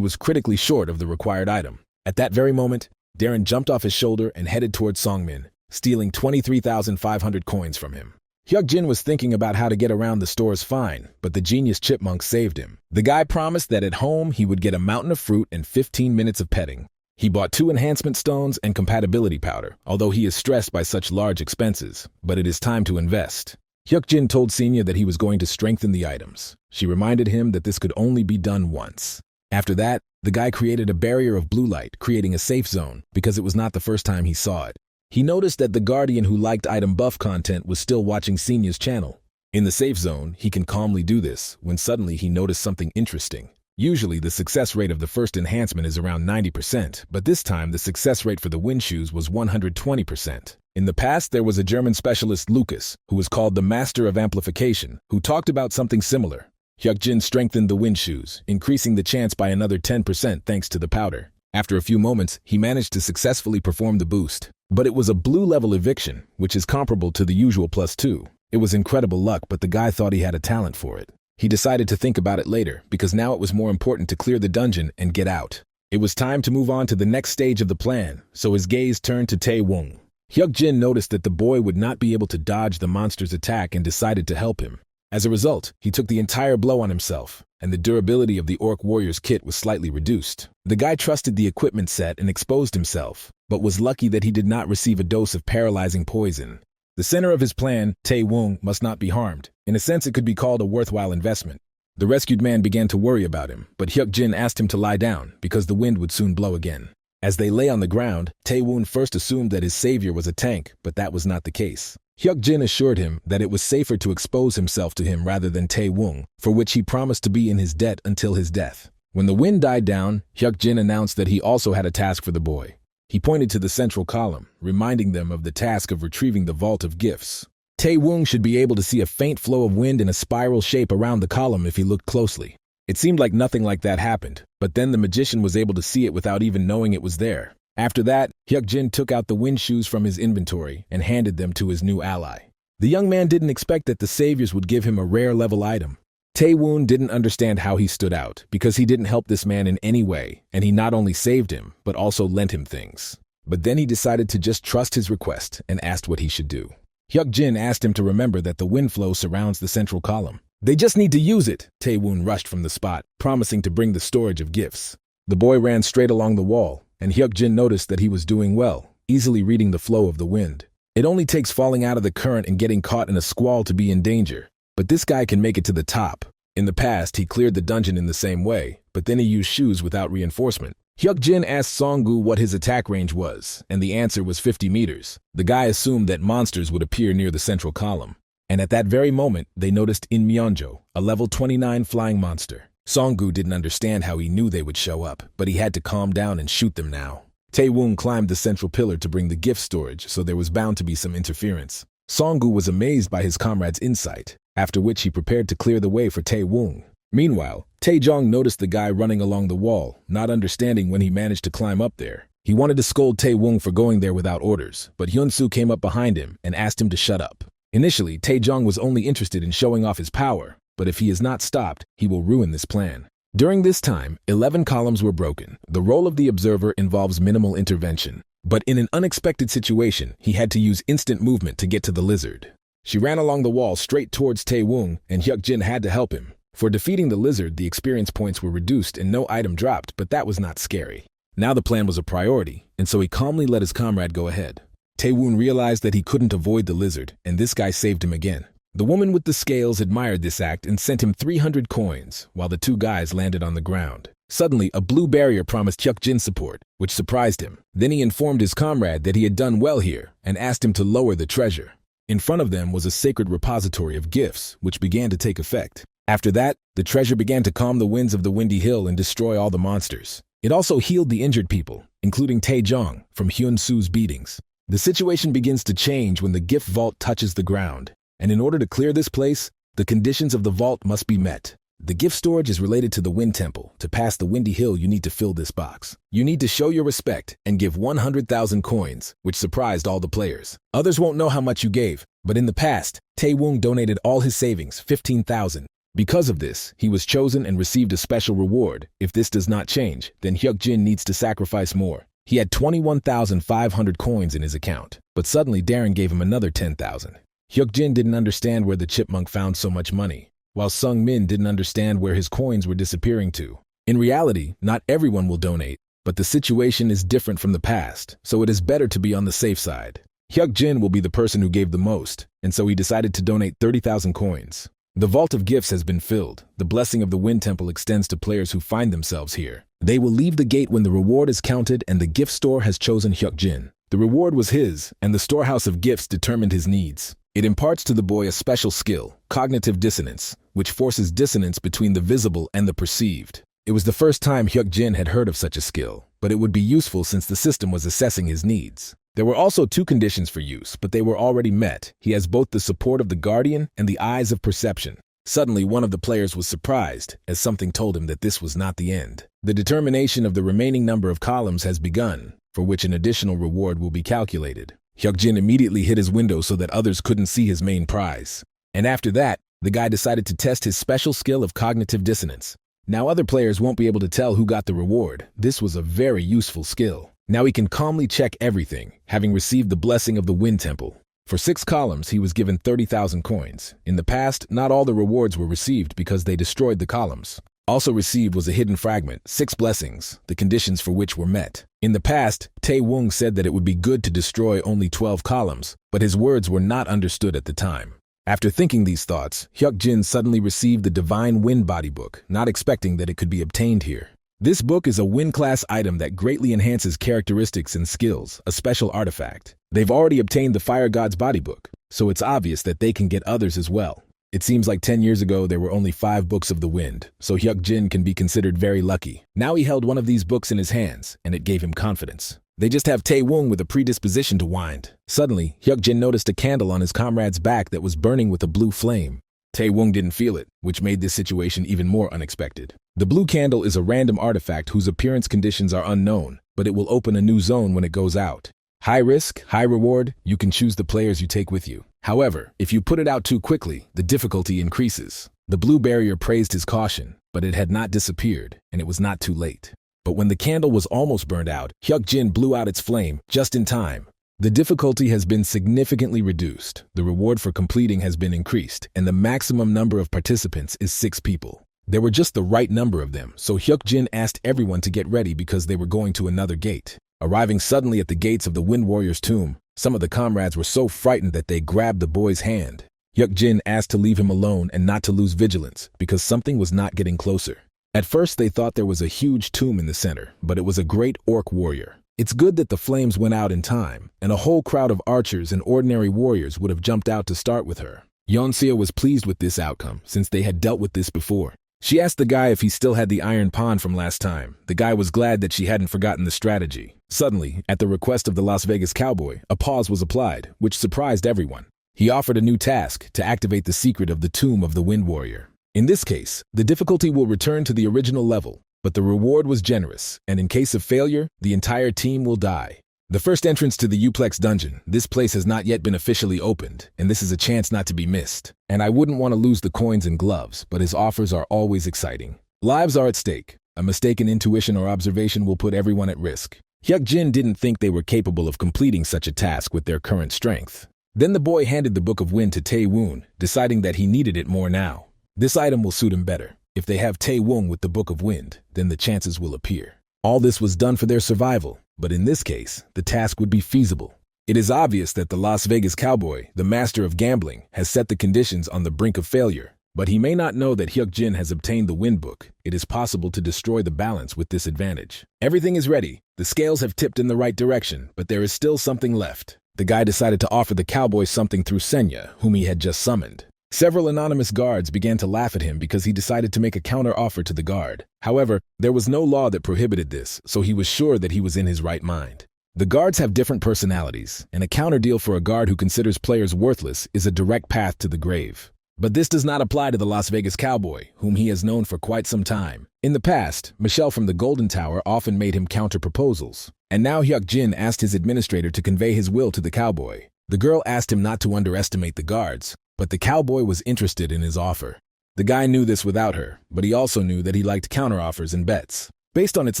was critically short of the required item. At that very moment, Darren jumped off his shoulder and headed towards Songmin, stealing 23,500 coins from him. Hyuk-jin was thinking about how to get around the store's fine, but the genius chipmunk saved him. The guy promised that at home he would get a mountain of fruit and 15 minutes of petting. He bought 2 enhancement stones and compatibility powder, although he is stressed by such large expenses, but it is time to invest. Hyuk-jin told Senya that he was going to strengthen the items. She reminded him that this could only be done once. After that, the guy created a barrier of blue light, creating a safe zone, because it was not the first time he saw it. He noticed that the Guardian who liked item buff content was still watching Senya's channel. In the safe zone, he can calmly do this when suddenly he noticed something interesting. Usually, the success rate of the first enhancement is around 90%, but this time the success rate for the wind shoes was 120%. In the past, there was a German specialist, Lucas, who was called the Master of Amplification, who talked about something similar. Hyukjin strengthened the wind shoes, increasing the chance by another 10% thanks to the powder. After a few moments, he managed to successfully perform the boost. But it was a blue-level eviction, which is comparable to the usual +2. It was incredible luck, but the guy thought he had a talent for it. He decided to think about it later, because now it was more important to clear the dungeon and get out. It was time to move on to the next stage of the plan, so his gaze turned to Tae-woong. Hyukjin noticed that the boy would not be able to dodge the monster's attack and decided to help him. As a result, he took the entire blow on himself, and the durability of the Orc Warrior's kit was slightly reduced. The guy trusted the equipment set and exposed himself, but was lucky that he did not receive a dose of paralyzing poison. The center of his plan, Tae-woong, must not be harmed. In a sense, it could be called a worthwhile investment. The rescued man began to worry about him, but Hyukjin asked him to lie down because the wind would soon blow again. As they lay on the ground, Tae-woong first assumed that his savior was a tank, but that was not the case. Hyukjin assured him that it was safer to expose himself to him rather than Tae-woong, for which he promised to be in his debt until his death. When the wind died down, Hyukjin announced that he also had a task for the boy. He pointed to the central column, reminding them of the task of retrieving the vault of gifts. Tae-woong should be able to see a faint flow of wind in a spiral shape around the column if he looked closely. It seemed like nothing like that happened, but then the magician was able to see it without even knowing it was there. After that, Hyukjin took out the wind shoes from his inventory and handed them to his new ally. The young man didn't expect that the saviors would give him a rare level item. Tae-woong didn't understand how he stood out, because he didn't help this man in any way, and he not only saved him, but also lent him things. But then he decided to just trust his request and asked what he should do. Hyukjin asked him to remember that the wind flow surrounds the central column. They just need to use it. Tae-woong rushed from the spot, promising to bring the storage of gifts. The boy ran straight along the wall, and Hyukjin noticed that he was doing well, easily reading the flow of the wind. It only takes falling out of the current and getting caught in a squall to be in danger. But this guy can make it to the top. In the past, he cleared the dungeon in the same way, but then he used shoes without reinforcement. Hyukjin asked Songgu what his attack range was, and the answer was 50 meters. The guy assumed that monsters would appear near the central column. And at that very moment, they noticed In Myeonjo, a level 29 flying monster. Songgu didn't understand how he knew they would show up, but he had to calm down and shoot them now. Tae-woong climbed the central pillar to bring the gift storage, so there was bound to be some interference. Songgu was amazed by his comrade's insight, after which he prepared to clear the way for Tae-woong. Meanwhile, Tae-jong noticed the guy running along the wall, not understanding when he managed to climb up there. He wanted to scold Tae-woong for going there without orders, but Hyun-soo came up behind him and asked him to shut up. Initially, Tae-jong was only interested in showing off his power, but if he is not stopped, he will ruin this plan. During this time, 11 columns were broken. The role of the observer involves minimal intervention. But in an unexpected situation, he had to use instant movement to get to the lizard. She ran along the wall straight towards Tae-woong, and Hyukjin had to help him. For defeating the lizard, the experience points were reduced and no item dropped, but that was not scary. Now the plan was a priority, and so he calmly let his comrade go ahead. Tae-woong realized that he couldn't avoid the lizard, and this guy saved him again. The woman with the scales admired this act and sent him 300 coins, while the two guys landed on the ground. Suddenly, a blue barrier promised Hyukjin support, which surprised him. Then he informed his comrade that he had done well here and asked him to lower the treasure. In front of them was a sacred repository of gifts, which began to take effect. After that, the treasure began to calm the winds of the windy hill and destroy all the monsters. It also healed the injured people, including Tae-jong, from Hyun-soo's beatings. The situation begins to change when the gift vault touches the ground. And in order to clear this place, the conditions of the vault must be met. The gift storage is related to the Wind Temple. To pass the windy hill, you need to fill this box. You need to show your respect and give 100,000 coins, which surprised all the players. Others won't know how much you gave, but in the past, Tae-woong donated all his savings, 15,000. Because of this, he was chosen and received a special reward. If this does not change, then Hyukjin needs to sacrifice more. He had 21,500 coins in his account, but suddenly Darren gave him another 10,000. Hyukjin didn't understand where the chipmunk found so much money, while Sung-min didn't understand where his coins were disappearing to. In reality, not everyone will donate, but the situation is different from the past, so it is better to be on the safe side. Hyukjin will be the person who gave the most, and so he decided to donate 30,000 coins. The Vault of Gifts has been filled. The blessing of the Wind Temple extends to players who find themselves here. They will leave the gate when the reward is counted and the gift store has chosen Hyukjin. The reward was his, and the storehouse of gifts determined his needs. It imparts to the boy a special skill, cognitive dissonance, which forces dissonance between the visible and the perceived. It was the first time Hyuk-jin had heard of such a skill, but it would be useful since the system was assessing his needs. There were also 2 conditions for use, but they were already met. He has both the support of the guardian and the eyes of perception. Suddenly, one of the players was surprised, as something told him that this was not the end. The determination of the remaining number of columns has begun, for which an additional reward will be calculated. Hyuk-jin immediately hid his window so that others couldn't see his main prize. And after that, the guy decided to test his special skill of cognitive dissonance. Now other players won't be able to tell who got the reward. This was a very useful skill. Now he can calmly check everything, having received the blessing of the Wind Temple. For 6 columns, he was given 30,000 coins. In the past, not all the rewards were received because they destroyed the columns. Also received was a hidden fragment, 6 blessings, the conditions for which were met. In the past, Tae-woong said that it would be good to destroy only 12 columns, but his words were not understood at the time. After thinking these thoughts, Hyuk-jin suddenly received the Divine Wind Body Book, not expecting that it could be obtained here. This book is a Wind-class item that greatly enhances characteristics and skills, a special artifact. They've already obtained the Fire God's Body Book, so it's obvious that they can get others as well. It seems like 10 years ago there were only 5 books of the wind, so Hyuk-jin can be considered very lucky. Now he held one of these books in his hands, and it gave him confidence. They just have Tae-woong with a predisposition to wind. Suddenly, Hyuk-jin noticed a candle on his comrade's back that was burning with a blue flame. Tae-woong didn't feel it, which made this situation even more unexpected. The blue candle is a random artifact whose appearance conditions are unknown, but it will open a new zone when it goes out. High risk, high reward, you can choose the players you take with you. However, if you put it out too quickly, the difficulty increases. The blue barrier praised his caution, but it had not disappeared, and it was not too late. But when the candle was almost burned out, Hyuk-jin blew out its flame just in time. The difficulty has been significantly reduced, the reward for completing has been increased, and the maximum number of participants is 6 people. There were just the right number of them, so Hyuk-jin asked everyone to get ready because they were going to another gate. Arriving suddenly at the gates of the Wind Warrior's tomb, some of the comrades were so frightened that they grabbed the boy's hand. Hyuk-jin asked to leave him alone and not to lose vigilance, because something was not getting closer. At first they thought there was a huge tomb in the center, but it was a great orc warrior. It's good that the flames went out in time, and a whole crowd of archers and ordinary warriors would have jumped out to start with her. Yeon-seo was pleased with this outcome, since they had dealt with this before. She asked the guy if he still had the iron pawn from last time. The guy was glad that she hadn't forgotten the strategy. Suddenly, at the request of the Las Vegas cowboy, a pause was applied, which surprised everyone. He offered a new task to activate the secret of the tomb of the Wind Warrior. In this case, the difficulty will return to the original level, but the reward was generous, and in case of failure, the entire team will die. The first entrance to the Uplex dungeon, this place has not yet been officially opened, and this is a chance not to be missed. And I wouldn't want to lose the coins and gloves, but his offers are always exciting. Lives are at stake. A mistaken intuition or observation will put everyone at risk. Hyuk-jin didn't think they were capable of completing such a task with their current strength. Then the boy handed the Book of Wind to Tae-woong, deciding that he needed it more now. This item will suit him better. If they have Tae-woong with the Book of Wind, then the chances will appear. All this was done for their survival, but in this case, the task would be feasible. It is obvious that the Las Vegas cowboy, the master of gambling, has set the conditions on the brink of failure, but he may not know that Hyuk-jin has obtained the Wind Book. It is possible to destroy the balance with this advantage. Everything is ready. The scales have tipped in the right direction, but there is still something left. The guy decided to offer the cowboy something through Senya, whom he had just summoned. Several anonymous guards began to laugh at him because he decided to make a counter-offer to the guard. However, there was no law that prohibited this, so he was sure that he was in his right mind. The guards have different personalities, and a counter-deal for a guard who considers players worthless is a direct path to the grave. But this does not apply to the Las Vegas cowboy, whom he has known for quite some time. In the past, Michelle from the Golden Tower often made him counter-proposals, and now Hyuk-jin asked his administrator to convey his will to the cowboy. The girl asked him not to underestimate the guards, but the cowboy was interested in his offer. The guy knew this without her, but he also knew that he liked counteroffers and bets. Based on its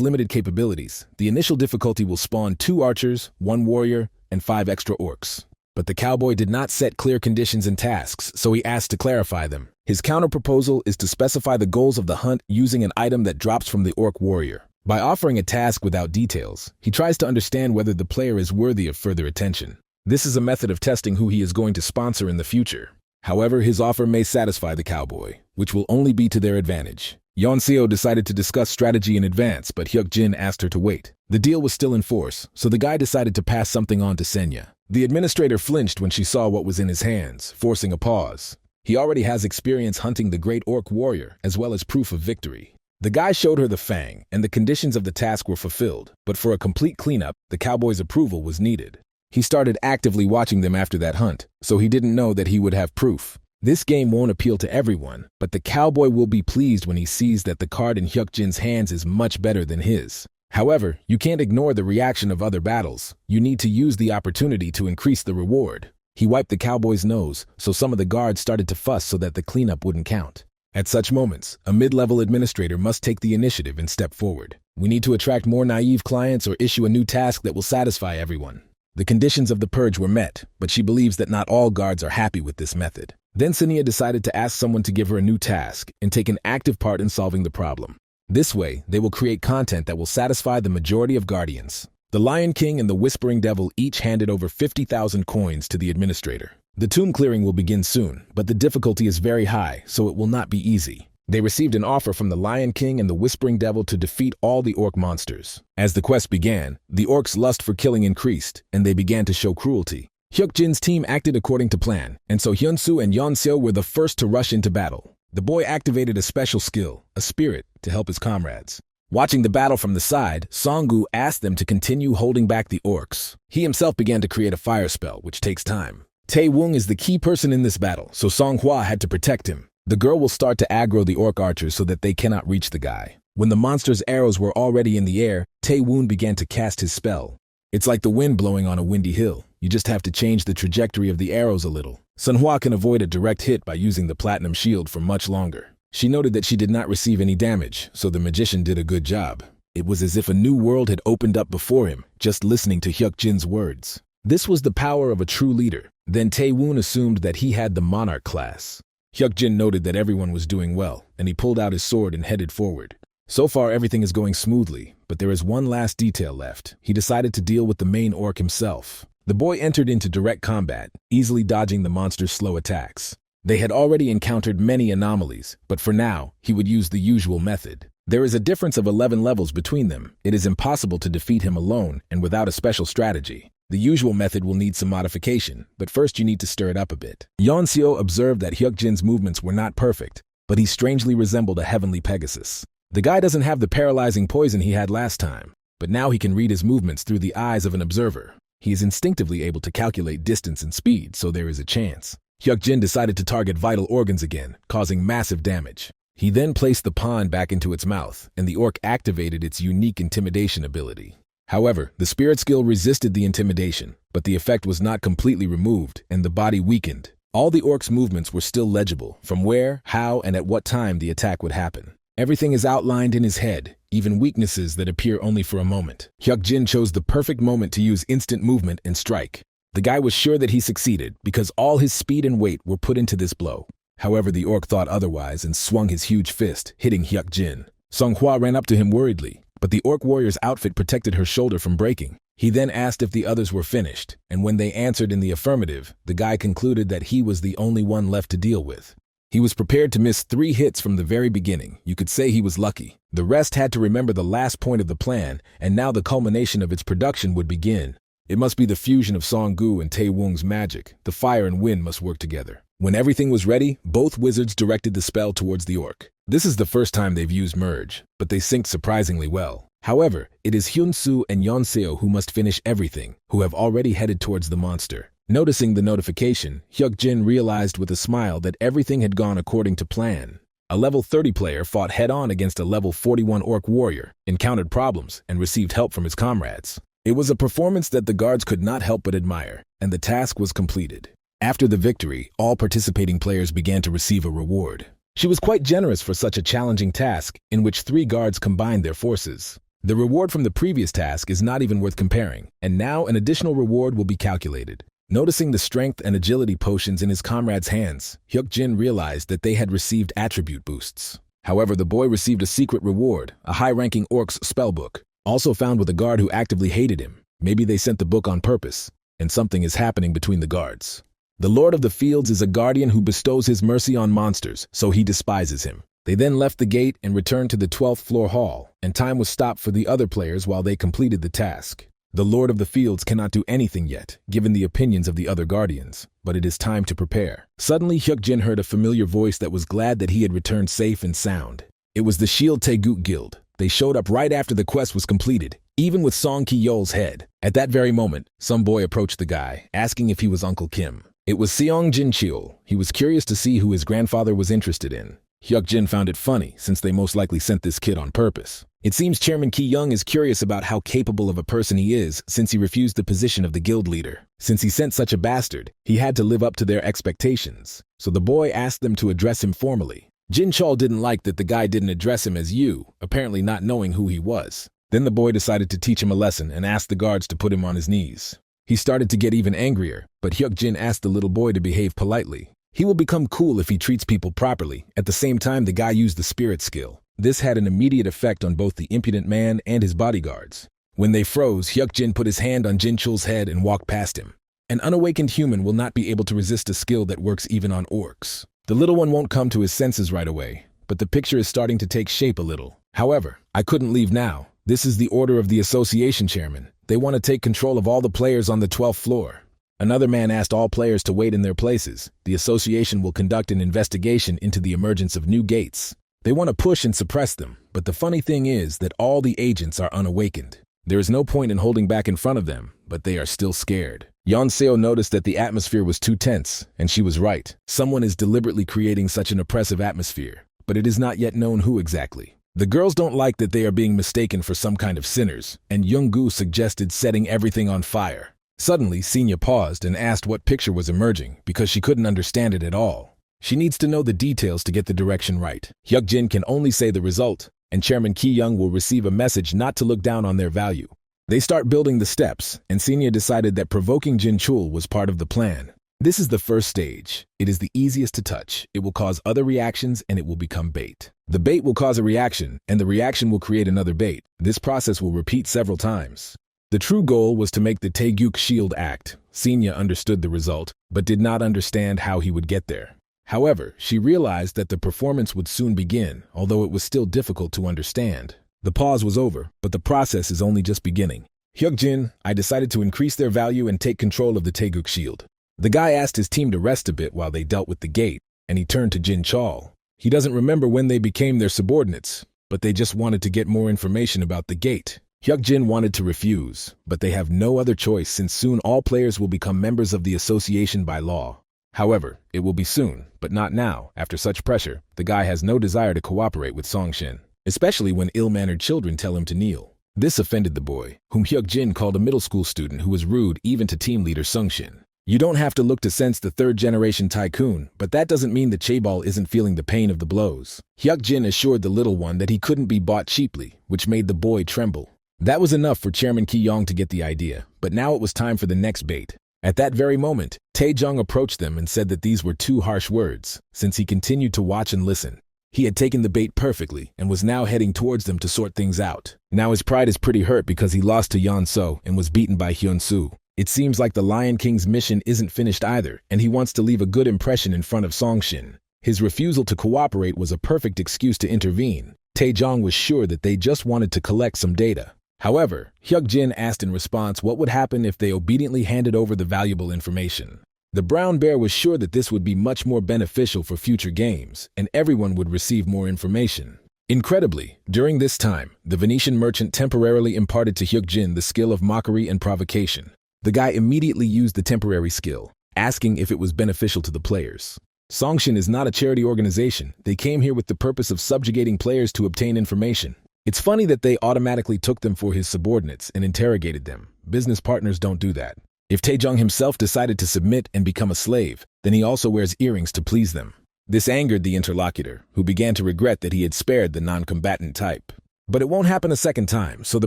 limited capabilities, the initial difficulty will spawn 2 archers, 1 warrior, and 5 extra orcs. But the cowboy did not set clear conditions and tasks, so he asked to clarify them. His counterproposal is to specify the goals of the hunt using an item that drops from the orc warrior. By offering a task without details, he tries to understand whether the player is worthy of further attention. This is a method of testing who he is going to sponsor in the future. However, his offer may satisfy the cowboy, which will only be to their advantage. Yeon-seo decided to discuss strategy in advance, but Hyuk-jin asked her to wait. The deal was still in force, so the guy decided to pass something on to Senya. The administrator flinched when she saw what was in his hands, forcing a pause. He already has experience hunting the great orc warrior, as well as proof of victory. The guy showed her the fang, and the conditions of the task were fulfilled, but for a complete cleanup, the cowboy's approval was needed. He started actively watching them after that hunt, so he didn't know that he would have proof. This game won't appeal to everyone, but the cowboy will be pleased when he sees that the card in Hyuk-jin's hands is much better than his. However, you can't ignore the reaction of other battles. You need to use the opportunity to increase the reward. He wiped the cowboy's nose, so some of the guards started to fuss so that the cleanup wouldn't count. At such moments, a mid-level administrator must take the initiative and step forward. We need to attract more naive clients or issue a new task that will satisfy everyone. The conditions of the purge were met, but she believes that not all guards are happy with this method. Then Sania decided to ask someone to give her a new task and take an active part in solving the problem. This way, they will create content that will satisfy the majority of guardians. The Lion King and the Whispering Devil each handed over 50,000 coins to the administrator. The tomb clearing will begin soon, but the difficulty is very high, so it will not be easy. They received an offer from the Lion King and the Whispering Devil to defeat all the orc monsters. As the quest began, the orcs' lust for killing increased, and they began to show cruelty. Hyuk-jin's team acted according to plan, and so Hyun-soo and Yeon-seo were the first to rush into battle. The boy activated a special skill, a spirit, to help his comrades. Watching the battle from the side, Song-gu asked them to continue holding back the orcs. He himself began to create a fire spell, which takes time. Tae-woong is the key person in this battle, so Song-hwa had to protect him. The girl will start to aggro the orc archers so that they cannot reach the guy. When the monster's arrows were already in the air, Tae-woong began to cast his spell. It's like the wind blowing on a windy hill. You just have to change the trajectory of the arrows a little. Sun-hwa can avoid a direct hit by using the platinum shield for much longer. She noted that she did not receive any damage, so the magician did a good job. It was as if a new world had opened up before him, just listening to Hyuk-jin's words. This was the power of a true leader. Then Tae-woong assumed that he had the monarch class. Hyuk-jin noted that everyone was doing well, and he pulled out his sword and headed forward. So far everything is going smoothly, but there is one last detail left. He decided to deal with the main orc himself. The boy entered into direct combat, easily dodging the monster's slow attacks. They had already encountered many anomalies, but for now, he would use the usual method. There is a difference of 11 levels between them. It is impossible to defeat him alone and without a special strategy. The usual method will need some modification, but first you need to stir it up a bit. Yeon-seo observed that Hyuk-jin's movements were not perfect, but he strangely resembled a heavenly Pegasus. The guy doesn't have the paralyzing poison he had last time, but now he can read his movements through the eyes of an observer. He is instinctively able to calculate distance and speed, so there is a chance. Hyuk-jin decided to target vital organs again, causing massive damage. He then placed the pawn back into its mouth, and the orc activated its unique intimidation ability. However, the spirit skill resisted the intimidation, but the effect was not completely removed, and the body weakened. All the orc's movements were still legible, from where, how, and at what time the attack would happen. Everything is outlined in his head, even weaknesses that appear only for a moment. Hyuk-jin chose the perfect moment to use instant movement and strike. The guy was sure that he succeeded because all his speed and weight were put into this blow. However, the orc thought otherwise and swung his huge fist, hitting Hyuk-jin. Song-hwa ran up to him worriedly, but the orc warrior's outfit protected her shoulder from breaking. He then asked if the others were finished, and when they answered in the affirmative, the guy concluded that he was the only one left to deal with. He was prepared to miss 3 hits from the very beginning. You could say he was lucky. The rest had to remember the last point of the plan, and now the culmination of its production would begin. It must be the fusion of Song-gu and Tae-woong's magic. The fire and wind must work together. When everything was ready, both wizards directed the spell towards the orc. This is the first time they've used merge, but they synced surprisingly well. However, it is Hyun-soo and Yeon-seo who must finish everything, who have already headed towards the monster. Noticing the notification, Hyuk-jin realized with a smile that everything had gone according to plan. A level 30 player fought head-on against a level 41 orc warrior, encountered problems, and received help from his comrades. It was a performance that the guards could not help but admire, and the task was completed. After the victory, all participating players began to receive a reward. She was quite generous for such a challenging task, in which 3 guards combined their forces. The reward from the previous task is not even worth comparing, and now an additional reward will be calculated. Noticing the strength and agility potions in his comrades' hands, Hyuk-jin realized that they had received attribute boosts. However, the boy received a secret reward, a high-ranking orc's spellbook, also found with a guard who actively hated him. Maybe they sent the book on purpose, and something is happening between the guards. The Lord of the Fields is a guardian who bestows his mercy on monsters, so he despises him. They then left the gate and returned to the 12th floor hall, and time was stopped for the other players while they completed the task. The Lord of the Fields cannot do anything yet, given the opinions of the other guardians, but it is time to prepare. Suddenly, Hyuk-jin heard a familiar voice that was glad that he had returned safe and sound. It was the Shield Taeguk Guild. They showed up right after the quest was completed, even with Song Ki-yeol's head. At that very moment, some boy approached the guy, asking if he was Uncle Kim. It was Seong Jin-cheol. He was curious to see who his grandfather was interested in. Hyuk-jin found it funny, since they most likely sent this kid on purpose. It seems Chairman Ki-young is curious about how capable of a person he is, since he refused the position of the guild leader. Since he sent such a bastard, he had to live up to their expectations. So the boy asked them to address him formally. Jin-cheol didn't like that the guy didn't address him as you, apparently not knowing who he was. Then the boy decided to teach him a lesson and asked the guards to put him on his knees. He started to get even angrier, but Hyuk-jin asked the little boy to behave politely. He will become cool if he treats people properly. At the same time, the guy used the spirit skill. This had an immediate effect on both the impudent man and his bodyguards. When they froze, Hyuk-jin put his hand on Jin-cheol's head and walked past him. An unawakened human will not be able to resist a skill that works even on orcs. The little one won't come to his senses right away, but the picture is starting to take shape a little. However, I couldn't leave now. This is the order of the association chairman. They want to take control of all the players on the 12th floor. Another man asked all players to wait in their places. The association will conduct an investigation into the emergence of new gates. They want to push and suppress them, but the funny thing is that all the agents are unawakened. There is no point in holding back in front of them, but they are still scared. Yeon-seo noticed that the atmosphere was too tense, and she was right. Someone is deliberately creating such an oppressive atmosphere, but it is not yet known who exactly. The girls don't like that they are being mistaken for some kind of sinners, and Young-gu suggested setting everything on fire. Suddenly, Senya paused and asked what picture was emerging because she couldn't understand it at all. She needs to know the details to get the direction right. Hyuk-jin can only say the result, and Chairman Ki-young will receive a message not to look down on their value. They start building the steps, and Senya decided that provoking Jin-cheol was part of the plan. This is the first stage. It is the easiest to touch. It will cause other reactions and it will become bait. The bait will cause a reaction, and the reaction will create another bait. This process will repeat several times. The true goal was to make the Taeguk shield act. Senya understood the result, but did not understand how he would get there. However, she realized that the performance would soon begin, although it was still difficult to understand. The pause was over, but the process is only just beginning. Hyuk-jin, I decided to increase their value and take control of the Taeguk shield. The guy asked his team to rest a bit while they dealt with the gate, and he turned to Jin-cheol. He doesn't remember when they became their subordinates, but they just wanted to get more information about the gate. Hyuk-jin wanted to refuse, but they have no other choice since soon all players will become members of the association by law. However, it will be soon, but not now. After such pressure, the guy has no desire to cooperate with Song-shin, especially when ill-mannered children tell him to kneel. This offended the boy, whom Hyuk-jin called a middle school student who was rude even to team leader Sung-shin. You don't have to look to sense the third-generation tycoon, but that doesn't mean the chaebol isn't feeling the pain of the blows. Hyuk-jin assured the little one that he couldn't be bought cheaply, which made the boy tremble. That was enough for Chairman Ki-young to get the idea, but now it was time for the next bait. At that very moment, Tae-jung approached them and said that these were too harsh words, since he continued to watch and listen. He had taken the bait perfectly and was now heading towards them to sort things out. Now his pride is pretty hurt because he lost to Yeon-seo and was beaten by Hyun-soo. It seems like the Lion King's mission isn't finished either, and he wants to leave a good impression in front of Song-shin. His refusal to cooperate was a perfect excuse to intervene. Tae-jung was sure that they just wanted to collect some data. However, Hyuk-jin asked in response what would happen if they obediently handed over the valuable information. The brown bear was sure that this would be much more beneficial for future games, and everyone would receive more information. Incredibly, during this time, the Venetian merchant temporarily imparted to Hyuk-jin the skill of mockery and provocation. The guy immediately used the temporary skill, asking if it was beneficial to the players. Song-shin is not a charity organization. They came here with the purpose of subjugating players to obtain information. It's funny that they automatically took them for his subordinates and interrogated them. Business partners don't do that. If Tae-jung himself decided to submit and become a slave, then he also wears earrings to please them. This angered the interlocutor, who began to regret that he had spared the non-combatant type. But it won't happen a second time, so the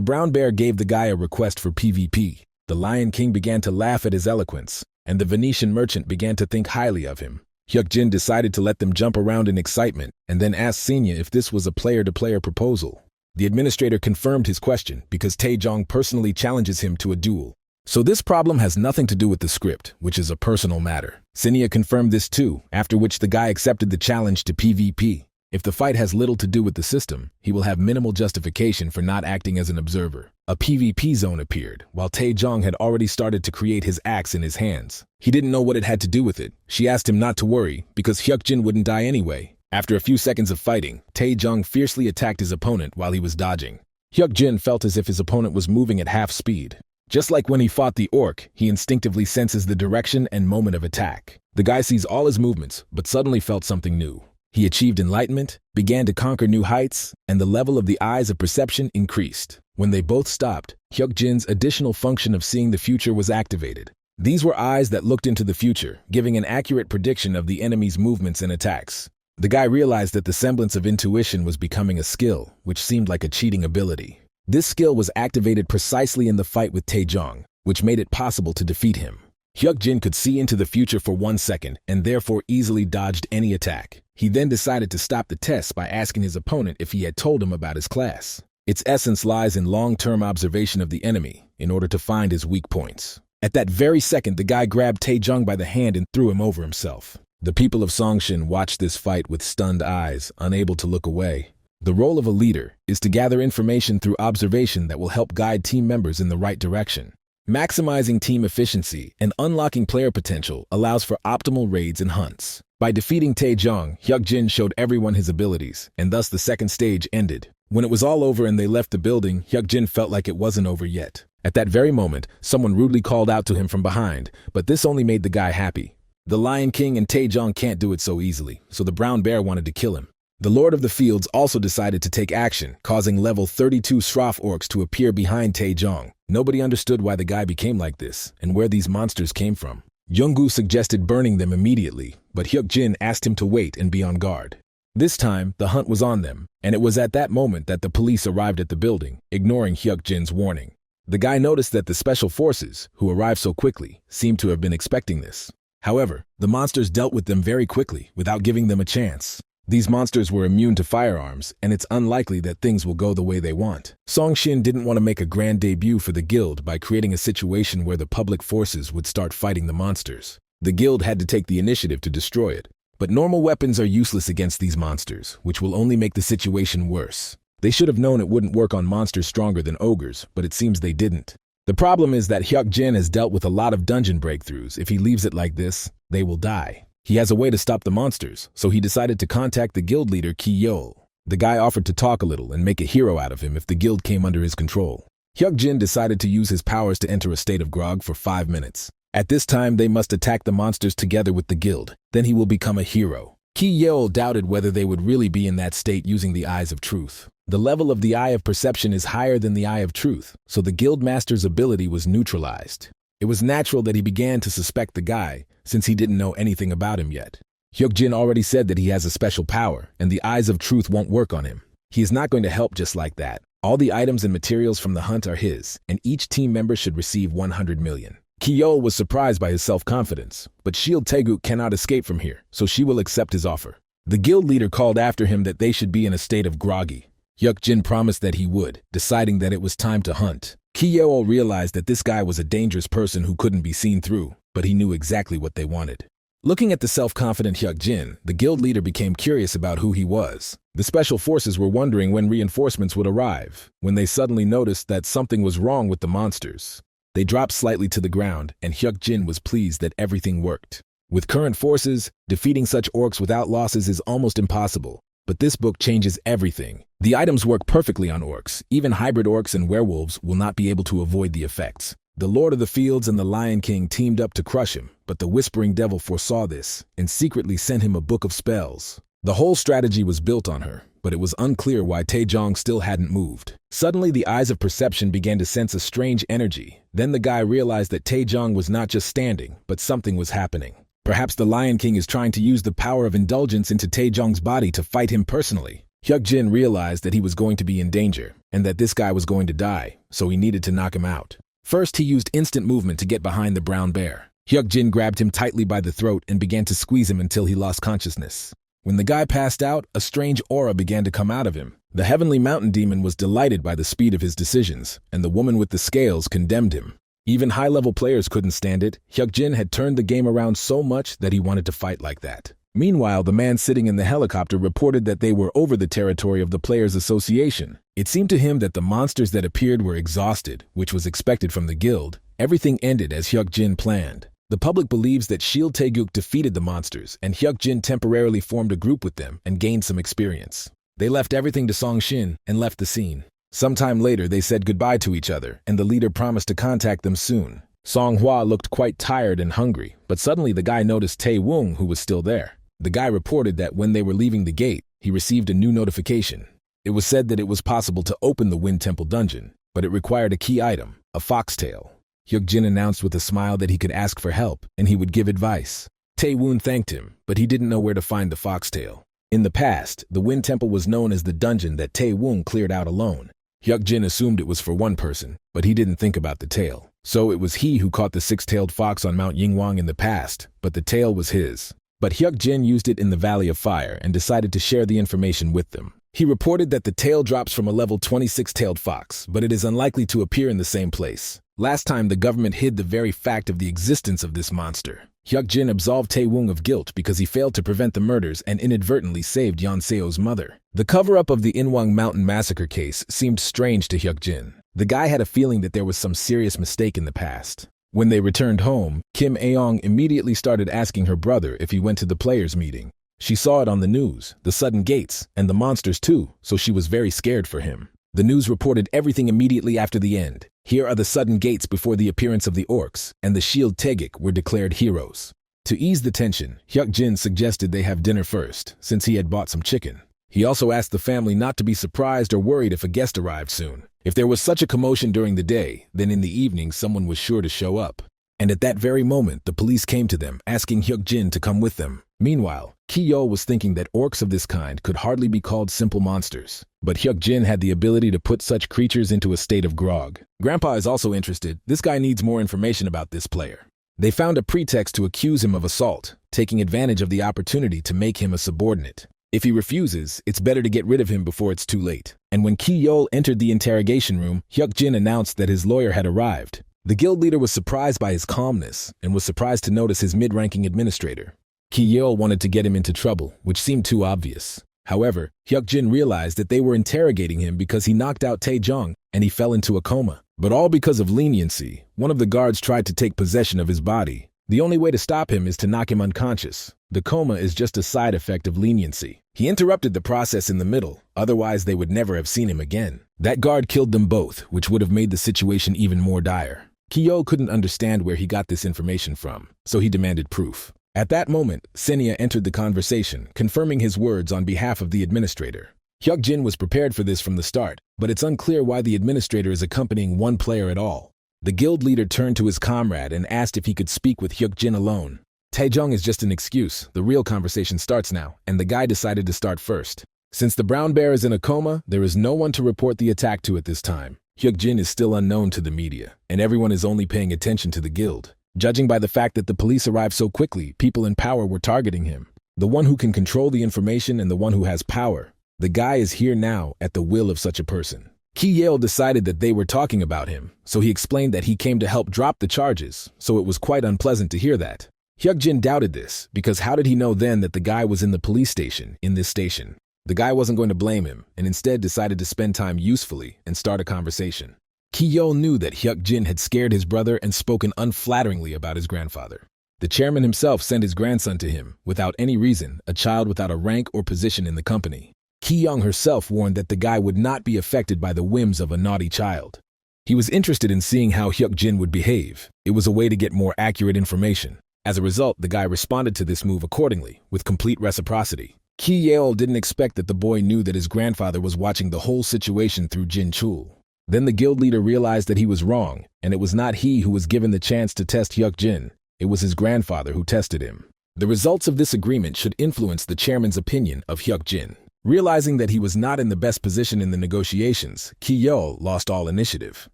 brown bear gave the guy a request for PvP. The Lion King began to laugh at his eloquence, and the Venetian merchant began to think highly of him. Hyuk-jin decided to let them jump around in excitement, and then asked Senya if this was a player-to-player proposal. The administrator confirmed his question because Tae-jung personally challenges him to a duel. So this problem has nothing to do with the script, which is a personal matter. Senya confirmed this too, after which the guy accepted the challenge to PvP. If the fight has little to do with the system, he will have minimal justification for not acting as an observer. A PvP zone appeared, while Taejong had already started to create his axe in his hands. He didn't know what it had to do with it. She asked him not to worry, because Hyukjin wouldn't die anyway. After a few seconds of fighting, Taejong fiercely attacked his opponent while he was dodging. Hyukjin felt as if his opponent was moving at half speed. Just like when he fought the orc, he instinctively senses the direction and moment of attack. The guy sees all his movements, but suddenly felt something new. He achieved enlightenment, began to conquer new heights, and the level of the eyes of perception increased. When they both stopped, Hyukjin's additional function of seeing the future was activated. These were eyes that looked into the future, giving an accurate prediction of the enemy's movements and attacks. The guy realized that the semblance of intuition was becoming a skill, which seemed like a cheating ability. This skill was activated precisely in the fight with Taejong, which made it possible to defeat him. Hyukjin could see into the future for 1 second and therefore easily dodged any attack. He then decided to stop the test by asking his opponent if he had told him about his class. Its essence lies in long-term observation of the enemy in order to find his weak points. At that very second, the guy grabbed Taejong by the hand and threw him over himself. The people of Songshin watched this fight with stunned eyes, unable to look away. The role of a leader is to gather information through observation that will help guide team members in the right direction. Maximizing team efficiency and unlocking player potential allows for optimal raids and hunts. By defeating Taejong, Hyukjin showed everyone his abilities, and thus the second stage ended. When it was all over and they left the building, Hyukjin felt like it wasn't over yet. At that very moment, someone rudely called out to him from behind, but this only made the guy happy. The Lion King and Taejong can't do it so easily, so the brown bear wanted to kill him. The Lord of the Fields also decided to take action, causing level 32 Shroff orcs to appear behind Taejong. Nobody understood why the guy became like this, and where these monsters came from. Yoongu suggested burning them immediately, but Hyukjin asked him to wait and be on guard. This time, the hunt was on them, and it was at that moment that the police arrived at the building, ignoring Hyukjin's warning. The guy noticed that the special forces, who arrived so quickly, seemed to have been expecting this. However, the monsters dealt with them very quickly, without giving them a chance. These monsters were immune to firearms, and it's unlikely that things will go the way they want. Songshin didn't want to make a grand debut for the guild by creating a situation where the public forces would start fighting the monsters. The guild had to take the initiative to destroy it. But normal weapons are useless against these monsters, which will only make the situation worse. They should have known it wouldn't work on monsters stronger than ogres, but it seems they didn't. The problem is that Hyukjin has dealt with a lot of dungeon breakthroughs. If he leaves it like this, they will die. He has a way to stop the monsters, so he decided to contact the guild leader Ki-yeol. The guy offered to talk a little and make a hero out of him if the guild came under his control. Hyukjin decided to use his powers to enter a state of grog for 5 minutes. At this time, they must attack the monsters together with the guild. Then he will become a hero. Ki-yeol doubted whether they would really be in that state using the Eyes of Truth. The level of the Eye of Perception is higher than the Eye of Truth, so the guild master's ability was neutralized. It was natural that he began to suspect the guy, since he didn't know anything about him yet. Hyukjin already said that he has a special power, and the Eyes of Truth won't work on him. He is not going to help just like that. All the items and materials from the hunt are his, and each team member should receive 100 million. Ki-yeol was surprised by his self-confidence, but Shield Taeguk cannot escape from here, so she will accept his offer. The guild leader called after him that they should be in a state of groggy. Hyukjin promised that he would, deciding that it was time to hunt. Ki-yeol realized that this guy was a dangerous person who couldn't be seen through, but he knew exactly what they wanted. Looking at the self-confident Hyukjin, the guild leader became curious about who he was. The special forces were wondering when reinforcements would arrive, when they suddenly noticed that something was wrong with the monsters. They dropped slightly to the ground, and Hyukjin was pleased that everything worked. With current forces, defeating such orcs without losses is almost impossible. But this book changes everything. The items work perfectly on orcs. Even hybrid orcs and werewolves will not be able to avoid the effects. The Lord of the Fields and the Lion King teamed up to crush him, but the Whispering Devil foresaw this and secretly sent him a book of spells. The whole strategy was built on her, but it was unclear why Taejong still hadn't moved. Suddenly, the Eyes of Perception began to sense a strange energy. Then the guy realized that Taejong was not just standing, but something was happening. Perhaps the Lion King is trying to use the power of indulgence into Taejong's body to fight him personally. Hyukjin realized that he was going to be in danger, and that this guy was going to die, so he needed to knock him out. First, he used instant movement to get behind the brown bear. Hyukjin grabbed him tightly by the throat and began to squeeze him until he lost consciousness. When the guy passed out, a strange aura began to come out of him. The heavenly mountain demon was delighted by the speed of his decisions, and the woman with the scales condemned him. Even high-level players couldn't stand it. Hyukjin had turned the game around so much that he wanted to fight like that. Meanwhile, the man sitting in the helicopter reported that they were over the territory of the Players Association. It seemed to him that the monsters that appeared were exhausted, which was expected from the guild. Everything ended as Hyuk-jin planned. The public believes that Shield Taeguk defeated the monsters, and Hyuk-jin temporarily formed a group with them and gained some experience. They left everything to Song-shin and left the scene. Sometime later, they said goodbye to each other, and the leader promised to contact them soon. Song-hwa looked quite tired and hungry, but suddenly the guy noticed Tae-woong, who was still there. The guy reported that when they were leaving the gate, he received a new notification. It was said that it was possible to open the Wind Temple dungeon, but it required a key item, a foxtail. Hyuk-jin announced with a smile that he could ask for help, and he would give advice. Tae-woong thanked him, but he didn't know where to find the foxtail. In the past, the Wind Temple was known as the dungeon that Tae-woong cleared out alone. Hyuk-jin assumed it was for one person, but he didn't think about the tail. So it was he who caught the six-tailed fox on Mount Yingwang in the past, but the tail was his. But Hyuk-jin used it in the Valley of Fire and decided to share the information with them. He reported that the tail drops from a level 26-tailed fox, but it is unlikely to appear in the same place. Last time, the government hid the very fact of the existence of this monster. Hyuk-jin absolved Tae-woong of guilt because he failed to prevent the murders and inadvertently saved Yeonseo's mother. The cover-up of the Inwang Mountain massacre case seemed strange to Hyuk-jin. The guy had a feeling that there was some serious mistake in the past. When they returned home, Kim Aeong immediately started asking her brother if he went to the players' meeting. She saw it on the news, the sudden gates, and the monsters too, so she was very scared for him. The news reported everything immediately after the end. Here are the sudden gates before the appearance of the orcs, and the Shield Taeguk were declared heroes. To ease the tension, Hyuk-jin suggested they have dinner first, since he had bought some chicken. He also asked the family not to be surprised or worried if a guest arrived soon. If there was such a commotion during the day, then in the evening someone was sure to show up. And at that very moment, the police came to them, asking Hyuk-jin to come with them. Meanwhile, Ki-yo was thinking that orcs of this kind could hardly be called simple monsters. But Hyuk-jin had the ability to put such creatures into a state of grog. Grandpa is also interested. This guy needs more information about this player. They found a pretext to accuse him of assault, taking advantage of the opportunity to make him a subordinate. If he refuses, it's better to get rid of him before it's too late. And when Ki-yo entered the interrogation room, Hyuk-jin announced that his lawyer had arrived. The guild leader was surprised by his calmness and was surprised to notice his mid-ranking administrator. Ki-yo wanted to get him into trouble, which seemed too obvious. However, Hyuk-jin realized that they were interrogating him because he knocked out Tae-jong and he fell into a coma. But all because of leniency. One of the guards tried to take possession of his body. The only way to stop him is to knock him unconscious. The coma is just a side effect of leniency. He interrupted the process in the middle, otherwise they would never have seen him again. That guard killed them both, which would have made the situation even more dire. Ki-yo couldn't understand where he got this information from, so he demanded proof. At that moment, Senya entered the conversation, confirming his words on behalf of the administrator. Hyuk-jin was prepared for this from the start, but it's unclear why the administrator is accompanying one player at all. The guild leader turned to his comrade and asked if he could speak with Hyuk-jin alone. Tae-jong is just an excuse. The real conversation starts now, and the guy decided to start first. Since the brown bear is in a coma, there is no one to report the attack to at this time. Hyuk-jin is still unknown to the media, and everyone is only paying attention to the guild. Judging by the fact that the police arrived so quickly, people in power were targeting him. The one who can control the information and the one who has power. The guy is here now at the will of such a person. Ki-yo decided that they were talking about him, so he explained that he came to help drop the charges, so it was quite unpleasant to hear that. Hyuk-jin doubted this, because how did he know then that the guy was in the police station, in this station? The guy wasn't going to blame him, and instead decided to spend time usefully and start a conversation. Ki-yo knew that Hyuk-jin had scared his brother and spoken unflatteringly about his grandfather. The chairman himself sent his grandson to him, without any reason, a child without a rank or position in the company. Ki-young herself warned that the guy would not be affected by the whims of a naughty child. He was interested in seeing how Hyuk-jin would behave. It was a way to get more accurate information. As a result, the guy responded to this move accordingly, with complete reciprocity. Ki-yeol didn't expect that the boy knew that his grandfather was watching the whole situation through Jin-chul. Then the guild leader realized that he was wrong, and it was not he who was given the chance to test Hyuk-jin. It was his grandfather who tested him. The results of this agreement should influence the chairman's opinion of Hyuk-jin. Realizing that he was not in the best position in the negotiations, Ki-yeol lost all initiative.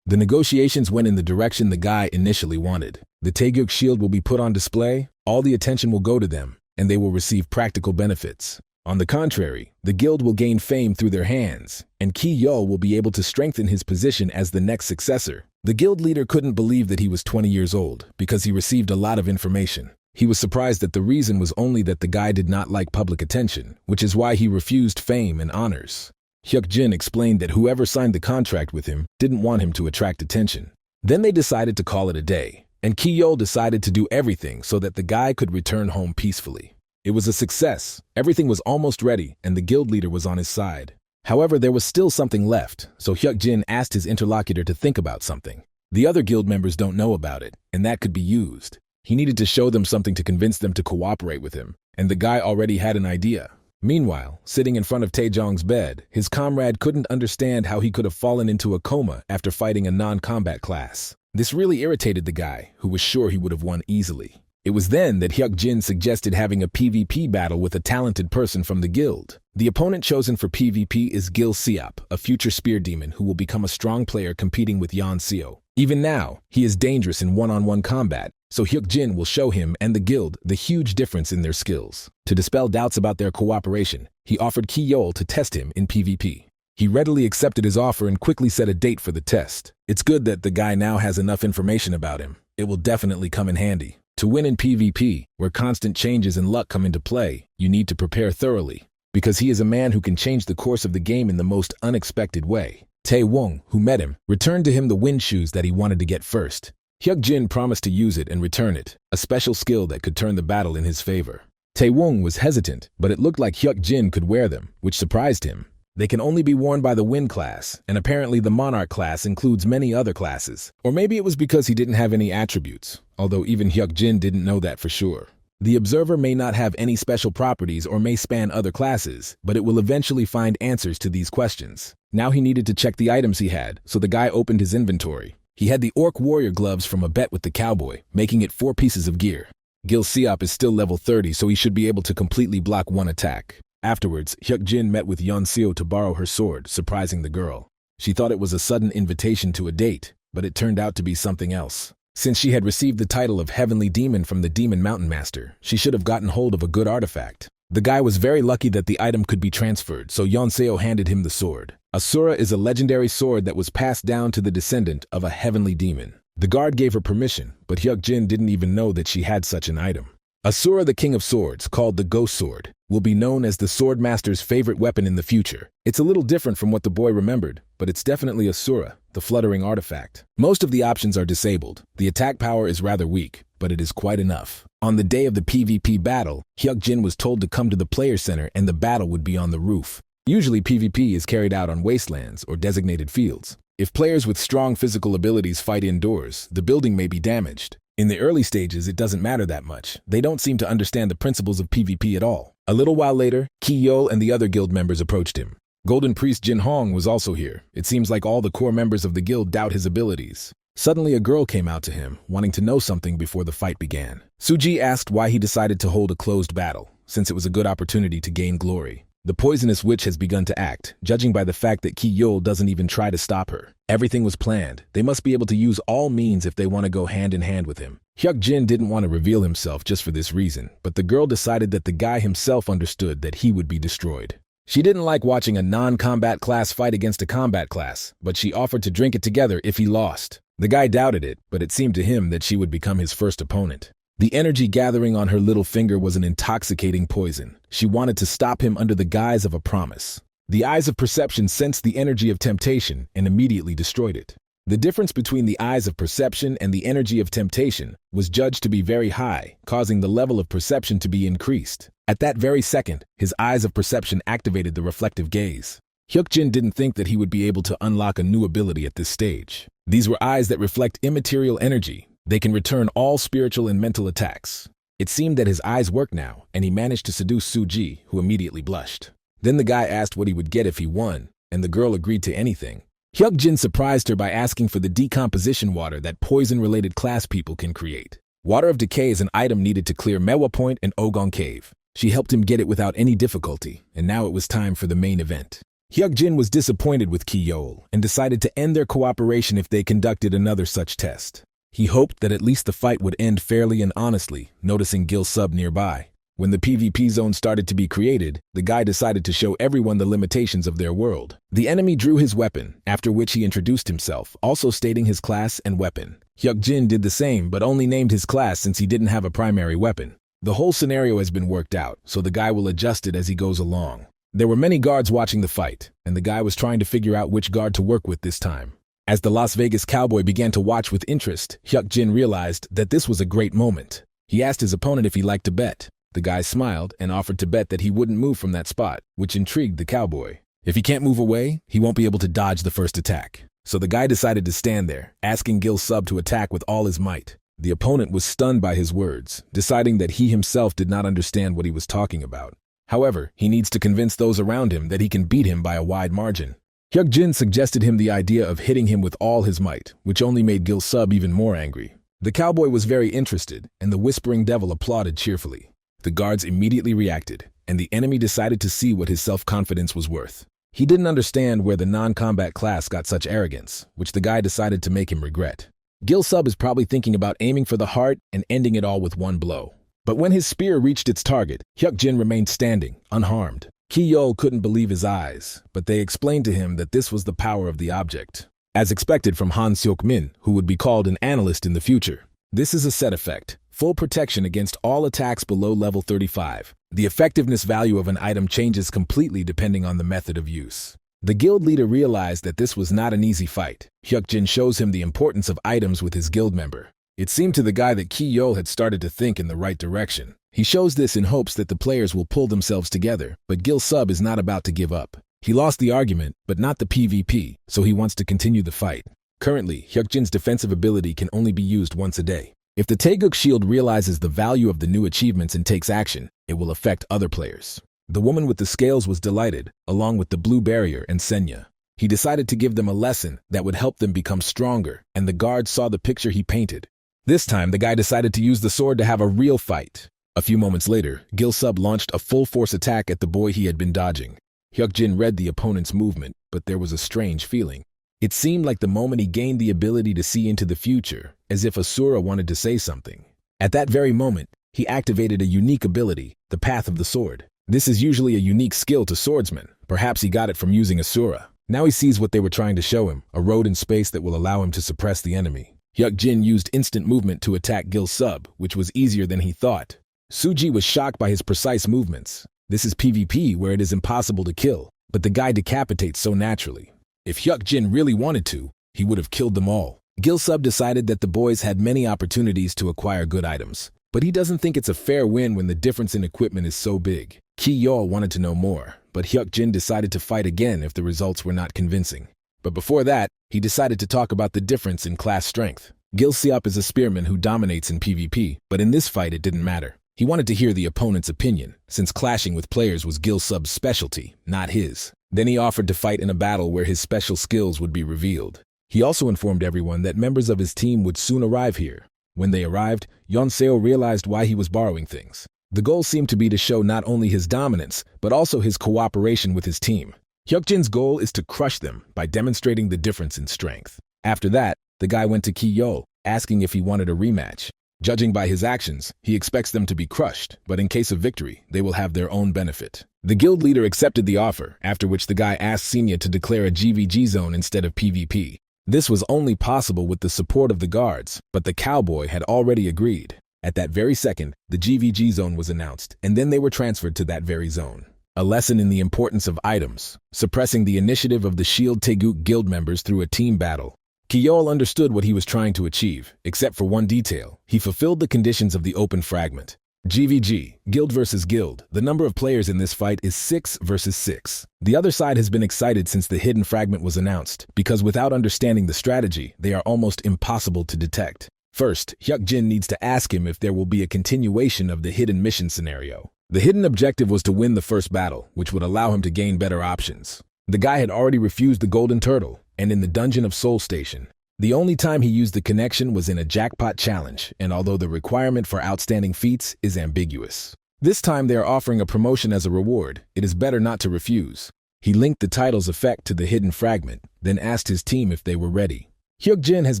The negotiations went in the direction the guy initially wanted. The Taeguk shield will be put on display, all the attention will go to them, and they will receive practical benefits. On the contrary, the guild will gain fame through their hands, and Ki-yeol will be able to strengthen his position as the next successor. The guild leader couldn't believe that he was 20 years old, because he received a lot of information. He was surprised that the reason was only that the guy did not like public attention, which is why he refused fame and honors. Hyuk-jin explained that whoever signed the contract with him didn't want him to attract attention. Then they decided to call it a day, and Ki-yeol decided to do everything so that the guy could return home peacefully. It was a success. Everything was almost ready, and the guild leader was on his side. However, there was still something left, so Hyuk-jin asked his interlocutor to think about something. The other guild members don't know about it, and that could be used. He needed to show them something to convince them to cooperate with him, and the guy already had an idea. Meanwhile, sitting in front of Taejong's bed, his comrade couldn't understand how he could have fallen into a coma after fighting a non-combat class. This really irritated the guy, who was sure he would have won easily. It was then that Hyuk-jin suggested having a PvP battle with a talented person from the guild. The opponent chosen for PvP is Gil Seop, a future spear demon who will become a strong player competing with Yeon Seo. Even now, he is dangerous in one-on-one combat, so Hyuk-jin will show him and the guild the huge difference in their skills. To dispel doubts about their cooperation, he offered Ki-yeol to test him in PvP. He readily accepted his offer and quickly set a date for the test. It's good that the guy now has enough information about him. It will definitely come in handy. To win in PvP, where constant changes and luck come into play, you need to prepare thoroughly, because he is a man who can change the course of the game in the most unexpected way. Tae-wong, who met him, returned to him the wind shoes that he wanted to get first. Hyuk-jin promised to use it and return it, a special skill that could turn the battle in his favor. Tae-wong was hesitant, but it looked like Hyuk-jin could wear them, which surprised him. They can only be worn by the Wind class, and apparently the Monarch class includes many other classes. Or maybe it was because he didn't have any attributes, although even Hyuk-jin didn't know that for sure. The Observer may not have any special properties or may span other classes, but it will eventually find answers to these questions. Now he needed to check the items he had, so the guy opened his inventory. He had the Orc Warrior gloves from a bet with the cowboy, making it 4 pieces of gear. Gil Seop is still level 30, so he should be able to completely block one attack. Afterwards, Hyuk-jin met with Yeon Seo to borrow her sword, surprising the girl. She thought it was a sudden invitation to a date, but it turned out to be something else. Since she had received the title of Heavenly Demon from the Demon Mountain Master, she should have gotten hold of a good artifact. The guy was very lucky that the item could be transferred, so Yeon Seo handed him the sword. Asura is a legendary sword that was passed down to the descendant of a heavenly demon. The guard gave her permission, but Hyuk-jin didn't even know that she had such an item. Asura, the King of Swords, called the Ghost Sword, will be known as the Sword Master's favorite weapon in the future. It's a little different from what the boy remembered, but it's definitely Asura, the fluttering artifact. Most of the options are disabled. The attack power is rather weak, but it is quite enough. On the day of the PvP battle, Hyuk-jin was told to come to the player center and the battle would be on the roof. Usually PvP is carried out on wastelands or designated fields. If players with strong physical abilities fight indoors, the building may be damaged. In the early stages, it doesn't matter that much. They don't seem to understand the principles of PvP at all. A little while later, Ki-yeol and the other guild members approached him. Golden Priest Jin Hong was also here. It seems like all the core members of the guild doubt his abilities. Suddenly, a girl came out to him, wanting to know something before the fight began. Suji asked why he decided to hold a closed battle, since it was a good opportunity to gain glory. The poisonous witch has begun to act, judging by the fact that Ki-yeol doesn't even try to stop her. Everything was planned. They must be able to use all means if they want to go hand in hand with him. Hyuk-jin didn't want to reveal himself just for this reason, but the girl decided that the guy himself understood that he would be destroyed. She didn't like watching a non-combat class fight against a combat class, but she offered to drink it together if he lost. The guy doubted it, but it seemed to him that she would become his first opponent. The energy gathering on her little finger was an intoxicating poison. She wanted to stop him under the guise of a promise. The eyes of perception sensed the energy of temptation and immediately destroyed it. The difference between the eyes of perception and the energy of temptation was judged to be very high, causing the level of perception to be increased. At that very second, his eyes of perception activated the reflective gaze. Hyuk-jin didn't think that he would be able to unlock a new ability at this stage. These were eyes that reflect immaterial energy. They can return all spiritual and mental attacks. It seemed that his eyes worked now, and he managed to seduce Suji, who immediately blushed. Then the guy asked what he would get if he won, and the girl agreed to anything. Hyuk-jin surprised her by asking for the decomposition water that poison-related class people can create. Water of Decay is an item needed to clear MANHUA Point and Ogong Cave. She helped him get it without any difficulty, and now it was time for the main event. Hyuk-jin was disappointed with Ki-yeol and decided to end their cooperation if they conducted another such test. He hoped that at least the fight would end fairly and honestly, noticing Gil Sub nearby. When the PvP zone started to be created, the guy decided to show everyone the limitations of their world. The enemy drew his weapon, after which he introduced himself, also stating his class and weapon. Hyuk-jin did the same, but only named his class since he didn't have a primary weapon. The whole scenario has been worked out, so the guy will adjust it as he goes along. There were many guards watching the fight, and and the guy was trying to figure out which guard to work with this time. As the Las Vegas cowboy began to watch with interest, Hyuk-jin realized that this was a great moment. He asked his opponent if he liked to bet. The guy smiled and offered to bet that he wouldn't move from that spot, which intrigued the cowboy. If he can't move away, he won't be able to dodge the first attack. So the guy decided to stand there, asking Gil-sub to attack with all his might. The opponent was stunned by his words, deciding that he himself did not understand what he was talking about. However, he needs to convince those around him that he can beat him by a wide margin. Hyuk-jin suggested him the idea of hitting him with all his might, which only made Gil-sub even more angry. The cowboy was very interested, and the Whispering Devil applauded cheerfully. The guards immediately reacted, and the enemy decided to see what his self-confidence was worth. He didn't understand where the non-combat class got such arrogance, which the guy decided to make him regret. Gil-sub is probably thinking about aiming for the heart and ending it all with one blow. But when his spear reached its target, Hyuk-jin remained standing, unharmed. Ki-yeol couldn't believe his eyes, but they explained to him that this was the power of the object. As expected from Han Seok-min, who would be called an analyst in the future. This is a set effect, full protection against all attacks below level 35. The effectiveness value of an item changes completely depending on the method of use. The guild leader realized that this was not an easy fight. Hyuk-jin shows him the importance of items with his guild member. It seemed to the guy that Ki-yeol had started to think in the right direction. He shows this in hopes that the players will pull themselves together, but Gil-sub is not about to give up. He lost the argument, but not the PvP, so he wants to continue the fight. Currently, Hyuk-jin's defensive ability can only be used once a day. If the Taeguk shield realizes the value of the new achievements and takes action, it will affect other players. The woman with the scales was delighted, along with the blue barrier and Senya. He decided to give them a lesson that would help them become stronger, and the guards saw the picture he painted. This time, the guy decided to use the sword to have a real fight. A few moments later, Gil-sub launched a full-force attack at the boy he had been dodging. Hyuk-jin read the opponent's movement, but there was a strange feeling. It seemed like the moment he gained the ability to see into the future, as if Asura wanted to say something. At that very moment, he activated a unique ability, the Path of the Sword. This is usually a unique skill to swordsmen. Perhaps he got it from using Asura. Now he sees what they were trying to show him, a road in space that will allow him to suppress the enemy. Hyuk-jin used instant movement to attack Gil-sub, which was easier than he thought. Suji was shocked by his precise movements. This is PvP where it is impossible to kill, but the guy decapitates so naturally. If Hyuk-jin really wanted to, he would have killed them all. Gil-sub decided that the boys had many opportunities to acquire good items, but he doesn't think it's a fair win when the difference in equipment is so big. Ki-yeol wanted to know more, but Hyuk-jin decided to fight again if the results were not convincing. But before that, he decided to talk about the difference in class strength. Gil-seop is a spearman who dominates in PvP, but in this fight it didn't matter. He wanted to hear the opponent's opinion, since clashing with players was Gil-sub's specialty, not his. Then he offered to fight in a battle where his special skills would be revealed. He also informed everyone that members of his team would soon arrive here. When they arrived, Yeon-seo realized why he was borrowing things. The goal seemed to be to show not only his dominance, but also his cooperation with his team. Hyuk-jin's goal is to crush them by demonstrating the difference in strength. After that, the guy went to Ki-yeol, asking if he wanted a rematch. Judging by his actions, he expects them to be crushed, but in case of victory, they will have their own benefit. The guild leader accepted the offer, after which the guy asked Senya to declare a GVG zone instead of PvP. This was only possible with the support of the guards, but the cowboy had already agreed. At that very second, the GVG zone was announced, and then they were transferred to that very zone. A lesson in the importance of items, suppressing the initiative of the Shield Taeguk guild members through a team battle. Ki-yeol understood what he was trying to achieve, except for one detail. He fulfilled the conditions of the open fragment. GVG, Guild versus Guild. The number of players in this fight is 6 versus 6. The other side has been excited since the hidden fragment was announced, because without understanding the strategy, they are almost impossible to detect. First, Hyuk-jin needs to ask him if there will be a continuation of the hidden mission scenario. The hidden objective was to win the first battle, which would allow him to gain better options. The guy had already refused the Golden Turtle, and in the Dungeon of Soul Station. The only time he used the connection was in a jackpot challenge, and although the requirement for outstanding feats is ambiguous. This time they are offering a promotion as a reward, it is better not to refuse. He linked the title's effect to the hidden fragment, then asked his team if they were ready. Hyuk-jin has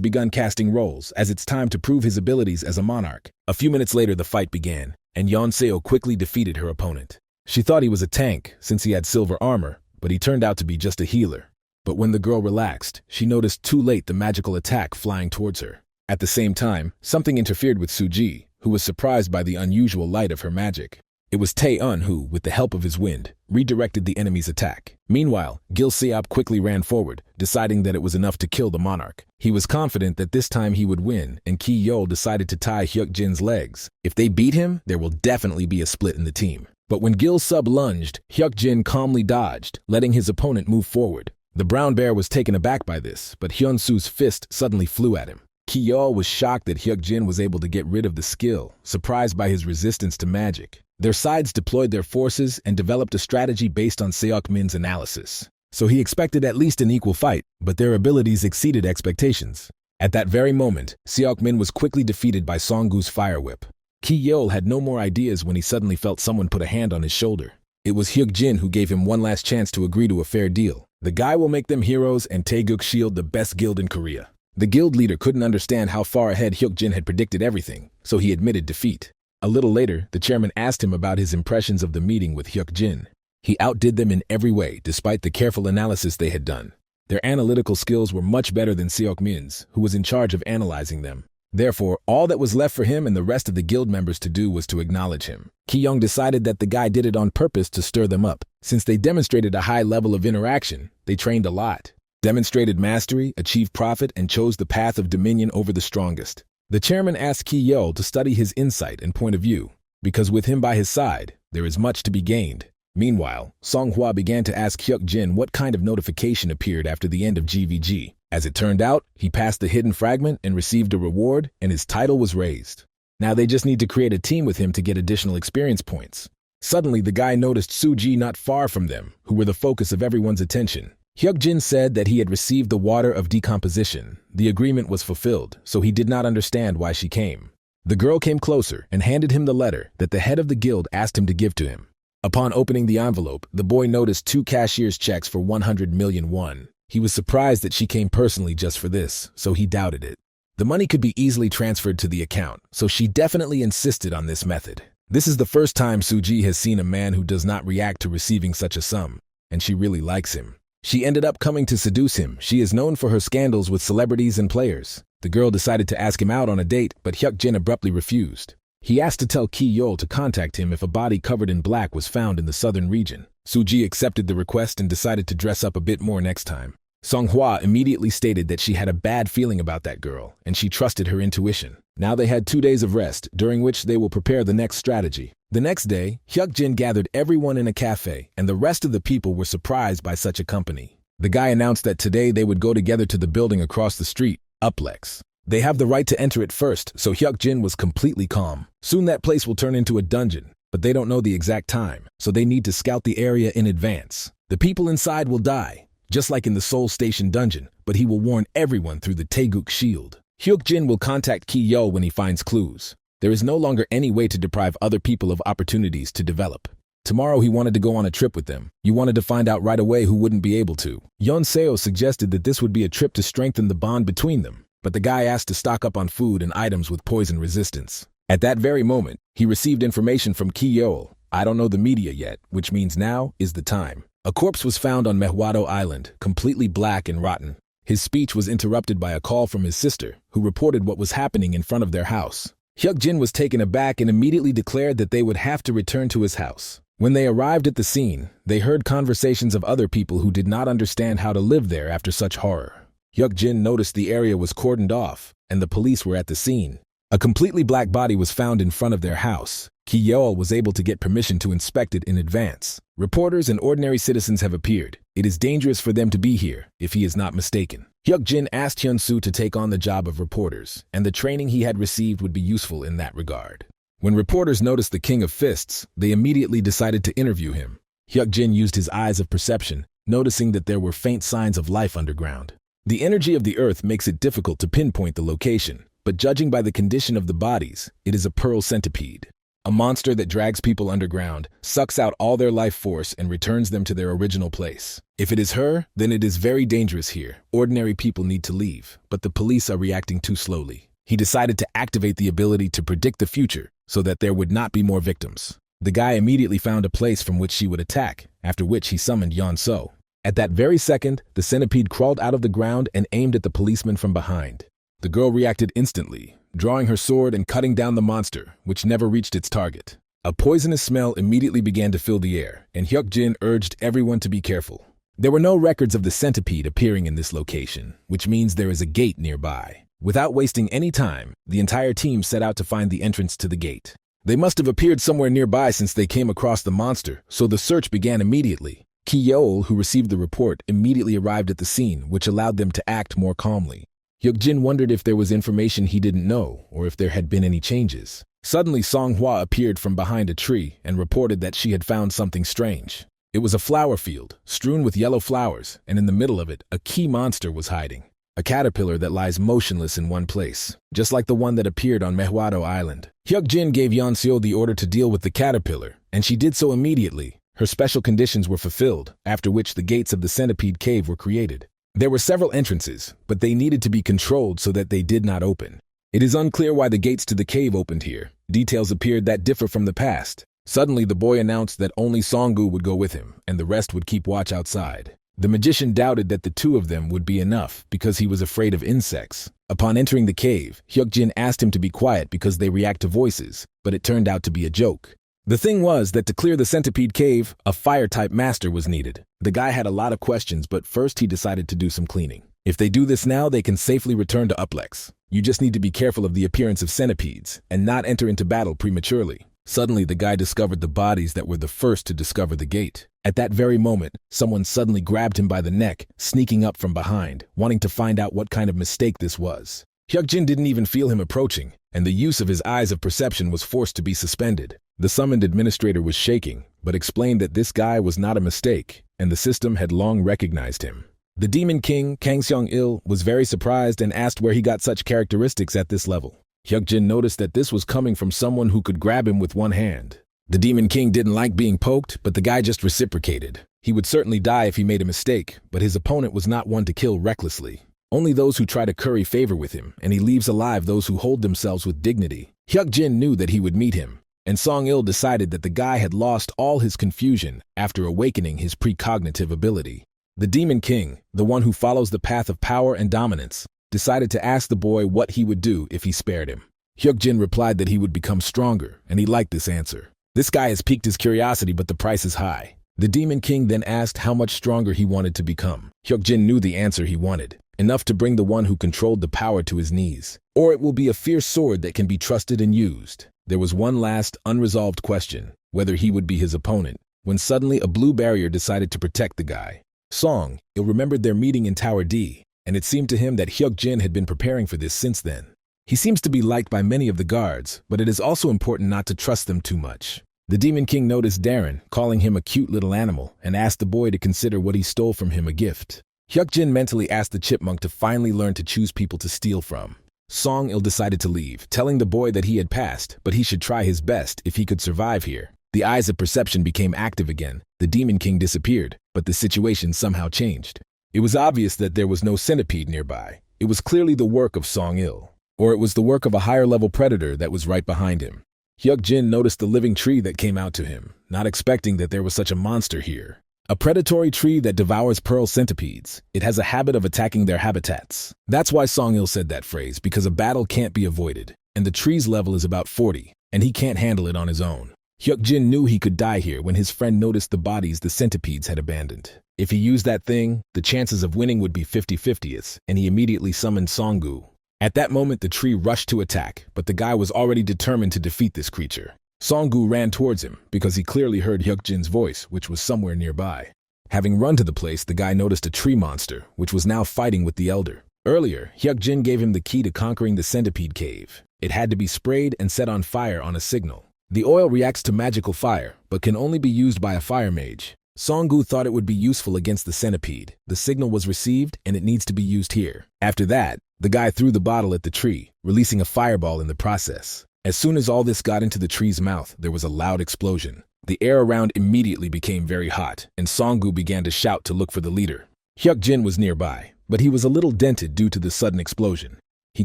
begun casting roles, as it's time to prove his abilities as a monarch. A few minutes later the fight began, and Yeon-seo quickly defeated her opponent. She thought he was a tank, since he had silver armor, but he turned out to be just a healer. But when the girl relaxed, she noticed too late the magical attack flying towards her. At the same time, something interfered with Suji, who was surprised by the unusual light of her magic. It was Tae-un who, with the help of his wind, redirected the enemy's attack. Meanwhile, Gil Seop quickly ran forward, deciding that it was enough to kill the monarch. He was confident that this time he would win, and Ki Yeol decided to tie Hyuk-jin's legs. If they beat him, there will definitely be a split in the team. But when Gil Sub lunged, Hyuk-jin calmly dodged, letting his opponent move forward. The brown bear was taken aback by this, but Hyun-soo's fist suddenly flew at him. Ki Yeol was shocked that Hyuk-jin was able to get rid of the skill, surprised by his resistance to magic. Their sides deployed their forces and developed a strategy based on Seok-min's analysis. So he expected at least an equal fight, but their abilities exceeded expectations. At that very moment, Seok-min was quickly defeated by Song-gu's fire whip. Ki Yeol had no more ideas when he suddenly felt someone put a hand on his shoulder. It was Hyuk-jin who gave him one last chance to agree to a fair deal. The guy will make them heroes and Taeguk Shield the best guild in Korea. The guild leader couldn't understand how far ahead Hyuk-jin had predicted everything, so he admitted defeat. A little later, the chairman asked him about his impressions of the meeting with Hyuk-jin. He outdid them in every way, despite the careful analysis they had done. Their analytical skills were much better than Seok-min's, who was in charge of analyzing them. Therefore, all that was left for him and the rest of the guild members to do was to acknowledge him. Ki-young decided that the guy did it on purpose to stir them up. Since they demonstrated a high level of interaction, they trained a lot, demonstrated mastery, achieved profit, and chose the path of dominion over the strongest. The chairman asked Ki Yeol to study his insight and point of view, because with him by his side, there is much to be gained. Meanwhile, Song-hwa began to ask Hyuk-jin what kind of notification appeared after the end of GVG. As it turned out, he passed the hidden fragment and received a reward, and his title was raised. Now they just need to create a team with him to get additional experience points. Suddenly, the guy noticed Suji not far from them, who were the focus of everyone's attention. Hyuk-jin said that he had received the water of decomposition. The agreement was fulfilled, so he did not understand why she came. The girl came closer and handed him the letter that the head of the guild asked him to give to him. Upon opening the envelope, the boy noticed 2 cashier's checks for 100 million won. He was surprised that she came personally just for this, so he doubted it. The money could be easily transferred to the account, so she definitely insisted on this method. This is the first time Suji has seen a man who does not react to receiving such a sum, and she really likes him. She ended up coming to seduce him. She is known for her scandals with celebrities and players. The girl decided to ask him out on a date, but Hyuk-jin abruptly refused. He asked to tell Ki Yeol to contact him if a body covered in black was found in the southern region. Suji accepted the request and decided to dress up a bit more next time. Song-hwa immediately stated that she had a bad feeling about that girl, and she trusted her intuition. Now they had 2 days of rest, during which they will prepare the next strategy. The next day, Hyuk-jin gathered everyone in a cafe, and the rest of the people were surprised by such a company. The guy announced that today they would go together to the building across the street, Uplex. They have the right to enter it first, so Hyuk-jin was completely calm. Soon that place will turn into a dungeon, but they don't know the exact time, so they need to scout the area in advance. The people inside will die, just like in the Seoul Station dungeon, but he will warn everyone through the Taeguk Shield. Hyuk-jin will contact Ki Yeol when he finds clues. There is no longer any way to deprive other people of opportunities to develop. Tomorrow he wanted to go on a trip with them. You wanted to find out right away who wouldn't be able to. Yeon Seo suggested that this would be a trip to strengthen the bond between them, but the guy asked to stock up on food and items with poison resistance. At that very moment, he received information from Ki Yeol. I don't know the media yet, which means now is the time. A corpse was found on Mehwado Island, completely black and rotten. His speech was interrupted by a call from his sister, who reported what was happening in front of their house. Hyuk-jin was taken aback and immediately declared that they would have to return to his house. When they arrived at the scene, they heard conversations of other people who did not understand how to live there after such horror. Hyuk-jin noticed the area was cordoned off, and the police were at the scene. A completely black body was found in front of their house. Ki Yeol was able to get permission to inspect it in advance. Reporters and ordinary citizens have appeared. It is dangerous for them to be here, if he is not mistaken. Hyuk-jin asked Hyun-soo to take on the job of reporters, and the training he had received would be useful in that regard. When reporters noticed the King of Fists, they immediately decided to interview him. Hyuk-jin used his eyes of perception, noticing that there were faint signs of life underground. The energy of the earth makes it difficult to pinpoint the location, but judging by the condition of the bodies, it is a pearl centipede. A monster that drags people underground, sucks out all their life force and returns them to their original place. If it is her, then it is very dangerous here. Ordinary people need to leave, but the police are reacting too slowly. He decided to activate the ability to predict the future so that there would not be more victims. The guy immediately found a place from which she would attack, after which he summoned Yeon-seo. At that very second, the centipede crawled out of the ground and aimed at the policeman from behind. The girl reacted instantly, drawing her sword and cutting down the monster, which never reached its target. A poisonous smell immediately began to fill the air, and Hyuk-jin urged everyone to be careful. There were no records of the centipede appearing in this location, which means there is a gate nearby. Without wasting any time, the entire team set out to find the entrance to the gate. They must have appeared somewhere nearby since they came across the monster, so the search began immediately. Ki-yeol, who received the report, immediately arrived at the scene, which allowed them to act more calmly. Hyuk-jin wondered if there was information he didn't know, or if there had been any changes. Suddenly, Songhwa appeared from behind a tree and reported that she had found something strange. It was a flower field, strewn with yellow flowers, and in the middle of it, a key monster was hiding. A caterpillar that lies motionless in one place, just like the one that appeared on MANHUA Island. Hyuk-jin gave Yeon-seo the order to deal with the caterpillar, and she did so immediately. Her special conditions were fulfilled, after which the gates of the centipede cave were created. There were several entrances, but they needed to be controlled so that they did not open. It is unclear why the gates to the cave opened here. Details appeared that differ from the past. Suddenly, the boy announced that only Songgu would go with him, and the rest would keep watch outside. The magician doubted that the two of them would be enough because he was afraid of insects. Upon entering the cave, Hyuk-jin asked him to be quiet because they react to voices, but it turned out to be a joke. The thing was that to clear the centipede cave, a fire-type master was needed. The guy had a lot of questions, but first he decided to do some cleaning. If they do this now, they can safely return to Uplex. You just need to be careful of the appearance of centipedes and not enter into battle prematurely. Suddenly, the guy discovered the bodies that were the first to discover the gate. At that very moment, someone suddenly grabbed him by the neck, sneaking up from behind, wanting to find out what kind of mistake this was. Hyuk-jin didn't even feel him approaching, and the use of his eyes of perception was forced to be suspended. The summoned administrator was shaking, but explained that this guy was not a mistake, and the system had long recognized him. The Demon King, Kang Seong-il, was very surprised and asked where he got such characteristics at this level. Hyuk-jin noticed that this was coming from someone who could grab him with one hand. The Demon King didn't like being poked, but the guy just reciprocated. He would certainly die if he made a mistake, but his opponent was not one to kill recklessly. Only those who try to curry favor with him, and he leaves alive those who hold themselves with dignity. Hyuk-jin knew that he would meet him, and Song-il decided that the guy had lost all his confusion after awakening his precognitive ability. The Demon King, the one who follows the path of power and dominance, decided to ask the boy what he would do if he spared him. Hyuk-jin replied that he would become stronger, and he liked this answer. This guy has piqued his curiosity, but the price is high. The Demon King then asked how much stronger he wanted to become. Hyuk-jin knew the answer he wanted, enough to bring the one who controlled the power to his knees. Or it will be a fierce sword that can be trusted and used. There was one last, unresolved question, whether he would be his opponent, when suddenly a blue barrier decided to protect the guy. Song-il remembered their meeting in Tower D, and it seemed to him that Hyuk-jin had been preparing for this since then. He seems to be liked by many of the guards, but it is also important not to trust them too much. The Demon King noticed Darren, calling him a cute little animal, and asked the boy to consider what he stole from him a gift. Hyuk-jin mentally asked the chipmunk to finally learn to choose people to steal from. Song-il decided to leave, telling the boy that he had passed, but he should try his best if he could survive here. The eyes of perception became active again. The Demon King disappeared, but the situation somehow changed. It was obvious that there was no centipede nearby. It was clearly the work of Song-il, or it was the work of a higher-level predator that was right behind him. Hyuk-jin noticed the living tree that came out to him, not expecting that there was such a monster here. A predatory tree that devours pearl centipedes. It has a habit of attacking their habitats. That's why Song-il said that phrase, because a battle can't be avoided, and the tree's level is about 40, and he can't handle it on his own. Hyuk-jin knew he could die here when his friend noticed the bodies the centipedes had abandoned. If he used that thing, the chances of winning would be 50-50, and he immediately summoned Songgu. At that moment, the tree rushed to attack, but the guy was already determined to defeat this creature. Songgu ran towards him because he clearly heard Hyuk-jin's voice, which was somewhere nearby. Having run to the place, the guy noticed a tree monster, which was now fighting with the elder. Earlier, Hyuk-jin gave him the key to conquering the centipede cave. It had to be sprayed and set on fire on a signal. The oil reacts to magical fire, but can only be used by a fire mage. Songgu thought it would be useful against the centipede. The signal was received, and it needs to be used here. After that, the guy threw the bottle at the tree, releasing a fireball in the process. As soon as all this got into the tree's mouth, there was a loud explosion. The air around immediately became very hot, and Songgu began to shout to look for the leader. Hyuk-jin was nearby, but he was a little dented due to the sudden explosion. He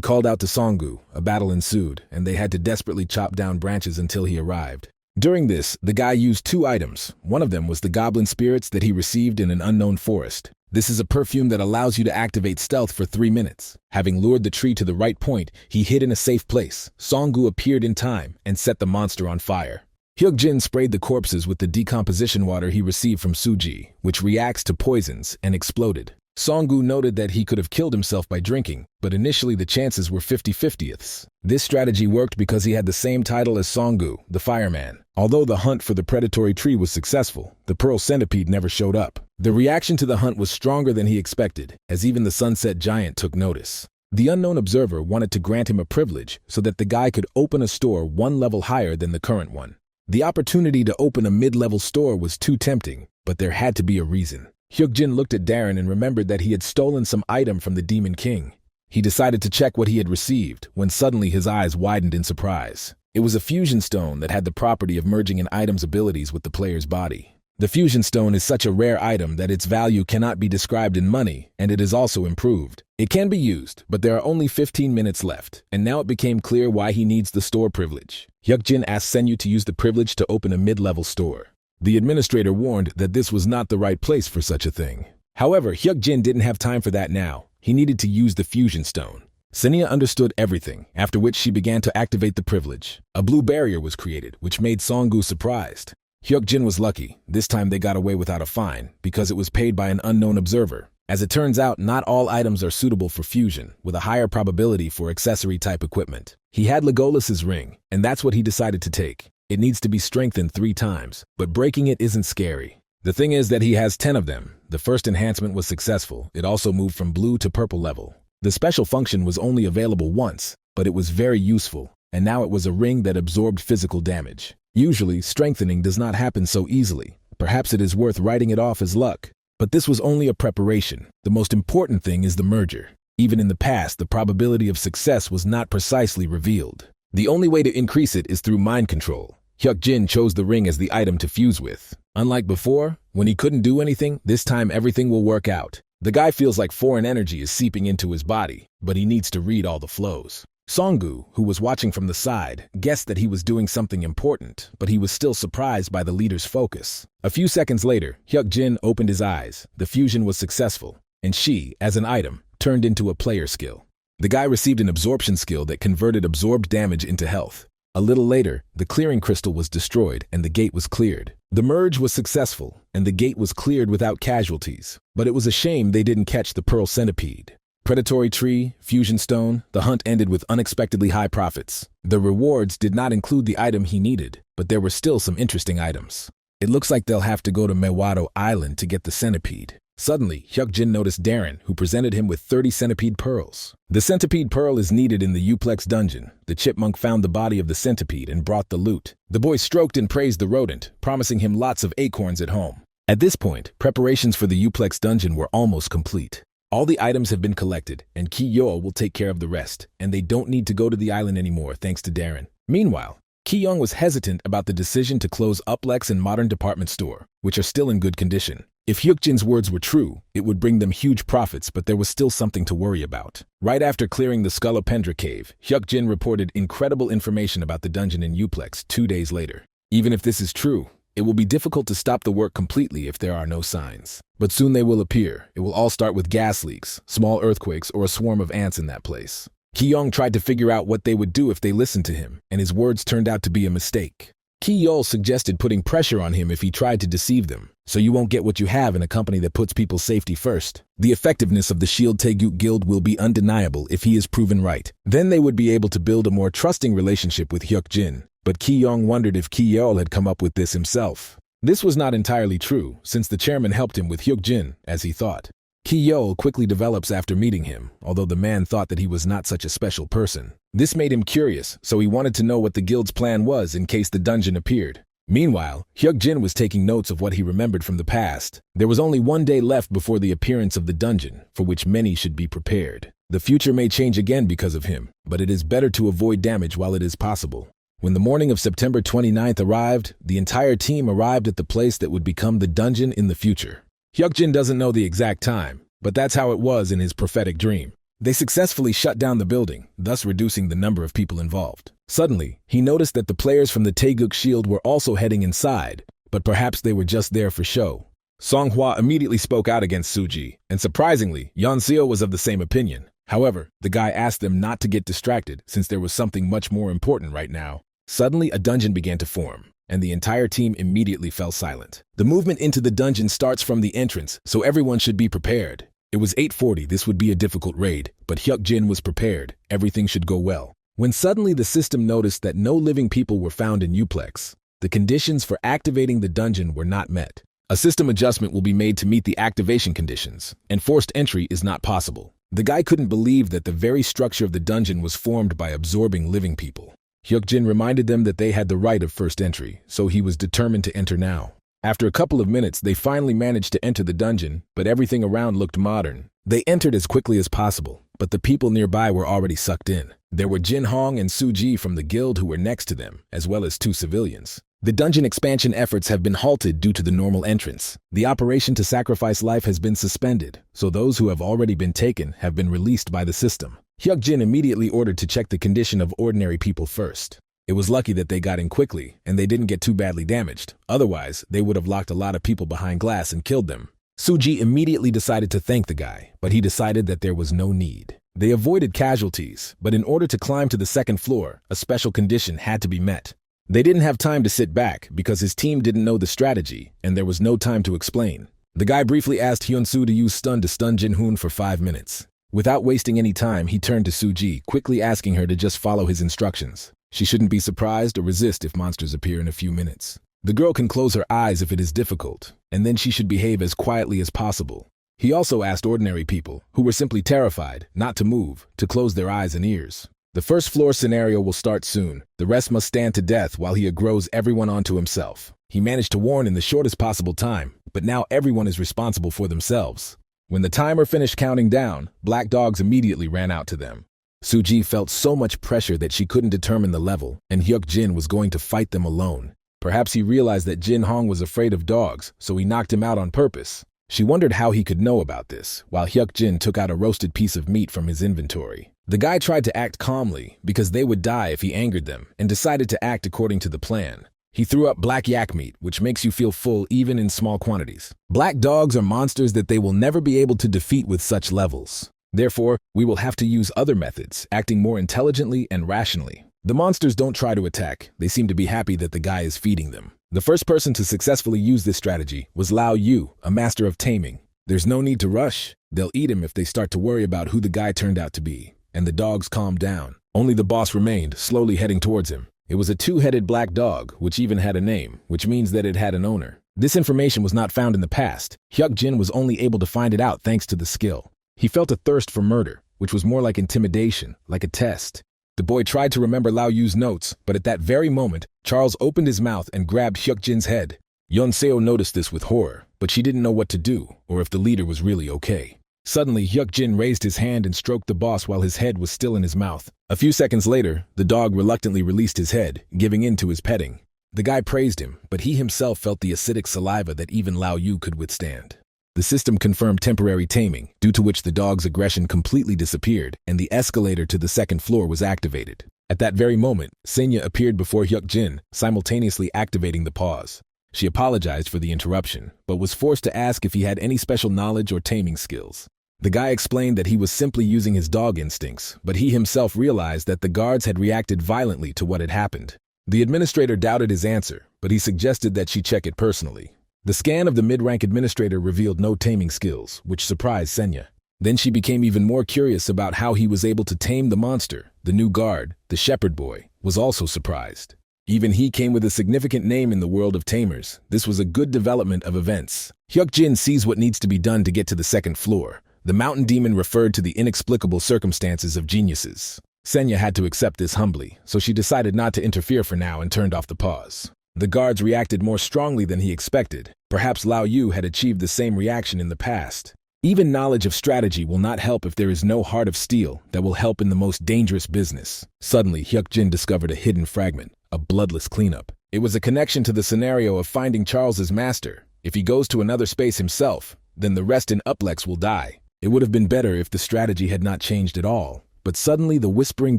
called out to Songgu, a battle ensued, and they had to desperately chop down branches until he arrived. During this, the guy used 2 items. One of them was the goblin spirits that he received in an unknown forest. This is a perfume that allows you to activate stealth for 3 minutes. Having lured the tree to the right point, he hid in a safe place. Songgu appeared in time and set the monster on fire. Hyuk-jin sprayed the corpses with the decomposition water he received from Suji, which reacts to poisons, and exploded. Song-gu noted that he could have killed himself by drinking, but initially the chances were 50-50ths. This strategy worked because he had the same title as Song-gu, the fireman. Although the hunt for the predatory tree was successful, the pearl centipede never showed up. The reaction to the hunt was stronger than he expected, as even the sunset giant took notice. The unknown observer wanted to grant him a privilege so that the guy could open a store one level higher than the current one. The opportunity to open a mid-level store was too tempting, but there had to be a reason. Hyuk-jin looked at Darren and remembered that he had stolen some item from the Demon King. He decided to check what he had received, when suddenly his eyes widened in surprise. It was a fusion stone that had the property of merging an item's abilities with the player's body. The fusion stone is such a rare item that its value cannot be described in money, and it is also improved. It can be used, but there are only 15 minutes left, and now it became clear why he needs the store privilege. Hyuk-jin asked Senyu to use the privilege to open a mid-level store. The administrator warned that this was not the right place for such a thing. However, Hyuk-jin didn't have time for that now. He needed to use the fusion stone. Senya understood everything, after which she began to activate the privilege. A blue barrier was created, which made Song-gu surprised. Hyuk-jin was lucky. This time they got away without a fine, because it was paid by an unknown observer. As it turns out, not all items are suitable for fusion, with a higher probability for accessory-type equipment. He had Legolas's ring, and that's what he decided to take. It needs to be strengthened 3 times, but breaking it isn't scary. The thing is that he has 10 of them. The first enhancement was successful. It also moved from blue to purple level. The special function was only available once, but it was very useful, and now it was a ring that absorbed physical damage. Usually, strengthening does not happen so easily. Perhaps it is worth writing it off as luck. But this was only a preparation. The most important thing is the merger. Even in the past, the probability of success was not precisely revealed. The only way to increase it is through mind control. Hyuk-jin chose the ring as the item to fuse with. Unlike before, when he couldn't do anything, this time everything will work out. The guy feels like foreign energy is seeping into his body, but he needs to read all the flows. Song-gu, who was watching from the side, guessed that he was doing something important, but he was still surprised by the leader's focus. A few seconds later, Hyuk-jin opened his eyes. The fusion was successful, and she, as an item, turned into a player skill. The guy received an absorption skill that converted absorbed damage into health. A little later, the clearing crystal was destroyed and the gate was cleared. The merge was successful, and the gate was cleared without casualties, but it was a shame they didn't catch the pearl centipede. Predatory tree, fusion stone, the hunt ended with unexpectedly high profits. The rewards did not include the item he needed, but there were still some interesting items. It looks like they'll have to go to Mewado Island to get the centipede. Suddenly, Hyuk-jin noticed Darren, who presented him with 30 centipede pearls. The centipede pearl is needed in the Uplex dungeon. The chipmunk found the body of the centipede and brought the loot. The boy stroked and praised the rodent, promising him lots of acorns at home. At this point, preparations for the Uplex dungeon were almost complete. All the items have been collected, and Ki-yo will take care of the rest, and they don't need to go to the island anymore thanks to Darren. Meanwhile, Ki-young was hesitant about the decision to close Uplex and Modern Department Store, which are still in good condition. If Hyuk-jin's words were true, it would bring them huge profits, but there was still something to worry about. Right after clearing the Scolopendra cave, Hyuk-jin reported incredible information about the dungeon in Uplex 2 days later. Even if this is true, it will be difficult to stop the work completely if there are no signs. But soon they will appear. It will all start with gas leaks, small earthquakes, or a swarm of ants in that place. Ki-young tried to figure out what they would do if they listened to him, and his words turned out to be a mistake. Ki-yeol suggested putting pressure on him if he tried to deceive them, so you won't get what you have in a company that puts people's safety first. The effectiveness of the Shield Taeguk Guild will be undeniable if he is proven right. Then they would be able to build a more trusting relationship with Hyuk-jin. But Ki-young wondered if Ki-yeol had come up with this himself. This was not entirely true, since the chairman helped him with Hyuk-jin, as he thought. Ki-yeol quickly develops after meeting him, although the man thought that he was not such a special person. This made him curious, so he wanted to know what the guild's plan was in case the dungeon appeared. Meanwhile, Hyuk-jin was taking notes of what he remembered from the past. There was only 1 day left before the appearance of the dungeon, for which many should be prepared. The future may change again because of him, but it is better to avoid damage while it is possible. When the morning of September 29th arrived, the entire team arrived at the place that would become the dungeon in the future. Hyuk-jin doesn't know the exact time, but that's how it was in his prophetic dream. They successfully shut down the building, thus reducing the number of people involved. Suddenly, he noticed that the players from the Taeguk Shield were also heading inside, but perhaps they were just there for show. Songhua immediately spoke out against Suji, and surprisingly, Yeonseo was of the same opinion. However, the guy asked them not to get distracted since there was something much more important right now. Suddenly, a dungeon began to form. and the entire team immediately fell silent. The movement into the dungeon starts from the entrance, so everyone should be prepared. It was 8:40, this would be a difficult raid, but Hyuk-jin was prepared. Everything should go well. When suddenly the system noticed that no living people were found in Uplex, the conditions for activating the dungeon were not met. A system adjustment will be made to meet the activation conditions, and forced entry is not possible. The guy couldn't believe that the very structure of the dungeon was formed by absorbing living people. Hyuk-jin reminded them that they had the right of first entry, so he was determined to enter now. After a couple of minutes, they finally managed to enter the dungeon, but everything around looked modern. They entered as quickly as possible, but the people nearby were already sucked in. There were Jin Hong and Suji from the guild who were next to them, as well as 2 civilians. The dungeon expansion efforts have been halted due to the normal entrance. The operation to sacrifice life has been suspended, so those who have already been taken have been released by the system. Hyuk-jin immediately ordered to check the condition of ordinary people first. It was lucky that they got in quickly, and they didn't get too badly damaged. Otherwise, they would have locked a lot of people behind glass and killed them. Suji immediately decided to thank the guy, but he decided that there was no need. They avoided casualties, but in order to climb to the second floor, a special condition had to be met. They didn't have time to sit back because his team didn't know the strategy, and there was no time to explain. The guy briefly asked Hyun-soo to use stun to stun Jin-hoon for 5 minutes. Without wasting any time, he turned to Suji, quickly asking her to just follow his instructions. She shouldn't be surprised or resist if monsters appear in a few minutes. The girl can close her eyes if it is difficult, and then she should behave as quietly as possible. He also asked ordinary people, who were simply terrified, not to move, to close their eyes and ears. The first floor scenario will start soon. The rest must stand to death while he aggroes everyone onto himself. He managed to warn in the shortest possible time, but now everyone is responsible for themselves. When the timer finished counting down, black dogs immediately ran out to them. Suji felt so much pressure that she couldn't determine the level, and Hyuk-jin was going to fight them alone. Perhaps he realized that Jin Hong was afraid of dogs, so he knocked him out on purpose. She wondered how he could know about this, while Hyuk-jin took out a roasted piece of meat from his inventory. The guy tried to act calmly, because they would die if he angered them, and decided to act according to the plan. He threw up black yak meat, which makes you feel full even in small quantities. Black dogs are monsters that they will never be able to defeat with such levels. Therefore, we will have to use other methods, acting more intelligently and rationally. The monsters don't try to attack, they seem to be happy that the guy is feeding them. The first person to successfully use this strategy was Lao Yu, a master of taming. There's no need to rush. They'll eat him if they start to worry about who the guy turned out to be. And the dogs calmed down. Only the boss remained, slowly heading towards him. It was a 2-headed black dog, which even had a name, which means that it had an owner. This information was not found in the past. Hyuk-jin was only able to find it out thanks to the skill. He felt a thirst for murder, which was more like intimidation, like a test. The boy tried to remember Lao Yu's notes, but at that very moment, Charles opened his mouth and grabbed Hyuk-jin's head. Yeon-seo noticed this with horror, but she didn't know what to do, or if the leader was really okay. Suddenly, Hyuk-jin raised his hand and stroked the boss while his head was still in his mouth. A few seconds later, the dog reluctantly released his head, giving in to his petting. The guy praised him, but he himself felt the acidic saliva that even Lao Yu could withstand. The system confirmed temporary taming, due to which the dog's aggression completely disappeared, and the escalator to the second floor was activated. At that very moment, Senya appeared before Hyuk-jin, simultaneously activating the pause. She apologized for the interruption, but was forced to ask if he had any special knowledge or taming skills. The guy explained that he was simply using his dog instincts, but he himself realized that the guards had reacted violently to what had happened. The administrator doubted his answer, but he suggested that she check it personally. The scan of the mid-rank administrator revealed no taming skills, which surprised Senya. Then she became even more curious about how he was able to tame the monster. The new guard, the shepherd boy, was also surprised. Even he came with a significant name in the world of tamers. This was a good development of events. Hyuk-jin sees what needs to be done to get to the second floor. The mountain demon referred to the inexplicable circumstances of geniuses. Senya had to accept this humbly, so she decided not to interfere for now and turned off the pause. The guards reacted more strongly than he expected. Perhaps Lao Yu had achieved the same reaction in the past. Even knowledge of strategy will not help if there is no heart of steel that will help in the most dangerous business. Suddenly, Hyuk-jin discovered a hidden fragment, a bloodless cleanup. It was a connection to the scenario of finding Charles's master. If he goes to another space himself, then the rest in Uplex will die. It would have been better if the strategy had not changed at all. But suddenly the Whispering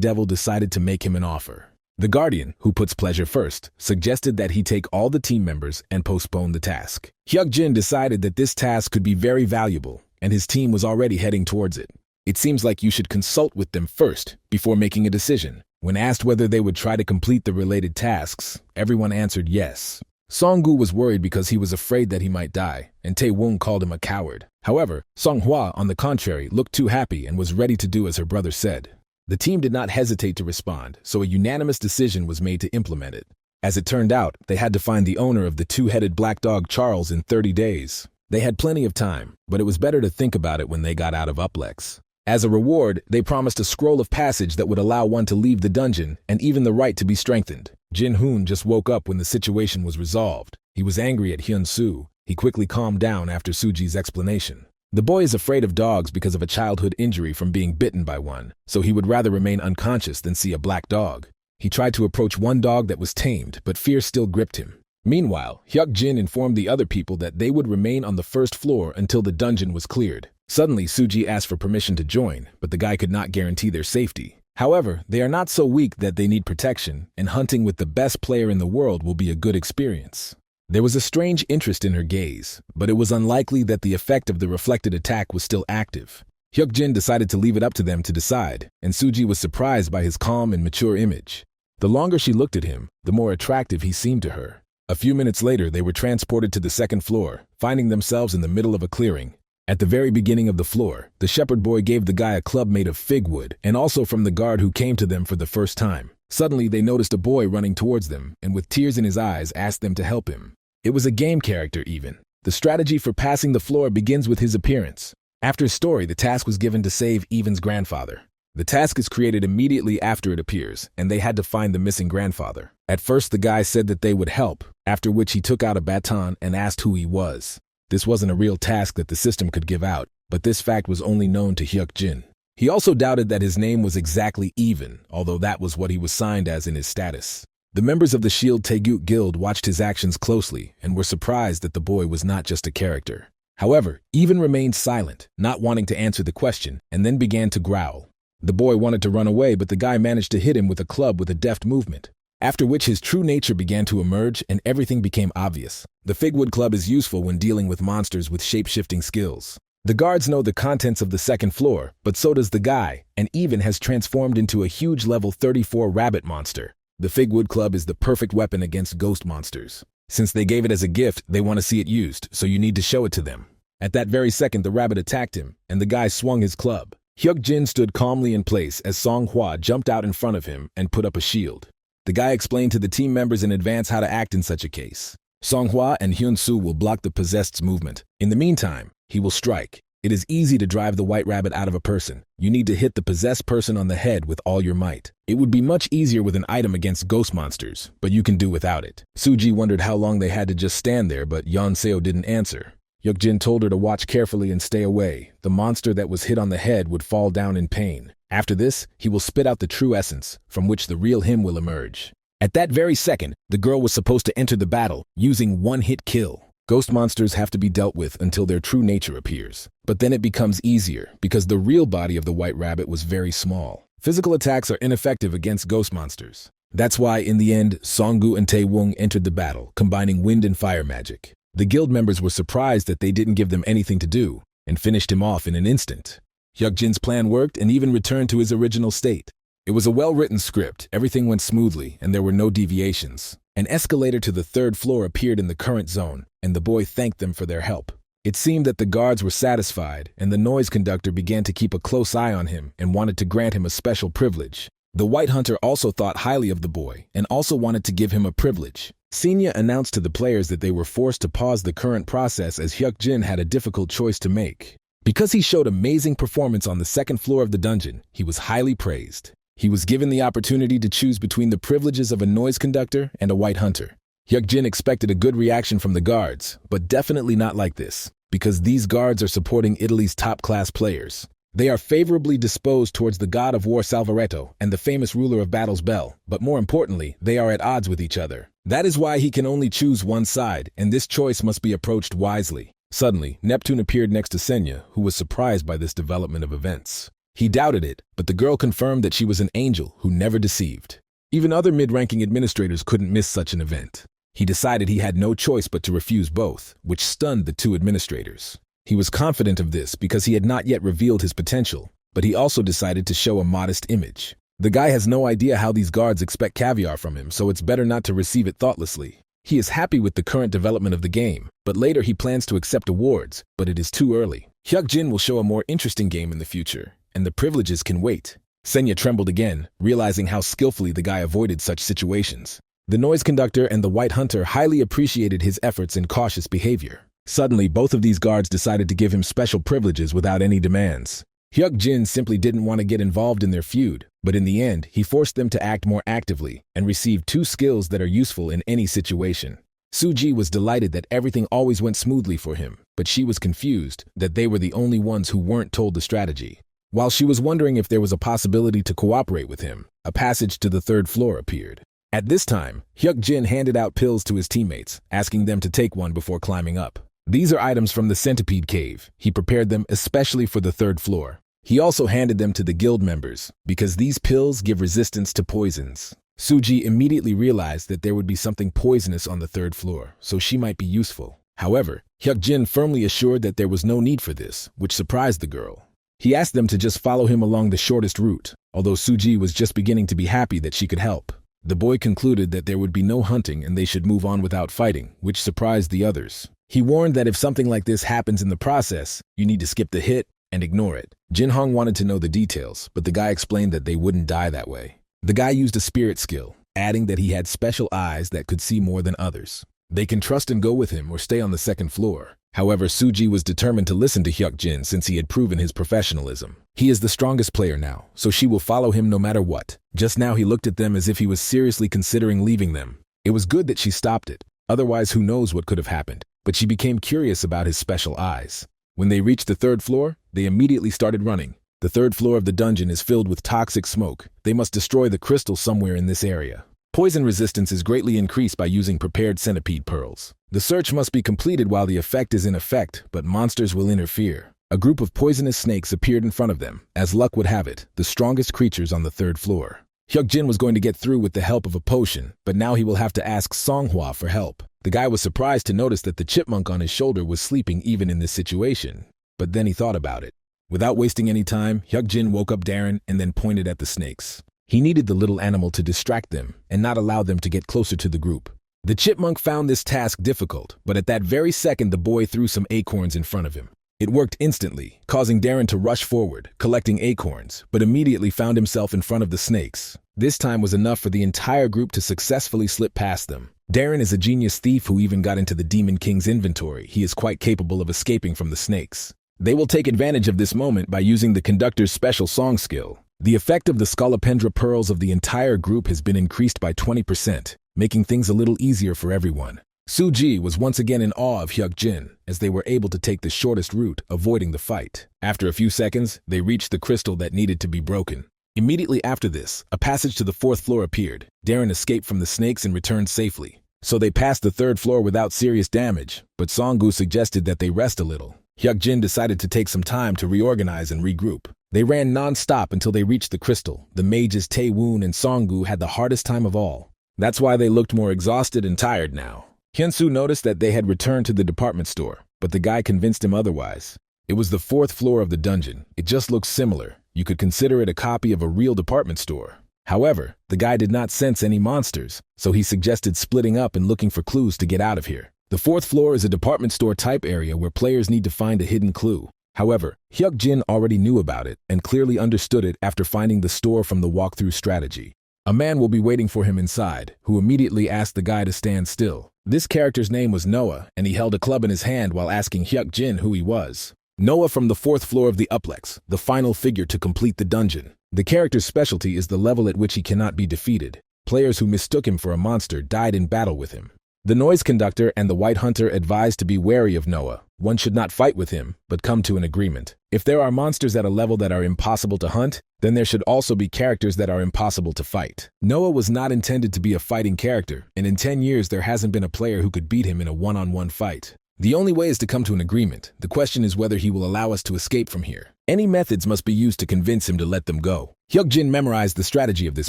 Devil decided to make him an offer. The Guardian, who puts pleasure first, suggested that he take all the team members and postpone the task. Hyuk-jin decided that this task could be very valuable, and his team was already heading towards it. It seems like you should consult with them first, before making a decision. When asked whether they would try to complete the related tasks, everyone answered yes. Song-gu was worried because he was afraid that he might die, and Tae-woong called him a coward. However, Song-hwa, on the contrary, looked too happy and was ready to do as her brother said. The team did not hesitate to respond, so a unanimous decision was made to implement it. As it turned out, they had to find the owner of the two-headed black dog Charles in 30 days. They had plenty of time, but it was better to think about it when they got out of Uplex. As a reward, they promised a scroll of passage that would allow one to leave the dungeon and even the right to be strengthened. Jin-hoon just woke up when the situation was resolved. He was angry at Hyun-soo. He quickly calmed down after Suji's explanation. The boy is afraid of dogs because of a childhood injury from being bitten by one, so he would rather remain unconscious than see a black dog. He tried to approach one dog that was tamed, but fear still gripped him. Meanwhile, Hyuk-jin informed the other people that they would remain on the first floor until the dungeon was cleared. Suddenly, Suji asked for permission to join, but the guy could not guarantee their safety. However, they are not so weak that they need protection, and hunting with the best player in the world will be a good experience. There was a strange interest in her gaze, but it was unlikely that the effect of the reflected attack was still active. Hyuk-jin decided to leave it up to them to decide, and Suji was surprised by his calm and mature image. The longer she looked at him, the more attractive he seemed to her. A few minutes later, they were transported to the second floor, finding themselves in the middle of a clearing. At the very beginning of the floor, the shepherd boy gave the guy a club made of fig wood, and also from the guard who came to them for the first time. Suddenly, they noticed a boy running towards them, and with tears in his eyes, asked them to help him. It was a game character even. The strategy for passing the floor begins with his appearance. After his story, the task was given to save Evan's grandfather. The task is created immediately after it appears, and they had to find the missing grandfather. At first, the guy said that they would help, after which he took out a baton and asked who he was. This wasn't a real task that the system could give out, but this fact was only known to Hyuk-jin. He also doubted that his name was exactly Even, although that was what he was signed as in his status. The members of the Shield Taegyuk Guild watched his actions closely and were surprised that the boy was not just a character. However, Even remained silent, not wanting to answer the question, and then began to growl. The boy wanted to run away, but the guy managed to hit him with a club with a deft movement. After which his true nature began to emerge and everything became obvious. The Figwood Club is useful when dealing with monsters with shape-shifting skills. The guards know the contents of the second floor, but so does the guy, and Even has transformed into a huge level 34 rabbit monster. The Figwood Club is the perfect weapon against ghost monsters. Since they gave it as a gift, they want to see it used, so you need to show it to them. At that very second, the rabbit attacked him, and the guy swung his club. Hyuk-jin stood calmly in place as Song-hwa jumped out in front of him and put up a shield. The guy explained to the team members in advance how to act in such a case. Song-hwa and Hyun-soo will block the possessed's movement. In the meantime, he will strike. It is easy to drive the white rabbit out of a person. You need to hit the possessed person on the head with all your might. It would be much easier with an item against ghost monsters, but you can do without it. Suji wondered how long they had to just stand there, but Yeon-seo didn't answer. Hyuk-jin told her to watch carefully and stay away. The monster that was hit on the head would fall down in pain. After this, he will spit out the true essence, from which the real him will emerge. At that very second, the girl was supposed to enter the battle, using one-hit kill. Ghost monsters have to be dealt with until their true nature appears. But then it becomes easier, because the real body of the white rabbit was very small. Physical attacks are ineffective against ghost monsters. That's why, in the end, Song-gu and Tae-woong entered the battle, combining wind and fire magic. The guild members were surprised that they didn't give them anything to do, and finished him off in an instant. Hyuk-jin's plan worked and even returned to his original state. It was a well-written script, everything went smoothly, and there were no deviations. An escalator to the third floor appeared in the current zone, and the boy thanked them for their help. It seemed that the guards were satisfied, and the noise conductor began to keep a close eye on him and wanted to grant him a special privilege. The White Hunter also thought highly of the boy, and also wanted to give him a privilege. Senya announced to the players that they were forced to pause the current process as Hyuk-jin had a difficult choice to make. Because he showed amazing performance on the second floor of the dungeon, he was highly praised. He was given the opportunity to choose between the privileges of a noise conductor and a White Hunter. Hyuk-jin expected a good reaction from the guards, but definitely not like this, because these guards are supporting Italy's top-class players. They are favorably disposed towards the god of war Salvaretto and the famous ruler of battles Bel, but more importantly, they are at odds with each other. That is why he can only choose one side, and this choice must be approached wisely. Suddenly, Neptune appeared next to Senya, who was surprised by this development of events. He doubted it, but the girl confirmed that she was an angel who never deceived. Even other mid-ranking administrators couldn't miss such an event. He decided he had no choice but to refuse both, which stunned the two administrators. He was confident of this because he had not yet revealed his potential, but he also decided to show a modest image. The guy has no idea how these guards expect caviar from him, so it's better not to receive it thoughtlessly. He is happy with the current development of the game, but later he plans to accept awards, but it is too early. Hyuk-jin will show a more interesting game in the future, and the privileges can wait. Senya trembled again, realizing how skillfully the guy avoided such situations. The noise conductor and the white hunter highly appreciated his efforts and cautious behavior. Suddenly, both of these guards decided to give him special privileges without any demands. Hyuk-jin simply didn't want to get involved in their feud, but in the end, he forced them to act more actively and received 2 skills that are useful in any situation. Suji was delighted that everything always went smoothly for him, but she was confused that they were the only ones who weren't told the strategy. While she was wondering if there was a possibility to cooperate with him, a passage to the 3rd floor appeared. At this time, Hyuk-jin handed out pills to his teammates, asking them to take one before climbing up. These are items from the Centipede Cave. He prepared them especially for the 3rd floor. He also handed them to the guild members, because these pills give resistance to poisons. Suji immediately realized that there would be something poisonous on the 3rd floor, so she might be useful. However, Hyuk-jin firmly assured that there was no need for this, which surprised the girl. He asked them to just follow him along the shortest route, although Suji was just beginning to be happy that she could help. The boy concluded that there would be no hunting and they should move on without fighting, which surprised the others. He warned that if something like this happens in the process, you need to skip the hit and ignore it. Jin Hong wanted to know the details, but the guy explained that they wouldn't die that way. The guy used a spirit skill, adding that he had special eyes that could see more than others. They can trust and go with him or stay on the 2nd floor. However, Suji was determined to listen to Hyuk-jin since he had proven his professionalism. He is the strongest player now, so she will follow him no matter what. Just now he looked at them as if he was seriously considering leaving them. It was good that she stopped it, otherwise who knows what could have happened. But she became curious about his special eyes. When they reached the 3rd floor, they immediately started running. The 3rd floor of the dungeon is filled with toxic smoke. They must destroy the crystal somewhere in this area. Poison resistance is greatly increased by using prepared centipede pearls. The search must be completed while the effect is in effect, but monsters will interfere. A group of poisonous snakes appeared in front of them. As luck would have it, the strongest creatures on the 3rd floor. Hyuk-jin was going to get through with the help of a potion, but now he will have to ask Songhwa for help. The guy was surprised to notice that the chipmunk on his shoulder was sleeping even in this situation. But then he thought about it. Without wasting any time, Hyuk-jin woke up Darren and then pointed at the snakes. He needed the little animal to distract them and not allow them to get closer to the group. The chipmunk found this task difficult, but at that very second the boy threw some acorns in front of him. It worked instantly, causing Darren to rush forward, collecting acorns, but immediately found himself in front of the snakes. This time was enough for the entire group to successfully slip past them. Darren is a genius thief who even got into the Demon King's inventory. He is quite capable of escaping from the snakes. They will take advantage of this moment by using the conductor's special song skill. The effect of the Scolopendra pearls of the entire group has been increased by 20%, making things a little easier for everyone. Suji was once again in awe of Hyuk-jin, as they were able to take the shortest route, avoiding the fight. After a few seconds, they reached the crystal that needed to be broken. Immediately after this, a passage to the 4th floor appeared. Darren escaped from the snakes and returned safely. So they passed the 3rd floor without serious damage, but Songgu suggested that they rest a little. Hyuk-jin decided to take some time to reorganize and regroup. They ran non-stop until they reached the crystal. The mages Tae-woon and Songgu had the hardest time of all. That's why they looked more exhausted and tired now. Hyunsu noticed that they had returned to the department store, but the guy convinced him otherwise. It was the 4th floor of the dungeon. It just looked similar. You could consider it a copy of a real department store. However, the guy did not sense any monsters, so he suggested splitting up and looking for clues to get out of here. The 4th floor is a department store type area where players need to find a hidden clue. However, Hyuk-jin already knew about it and clearly understood it after finding the store from the walkthrough strategy. A man will be waiting for him inside, who immediately asked the guy to stand still. This character's name was Noah, and he held a club in his hand while asking Hyuk-jin who he was. Noah from the 4th floor of the Uplex, the final figure to complete the dungeon. The character's specialty is the level at which he cannot be defeated. Players who mistook him for a monster died in battle with him. The noise conductor and the white hunter advised to be wary of Noah. One should not fight with him, but come to an agreement. If there are monsters at a level that are impossible to hunt, then there should also be characters that are impossible to fight. Noah was not intended to be a fighting character, and in 10 years there hasn't been a player who could beat him in a one-on-one fight. The only way is to come to an agreement. The question is whether he will allow us to escape from here. Any methods must be used to convince him to let them go. Hyuk-jin memorized the strategy of this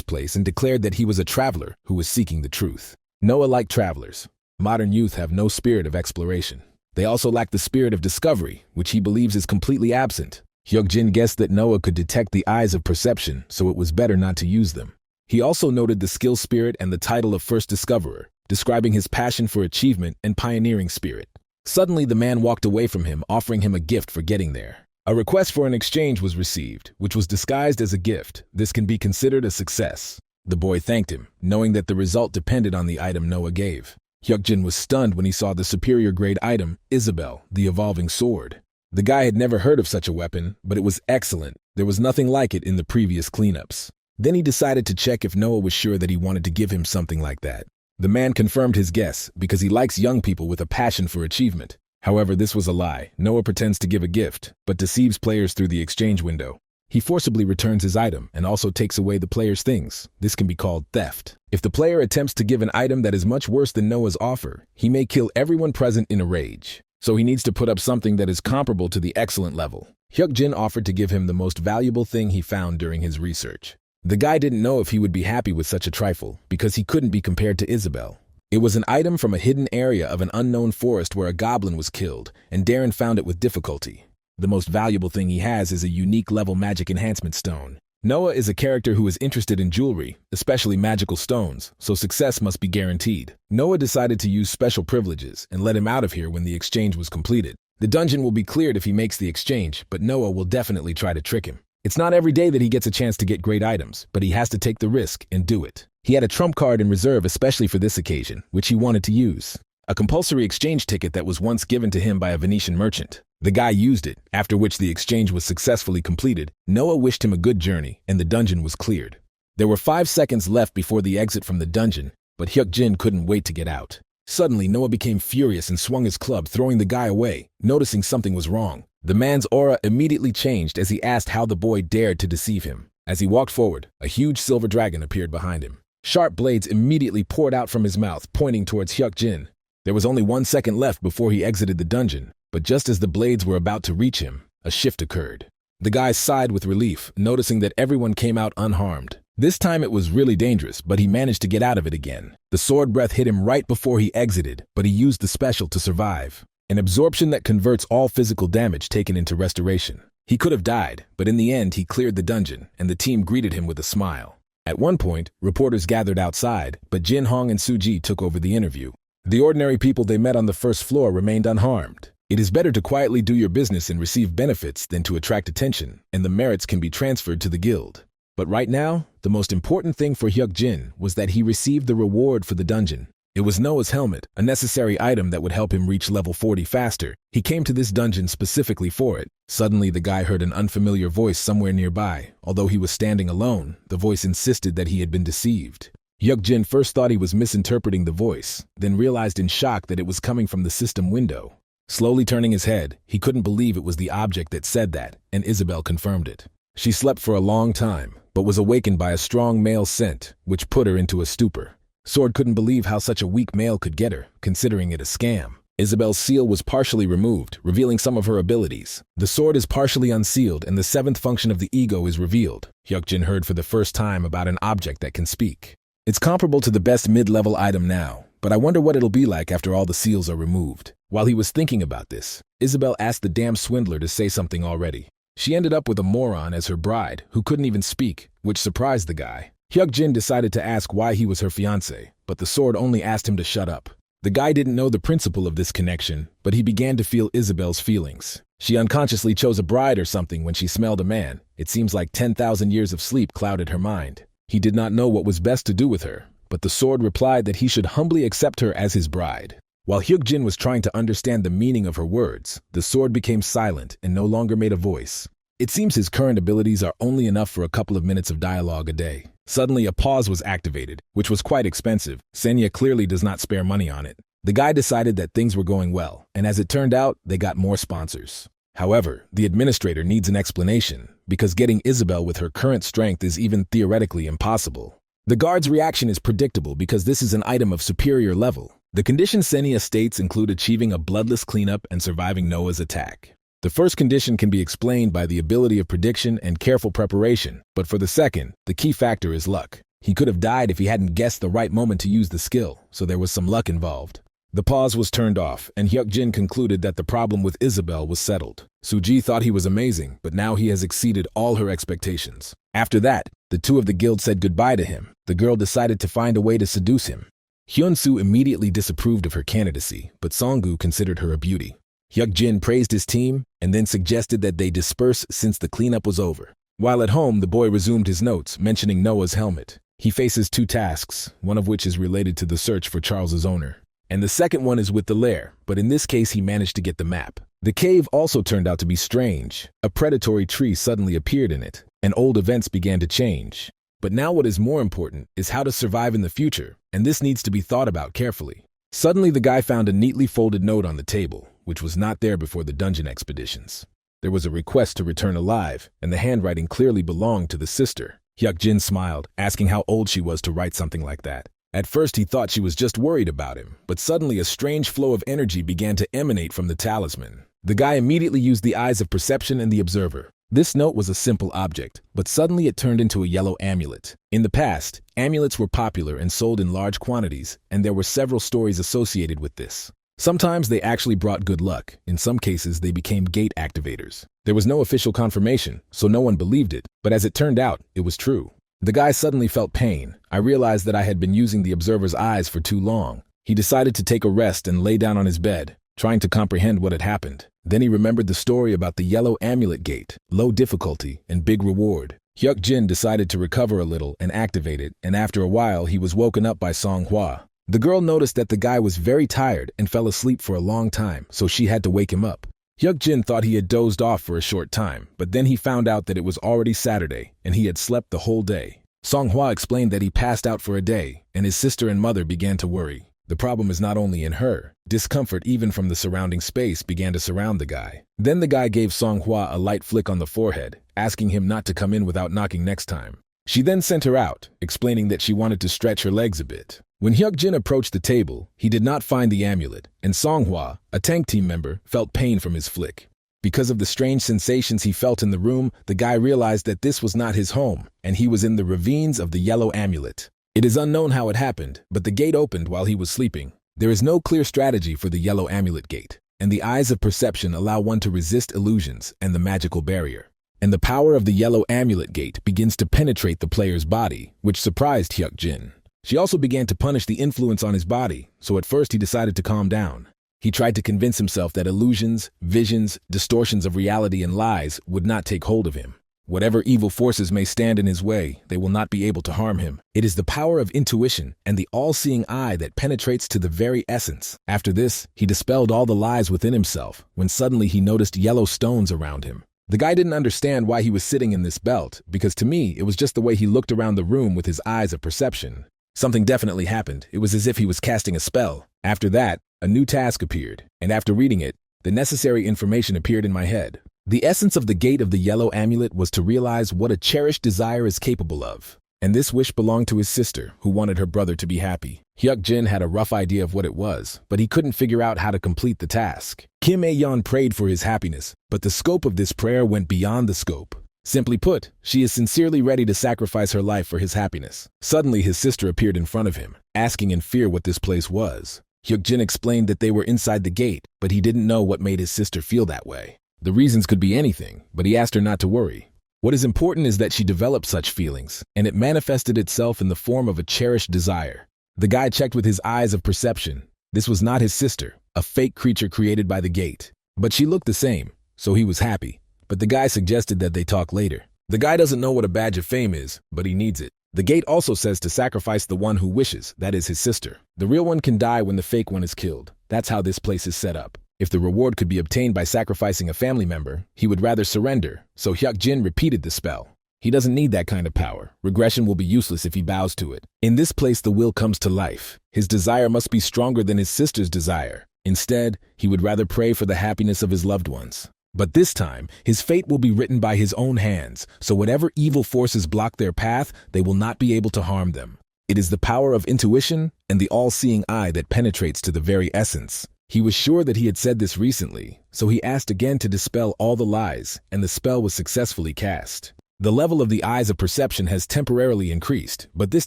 place and declared that he was a traveler who was seeking the truth. Noah liked travelers. Modern youth have no spirit of exploration. They also lack the spirit of discovery, which he believes is completely absent. Hyuk-jin guessed that Noah could detect the eyes of perception, so it was better not to use them. He also noted the skill spirit and the title of first discoverer, describing his passion for achievement and pioneering spirit. Suddenly, the man walked away from him, offering him a gift for getting there. A request for an exchange was received, which was disguised as a gift. This can be considered a success. The boy thanked him, knowing that the result depended on the item Noah gave. Hyuk-jin was stunned when he saw the superior grade item, Isabel, the evolving sword. The guy had never heard of such a weapon, but it was excellent. There was nothing like it in the previous cleanups. Then he decided to check if Noah was sure that he wanted to give him something like that. The man confirmed his guess because he likes young people with a passion for achievement. However, this was a lie. Noah pretends to give a gift, but deceives players through the exchange window. He forcibly returns his item and also takes away the player's things. This can be called theft. If the player attempts to give an item that is much worse than Noah's offer, he may kill everyone present in a rage. So he needs to put up something that is comparable to the excellent level. Hyuk-jin offered to give him the most valuable thing he found during his research. The guy didn't know if he would be happy with such a trifle, because he couldn't be compared to Isabel. It was an item from a hidden area of an unknown forest where a goblin was killed, and Darren found it with difficulty. The most valuable thing he has is a unique level magic enhancement stone. Noah is a character who is interested in jewelry, especially magical stones, so success must be guaranteed. Noah decided to use special privileges and let him out of here when the exchange was completed. The dungeon will be cleared if he makes the exchange, but Noah will definitely try to trick him. It's not every day that he gets a chance to get great items, but he has to take the risk and do it. He had a trump card in reserve especially for this occasion, which he wanted to use. A compulsory exchange ticket that was once given to him by a Venetian merchant. The guy used it, after which the exchange was successfully completed. Noah wished him a good journey, and the dungeon was cleared. There were 5 seconds left before the exit from the dungeon, but Hyuk-jin couldn't wait to get out. Suddenly, Noah became furious and swung his club, throwing the guy away, noticing something was wrong. The man's aura immediately changed as he asked how the boy dared to deceive him. As he walked forward, a huge silver dragon appeared behind him. Sharp blades immediately poured out from his mouth, pointing towards Hyuk-jin. There was only 1 second left before he exited the dungeon, but just as the blades were about to reach him, a shift occurred. The guy sighed with relief, noticing that everyone came out unharmed. This time it was really dangerous, but he managed to get out of it again. The sword breath hit him right before he exited, but he used the special to survive. An absorption that converts all physical damage taken into restoration. He could have died, but in the end he cleared the dungeon, and the team greeted him with a smile. At one point, reporters gathered outside, but Jin Hong and Suji took over the interview. The ordinary people they met on the first floor remained unharmed. It is better to quietly do your business and receive benefits than to attract attention, and the merits can be transferred to the guild. But right now, the most important thing for Hyuk-jin was that he received the reward for the dungeon. It was Noah's helmet, a necessary item that would help him reach level 40 faster. He came to this dungeon specifically for it. Suddenly, the guy heard an unfamiliar voice somewhere nearby. Although he was standing alone, the voice insisted that he had been deceived. Hyuk-jin first thought he was misinterpreting the voice, then realized in shock that it was coming from the system window. Slowly turning his head, he couldn't believe it was the object that said that, and Isabel confirmed it. She slept for a long time, but was awakened by a strong male scent, which put her into a stupor. Sword couldn't believe how such a weak male could get her, considering it a scam. Isabel's seal was partially removed, revealing some of her abilities. The sword is partially unsealed, and the 7th function of the ego is revealed. Hyuk-jin heard for the first time about an object that can speak. It's comparable to the best mid-level item now, but I wonder what it'll be like after all the seals are removed. While he was thinking about this, Isabel asked the damn swindler to say something already. She ended up with a moron as her bride, who couldn't even speak, which surprised the guy. Hyuk-jin decided to ask why he was her fiancé, but the sword only asked him to shut up. The guy didn't know the principle of this connection, but he began to feel Isabel's feelings. She unconsciously chose a bride or something when she smelled a man. It seems like 10,000 years of sleep clouded her mind. He did not know what was best to do with her, but the sword replied that he should humbly accept her as his bride. While Hyuk-jin was trying to understand the meaning of her words, the sword became silent and no longer made a voice. It seems his current abilities are only enough for a couple of minutes of dialogue a day. Suddenly, a pause was activated, which was quite expensive. Senya clearly does not spare money on it. The guy decided that things were going well, and as it turned out, they got more sponsors. However, the administrator needs an explanation, because getting Isabel with her current strength is even theoretically impossible. The guard's reaction is predictable because this is an item of superior level. The conditions Senya states include achieving a bloodless cleanup and surviving Noah's attack. The first condition can be explained by the ability of prediction and careful preparation, but for the second, the key factor is luck. He could have died if he hadn't guessed the right moment to use the skill, so there was some luck involved. The pause was turned off, and Hyuk-jin concluded that the problem with Isabel was settled. Suji thought he was amazing, but now he has exceeded all her expectations. After that, the two of the guild said goodbye to him. The girl decided to find a way to seduce him. Hyunsu immediately disapproved of her candidacy, but Songgu considered her a beauty. Hyukjin praised his team and then suggested that they disperse since the cleanup was over. While at home, the boy resumed his notes, mentioning Noah's helmet. He faces two tasks, one of which is related to the search for Charles's owner, and the second one is with the lair, but in this case he managed to get the map. The cave also turned out to be strange. A predatory tree suddenly appeared in it, and old events began to change. But now what is more important is how to survive in the future, and this needs to be thought about carefully. Suddenly the guy found a neatly folded note on the table, which was not there before the dungeon expeditions. There was a request to return alive, and the handwriting clearly belonged to the sister. Hyukjin smiled, asking how old she was to write something like that. At first he thought she was just worried about him, but suddenly a strange flow of energy began to emanate from the talisman. The guy immediately used the eyes of perception and the observer. This note was a simple object, but suddenly it turned into a yellow amulet. In the past, amulets were popular and sold in large quantities, and there were several stories associated with this. Sometimes they actually brought good luck. In some cases, they became gate activators. There was no official confirmation, so no one believed it, but as it turned out, it was true. The guy suddenly felt pain. I realized that I had been using the observer's eyes for too long. He decided to take a rest and lay down on his bed, trying to comprehend what had happened. Then he remembered the story about the yellow amulet gate, low difficulty and big reward. Hyukjin decided to recover a little and activate it, and after a while he was woken up by Songhua. The girl noticed that the guy was very tired and fell asleep for a long time, so she had to wake him up. Hyukjin thought he had dozed off for a short time, but then he found out that it was already Saturday and he had slept the whole day. Songhua explained that he passed out for a day, and his sister and mother began to worry. The problem is not only in her. Discomfort even from the surrounding space began to surround the guy. Then the guy gave Songhua a light flick on the forehead, asking him not to come in without knocking next time. She then sent her out, explaining that she wanted to stretch her legs a bit. When Hyukjin approached the table, he did not find the amulet, and Songhua, a tank team member, felt pain from his flick. Because of the strange sensations he felt in the room, the guy realized that this was not his home, and he was in the ravines of the yellow amulet. It is unknown how it happened, but the gate opened while he was sleeping. There is no clear strategy for the yellow amulet gate, and the eyes of perception allow one to resist illusions and the magical barrier. And the power of the yellow amulet gate begins to penetrate the player's body, which surprised Hyukjin. She also began to punish the influence on his body, so at first he decided to calm down. He tried to convince himself that illusions, visions, distortions of reality and lies would not take hold of him. Whatever evil forces may stand in his way, they will not be able to harm him. It is the power of intuition and the all-seeing eye that penetrates to the very essence. After this, he dispelled all the lies within himself, when suddenly he noticed yellow stones around him. The guy didn't understand why he was sitting in this belt, because to me, it was just the way he looked around the room with his eyes of perception. Something definitely happened. It was as if he was casting a spell. After that, a new task appeared, and after reading it, the necessary information appeared in my head. The essence of the gate of the yellow amulet was to realize what a cherished desire is capable of. And this wish belonged to his sister, who wanted her brother to be happy. Hyukjin had a rough idea of what it was, but he couldn't figure out how to complete the task. Kim Aeon prayed for his happiness, but the scope of this prayer went beyond the scope. Simply put, she is sincerely ready to sacrifice her life for his happiness. Suddenly, his sister appeared in front of him, asking in fear what this place was. Hyukjin explained that they were inside the gate, but he didn't know what made his sister feel that way. The reasons could be anything, but he asked her not to worry. What is important is that she developed such feelings, and it manifested itself in the form of a cherished desire. The guy checked with his eyes of perception. This was not his sister, a fake creature created by the gate. But she looked the same, so he was happy. But the guy suggested that they talk later. The guy doesn't know what a badge of fame is, but he needs it. The gate also says to sacrifice the one who wishes, that is his sister. The real one can die when the fake one is killed. That's how this place is set up. If the reward could be obtained by sacrificing a family member, he would rather surrender, so Hyukjin repeated the spell. He doesn't need that kind of power. Regression will be useless if he bows to it. In this place, the will comes to life. His desire must be stronger than his sister's desire. Instead, he would rather pray for the happiness of his loved ones. But this time, his fate will be written by his own hands, so whatever evil forces block their path, they will not be able to harm them. It is the power of intuition and the all-seeing eye that penetrates to the very essence. He was sure that he had said this recently, so he asked again to dispel all the lies, and the spell was successfully cast. The level of the eyes of perception has temporarily increased, but this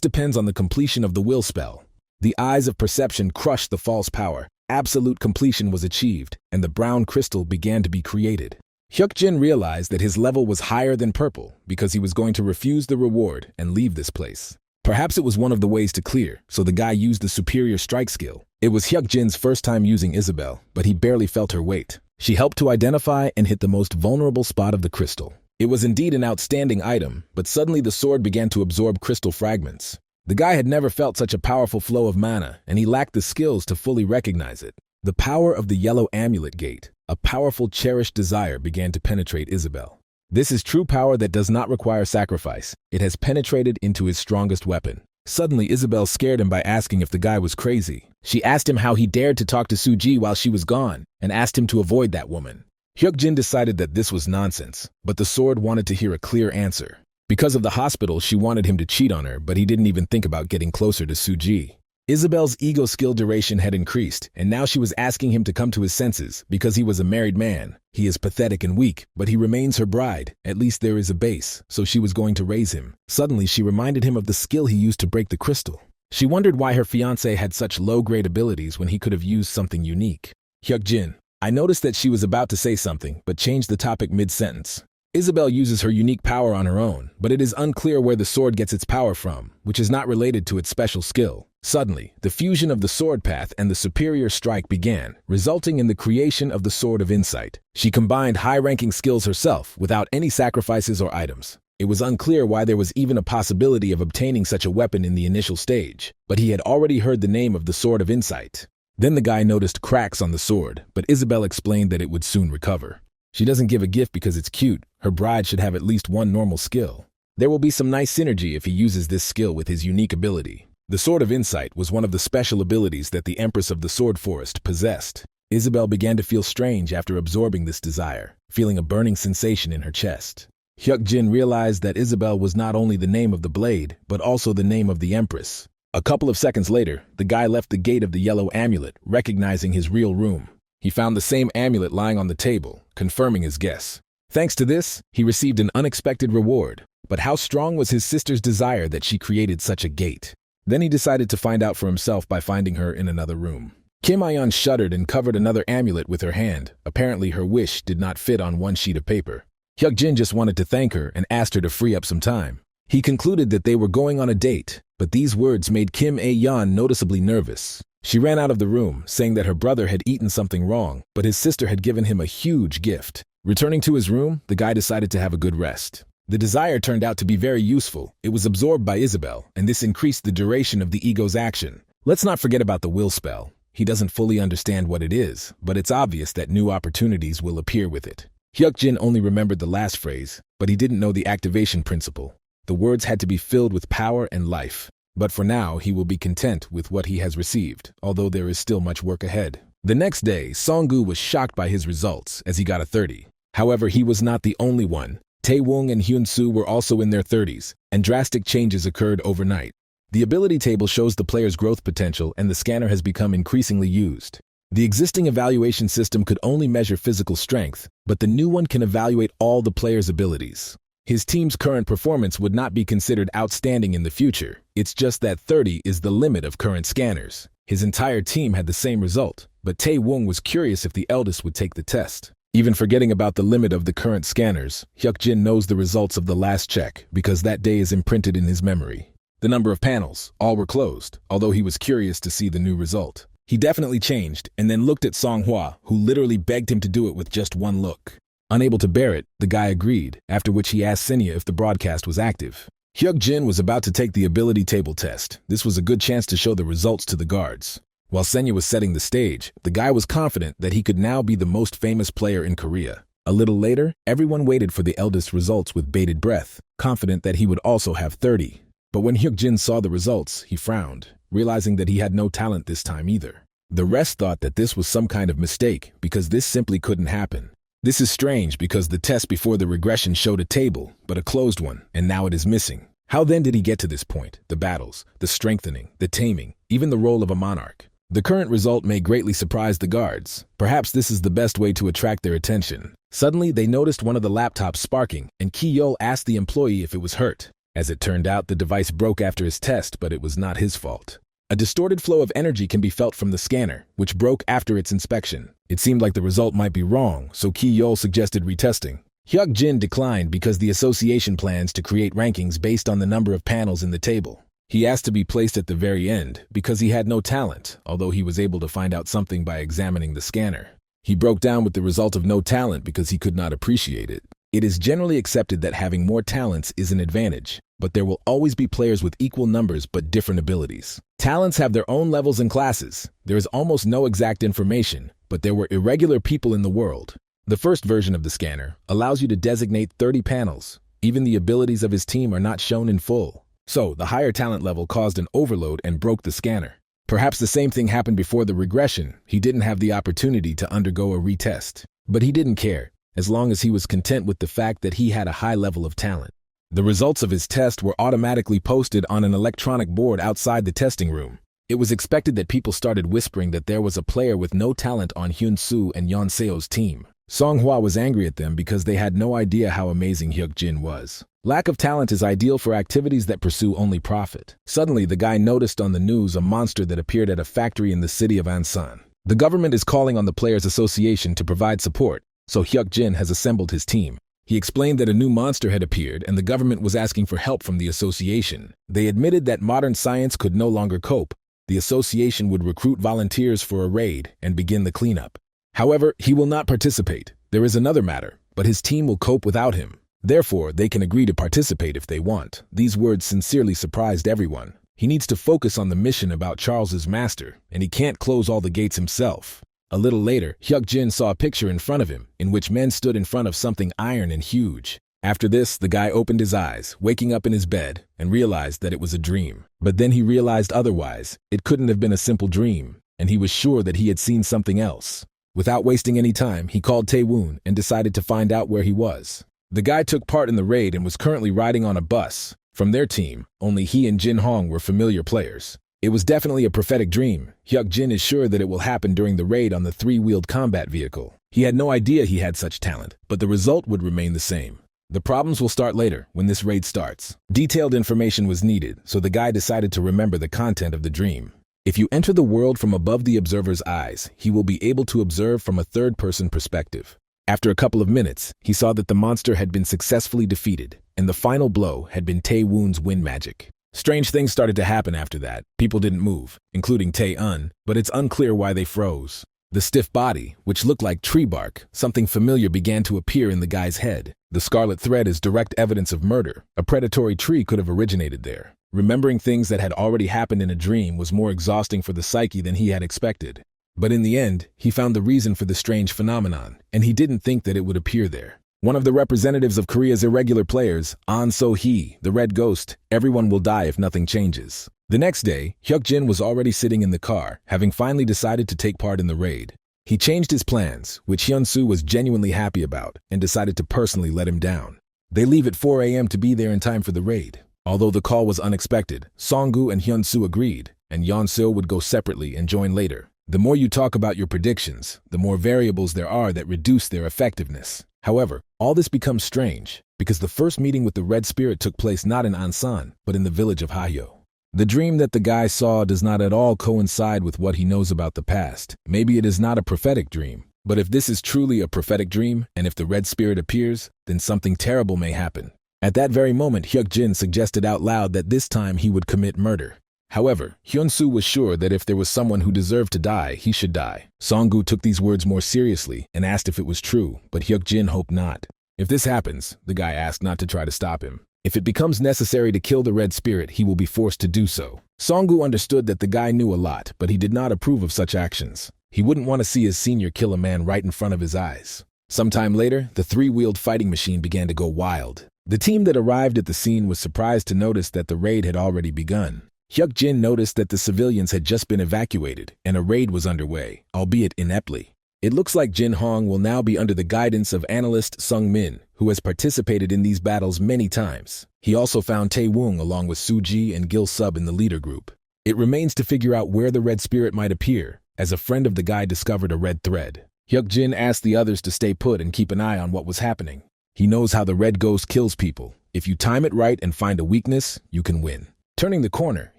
depends on the completion of the will spell. The eyes of perception crushed the false power. Absolute completion was achieved, and the brown crystal began to be created. Hyuk-jin realized that his level was higher than purple because he was going to refuse the reward and leave this place. Perhaps it was one of the ways to clear, so the guy used the superior strike skill. It was Hyuk-jin's first time using Isabel, but he barely felt her weight. She helped to identify and hit the most vulnerable spot of the crystal. It was indeed an outstanding item, but suddenly the sword began to absorb crystal fragments. The guy had never felt such a powerful flow of mana, and he lacked the skills to fully recognize it. The power of the yellow amulet gate, a powerful cherished desire, began to penetrate Isabel. This is true power that does not require sacrifice. It has penetrated into his strongest weapon. Suddenly, Isabel scared him by asking if the guy was crazy. She asked him how he dared to talk to Suji while she was gone, and asked him to avoid that woman. Hyuk-jin decided that this was nonsense, but the sword wanted to hear a clear answer. Because of the hospital, she wanted him to cheat on her, but he didn't even think about getting closer to Suji. Isabel's ego skill duration had increased, and now she was asking him to come to his senses because he was a married man. He is pathetic and weak, but he remains her bride. At least there is a base, so she was going to raise him. Suddenly, she reminded him of the skill he used to break the crystal. She wondered why her fiancé had such low-grade abilities when he could have used something unique. Hyuk-jin, I noticed that she was about to say something, but changed the topic mid-sentence. Isabel uses her unique power on her own, but it is unclear where the sword gets its power from, which is not related to its special skill. Suddenly, the fusion of the sword path and the superior strike began, resulting in the creation of the Sword of Insight. She combined high-ranking skills herself, without any sacrifices or items. It was unclear why there was even a possibility of obtaining such a weapon in the initial stage, but he had already heard the name of the Sword of Insight. Then the guy noticed cracks on the sword, but Isabel explained that it would soon recover. She doesn't give a gift because it's cute. Her bride should have at least one normal skill. There will be some nice synergy if he uses this skill with his unique ability. The Sword of Insight was one of the special abilities that the Empress of the Sword Forest possessed. Isabel began to feel strange after absorbing this desire, feeling a burning sensation in her chest. Hyuk-jin realized that Isabel was not only the name of the blade, but also the name of the Empress. A couple of seconds later, the guy left the gate of the yellow amulet, recognizing his real room. He found the same amulet lying on the table, confirming his guess. Thanks to this, he received an unexpected reward. But how strong was his sister's desire that she created such a gate? Then he decided to find out for himself by finding her in another room. Kim Ayeon shuddered and covered another amulet with her hand. Apparently her wish did not fit on one sheet of paper. Hyuk-jin just wanted to thank her and asked her to free up some time. He concluded that they were going on a date, but these words made Kim Ayeon noticeably nervous. She ran out of the room, saying that her brother had eaten something wrong, but his sister had given him a huge gift. Returning to his room, the guy decided to have a good rest. The desire turned out to be very useful. It was absorbed by Isabel, and this increased the duration of the ego's action. Let's not forget about the will spell. He doesn't fully understand what it is, but it's obvious that new opportunities will appear with it. Hyuk-jin only remembered the last phrase, but he didn't know the activation principle. The words had to be filled with power and life. But for now, he will be content with what he has received, although there is still much work ahead. The next day, Song-gu was shocked by his results, as he got a 30. However, he was not the only one. Tae-woong and Hyun-soo were also in their 30s, and drastic changes occurred overnight. The ability table shows the player's growth potential, and the scanner has become increasingly used. The existing evaluation system could only measure physical strength, but the new one can evaluate all the player's abilities. His team's current performance would not be considered outstanding in the future. It's just that 30 is the limit of current scanners. His entire team had the same result, but Tae-woong was curious if the eldest would take the test. Even forgetting about the limit of the current scanners, Hyuk-jin knows the results of the last check because that day is imprinted in his memory. The number of panels, all were closed, although he was curious to see the new result. He definitely changed and then looked at Song-hwa, who literally begged him to do it with just one look. Unable to bear it, the guy agreed, after which he asked Senya if the broadcast was active. Hyuk-jin was about to take the ability table test. This was a good chance to show the results to the guards. While Senya was setting the stage, the guy was confident that he could now be the most famous player in Korea. A little later, everyone waited for the eldest results with bated breath, confident that he would also have 30. But when Hyuk-jin saw the results, he frowned, realizing that he had no talent this time either. The rest thought that this was some kind of mistake, because this simply couldn't happen. This is strange because the test before the regression showed a table, but a closed one, and now it is missing. How then did he get to this point? The battles, the strengthening, the taming, even the role of a monarch. The current result may greatly surprise the guards. Perhaps this is the best way to attract their attention. Suddenly, they noticed one of the laptops sparking, and Ki-yeol asked the employee if it was hurt. As it turned out, the device broke after his test, but it was not his fault. A distorted flow of energy can be felt from the scanner, which broke after its inspection. It seemed like the result might be wrong, so Ki-yeol suggested retesting. Hyuk-jin declined because the association plans to create rankings based on the number of panels in the table. He asked to be placed at the very end because he had no talent, although he was able to find out something by examining the scanner. He broke down with the result of no talent because he could not appreciate it. It is generally accepted that having more talents is an advantage, but there will always be players with equal numbers but different abilities. Talents have their own levels and classes. There is almost no exact information, but there were irregular people in the world. The first version of the scanner allows you to designate 30 panels. Even the abilities of his team are not shown in full. So, the higher talent level caused an overload and broke the scanner. Perhaps the same thing happened before the regression. He didn't have the opportunity to undergo a retest. But he didn't care, as long as he was content with the fact that he had a high level of talent. The results of his test were automatically posted on an electronic board outside the testing room. It was expected that people started whispering that there was a player with no talent on Hyun-soo and Yeon-seo's team. Songhwa was angry at them because they had no idea how amazing Hyuk-jin was. Lack of talent is ideal for activities that pursue only profit. Suddenly, the guy noticed on the news a monster that appeared at a factory in the city of Ansan. The government is calling on the Players Association to provide support, so Hyuk-jin has assembled his team. He explained that a new monster had appeared and the government was asking for help from the association. They admitted that modern science could no longer cope. The association would recruit volunteers for a raid and begin the cleanup. However, he will not participate. There is another matter, but his team will cope without him. Therefore, they can agree to participate if they want. These words sincerely surprised everyone. He needs to focus on the mission about Charles's master, and he can't close all the gates himself. A little later, Hyuk-jin saw a picture in front of him, in which men stood in front of something iron and huge. After this, the guy opened his eyes, waking up in his bed, and realized that it was a dream. But then he realized otherwise. It couldn't have been a simple dream, and he was sure that he had seen something else. Without wasting any time, he called Tae-woon and decided to find out where he was. The guy took part in the raid and was currently riding on a bus. From their team, only he and Jin Hong were familiar players. It was definitely a prophetic dream. Hyuk-jin is sure that it will happen during the raid on the three-wheeled combat vehicle. He had no idea he had such talent, but the result would remain the same. The problems will start later, when this raid starts. Detailed information was needed, so the guy decided to remember the content of the dream. If you enter the world from above the observer's eyes, he will be able to observe from a third-person perspective. After a couple of minutes, he saw that the monster had been successfully defeated, and the final blow had been Tae-woon's wind magic. Strange things started to happen after that. People didn't move, including Tae-un, but it's unclear why they froze. The stiff body, which looked like tree bark, something familiar began to appear in the guy's head. The scarlet thread is direct evidence of murder. A predatory tree could have originated there. Remembering things that had already happened in a dream was more exhausting for the psyche than he had expected. But in the end, he found the reason for the strange phenomenon, and he didn't think that it would appear there. One of the representatives of Korea's irregular players, An So-hee, the Red Ghost, everyone will die if nothing changes. The next day, Hyuk-jin was already sitting in the car, having finally decided to take part in the raid. He changed his plans, which Hyun-soo was genuinely happy about, and decided to personally let him down. They leave at 4 a.m. to be there in time for the raid. Although the call was unexpected, Song-gu and Hyun-soo agreed, and Yeon-seo would go separately and join later. The more you talk about your predictions, the more variables there are that reduce their effectiveness. However, all this becomes strange, because the first meeting with the Red Spirit took place not in Ansan, but in the village of Hyo. The dream that the guy saw does not at all coincide with what he knows about the past. Maybe it is not a prophetic dream, but if this is truly a prophetic dream, and if the Red Spirit appears, then something terrible may happen. At that very moment, Hyuk-jin suggested out loud that this time he would commit murder. However, Hyun-soo was sure that if there was someone who deserved to die, he should die. Song-gu took these words more seriously and asked if it was true, but Hyuk-jin hoped not. If this happens, the guy asked not to try to stop him. If it becomes necessary to kill the Red Spirit, he will be forced to do so. Song-gu understood that the guy knew a lot, but he did not approve of such actions. He wouldn't want to see his senior kill a man right in front of his eyes. Sometime later, the three-wheeled fighting machine began to go wild. The team that arrived at the scene was surprised to notice that the raid had already begun. Hyuk-jin noticed that the civilians had just been evacuated, and a raid was underway, albeit ineptly. It looks like Jin Hong will now be under the guidance of analyst Sung Min, who has participated in these battles many times. He also found Tae-woong along with Soo-ji and Gil-sub in the leader group. It remains to figure out where the Red Spirit might appear, as a friend of the guy discovered a red thread. Hyuk-jin asked the others to stay put and keep an eye on what was happening. He knows how the Red Ghost kills people. If you time it right and find a weakness, you can win. Turning the corner,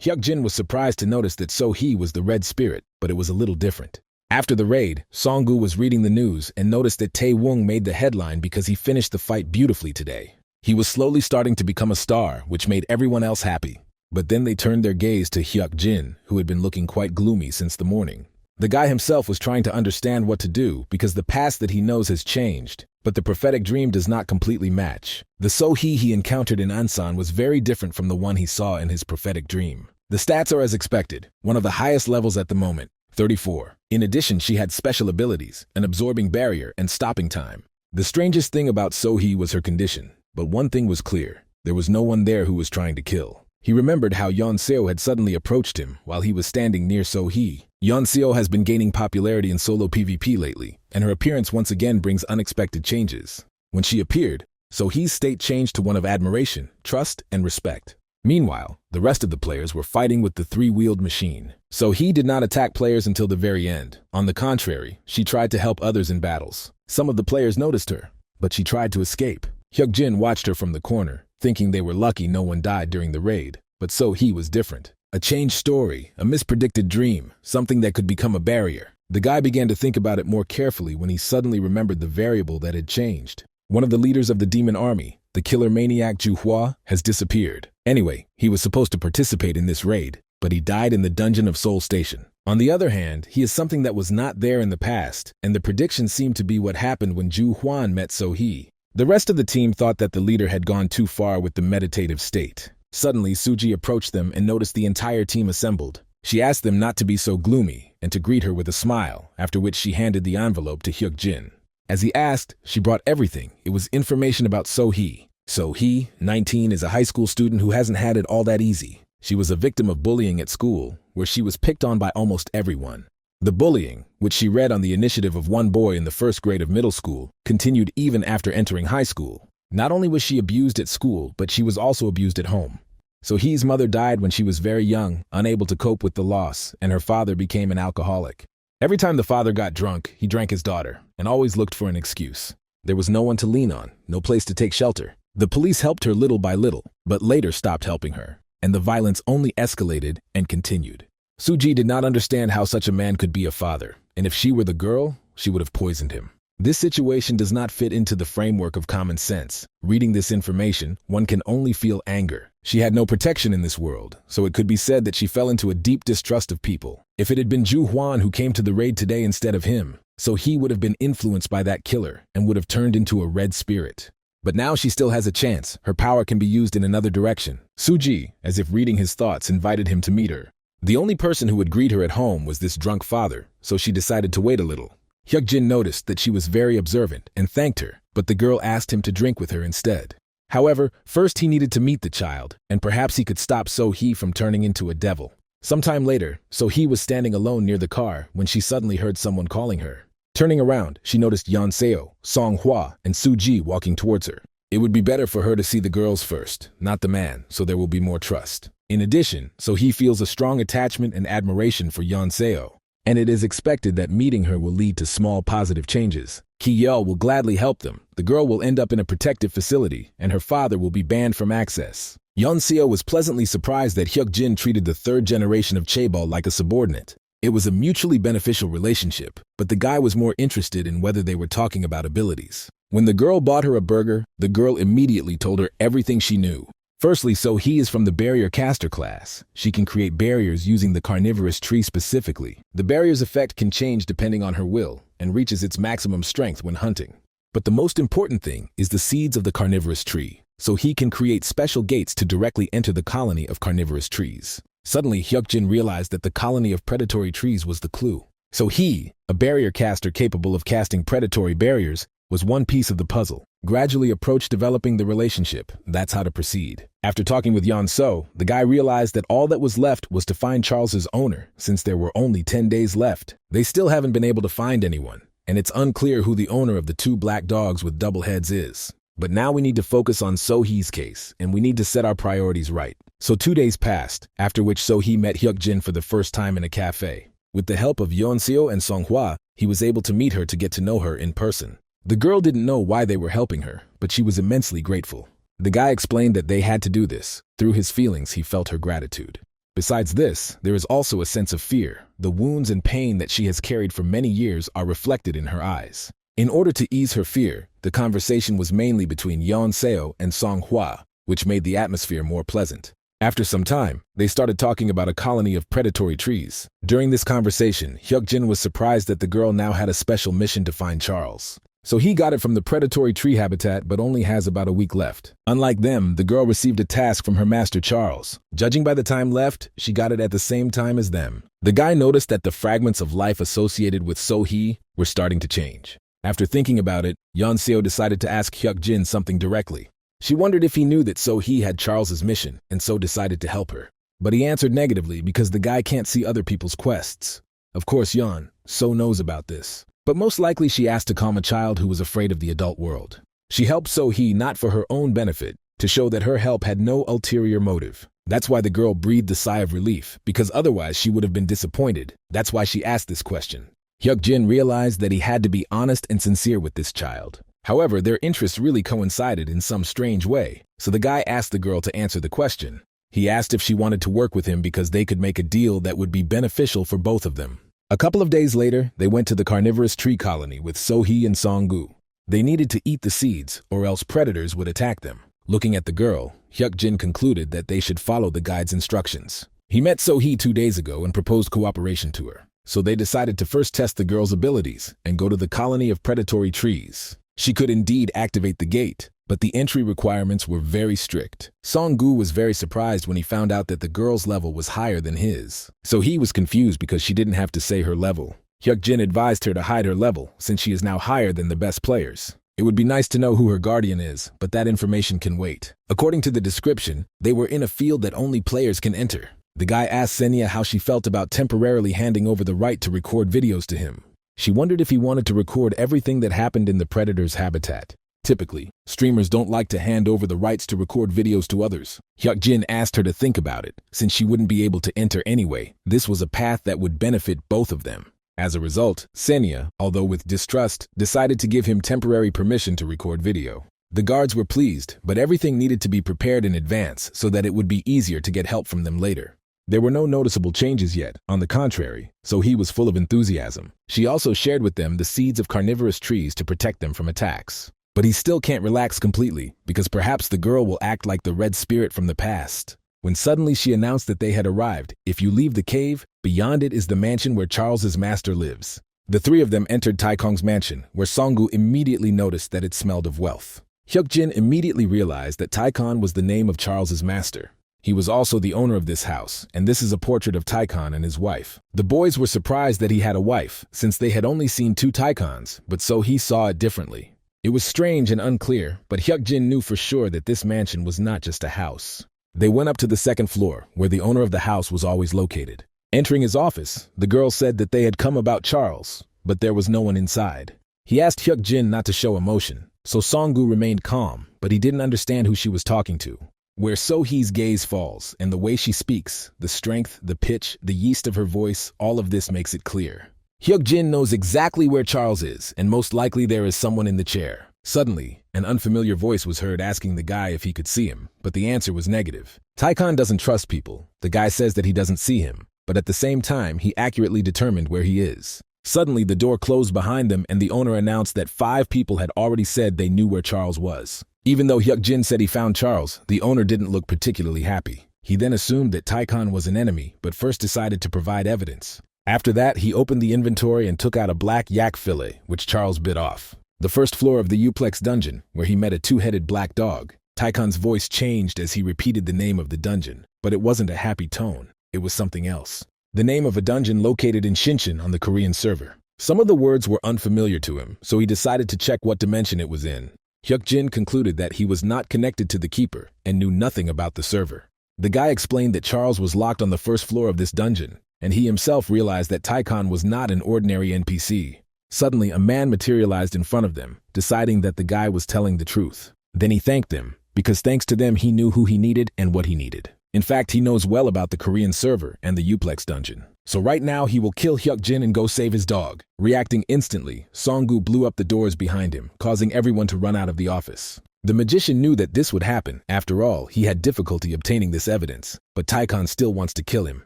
Hyuk-jin was surprised to notice that So-hee was the red spirit, but it was a little different. After the raid, Song-gu was reading the news and noticed that Tae-woong made the headline because he finished the fight beautifully today. He was slowly starting to become a star, which made everyone else happy. But then they turned their gaze to Hyuk-jin, who had been looking quite gloomy since the morning. The guy himself was trying to understand what to do because the past that he knows has changed, but the prophetic dream does not completely match. The So-hee he encountered in Ansan was very different from the one he saw in his prophetic dream. The stats are as expected, one of the highest levels at the moment, 34. In addition, she had special abilities, an absorbing barrier, and stopping time. The strangest thing about So-hee was her condition, but one thing was clear. There was no one there who was trying to kill. He remembered how Yeon-seo had suddenly approached him while he was standing near So-hee. Yeon-seo has been gaining popularity in solo PvP lately, and her appearance once again brings unexpected changes. When she appeared, So-hee's state changed to one of admiration, trust, and respect. Meanwhile, the rest of the players were fighting with the three-wheeled machine. So-hee did not attack players until the very end. On the contrary, she tried to help others in battles. Some of the players noticed her, but she tried to escape. Hyuk-jin watched her from the corner, thinking they were lucky no one died during the raid. But So-hee was different. A changed story, a mispredicted dream, something that could become a barrier. The guy began to think about it more carefully when he suddenly remembered the variable that had changed. One of the leaders of the demon army, the killer maniac Ju-hwa, has disappeared. Anyway, he was supposed to participate in this raid, but he died in the dungeon of Seoul Station. On the other hand, he is something that was not there in the past, and the prediction seemed to be what happened when Ju-hwan met So-hee. The rest of the team thought that the leader had gone too far with the meditative state. Suddenly, Suji approached them and noticed the entire team assembled. She asked them not to be so gloomy and to greet her with a smile, after which she handed the envelope to Hyuk-jin. As he asked, she brought everything. It was information about So-hee. So-hee, 19, is a high school student who hasn't had it all that easy. She was a victim of bullying at school, where she was picked on by almost everyone. The bullying, which she read on the initiative of one boy in the first grade of middle school, continued even after entering high school. Not only was she abused at school, but she was also abused at home. So-hee's mother died when she was very young, unable to cope with the loss, and her father became an alcoholic. Every time the father got drunk, he drank his daughter, and always looked for an excuse. There was no one to lean on, no place to take shelter. The police helped her little by little, but later stopped helping her, and the violence only escalated and continued. Suji did not understand how such a man could be a father, and if she were the girl, she would have poisoned him. This situation does not fit into the framework of common sense. Reading this information, one can only feel anger. She had no protection in this world, so it could be said that she fell into a deep distrust of people. If it had been Ju-hwan who came to the raid today instead of him, So-hee would have been influenced by that killer and would have turned into a red spirit. But now she still has a chance. Her power can be used in another direction. Suji, as if reading his thoughts, invited him to meet her. The only person who would greet her at home was this drunk father, so she decided to wait a little. Hyuk-jin noticed that she was very observant and thanked her, but the girl asked him to drink with her instead. However, first he needed to meet the child, and perhaps he could stop So-hee from turning into a devil. Sometime later, So-hee was standing alone near the car when she suddenly heard someone calling her. Turning around, she noticed Yeon-seo, Song-hwa, and Suji walking towards her. It would be better for her to see the girls first, not the man, so there will be more trust. In addition, So-hee feels a strong attachment and admiration for Yeon-seo, and it is expected that meeting her will lead to small positive changes. Ki-yeol will gladly help them. The girl will end up in a protective facility, and her father will be banned from access. Yeon-seo was pleasantly surprised that Hyuk-jin treated the third generation of chaebol like a subordinate. It was a mutually beneficial relationship, but the guy was more interested in whether they were talking about abilities. When the girl bought her a burger, the girl immediately told her everything she knew. Firstly, So-hee is from the barrier caster class. She can create barriers using the carnivorous tree specifically. The barrier's effect can change depending on her will and reaches its maximum strength when hunting. But the most important thing is the seeds of the carnivorous tree. So-hee can create special gates to directly enter the colony of carnivorous trees. Suddenly, Hyuk-jin realized that the colony of predatory trees was the clue. So-hee, a barrier caster capable of casting predatory barriers, was one piece of the puzzle. Gradually approach developing the relationship. That's how to proceed. After talking with Yeon-seo, the guy realized that all that was left was to find Charles's owner, since there were only 10 days left. They still haven't been able to find anyone, and it's unclear who the owner of the two black dogs with double heads is. But now we need to focus on So-hee's case, and we need to set our priorities right. So 2 days passed, after which So-hee met Hyuk-jin for the first time in a cafe. With the help of Yeon-seo and Song-hwa, he was able to meet her to get to know her in person. The girl didn't know why they were helping her, but she was immensely grateful. The guy explained that they had to do this. Through his feelings, he felt her gratitude. Besides this, there is also a sense of fear. The wounds and pain that she has carried for many years are reflected in her eyes. In order to ease her fear, the conversation was mainly between Yeon Seo and Song Hwa, which made the atmosphere more pleasant. After some time, they started talking about a colony of predatory trees. During this conversation, Hyuk-jin was surprised that the girl now had a special mission to find Charles. So he got it from the predatory tree habitat but only has about a week left. Unlike them, the girl received a task from her master Charles. Judging by the time left, she got it at the same time as them. The guy noticed that the fragments of life associated with So-hee were starting to change. After thinking about it, Yeon-seo decided to ask Hyuk-jin something directly. She wondered if he knew that So-hee had Charles's mission and so decided to help her. But he answered negatively because the guy can't see other people's quests. Of course, So knows about this. But most likely she asked to calm a child who was afraid of the adult world. She helped So-hee not for her own benefit, to show that her help had no ulterior motive. That's why the girl breathed a sigh of relief, because otherwise she would have been disappointed. That's why she asked this question. Hyuk-jin realized that he had to be honest and sincere with this child. However, their interests really coincided in some strange way, so the guy asked the girl to answer the question. He asked if she wanted to work with him because they could make a deal that would be beneficial for both of them. A couple of days later, they went to the carnivorous tree colony with So-hee and Song-gu. They needed to eat the seeds, or else predators would attack them. Looking at the girl, Hyuk-jin concluded that they should follow the guide's instructions. He met So-hee 2 days ago and proposed cooperation to her. So they decided to first test the girl's abilities and go to the colony of predatory trees. She could indeed activate the gate, but the entry requirements were very strict. Song-gu was very surprised when he found out that the girl's level was higher than his. So he was confused because she didn't have to say her level. Hyuk-jin advised her to hide her level since she is now higher than the best players. It would be nice to know who her guardian is, but that information can wait. According to the description, they were in a field that only players can enter. The guy asked Senya how she felt about temporarily handing over the right to record videos to him. She wondered if he wanted to record everything that happened in the predator's habitat. Typically, streamers don't like to hand over the rights to record videos to others. Hyuk-jin asked her to think about it, since she wouldn't be able to enter anyway. This was a path that would benefit both of them. As a result, Senya, although with distrust, decided to give him temporary permission to record video. The guards were pleased, but everything needed to be prepared in advance so that it would be easier to get help from them later. There were no noticeable changes yet, on the contrary, so he was full of enthusiasm. She also shared with them the seeds of carnivorous trees to protect them from attacks. But he still can't relax completely, because perhaps the girl will act like the red spirit from the past. When suddenly she announced that they had arrived. If you leave the cave, beyond it is the mansion where Charles's master lives. The three of them entered Taekong's mansion, where Song-gu immediately noticed that it smelled of wealth. Hyuk-jin immediately realized that Taekong was the name of Charles's master. He was also the owner of this house, and this is a portrait of Taekong and his wife. The boys were surprised that he had a wife, since they had only seen 2 Taekongs, but So-hee saw it differently. It was strange and unclear, but Hyuk-jin knew for sure that this mansion was not just a house. They went up to the 2nd floor, where the owner of the house was always located. Entering his office, the girl said that they had come about Charles, but there was no one inside. He asked Hyuk-jin not to show emotion, so Song-gu remained calm, but he didn't understand who she was talking to. Where So-hee's gaze falls, and the way she speaks, the strength, the pitch, the yeast of her voice, all of this makes it clear. Hyuk-jin knows exactly where Charles is, and most likely there is someone in the chair. Suddenly, an unfamiliar voice was heard asking the guy if he could see him, but the answer was negative. Taekong doesn't trust people. The guy says that he doesn't see him, but at the same time, he accurately determined where he is. Suddenly, the door closed behind them and the owner announced that 5 people had already said they knew where Charles was. Even though Hyuk-jin said he found Charles, the owner didn't look particularly happy. He then assumed that Taekong was an enemy, but first decided to provide evidence. After that, he opened the inventory and took out a black yak fillet, which Charles bit off. The 1st floor of the Uplex dungeon, where he met a 2-headed black dog. Taekong's voice changed as he repeated the name of the dungeon, but it wasn't a happy tone. It was something else. The name of a dungeon located in Shinshin on the Korean server. Some of the words were unfamiliar to him, so he decided to check what dimension it was in. Hyuk-jin concluded that he was not connected to the keeper and knew nothing about the server. The guy explained that Charles was locked on the 1st floor of this dungeon, and he himself realized that Taekong was not an ordinary NPC. Suddenly, a man materialized in front of them, deciding that the guy was telling the truth. Then he thanked them, because thanks to them he knew who he needed and what he needed. In fact, he knows well about the Korean server and the Uplex dungeon. So right now, he will kill Hyuk-jin and go save his dog. Reacting instantly, Song-gu blew up the doors behind him, causing everyone to run out of the office. The magician knew that this would happen. After all, he had difficulty obtaining this evidence, but Taikon still wants to kill him.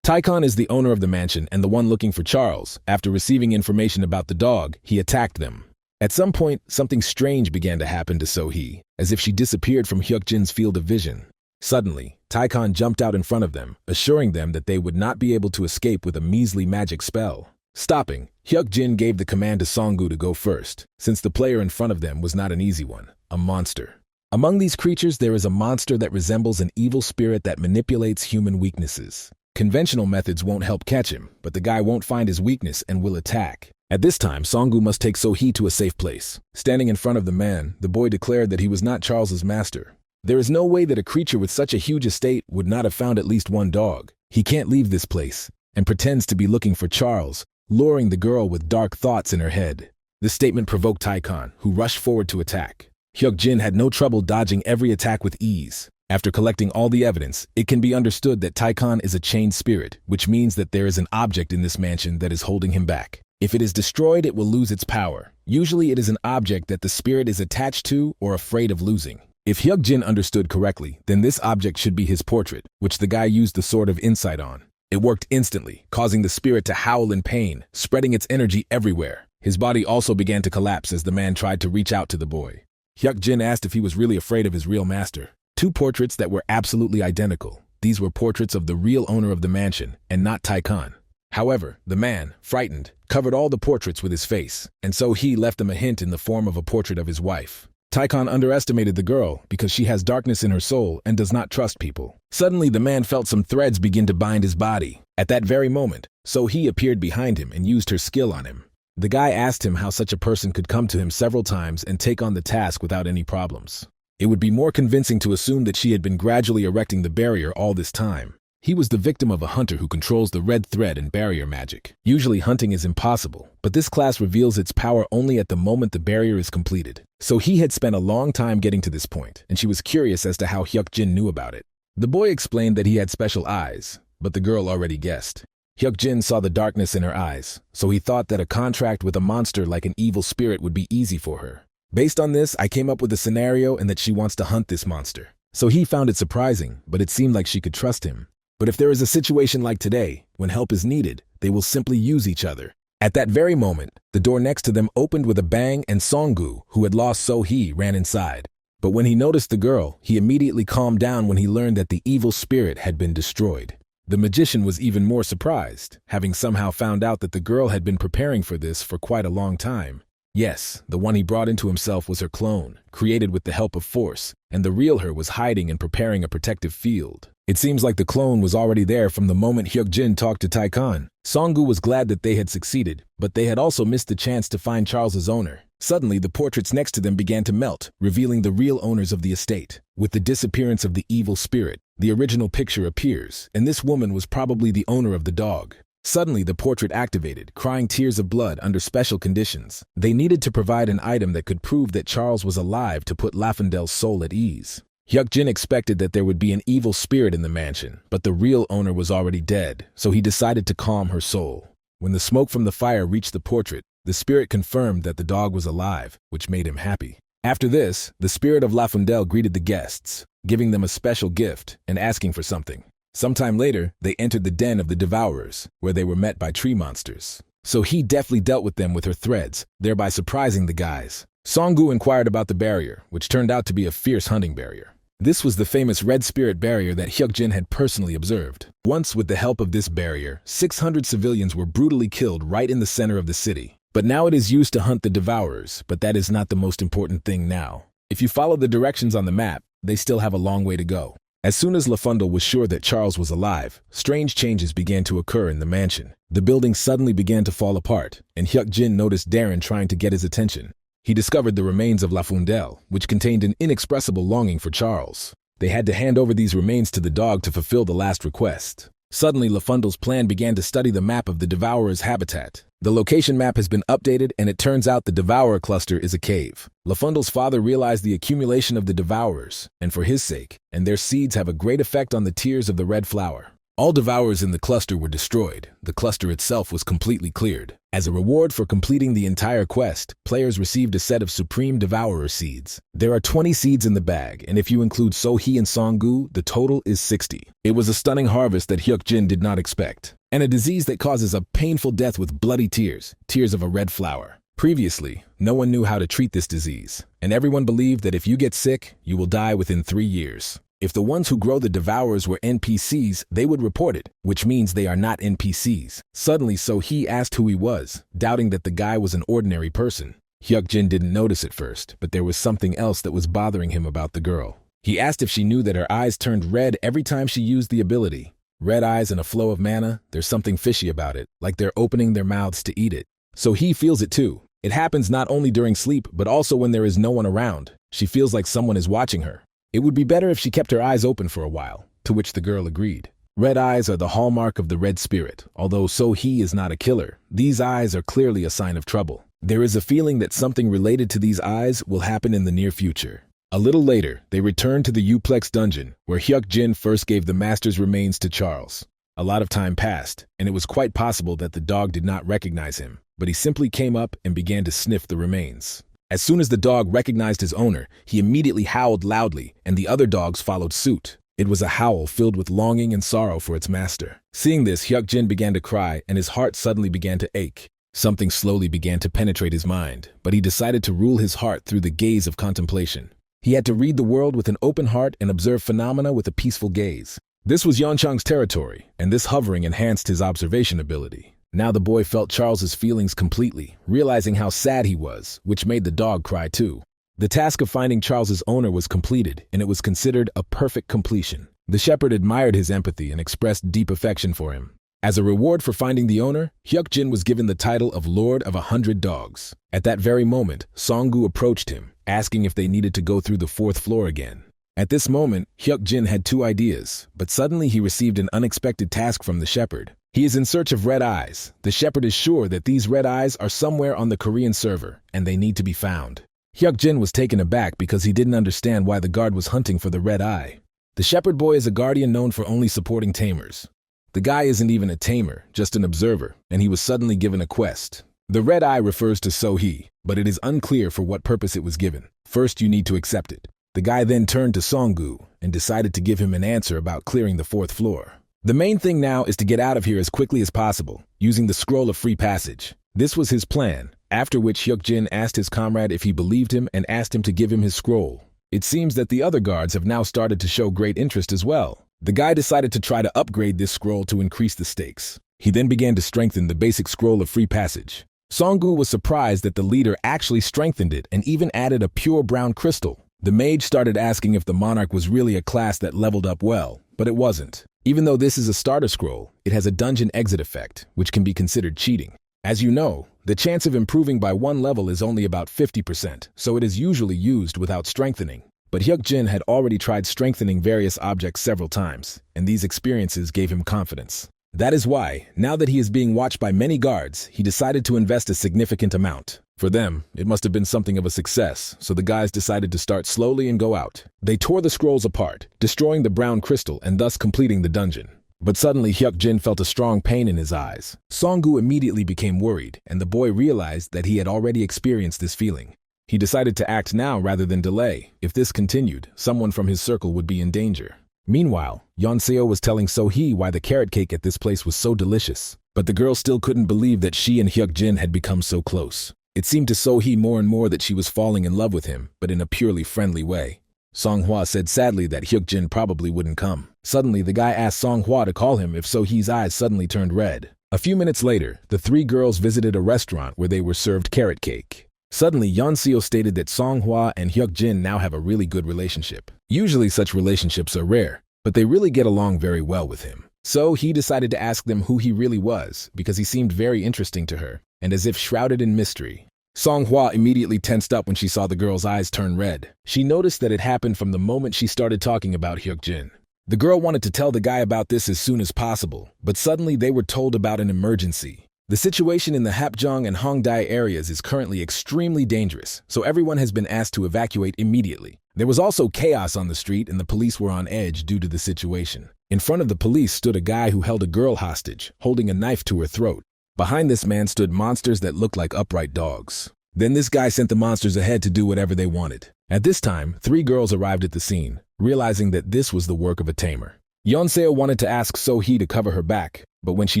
Taikon is the owner of the mansion and the one looking for Charles. After receiving information about the dog, he attacked them. At some point, something strange began to happen to So-hee, as if she disappeared from Hyuk-jin's field of vision. Suddenly, Taikon jumped out in front of them, assuring them that they would not be able to escape with a measly magic spell. Stopping, Hyuk-jin gave the command to Song-gu to go first, since the player in front of them was not an easy one, a monster. Among these creatures, there is a monster that resembles an evil spirit that manipulates human weaknesses. Conventional methods won't help catch him, but the guy won't find his weakness and will attack. At this time, Song-gu must take So-hee to a safe place. Standing in front of the man, the boy declared that he was not Charles's master. There is no way that a creature with such a huge estate would not have found at least one dog. He can't leave this place, and pretends to be looking for Charles, luring the girl with dark thoughts in her head. This statement provoked Taikon, who rushed forward to attack. Hyuk-jin had no trouble dodging every attack with ease. After collecting all the evidence, it can be understood that Taikon is a chained spirit, which means that there is an object in this mansion that is holding him back. If it is destroyed, it will lose its power. Usually it is an object that the spirit is attached to or afraid of losing. If Hyuk-jin understood correctly, then this object should be his portrait, which the guy used the Sword of Insight on. It worked instantly, causing the spirit to howl in pain, spreading its energy everywhere. His body also began to collapse as the man tried to reach out to the boy. Hyuk-jin asked if he was really afraid of his real master. Two portraits that were absolutely identical. These were portraits of the real owner of the mansion, and not Taikon. However, the man, frightened, covered all the portraits with his face, and so he left them a hint in the form of a portrait of his wife. Taikon underestimated the girl because she has darkness in her soul and does not trust people. Suddenly, the man felt some threads begin to bind his body. At that very moment, So-hee appeared behind him and used her skill on him. The guy asked him how such a person could come to him several times and take on the task without any problems. It would be more convincing to assume that she had been gradually erecting the barrier all this time. He was the victim of a hunter who controls the red thread and barrier magic. Usually hunting is impossible, but this class reveals its power only at the moment the barrier is completed. So he had spent a long time getting to this point, and she was curious as to how Hyuk-jin knew about it. The boy explained that he had special eyes, but the girl already guessed. Hyuk-jin saw the darkness in her eyes, so he thought that a contract with a monster like an evil spirit would be easy for her. Based on this, I came up with a scenario and that she wants to hunt this monster. So he found it surprising, but it seemed like she could trust him. But if there is a situation like today, when help is needed, they will simply use each other. At that very moment, the door next to them opened with a bang and Song-gu, who had lost So-hee, ran inside. But when he noticed the girl, he immediately calmed down when he learned that the evil spirit had been destroyed. The magician was even more surprised, having somehow found out that the girl had been preparing for this for quite a long time. Yes, the one he brought into himself was her clone, created with the help of force, and the real her was hiding and preparing a protective field. It seems like the clone was already there from the moment Hyuk-jin talked to Taikon. Song-gu was glad that they had succeeded, but they had also missed the chance to find Charles's owner. Suddenly, the portraits next to them began to melt, revealing the real owners of the estate. With the disappearance of the evil spirit, the original picture appears, and this woman was probably the owner of the dog. Suddenly, the portrait activated, crying tears of blood under special conditions. They needed to provide an item that could prove that Charles was alive to put Lafundel's soul at ease. Hyuk-jin expected that there would be an evil spirit in the mansion, but the real owner was already dead, so he decided to calm her soul. When the smoke from the fire reached the portrait, the spirit confirmed that the dog was alive, which made him happy. After this, the spirit of Lafundel greeted the guests, giving them a special gift and asking for something. Sometime later, they entered the den of the Devourers, where they were met by tree monsters. So he deftly dealt with them with her threads, thereby surprising the guys. Song-gu inquired about the barrier, which turned out to be a fierce hunting barrier. This was the famous red spirit barrier that Hyuk-jin had personally observed. Once, with the help of this barrier, 600 civilians were brutally killed right in the center of the city. But now it is used to hunt the Devourers, but that is not the most important thing now. If you follow the directions on the map, they still have a long way to go. As soon as Lafundel was sure that Charles was alive, strange changes began to occur in the mansion. The building suddenly began to fall apart, and Hyuk-jin noticed Darren trying to get his attention. He discovered the remains of Lafundel, which contained an inexpressible longing for Charles. They had to hand over these remains to the dog to fulfill the last request. Suddenly, Lafundel's plan began to study the map of the Devourer's habitat. The location map has been updated, and it turns out the Devourer cluster is a cave. Lafundel's father realized the accumulation of the Devourers, and for his sake, and their seeds have a great effect on the tears of the red flower. All devourers in the cluster were destroyed. The cluster itself was completely cleared. As a reward for completing the entire quest, players received a set of Supreme Devourer seeds. There are 20 seeds in the bag, and if you include Sohee and Songgu, the total is 60. It was a stunning harvest that Hyuk-jin did not expect, and a disease that causes a painful death with bloody tears, tears of a red flower. Previously, no one knew how to treat this disease, and everyone believed that if you get sick, you will die within 3 years. If the ones who grow the devourers were NPCs, they would report it, which means they are not NPCs. Suddenly, Sohee asked who he was, doubting that the guy was an ordinary person. Hyuk-jin didn't notice at first, but there was something else that was bothering him about the girl. He asked if she knew that her eyes turned red every time she used the ability. Red eyes and a flow of mana, there's something fishy about it, like they're opening their mouths to eat it. Sohee feels it too. It happens not only during sleep, but also when there is no one around. She feels like someone is watching her. It would be better if she kept her eyes open for a while, to which the girl agreed. Red eyes are the hallmark of the red spirit. Although Sohee is not a killer, these eyes are clearly a sign of trouble. There is a feeling that something related to these eyes will happen in the near future. A little later, they returned to the Uplex dungeon, where Hyuk-jin first gave the master's remains to Charles. A lot of time passed, and it was quite possible that the dog did not recognize him, but he simply came up and began to sniff the remains. As soon as the dog recognized his owner, he immediately howled loudly, and the other dogs followed suit. It was a howl filled with longing and sorrow for its master. Seeing this, Hyuk-jin began to cry, and his heart suddenly began to ache. Something slowly began to penetrate his mind, but he decided to rule his heart through the gaze of contemplation. He had to read the world with an open heart and observe phenomena with a peaceful gaze. This was Yeonchang's territory, and this hovering enhanced his observation ability. Now the boy felt Charles's feelings completely, realizing how sad he was, which made the dog cry too. The task of finding Charles's owner was completed, and it was considered a perfect completion. The shepherd admired his empathy and expressed deep affection for him. As a reward for finding the owner, Hyuk-jin was given the title of Lord of 100 Dogs. At that very moment, Songgu approached him, asking if they needed to go through the 4th floor again. At this moment, Hyuk-jin had 2 ideas, but suddenly he received an unexpected task from the shepherd. He is in search of red eyes. The shepherd is sure that these red eyes are somewhere on the Korean server, and they need to be found. Hyuk-jin was taken aback because he didn't understand why the guard was hunting for the red eye. The shepherd boy is a guardian known for only supporting tamers. The guy isn't even a tamer, just an observer, and he was suddenly given a quest. The red eye refers to Sohee, but it is unclear for what purpose it was given. First, you need to accept it. The guy then turned to Songgu and decided to give him an answer about clearing the 4th floor. The main thing now is to get out of here as quickly as possible, using the scroll of free passage. This was his plan, after which Hyuk-jin asked his comrade if he believed him and asked him to give him his scroll. It seems that the other guards have now started to show great interest as well. The guy decided to try to upgrade this scroll to increase the stakes. He then began to strengthen the basic scroll of free passage. Songgu was surprised that the leader actually strengthened it and even added a pure brown crystal. The mage started asking if the monarch was really a class that leveled up well, but it wasn't. Even though this is a starter scroll, it has a dungeon exit effect, which can be considered cheating. As you know, the chance of improving by 1 level is only about 50%, so it is usually used without strengthening. But Hyuk-jin had already tried strengthening various objects several times, and these experiences gave him confidence. That is why, now that he is being watched by many guards, he decided to invest a significant amount. For them, it must have been something of a success, so the guys decided to start slowly and go out. They tore the scrolls apart, destroying the brown crystal and thus completing the dungeon. But suddenly Hyuk-jin felt a strong pain in his eyes. Songgu immediately became worried, and the boy realized that he had already experienced this feeling. He decided to act now rather than delay. If this continued, someone from his circle would be in danger. Meanwhile, Yeonseo was telling Sohee why the carrot cake at this place was so delicious. But the girl still couldn't believe that she and Hyuk-jin had become so close. It seemed to Sohee more and more that she was falling in love with him, but in a purely friendly way. Songhwa said sadly that Hyuk-jin probably wouldn't come. Suddenly, the guy asked Songhwa to call him if Sohee's eyes suddenly turned red. A few minutes later, the 3 girls visited a restaurant where they were served carrot cake. Suddenly, Yeonseo stated that Songhwa and Hyuk-jin now have a really good relationship. Usually such relationships are rare, but they really get along very well with him. So he decided to ask them who he really was, because he seemed very interesting to her, and as if shrouded in mystery. Songhwa immediately tensed up when she saw the girl's eyes turn red. She noticed that it happened from the moment she started talking about Hyuk-jin. The girl wanted to tell the guy about this as soon as possible, but suddenly they were told about an emergency. The situation in the Hapjeong and Hongdae areas is currently extremely dangerous, so everyone has been asked to evacuate immediately. There was also chaos on the street and the police were on edge due to the situation. In front of the police stood a guy who held a girl hostage, holding a knife to her throat. Behind this man stood monsters that looked like upright dogs. Then this guy sent the monsters ahead to do whatever they wanted. At this time, 3 girls arrived at the scene, realizing that this was the work of a tamer. Yeonseo wanted to ask So-hee to cover her back, but when she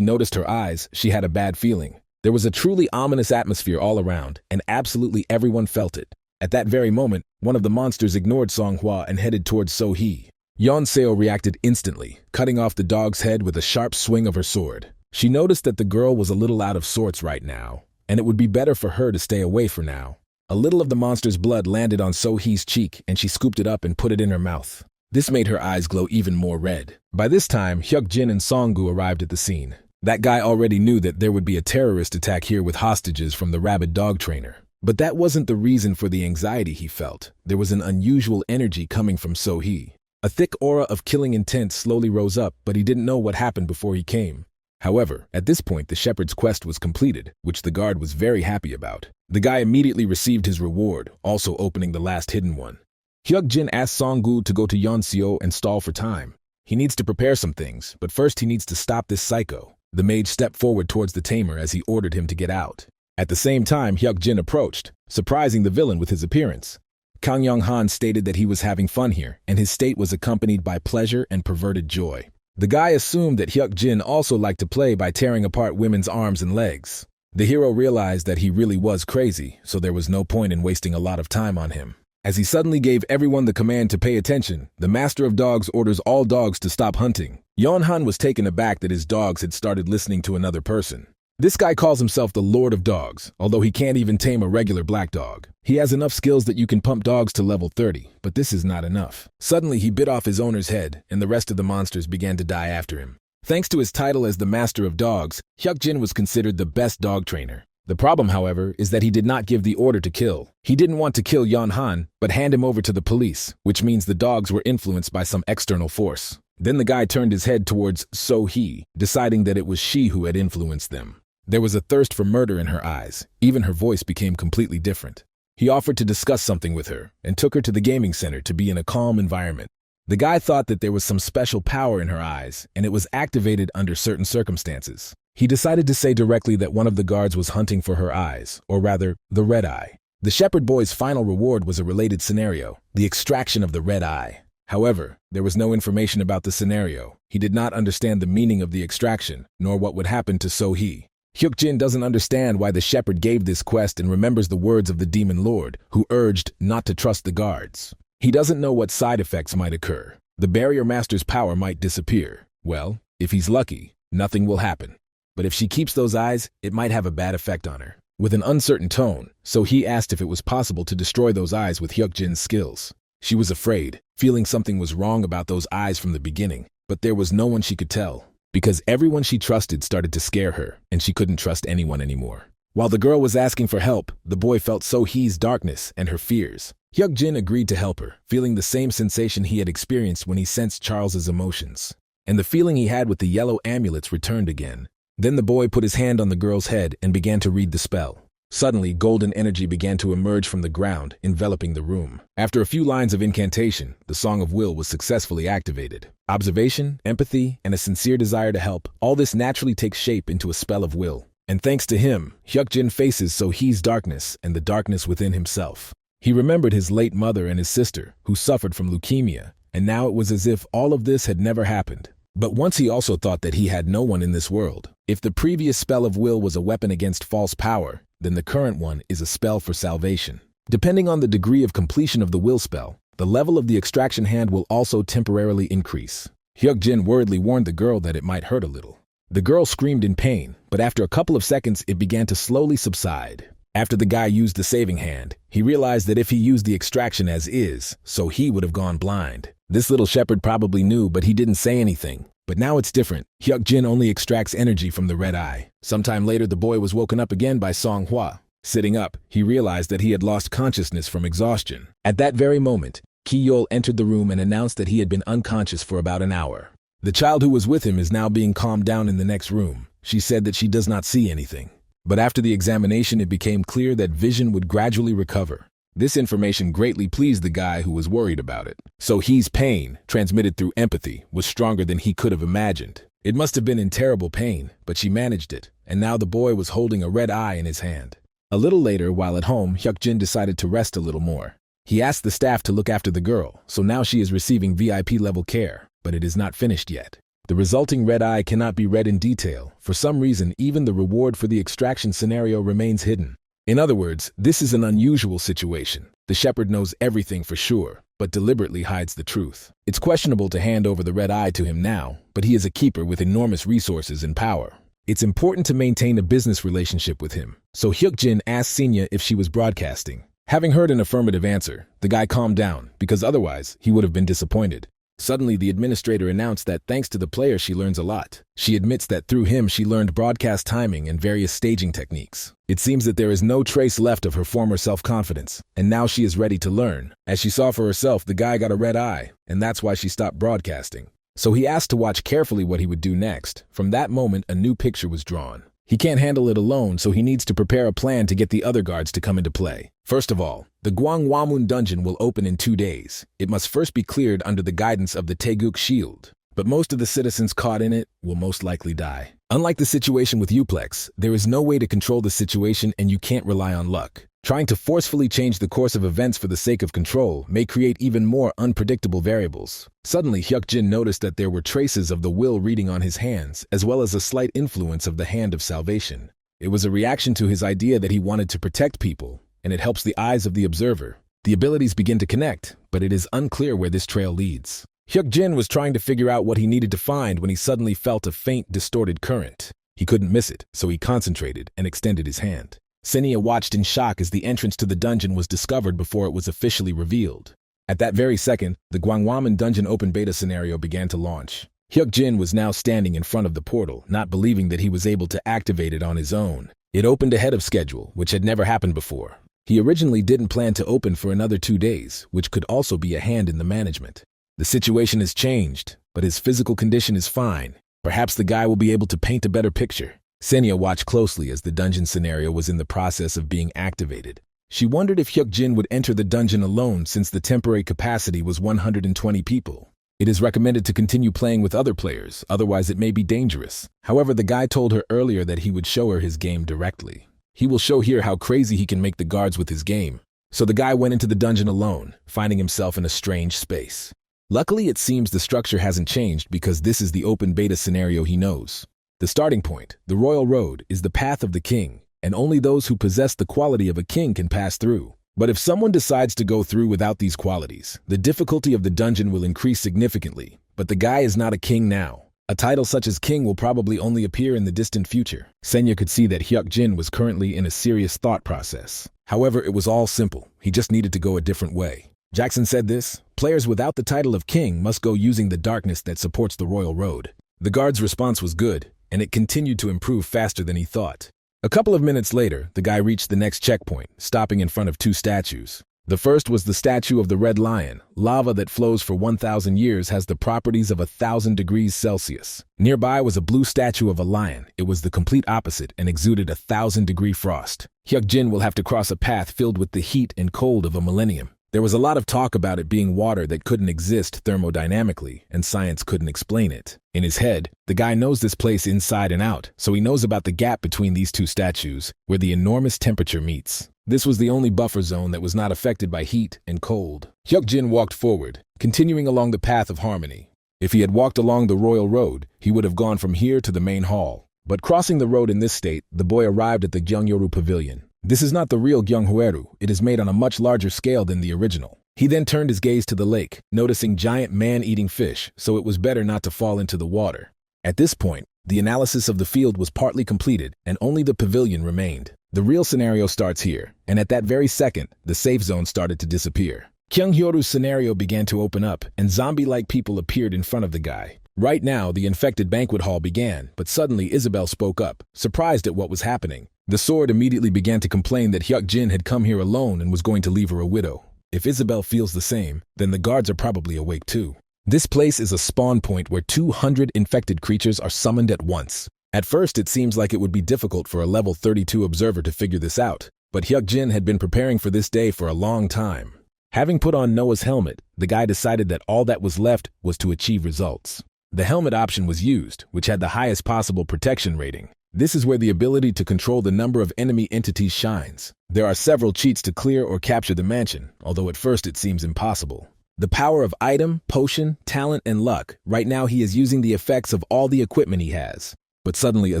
noticed her eyes, she had a bad feeling. There was a truly ominous atmosphere all around, and absolutely everyone felt it. At that very moment, one of the monsters ignored Songhwa and headed towards So-hee. Yeonseo reacted instantly, cutting off the dog's head with a sharp swing of her sword. She noticed that the girl was a little out of sorts right now, and it would be better for her to stay away for now. A little of the monster's blood landed on So-hee's cheek, and she scooped it up and put it in her mouth. This made her eyes glow even more red. By this time, Hyuk-jin and Song-gu arrived at the scene. That guy already knew that there would be a terrorist attack here with hostages from the rabid dog trainer. But that wasn't the reason for the anxiety he felt. There was an unusual energy coming from So-hee. A thick aura of killing intent slowly rose up, but he didn't know what happened before he came. However, at this point the shepherd's quest was completed, which the guard was very happy about. The guy immediately received his reward, also opening the last hidden one. Hyuk-jin asked Song-gu to go to Yeonseo and stall for time. He needs to prepare some things, but first he needs to stop this psycho. The mage stepped forward towards the tamer as he ordered him to get out. At the same time, Hyuk-jin approached, surprising the villain with his appearance. Kang Yong-han stated that he was having fun here, and his state was accompanied by pleasure and perverted joy. The guy assumed that Hyuk-jin also liked to play by tearing apart women's arms and legs. The hero realized that he really was crazy, so there was no point in wasting a lot of time on him. As he suddenly gave everyone the command to pay attention, the master of dogs orders all dogs to stop hunting. Yeon-han was taken aback that his dogs had started listening to another person. This guy calls himself the Lord of Dogs, although he can't even tame a regular black dog. He has enough skills that you can pump dogs to level 30, but this is not enough. Suddenly, he bit off his owner's head, and the rest of the monsters began to die after him. Thanks to his title as the Master of Dogs, Hyuk-jin was considered the best dog trainer. The problem, however, is that he did not give the order to kill. He didn't want to kill Yeon-han, but hand him over to the police, which means the dogs were influenced by some external force. Then the guy turned his head towards So-hee, deciding that it was she who had influenced them. There was a thirst for murder in her eyes. Even her voice became completely different. He offered to discuss something with her and took her to the gaming center to be in a calm environment. The guy thought that there was some special power in her eyes, and it was activated under certain circumstances. He decided to say directly that one of the guards was hunting for her eyes, or rather, the red eye. The shepherd boy's final reward was a related scenario, the extraction of the red eye. However, there was no information about the scenario. He did not understand the meaning of the extraction, nor what would happen to So-hee. Hyuk-jin doesn't understand why the shepherd gave this quest and remembers the words of the demon lord, who urged not to trust the guards. He doesn't know what side effects might occur. The barrier master's power might disappear. Well, if he's lucky, nothing will happen. But if she keeps those eyes, it might have a bad effect on her. With an uncertain tone, So-hee asked if it was possible to destroy those eyes with Hyuk-jin's skills. She was afraid, feeling something was wrong about those eyes from the beginning, but there was no one she could tell. Because everyone she trusted started to scare her, and she couldn't trust anyone anymore. While the girl was asking for help, the boy felt So-hee's darkness and her fears. Hyuk-jin agreed to help her, feeling the same sensation he had experienced when he sensed Charles's emotions. And the feeling he had with the yellow amulets returned again. Then the boy put his hand on the girl's head and began to read the spell. Suddenly, golden energy began to emerge from the ground, enveloping the room. After a few lines of incantation, the Song of Will was successfully activated. Observation, empathy, and a sincere desire to help, all this naturally takes shape into a spell of will. And thanks to him, Hyuk-jin faces So-hee's darkness and the darkness within himself. He remembered his late mother and his sister, who suffered from leukemia, and now it was as if all of this had never happened. But once he also thought that he had no one in this world. If the previous spell of will was a weapon against false power, then the current one is a spell for salvation. Depending on the degree of completion of the will spell, the level of the extraction hand will also temporarily increase. Hyuk-jin worriedly warned the girl that it might hurt a little. The girl screamed in pain, but after a couple of seconds it began to slowly subside. After the guy used the saving hand, he realized that if he used the extraction as is, So-hee would have gone blind. This little shepherd probably knew, but he didn't say anything. But now it's different. Hyuk-jin only extracts energy from the red eye. Sometime later, the boy was woken up again by Songhwa. Sitting up, he realized that he had lost consciousness from exhaustion. At that very moment, Ki-yeol entered the room and announced that he had been unconscious for about an hour. The child who was with him is now being calmed down in the next room. She said that she does not see anything. But after the examination, it became clear that vision would gradually recover. This information greatly pleased the guy who was worried about it. So He's pain, transmitted through empathy, was stronger than he could have imagined. It must have been in terrible pain, but she managed it, and now the boy was holding a red eye in his hand. A little later, while at home, Hyuk-jin decided to rest a little more. He asked the staff to look after the girl, so now she is receiving VIP-level care, but it is not finished yet. The resulting red eye cannot be read in detail. For some reason, even the reward for the extraction scenario remains hidden. In other words, this is an unusual situation. The shepherd knows everything for sure, but deliberately hides the truth. It's questionable to hand over the red eye to him now, but he is a keeper with enormous resources and power. It's important to maintain a business relationship with him. So Hyuk-jin asked Senya if she was broadcasting. Having heard an affirmative answer, the guy calmed down, because otherwise he would have been disappointed. Suddenly, the administrator announced that thanks to the player she learns a lot. She admits that through him she learned broadcast timing and various staging techniques. It seems that there is no trace left of her former self-confidence, and now she is ready to learn. As she saw for herself, the guy got a red eye, and that's why she stopped broadcasting. So he asked to watch carefully what he would do next. From that moment, a new picture was drawn. He can't handle it alone, so he needs to prepare a plan to get the other guards to come into play. First of all, the Gwangwamun dungeon will open in 2 days. It must first be cleared under the guidance of the Taeguk Shield, but most of the citizens caught in it will most likely die. Unlike the situation with Uplex, there is no way to control the situation and you can't rely on luck. Trying to forcefully change the course of events for the sake of control may create even more unpredictable variables. Suddenly, Hyuk-jin noticed that there were traces of the will reading on his hands, as well as a slight influence of the hand of salvation. It was a reaction to his idea that he wanted to protect people, and it helps the eyes of the observer. The abilities begin to connect, but it is unclear where this trail leads. Hyuk-jin was trying to figure out what he needed to find when he suddenly felt a faint, distorted current. He couldn't miss it, so he concentrated and extended his hand. Senya watched in shock as the entrance to the dungeon was discovered before it was officially revealed. At that very second, the Gwangwamun dungeon open beta scenario began to launch. Hyuk-jin was now standing in front of the portal, not believing that he was able to activate it on his own. It opened ahead of schedule, which had never happened before. He originally didn't plan to open for another 2 days, which could also be a hand in the management. The situation has changed, but his physical condition is fine. Perhaps the guy will be able to paint a better picture. Senya watched closely as the dungeon scenario was in the process of being activated. She wondered if Hyuk-jin would enter the dungeon alone since the temporary capacity was 120 people. It is recommended to continue playing with other players, otherwise it may be dangerous. However, the guy told her earlier that he would show her his game directly. He will show here how crazy he can make the guards with his game. So the guy went into the dungeon alone, finding himself in a strange space. Luckily, it seems the structure hasn't changed because this is the open beta scenario he knows. The starting point, the royal road, is the path of the king, and only those who possess the quality of a king can pass through. But if someone decides to go through without these qualities, the difficulty of the dungeon will increase significantly. But the guy is not a king now. A title such as king will probably only appear in the distant future. Senya could see that Hyuk-jin was currently in a serious thought process. However, it was all simple. He just needed to go a different way. Jackson said this: players without the title of king must go using the darkness that supports the royal road. The guard's response was good, and it continued to improve faster than he thought. A couple of minutes later, the guy reached the next checkpoint, stopping in front of 2 statues. The first was the statue of the Red Lion. Lava that flows for 1,000 years has the properties of 1,000 degrees Celsius. Nearby was a blue statue of a lion. It was the complete opposite and exuded 1,000-degree frost. Hyuk-jin will have to cross a path filled with the heat and cold of a millennium. There was a lot of talk about it being water that couldn't exist thermodynamically, and science couldn't explain it. In his head, the guy knows this place inside and out, so he knows about the gap between these 2 statues, where the enormous temperature meets. This was the only buffer zone that was not affected by heat and cold. Hyuk-jin walked forward, continuing along the path of harmony. If he had walked along the royal road, he would have gone from here to the main hall. But crossing the road in this state, the boy arrived at the Gyeongyoru Pavilion. This is not the real Gyeonghueru. It is made on a much larger scale than the original. He then turned his gaze to the lake, noticing giant man-eating fish, so it was better not to fall into the water. At this point, the analysis of the field was partly completed, and only the pavilion remained. The real scenario starts here, and at that very second, the safe zone started to disappear. Gyeonghyoru's scenario began to open up, and zombie-like people appeared in front of the guy. Right now, the infected banquet hall began, but suddenly Isabel spoke up, surprised at what was happening. The sword immediately began to complain that Hyuk-jin had come here alone and was going to leave her a widow. If Isabel feels the same, then the guards are probably awake too. This place is a spawn point where 200 infected creatures are summoned at once. At first, it seems like it would be difficult for a level 32 observer to figure this out. But Hyuk-jin had been preparing for this day for a long time. Having put on Noah's helmet, the guy decided that all that was left was to achieve results. The helmet option was used, which had the highest possible protection rating. This is where the ability to control the number of enemy entities shines. There are several cheats to clear or capture the mansion, although at first it seems impossible. The power of item, potion, talent, and luck. Right now he is using the effects of all the equipment he has. But suddenly a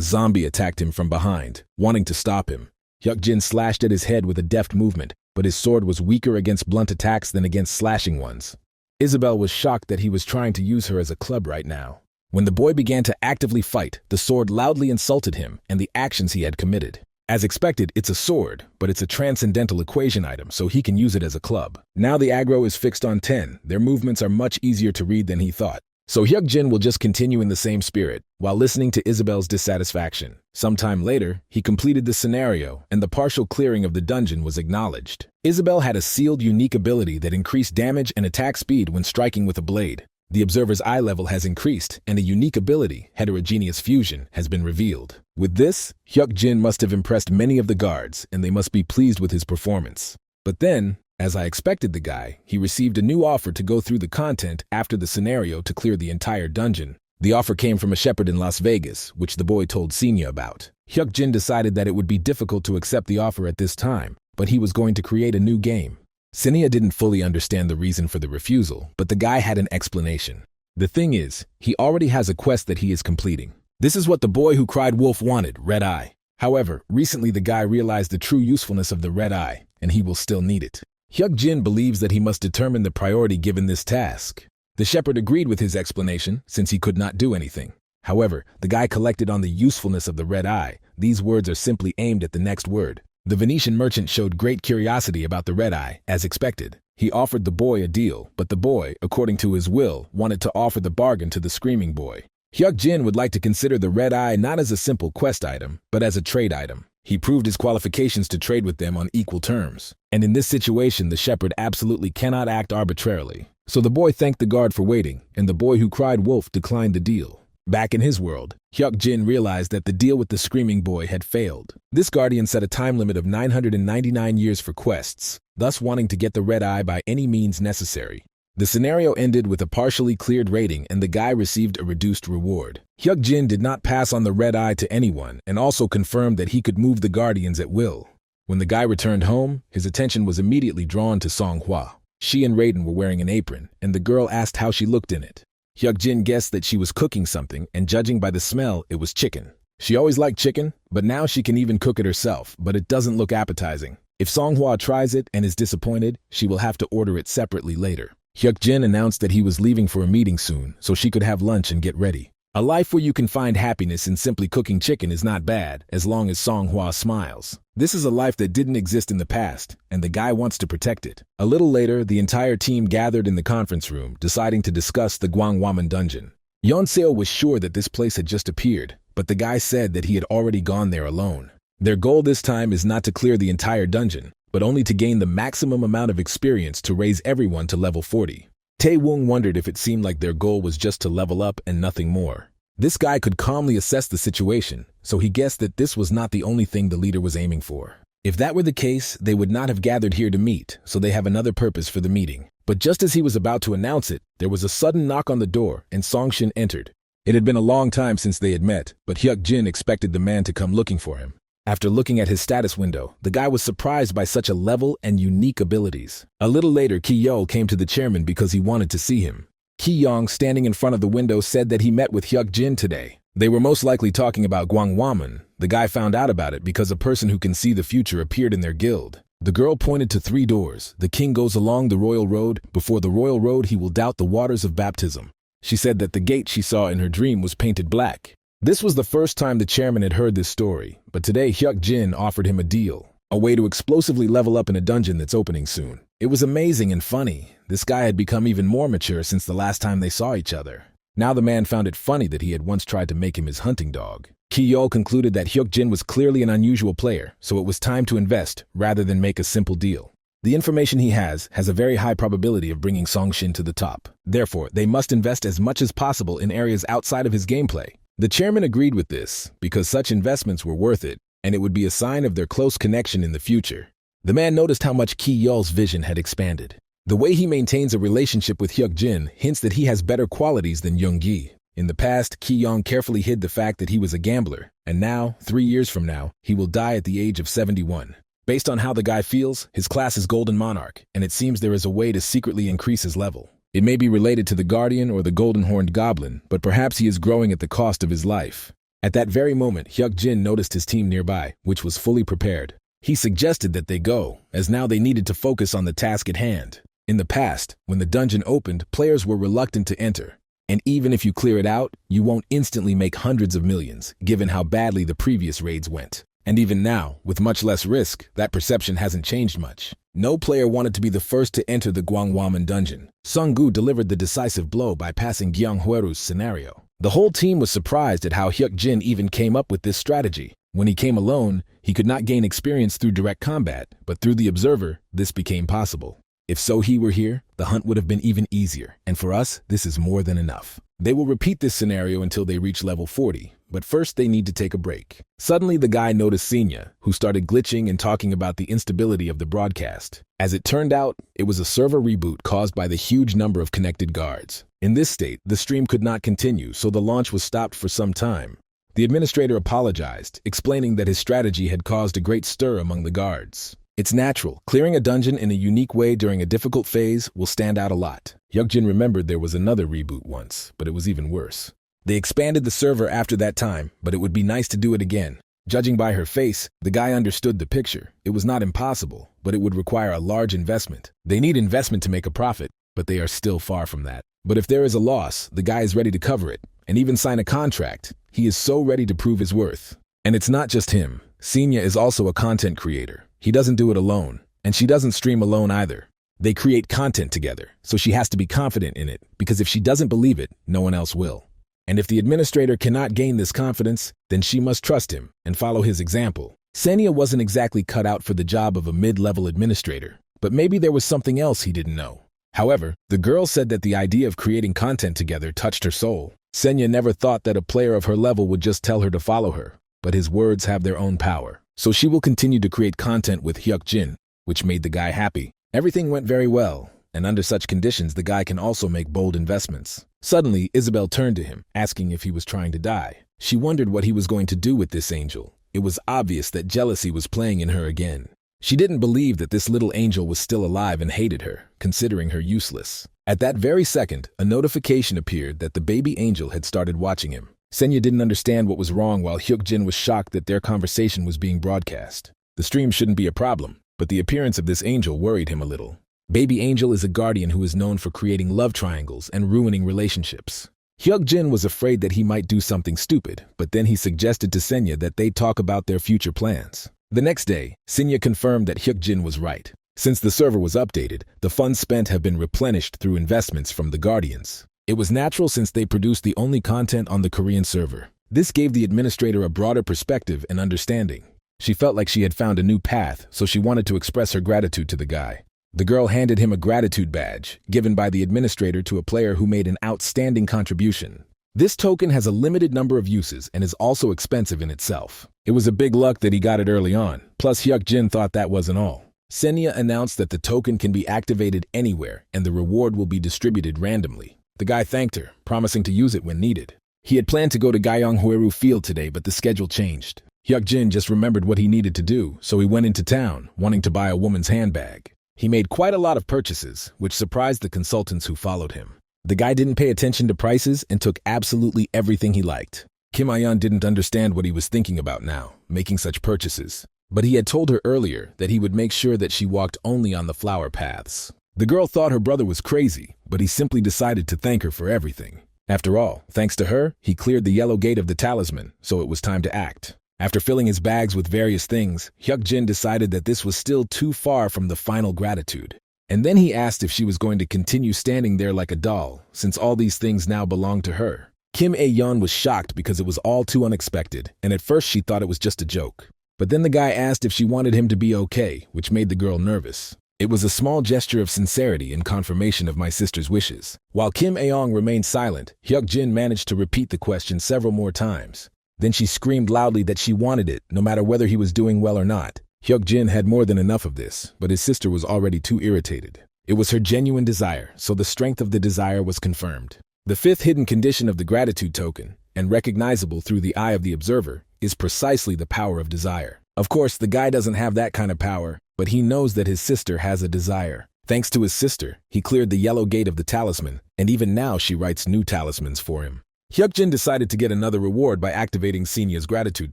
zombie attacked him from behind, wanting to stop him. Hyuk-jin slashed at his head with a deft movement, but his sword was weaker against blunt attacks than against slashing ones. Isabel was shocked that he was trying to use her as a club right now. When the boy began to actively fight, the sword loudly insulted him and the actions he had committed. As expected, it's a sword, but it's a transcendental equation item, so he can use it as a club. Now the aggro is fixed on 10. Their movements are much easier to read than he thought. So Hyuk-jin will just continue in the same spirit, while listening to Isabel's dissatisfaction. Sometime later, he completed the scenario, and the partial clearing of the dungeon was acknowledged. Isabel had a sealed unique ability that increased damage and attack speed when striking with a blade. The observer's eye level has increased, and a unique ability, heterogeneous fusion, has been revealed. With this, Hyuk-jin must have impressed many of the guards, and they must be pleased with his performance. But then, as I expected the guy, he received a new offer to go through the content after the scenario to clear the entire dungeon. The offer came from a shepherd in Las Vegas, which the boy told Senya about. Hyuk-jin decided that it would be difficult to accept the offer at this time, but he was going to create a new game. Senya didn't fully understand the reason for the refusal, but the guy had an explanation. The thing is, he already has a quest that he is completing. This is what the boy who cried wolf wanted, red eye. However, recently the guy realized the true usefulness of the red eye, and he will still need it. Hyuk-jin believes that he must determine the priority given this task. The shepherd agreed with his explanation, since he could not do anything. However, the guy collected on the usefulness of the red eye. These words are simply aimed at the next word. The Venetian merchant showed great curiosity about the red eye, as expected. He offered the boy a deal, but the boy, according to his will, wanted to offer the bargain to the screaming boy. Hyuk-jin would like to consider the red eye not as a simple quest item, but as a trade item. He proved his qualifications to trade with them on equal terms. And in this situation, the shepherd absolutely cannot act arbitrarily. So the boy thanked the guard for waiting, and the boy who cried wolf declined the deal. Back in his world, Hyuk-jin realized that the deal with the screaming boy had failed. This guardian set a time limit of 999 years for quests, thus wanting to get the red eye by any means necessary. The scenario ended with a partially cleared rating and the guy received a reduced reward. Hyuk-jin did not pass on the red eye to anyone and also confirmed that he could move the guardians at will. When the guy returned home, his attention was immediately drawn to Songhwa. She and Raiden were wearing an apron, and the girl asked how she looked in it. Hyuk-jin guessed that she was cooking something, and judging by the smell, it was chicken. She always liked chicken, but now she can even cook it herself, but it doesn't look appetizing. If Songhwa tries it and is disappointed, she will have to order it separately later. Hyuk-jin announced that he was leaving for a meeting soon, so she could have lunch and get ready. A life where you can find happiness in simply cooking chicken is not bad, as long as Songhwa smiles. This is a life that didn't exist in the past, and the guy wants to protect it. A little later, the entire team gathered in the conference room, deciding to discuss the Gwangwaman dungeon. Yeonseo was sure that this place had just appeared, but the guy said that he had already gone there alone. Their goal this time is not to clear the entire dungeon, but only to gain the maximum amount of experience to raise everyone to level 40. Tae-woong wondered if it seemed like their goal was just to level up and nothing more. This guy could calmly assess the situation, so he guessed that this was not the only thing the leader was aiming for. If that were the case, they would not have gathered here to meet, so they have another purpose for the meeting. But just as he was about to announce it, there was a sudden knock on the door, and Songshin entered. It had been a long time since they had met, but Hyuk-jin expected the man to come looking for him. After looking at his status window, the guy was surprised by such a level and unique abilities. A little later, Ki-yeol came to the chairman because he wanted to see him. Ki-yong, standing in front of the window, said that he met with Hyuk-jin today. They were most likely talking about Gwangwaman. The guy found out about it because a person who can see the future appeared in their guild. The girl pointed to 3 doors. The king goes along the royal road. Before the royal road, he will doubt the waters of baptism. She said that the gate she saw in her dream was painted black. This was the first time the chairman had heard this story, but today Hyuk-jin offered him a deal, a way to explosively level up in a dungeon that's opening soon. It was amazing and funny. This guy had become even more mature since the last time they saw each other. Now the man found it funny that he had once tried to make him his hunting dog. Ki-yeol concluded that Hyuk-jin was clearly an unusual player, so it was time to invest rather than make a simple deal. The information he has a very high probability of bringing Songshin to the top. Therefore, they must invest as much as possible in areas outside of his gameplay. The chairman agreed with this because such investments were worth it. and it would be a sign of their close connection in the future. The man noticed how much Ki-yeol's vision had expanded. The way he maintains a relationship with Hyuk-jin hints that he has better qualities than Young-gi. In the past, Ki-yeong carefully hid the fact that he was a gambler, and now, 3 years from now, he will die at the age of 71. Based on how the guy feels, his class is Golden Monarch, and it seems there is a way to secretly increase his level. It may be related to the Guardian or the Golden-Horned Goblin, but perhaps he is growing at the cost of his life. At that very moment, Hyuk-jin noticed his team nearby, which was fully prepared. He suggested that they go, as now they needed to focus on the task at hand. In the past, when the dungeon opened, players were reluctant to enter. And even if you clear it out, you won't instantly make hundreds of millions, given how badly the previous raids went. And even now, with much less risk, that perception hasn't changed much. No player wanted to be the first to enter the Gwangwaman dungeon. Sung-gu delivered the decisive blow by passing Gyeong-hwaeru's scenario. The whole team was surprised at how Hyuk-jin even came up with this strategy. When he came alone, he could not gain experience through direct combat, but through the observer, this became possible. If So-hee were here, the hunt would have been even easier, and for us, this is more than enough. They will repeat this scenario until they reach level 40, but first they need to take a break. Suddenly the guy noticed Senya, who started glitching and talking about the instability of the broadcast. As it turned out, it was a server reboot caused by the huge number of connected guards. In this state, the stream could not continue, so the launch was stopped for some time. The administrator apologized, explaining that his strategy had caused a great stir among the guards. It's natural. Clearing a dungeon in a unique way during a difficult phase will stand out a lot. Hyuk-jin remembered there was another reboot once, but it was even worse. They expanded the server after that time, but it would be nice to do it again. Judging by her face, the guy understood the picture. It was not impossible, but it would require a large investment. They need investment to make a profit, but they are still far from that. But if there is a loss, the guy is ready to cover it, and even sign a contract. He is so ready to prove his worth. And it's not just him. Senya is also a content creator. He doesn't do it alone, and she doesn't stream alone either. They create content together, so she has to be confident in it, because if she doesn't believe it, no one else will. And if the administrator cannot gain this confidence, then she must trust him and follow his example. Senya wasn't exactly cut out for the job of a mid-level administrator, but maybe there was something else he didn't know. However, the girl said that the idea of creating content together touched her soul. Senya never thought that a player of her level would just tell her to follow her, but his words have their own power. So she will continue to create content with Hyuk-jin, which made the guy happy. Everything went very well, and under such conditions the guy can also make bold investments. Suddenly, Isabel turned to him, asking if he was trying to die. She wondered what he was going to do with this angel. It was obvious that jealousy was playing in her again. She didn't believe that this little angel was still alive and hated her, considering her useless. At that very second, a notification appeared that the baby angel had started watching him. Senya didn't understand what was wrong while Hyuk-jin was shocked that their conversation was being broadcast. The stream shouldn't be a problem, but the appearance of this angel worried him a little. Baby Angel is a guardian who is known for creating love triangles and ruining relationships. Hyuk-jin was afraid that he might do something stupid, but then he suggested to Senya that they talk about their future plans. The next day, Senya confirmed that Hyuk-jin was right. Since the server was updated, the funds spent have been replenished through investments from the Guardians. It was natural since they produced the only content on the Korean server. This gave the administrator a broader perspective and understanding. She felt like she had found a new path, so she wanted to express her gratitude to the guy. The girl handed him a gratitude badge, given by the administrator to a player who made an outstanding contribution. This token has a limited number of uses and is also expensive in itself. It was a big luck that he got it early on, plus Hyuk-jin thought that wasn't all. Senya announced that the token can be activated anywhere and the reward will be distributed randomly. The guy thanked her, promising to use it when needed. He had planned to go to Gyeong-hwaeru Field today, but the schedule changed. Hyuk-jin just remembered what he needed to do, so he went into town, wanting to buy a woman's handbag. He made quite a lot of purchases, which surprised the consultants who followed him. The guy didn't pay attention to prices and took absolutely everything he liked. Kim Ayan didn't understand what he was thinking about now, making such purchases. But he had told her earlier that he would make sure that she walked only on the flower paths. The girl thought her brother was crazy, but he simply decided to thank her for everything. After all, thanks to her, he cleared the yellow gate of the talisman, so it was time to act. After filling his bags with various things, Hyuk-jin decided that this was still too far from the final gratitude. And then he asked if she was going to continue standing there like a doll, since all these things now belonged to her. Kim Ayeon was shocked because it was all too unexpected, and at first she thought it was just a joke. But then the guy asked if she wanted him to be okay, which made the girl nervous. It was a small gesture of sincerity and confirmation of my sister's wishes. While Kim Ayeon remained silent, Hyuk-jin managed to repeat the question several more times. Then she screamed loudly that she wanted it, no matter whether he was doing well or not. Hyuk-jin had more than enough of this, but his sister was already too irritated. It was her genuine desire, so the strength of the desire was confirmed. The fifth hidden condition of the gratitude token, and recognizable through the eye of the observer, is precisely the power of desire. Of course, the guy doesn't have that kind of power, but he knows that his sister has a desire. Thanks to his sister, he cleared the yellow gate of the talisman, and even now she writes new talismans for him. Hyuk-jin decided to get another reward by activating Senya's gratitude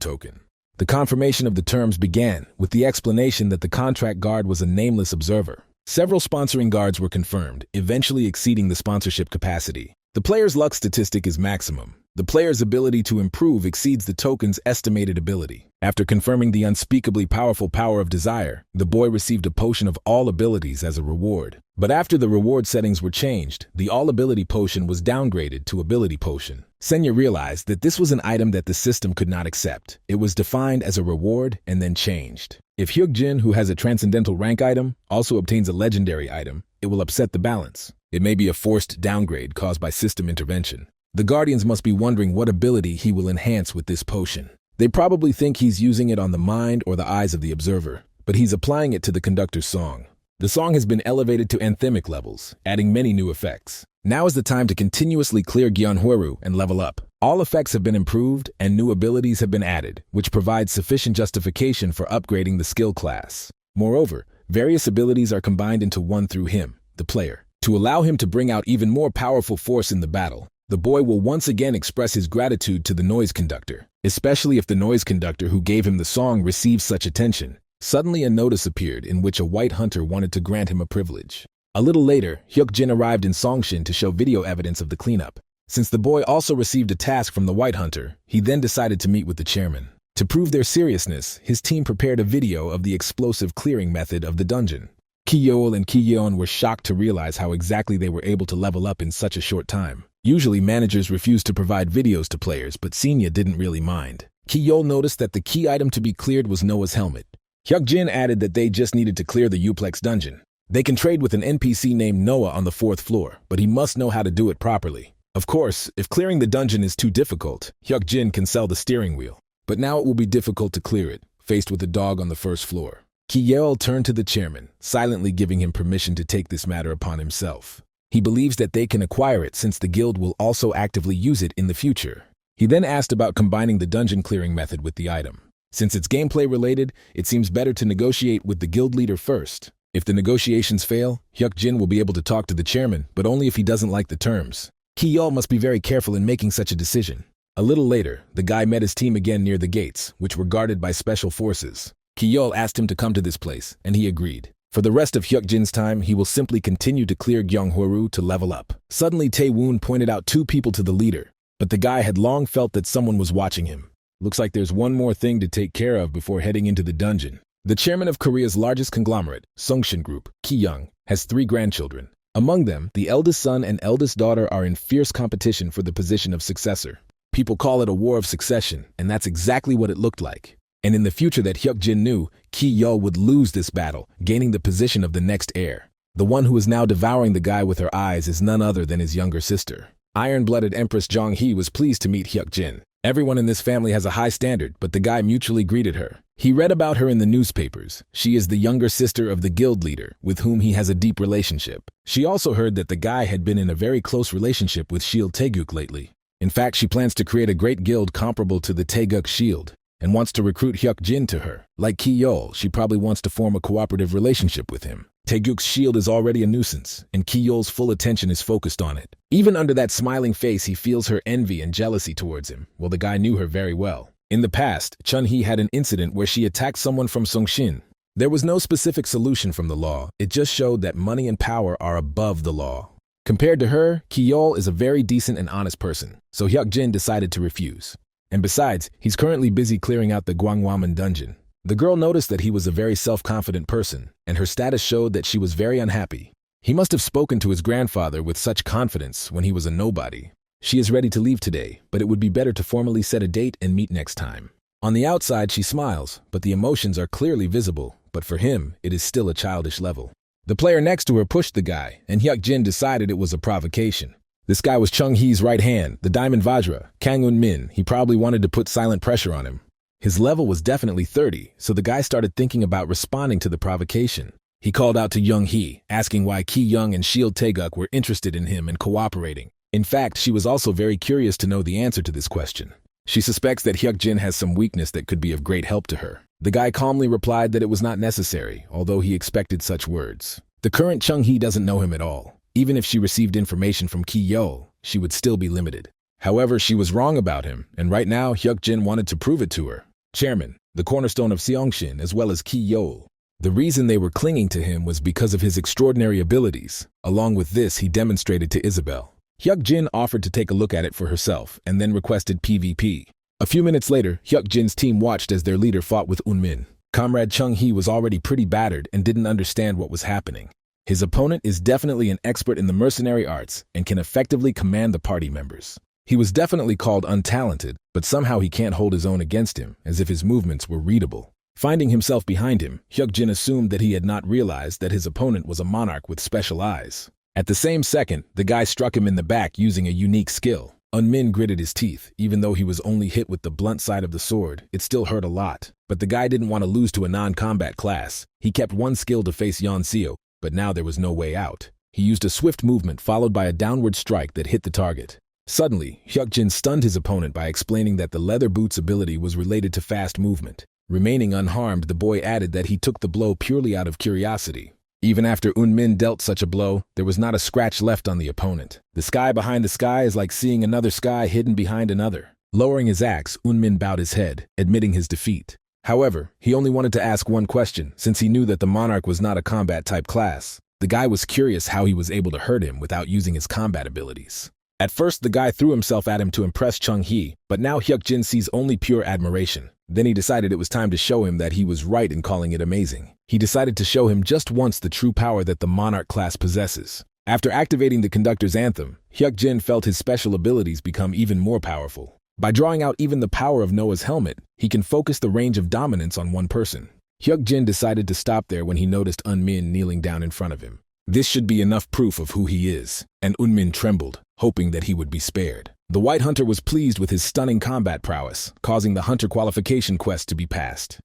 token. The confirmation of the terms began with the explanation that the contract guard was a nameless observer. Several sponsoring guards were confirmed, eventually exceeding the sponsorship capacity. The player's luck statistic is maximum. The player's ability to improve exceeds the token's estimated ability. After confirming the unspeakably powerful power of desire, the boy received a potion of all abilities as a reward. But after the reward settings were changed, the all-ability potion was downgraded to ability potion. Senya realized that this was an item that the system could not accept. It was defined as a reward and then changed. If Hyuk-jin, who has a transcendental rank item, also obtains a legendary item, it will upset the balance. It may be a forced downgrade caused by system intervention. The Guardians must be wondering what ability he will enhance with this potion. They probably think he's using it on the mind or the eyes of the observer, but he's applying it to the conductor's song. The song has been elevated to anthemic levels, adding many new effects. Now is the time to continuously clear Gyeonhwaru and level up. All effects have been improved and new abilities have been added, which provides sufficient justification for upgrading the skill class. Moreover, various abilities are combined into one through him, the player, to allow him to bring out even more powerful force in the battle. The boy will once again express his gratitude to the noise conductor, especially if the noise conductor who gave him the song receives such attention. Suddenly a notice appeared in which a white hunter wanted to grant him a privilege. A little later, Hyuk-jin arrived in Songshin to show video evidence of the cleanup. Since the boy also received a task from the white hunter, he then decided to meet with the chairman. To prove their seriousness, his team prepared a video of the explosive clearing method of the dungeon. Ki-yeol and Ki-yeon were shocked to realize how exactly they were able to level up in such a short time. Usually, managers refuse to provide videos to players, but Senya didn't really mind. Ki-yeol noticed that the key item to be cleared was Noah's helmet. Hyuk-jin added that they just needed to clear the Uplex dungeon. They can trade with an NPC named Noah on the 4th floor, but he must know how to do it properly. Of course, if clearing the dungeon is too difficult, Hyuk-jin can sell the steering wheel. But now it will be difficult to clear it, faced with a dog on the 1st floor. Ki-yeol turned to the chairman, silently giving him permission to take this matter upon himself. He believes that they can acquire it since the guild will also actively use it in the future. He then asked about combining the dungeon clearing method with the item. Since it's gameplay related, it seems better to negotiate with the guild leader first. If the negotiations fail, Hyuk-jin will be able to talk to the chairman, but only if he doesn't like the terms. Ki-yeol must be very careful in making such a decision. A little later, the guy met his team again near the gates, which were guarded by special forces. Ki-yeol asked him to come to this place, and he agreed. For the rest of Hyuk-jin's time, he will simply continue to clear Gyeonghwaru to level up. Suddenly, Tae-woon pointed out 2 people to the leader, but the guy had long felt that someone was watching him. Looks like there's one more thing to take care of before heading into the dungeon. The chairman of Korea's largest conglomerate, Songshin Group, Ki-young, has 3 grandchildren. Among them, the eldest son and eldest daughter are in fierce competition for the position of successor. People call it a war of succession, and that's exactly what it looked like. And in the future that Hyuk-jin knew, Ki-yeol would lose this battle, gaining the position of the next heir. The one who is now devouring the guy with her eyes is none other than his younger sister. Iron-blooded Empress Jong-hee was pleased to meet Hyuk-jin. Everyone in this family has a high standard, but the guy mutually greeted her. He read about her in the newspapers. She is the younger sister of the guild leader, with whom he has a deep relationship. She also heard that the guy had been in a very close relationship with Shield Taeguk lately. In fact, she plans to create a great guild comparable to the Taeguk Shield, and wants to recruit Hyuk-jin to her. Like Ki-yeol, she probably wants to form a cooperative relationship with him. Taeguk's shield is already a nuisance, and Ki-yeol's full attention is focused on it. Even under that smiling face, he feels her envy and jealousy towards him. Well, the guy knew her very well. In the past, Chun-hee had an incident where she attacked someone from Songshin. There was no specific solution from the law. It just showed that money and power are above the law. Compared to her, Ki-yeol is a very decent and honest person, so Hyuk-jin decided to refuse. And besides, he's currently busy clearing out the Gwangwaman dungeon. The girl noticed that he was a very self-confident person, and her status showed that she was very unhappy. He must have spoken to his grandfather with such confidence when he was a nobody. She is ready to leave today, but it would be better to formally set a date and meet next time. On the outside, she smiles, but the emotions are clearly visible, but for him, it is still a childish level. The player next to her pushed the guy, and Hyuk-jin decided it was a provocation. This guy was Chung Hee's right hand, the Diamond Vajra, Kang Un-min. He probably wanted to put silent pressure on him. His level was definitely 30, so the guy started thinking about responding to the provocation. He called out to Young Hee, asking why Ki Young and Shield Taeguk were interested in him and cooperating. In fact, she was also very curious to know the answer to this question. She suspects that Hyuk-jin has some weakness that could be of great help to her. The guy calmly replied that it was not necessary, although he expected such words. The current Chung Hee doesn't know him at all. Even if she received information from Ki Yo, she would still be limited. However, she was wrong about him, and right now Hyuk-jin wanted to prove it to her. Chairman, the cornerstone of Seongshin, as well as Ki Yo. The reason they were clinging to him was because of his extraordinary abilities. Along with this, he demonstrated to Isabel. Hyuk-jin offered to take a look at it for herself and then requested PvP. A few minutes later, Hyuk-jin's team watched as their leader fought with Un-min. Comrade Chung Hee was already pretty battered and didn't understand what was happening. His opponent is definitely an expert in the mercenary arts and can effectively command the party members. He was definitely called untalented, but somehow he can't hold his own against him, as if his movements were readable. Finding himself behind him, Hyuk-jin assumed that he had not realized that his opponent was a monarch with special eyes. At the same second, the guy struck him in the back using a unique skill. Un-min gritted his teeth. Even though he was only hit with the blunt side of the sword, it still hurt a lot. But the guy didn't want to lose to a non-combat class. He kept one skill to face Yeon Seo, but now there was no way out. He used a swift movement followed by a downward strike that hit the target. Suddenly, Hyuk-jin stunned his opponent by explaining that the leather boot's ability was related to fast movement. Remaining unharmed, the boy added that he took the blow purely out of curiosity. Even after Un-min dealt such a blow, there was not a scratch left on the opponent. The sky behind the sky is like seeing another sky hidden behind another. Lowering his axe, Un-min bowed his head, admitting his defeat. However, he only wanted to ask one question, since he knew that the monarch was not a combat-type class. The guy was curious how he was able to hurt him without using his combat abilities. At first, the guy threw himself at him to impress Chung Hee, but now Hyuk-jin sees only pure admiration. Then he decided it was time to show him that he was right in calling it amazing. He decided to show him just once the true power that the monarch class possesses. After activating the conductor's anthem, Hyuk-jin felt his special abilities become even more powerful. By drawing out even the power of Noah's helmet, he can focus the range of dominance on one person. Hyuk-jin decided to stop there when he noticed Un-min kneeling down in front of him. This should be enough proof of who he is, and Un-min trembled, hoping that he would be spared. The White Hunter was pleased with his stunning combat prowess, causing the Hunter qualification quest to be passed.